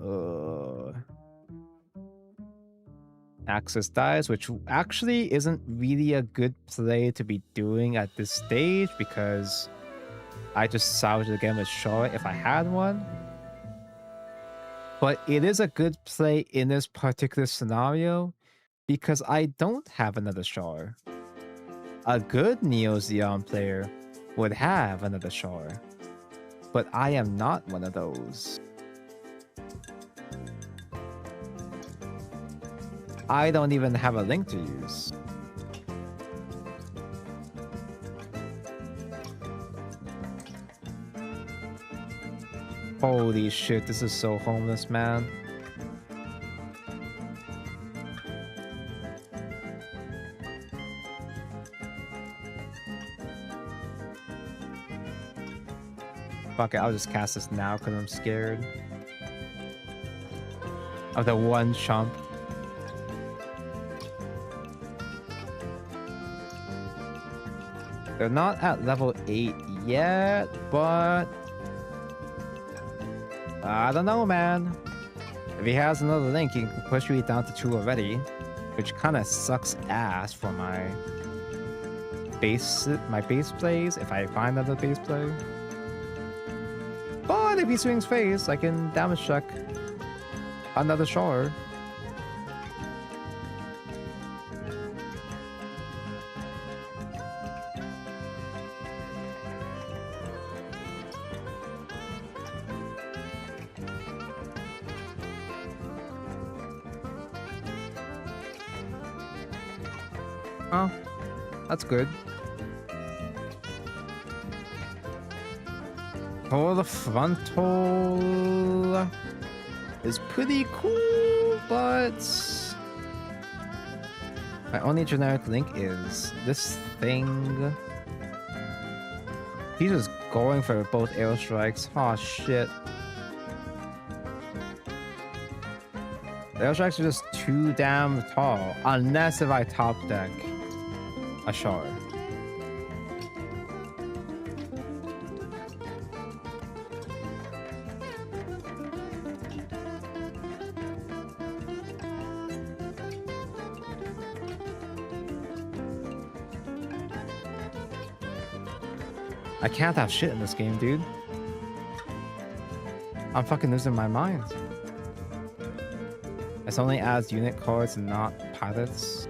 Axis dies, which actually isn't really a good play to be doing at this stage because I just salvaged again with Char if I had one. But it is a good play in this particular scenario because I don't have another Char. A good Neo Zeon player would have another Char. But I am not one of those. I don't even have a link to use. Holy shit, this is so homeless, man. Fuck it, I'll just cast this now because I'm scared of the one chump. They're not at level 8 yet, but I don't know, man. If he has another link, he can push me down to 2 already, which kind of sucks ass for my base plays if I find another base play. But if he swings face, I can damage check another shard. Oh, that's good. Oh, the frontal is pretty cool, but my only generic link is this thing. He's just going for both airstrikes. Oh shit. The airstrikes are just too damn tall, unless if I top deck a shard. I can't have shit in this game, dude. I'm fucking losing my mind. This only adds unit cards and not pilots.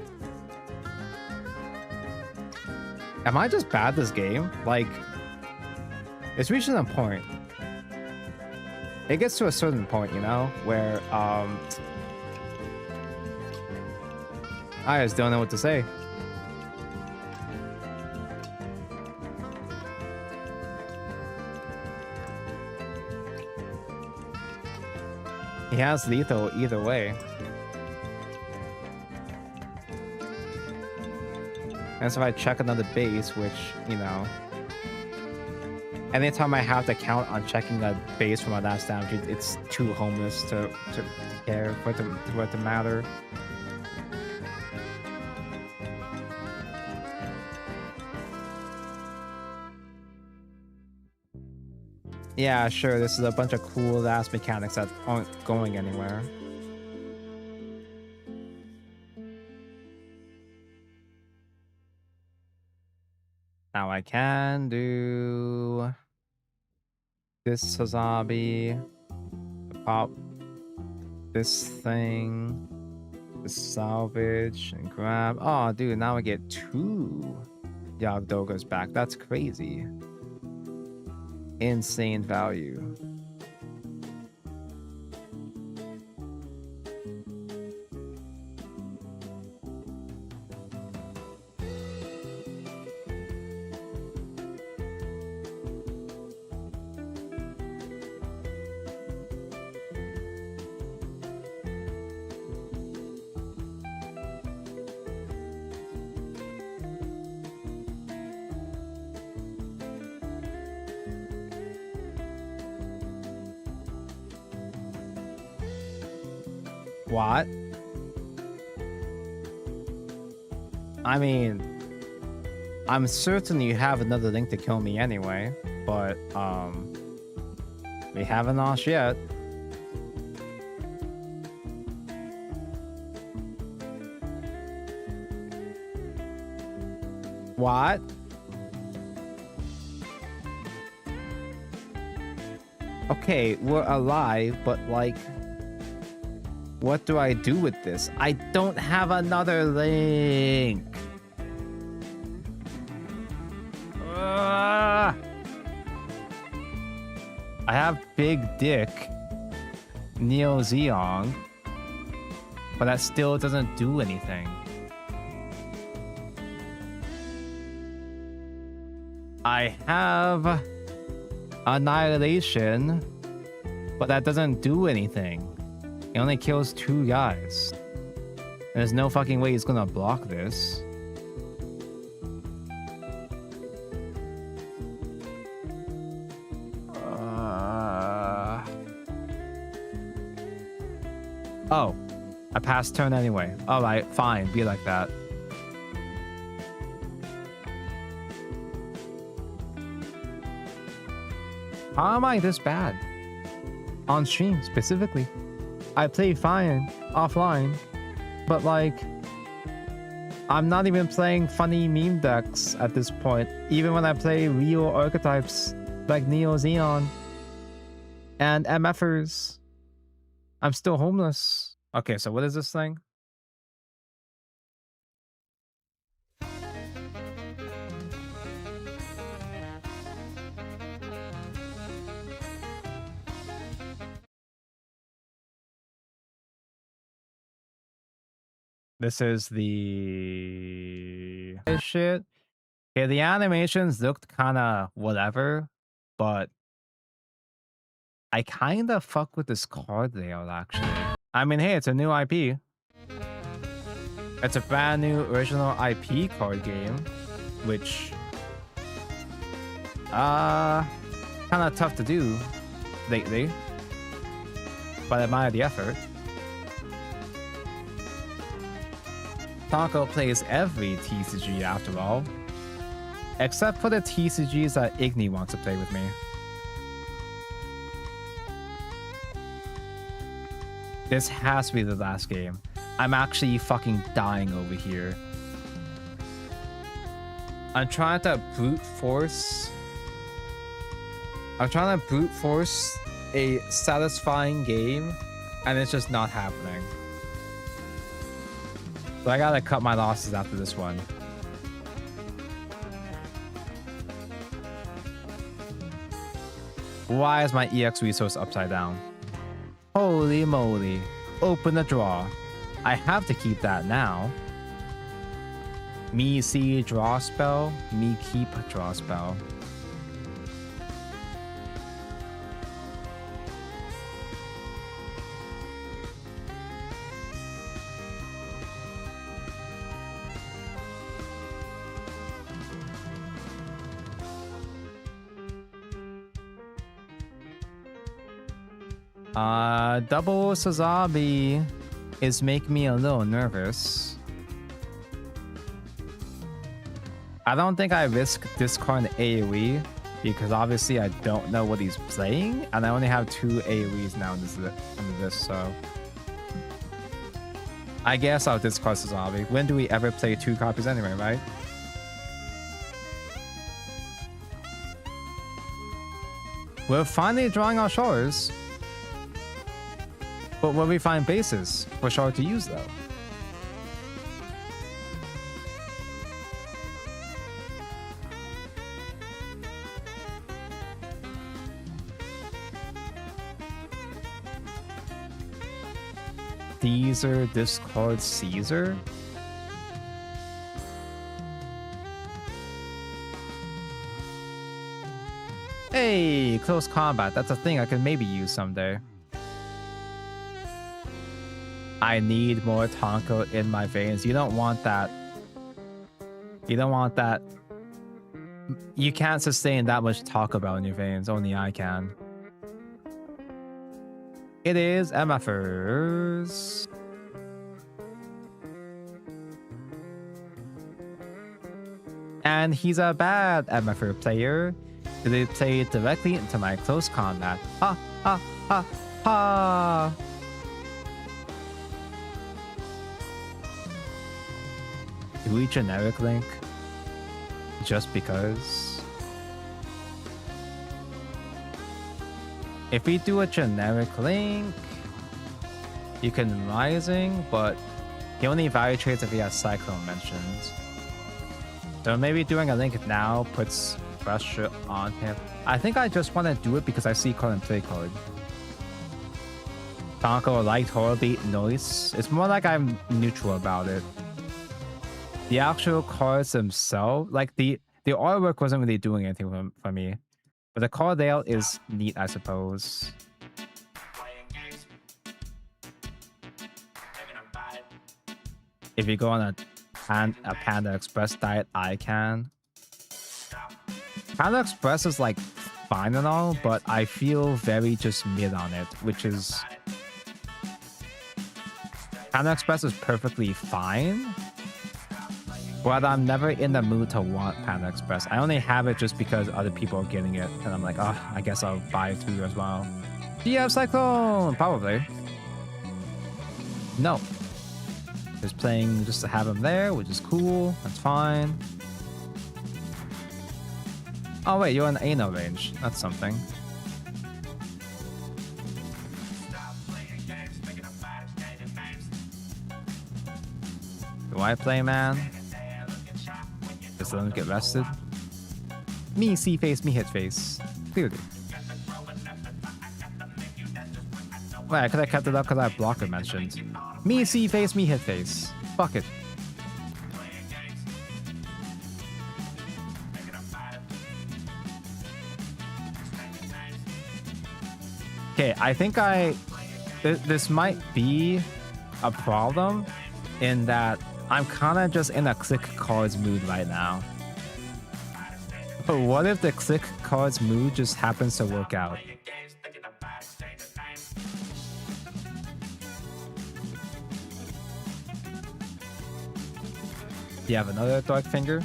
Am I just bad this game? Like, it's reaching a point. It gets to a certain point, you know, where I just don't know what to say. He has lethal either way. And so if I check another base, which, you know, anytime I have to count on checking a base from my last damage, it's too homeless to care for it to matter. Yeah, sure, this is a bunch of cool ass mechanics that aren't going anywhere. Now I can do this Sazabi, pop this thing, this salvage, and grab. Oh, dude, now I get 2 Yagdogas back. That's crazy. Insane value. What? I mean, I'm certain you have another link to kill me anyway, but we haven't lost yet. What? Okay, we're alive, but like, what do I do with this? I don't have another link. I have Big Dick Neo Zeong, but that still doesn't do anything. I have Annihilation, but that doesn't do anything. He only kills 2 guys. There's no fucking way he's gonna block this. Oh, I passed turn anyway. Alright, fine, be like that. How am I this bad? On stream, specifically. I play fine, offline, but like, I'm not even playing funny meme decks at this point, even when I play real archetypes like Neo Xeon and MFers. I'm still homeless. Okay, so what is this thing? This is the shit. Okay, the animations looked kind of whatever, but I kind of fuck with this card layout, actually. I mean, hey, it's a new IP. It's a brand new original IP card game, which kind of tough to do lately, but I admire the effort. Taco plays every TCG after all, except for the TCGs that Igni wants to play with me. This has to be the last game. I'm actually fucking dying over here. I'm trying to brute force a satisfying game, and it's just not happening. So I gotta cut my losses after this one. Why is my EX resource upside down? Holy moly. Open the drawer. I have to keep that now. Me see draw spell. Me keep draw spell. Double Sazabi is making me a little nervous. I don't think I risk discarding AoE because obviously I don't know what he's playing, and I only have 2 AoEs now under this, so I guess I'll discard Sazabi. When do we ever play 2 copies anyway, right? We're finally drawing our shores. But where we find bases for Shard to use, though. Caesar discard Caesar? Hey, close combat. That's a thing I could maybe use someday. I need more Tonko in my veins. You don't want that. You don't want that. You can't sustain that much Taco Bell in your veins. Only I can. It is MFers. And he's a bad MFer player. They play directly into my close combat. Ha ha ha ha. Do we generic link? Just because? If we do a generic link, you can Rising, but he only value trades if he has Cyclone mentions. So maybe doing a link now puts pressure on him. I think I just want to do it because I see card and play card. Tonko liked horribly noise. It's more like I'm neutral about it. The actual cards themselves, like the artwork wasn't really doing anything for me. But the card layout is neat, I suppose. If you go on a Panda Express diet, I can. Panda Express is like fine and all, but I feel very just mid on it, which is Panda Express is perfectly fine, but I'm never in the mood to want Panda Express. I only have it just because other people are getting it, and I'm like, oh, I guess I'll buy it too as well. Do you have Cyclone? Probably. No. Just playing just to have him there, which is cool. That's fine. Oh wait, you're in Ano range. That's something. Do I play, man? Just let him get rested. Me see face, me hit face. Clearly. Wait, I could have kept it up because I have blocker mentioned. Me see face, me hit face. Fuck it. Okay, I think this might be a problem in that I'm kind of just in a click cards mood right now. But what if the click cards mood just happens to work out? Do you have another dark finger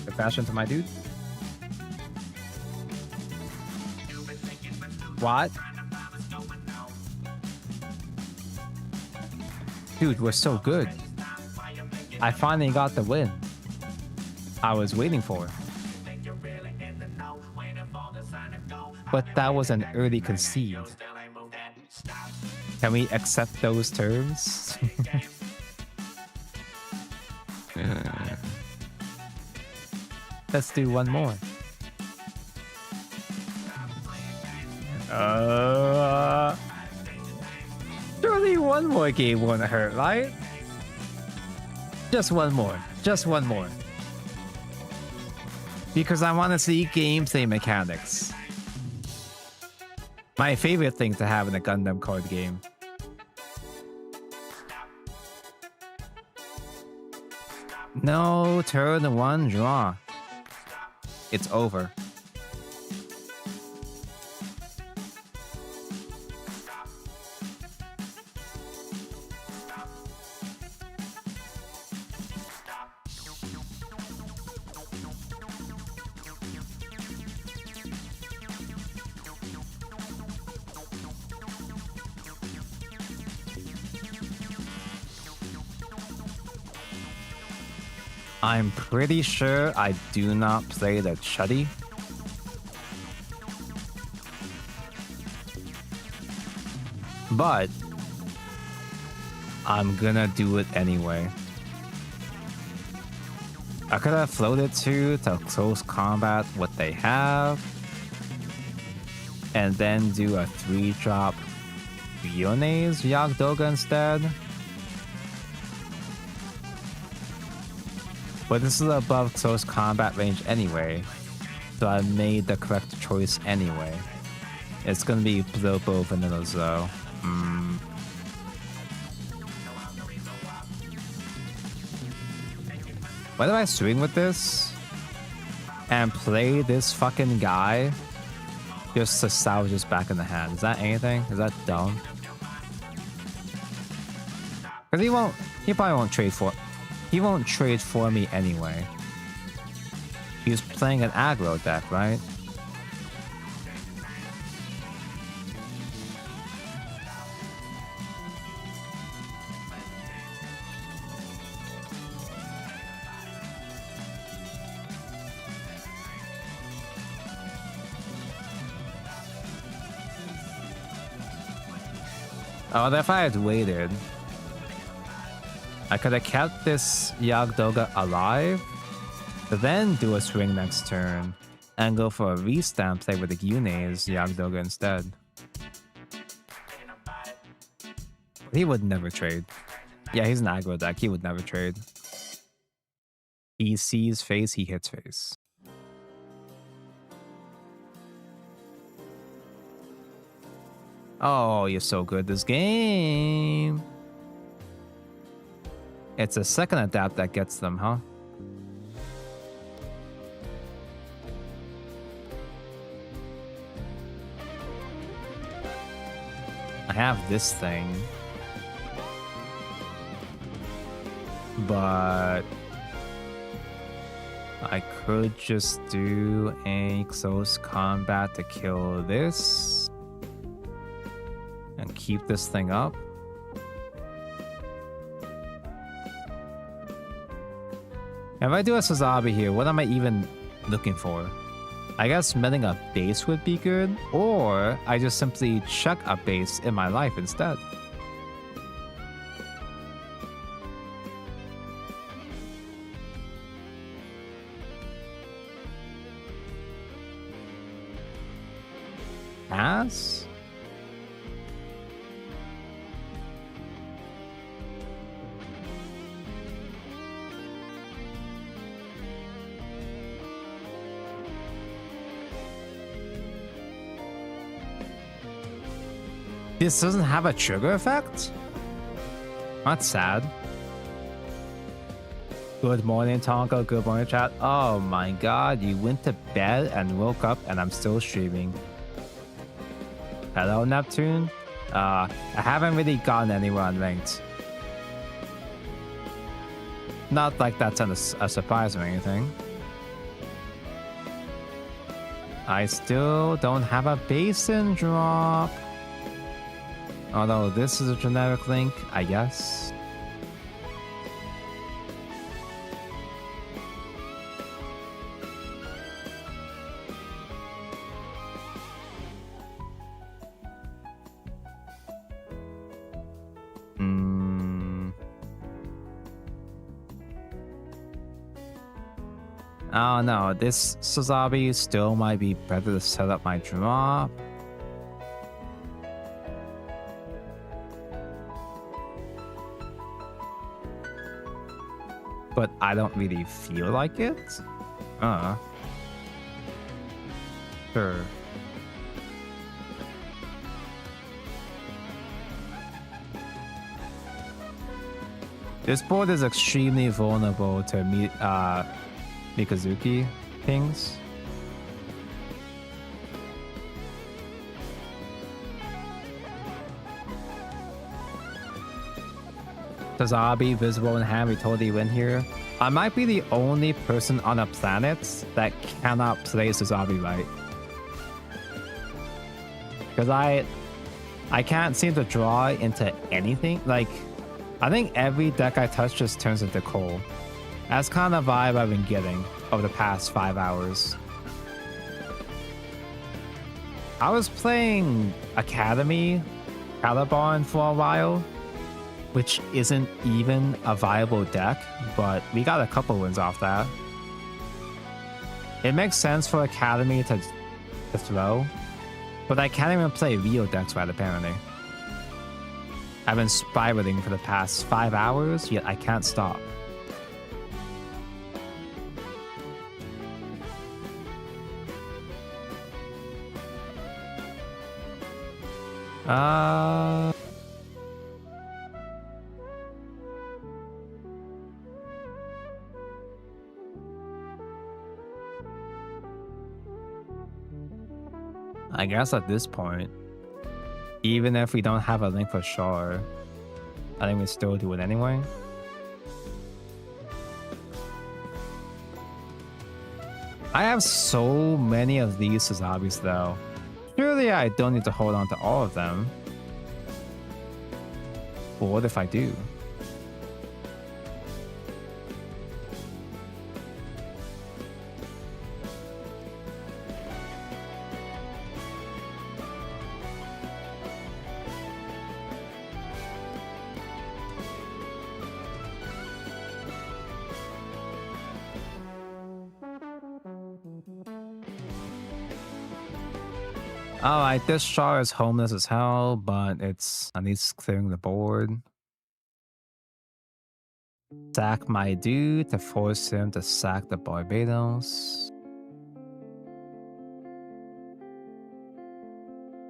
to fashion to my dude? What? Dude, we're so good. I finally got the win. I was waiting for it. But that was an early concede. Can we accept those terms? Let's do one more. Surely one more game won't hurt, right? Just one more. Just one more. Because I want to see gameplay mechanics. My favorite thing to have in a Gundam card game. No, turn one, draw. It's over. I'm pretty sure I do not play the Chuddy. But I'm gonna do it anyway. I could have floated to close combat what they have. And then do a 3-drop Rione's Yagdoga instead. But this is above close combat range anyway, so I made the correct choice anyway. It's gonna be Blobo Vanilla though. Why do I swing with this and play this fucking guy just to salvage this back in the hand? Is that anything? Is that dumb? Because he probably won't trade for it. He won't trade for me anyway. He's playing an aggro deck, right? Oh, if I had waited, I could have kept this Yagdoga alive, but then do a swing next turn and go for a restamp play with the Yune's Yagdoga instead. He would never trade. Yeah, he's an aggro deck. He would never trade. He sees face, he hits face. Oh, you're so good this game. It's a second adapt that gets them, huh? I have this thing. but I could just do a close combat to kill this and keep this thing up. If I do a Sazabi here, what am I even looking for? I guess mending a base would be good, or I just simply check a base in my life instead. Pass? This doesn't have a trigger effect? That's sad. Good morning, Tonka. Good morning, chat. Oh my god, you went to bed and woke up and I'm still streaming. Hello, Neptune. I haven't really gotten anywhere unranked. Not like that's a surprise or anything. I still don't have a basin drop. Although this is a generic link, I guess. Oh no, this Sazabi still might be better to set up my drop. But I don't really feel like it. Sure. This board is extremely vulnerable to Mikazuki pings. Sazabi, visible in hand, we totally win here. I might be the only person on a planet that cannot play Sazabi right. Because I can't seem to draw into anything. Like, I think every deck I touch just turns into coal. That's kind of the vibe I've been getting over the past 5 hours. I was playing Academy Caliban for a while, which isn't even a viable deck, but we got a couple wins off that. It makes sense for Academy to throw, but I can't even play real decks right, apparently. I've been spiraling for the past 5 hours, yet I can't stop. I guess at this point, even if we don't have a link for sure, I think we still do it anyway. I have so many of these Sazabis though. Surely I don't need to hold on to all of them. But what if I do? Alright, this char is homeless as hell, but it's at least clearing the board. Sack my dude to force him to sack the Barbados.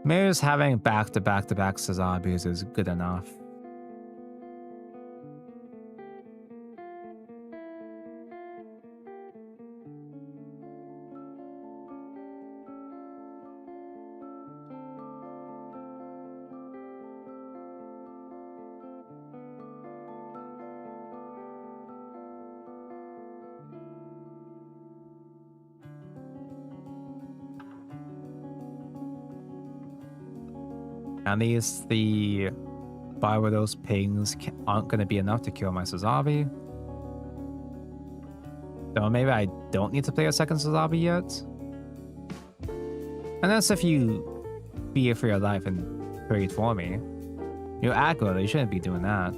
Maybe just having back-to-back-to-back Sazabis is good enough. At least the 5 of those pings aren't going to be enough to kill my Suzabi. So maybe I don't need to play a second Suzabi yet. Unless if you fear for your life and trade for me. You're aggro, you shouldn't be doing that.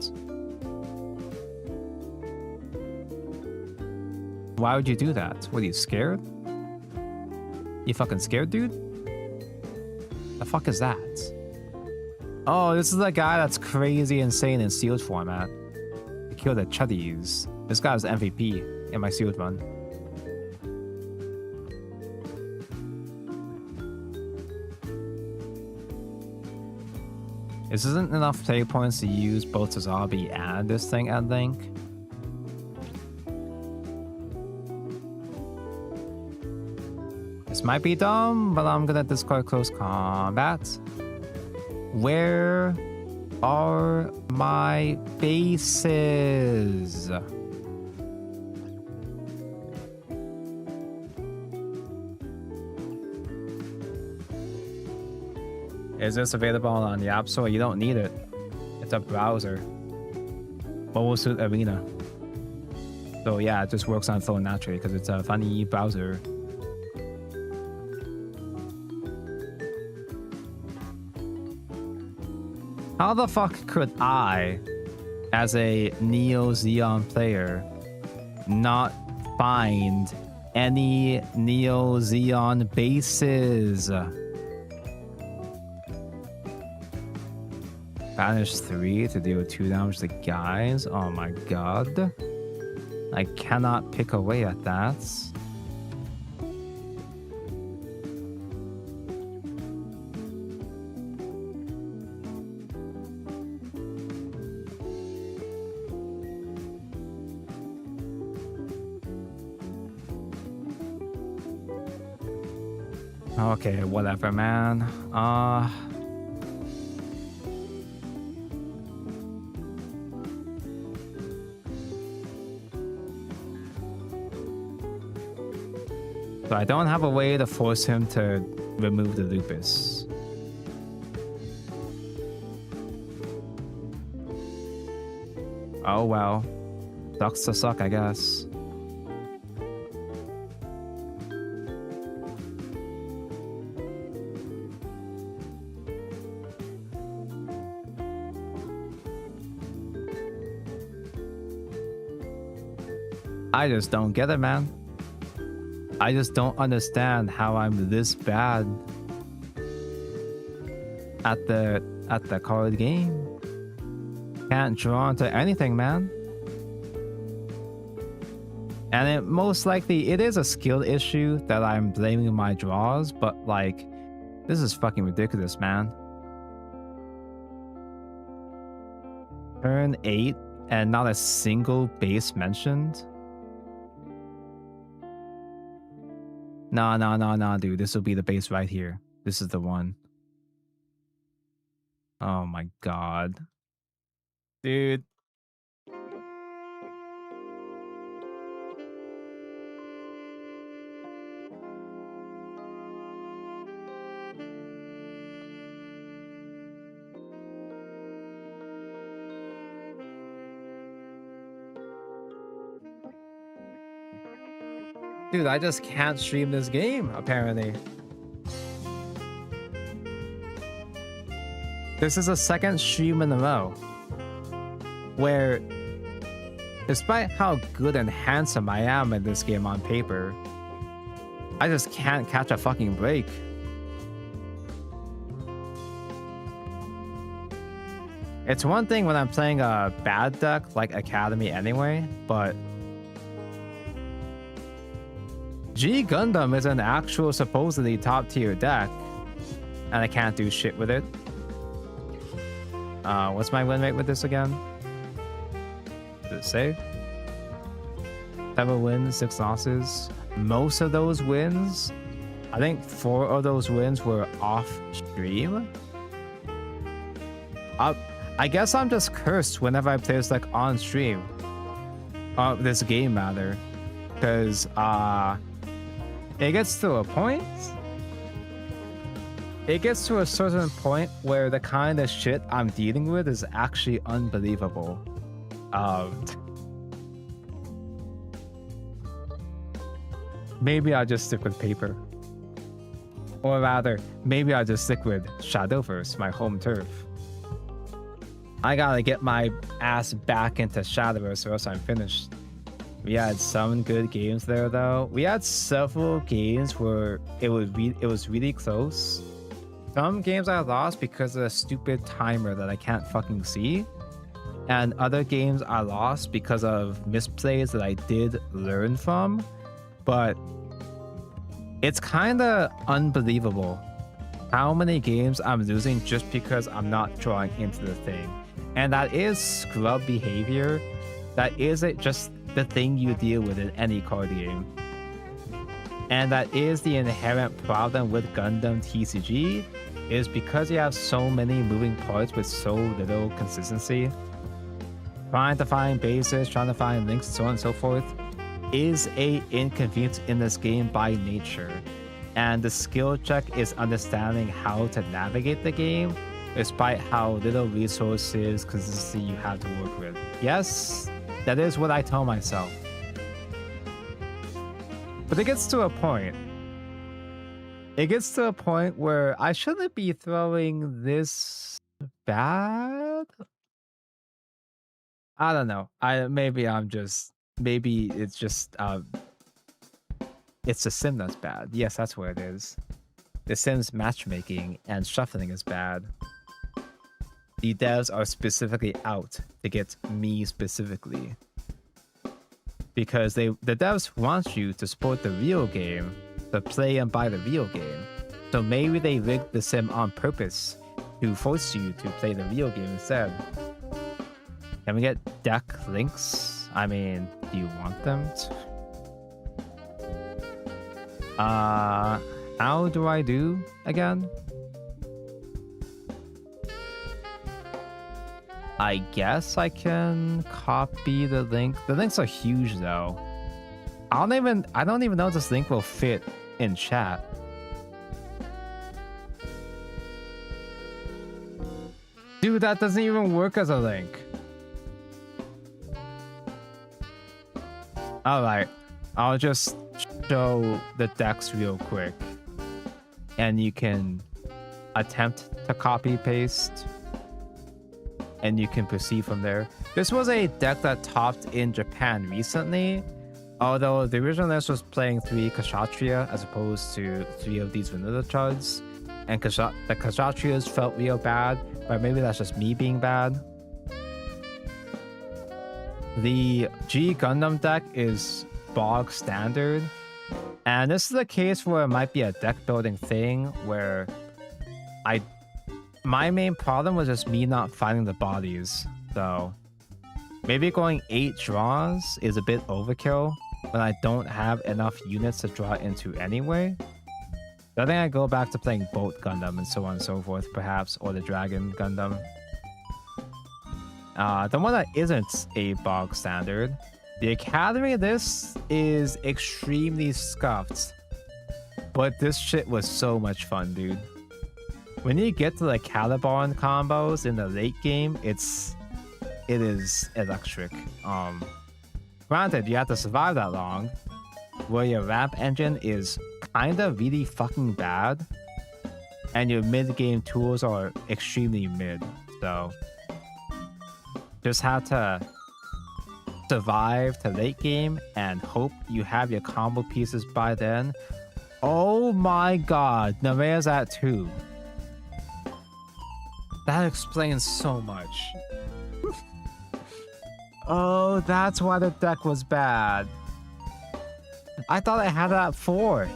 Why would you do that? What, are you scared? You fucking scared, dude? The fuck is that? Oh, this is the guy that's crazy insane in sealed format. He killed the Chuddies. This guy was MVP in my sealed run. This isn't enough play points to use both Suzabi and this thing, I think. This might be dumb, but I'm gonna discard close combat. Where are my bases? Is this available on the App Store? You don't need it. It's a browser. Mobile Suit Arena. So yeah, it just works on phone naturally because it's a funny browser. How the fuck could I, as a Neo Xeon player, not find any Neo Xeon bases? Banish 3 to deal 2 damage to guys. Oh my god. I cannot pick away at that. Okay, whatever, man. So I don't have a way to force him to remove the lupus. Oh well. Sucks to suck, I guess. I just don't get it, man. I just don't understand how I'm this bad at the card game. Can't draw into anything, man. And it most likely it is a skill issue that I'm blaming my draws, but like this is fucking ridiculous, man. Turn 8 and not a single base mentioned. Nah, dude. This will be the base right here. This is the one. Oh my god. Dude. Dude, I just can't stream this game, apparently. This is the second stream in a row where, despite how good and handsome I am in this game on paper, I just can't catch a fucking break. It's one thing when I'm playing a bad deck like Academy anyway, but G Gundam is an actual supposedly top tier deck, and I can't do shit with it. What's my win rate with this again? Does it say? 7 wins, 6 losses. Most of those wins, I think 4 of those wins were off stream. I guess I'm just cursed whenever I play this like on stream. This game rather, because it gets to a point it gets to a certain point where the kind of shit I'm dealing with is actually unbelievable. Maybe I'll just stick with paper. Or rather, maybe I'll just stick with Shadowverse, my home turf. I gotta get my ass back into Shadowverse or else I'm finished. We had some good games there though. We had several games where it was really close. Some games I lost because of a stupid timer that I can't fucking see. And other games I lost because of misplays that I did learn from. But it's kind of unbelievable how many games I'm losing just because I'm not drawing into the thing. And that is scrub behavior. That isn't just the thing you deal with in any card game. And that is the inherent problem with Gundam TCG, is because you have so many moving parts with so little consistency. Trying to find bases, trying to find links, so on and so forth, is a inconvenience in this game by nature. And the skill check is understanding how to navigate the game, despite how little resources, consistency you have to work with. Yes, that is what I tell myself. But it gets to a point. It gets to a point where I shouldn't be throwing this bad. I don't know. Maybe it's just it's the sim that's bad. Yes, that's what it is. The sim's matchmaking and shuffling is bad. The devs are specifically out to get me specifically. Because the devs want you to support the real game, to play and buy the real game. So maybe they rigged the sim on purpose to force you to play the real game instead. Can we get deck links? I mean, do you want them? How do I do again? I guess I can copy the link. The links are huge though. I don't even know if this link will fit in chat. Dude, that doesn't even work as a link. Alright, I'll just show the decks real quick. And you can attempt to copy paste. And you can proceed from there. This was a deck that topped in Japan recently. Although the original list was playing 3 Kshatriya as opposed to 3 of these vanilla chards. And the Kshatriyas felt real bad, but maybe that's just me being bad. The G Gundam deck is bog standard. And this is a case where it might be a deck building thing where my main problem was just me not finding the bodies. So maybe going 8 draws is a bit overkill when I don't have enough units to draw into anyway. So I think I go back to playing Bolt Gundam and so on and so forth, perhaps, or the Dragon Gundam. The one that isn't a bog standard, the Academy of this is extremely scuffed. But this shit was so much fun, dude. When you get to the Caliban combos in the late game, it is electric. Granted, you have to survive that long, where your ramp engine is kinda really fucking bad, and your mid-game tools are extremely mid, so just have to survive to late game and hope you have your combo pieces by then. Oh my god, Nerea's at 2. That explains so much. Oh, that's why the deck was bad. I thought I had it at 4.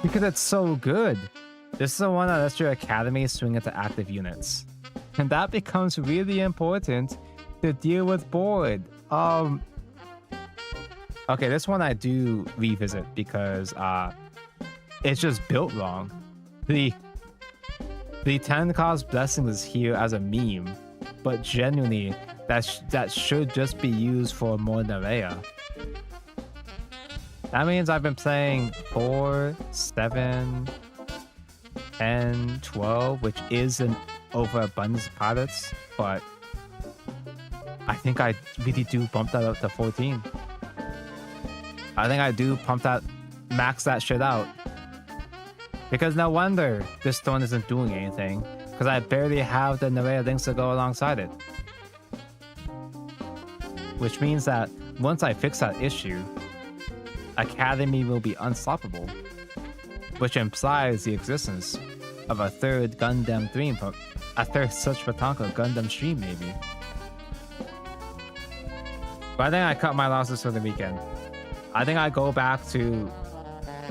Because it's so good. This is the one that lets your Academy swing into active units. And that becomes really important to deal with board. Okay, this one I do revisit because it's just built wrong. The 10 cost blessing is here as a meme, but genuinely that should just be used for more Nerea. That means I've been playing 4, 7, 10, 12, which is an overabundance of pilots, but I think I really do bump that up to 14. I think I do max that shit out. Because no wonder this stone isn't doing anything, because I barely have the array of things to go alongside it. Which means that once I fix that issue, Academy will be unstoppable, which implies the existence of a third Gundam 3 a third such Batanko Gundam stream maybe. But I think I cut my losses for the weekend. I think I go back to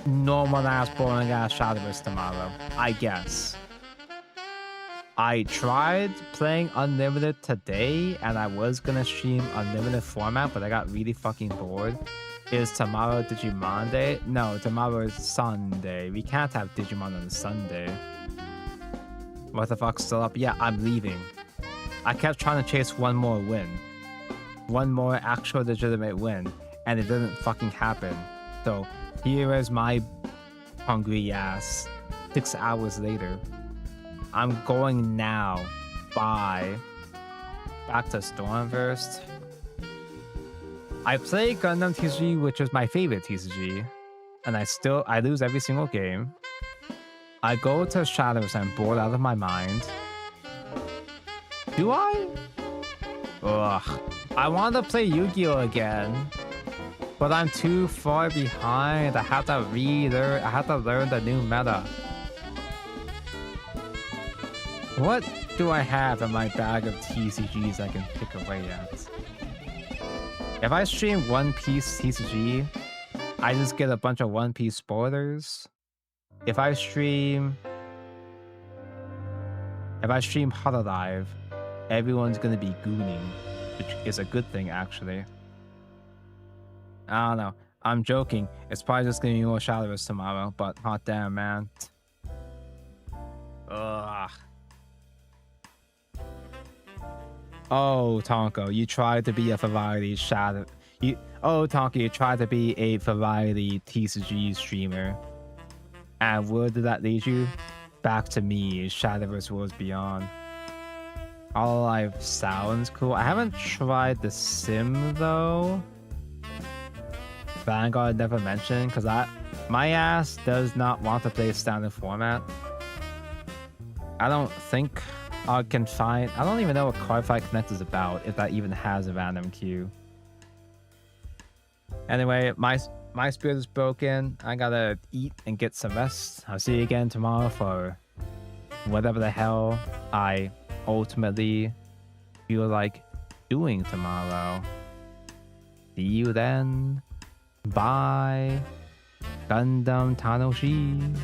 normal ass, boring ass Shadowverse tomorrow. I guess. I tried playing Unlimited today, and I was gonna stream Unlimited format, but I got really fucking bored. Is tomorrow Digimon Day? No, tomorrow is Sunday. We can't have Digimon on Sunday. What the fuck's still up? Yeah, I'm leaving. I kept trying to chase one more win. One more actual legitimate win, and it didn't fucking happen. So here is my hungry ass 6 hours later. I'm going now. Bye. Back to Stormverse. I play Gundam TCG, which is my favorite TCG, and I lose every single game. I go to Shadows and I'm bored out of my mind. Do I? Ugh. I want to play Yu-Gi-Oh again, but I'm too far behind. I have to learn the new meta. What do I have in my bag of TCGs I can pick away at? If I stream One Piece TCG, I just get a bunch of One Piece spoilers. If I stream Hololive, everyone's gonna be gooning, which is a good thing actually. I don't know. I'm joking. It's probably just gonna be more Shadowverse tomorrow, but hot damn, man. Ugh. Oh, Tonko, you tried to be a variety Tonko, you tried to be a variety TCG streamer. And where did that lead you? Back to me, Shadowverse Worlds Beyond. Hololive sounds cool. I haven't tried the sim though. Vanguard never mentioned, because my ass does not want to play standard format. I don't think I can find. I don't even know what Cardfight Connect is about, if that even has a random queue. Anyway, my spirit is broken. I gotta eat and get some rest. I'll see you again tomorrow for whatever the hell I ultimately feel like doing tomorrow. See you then. Bye. Gundam Tanoshi.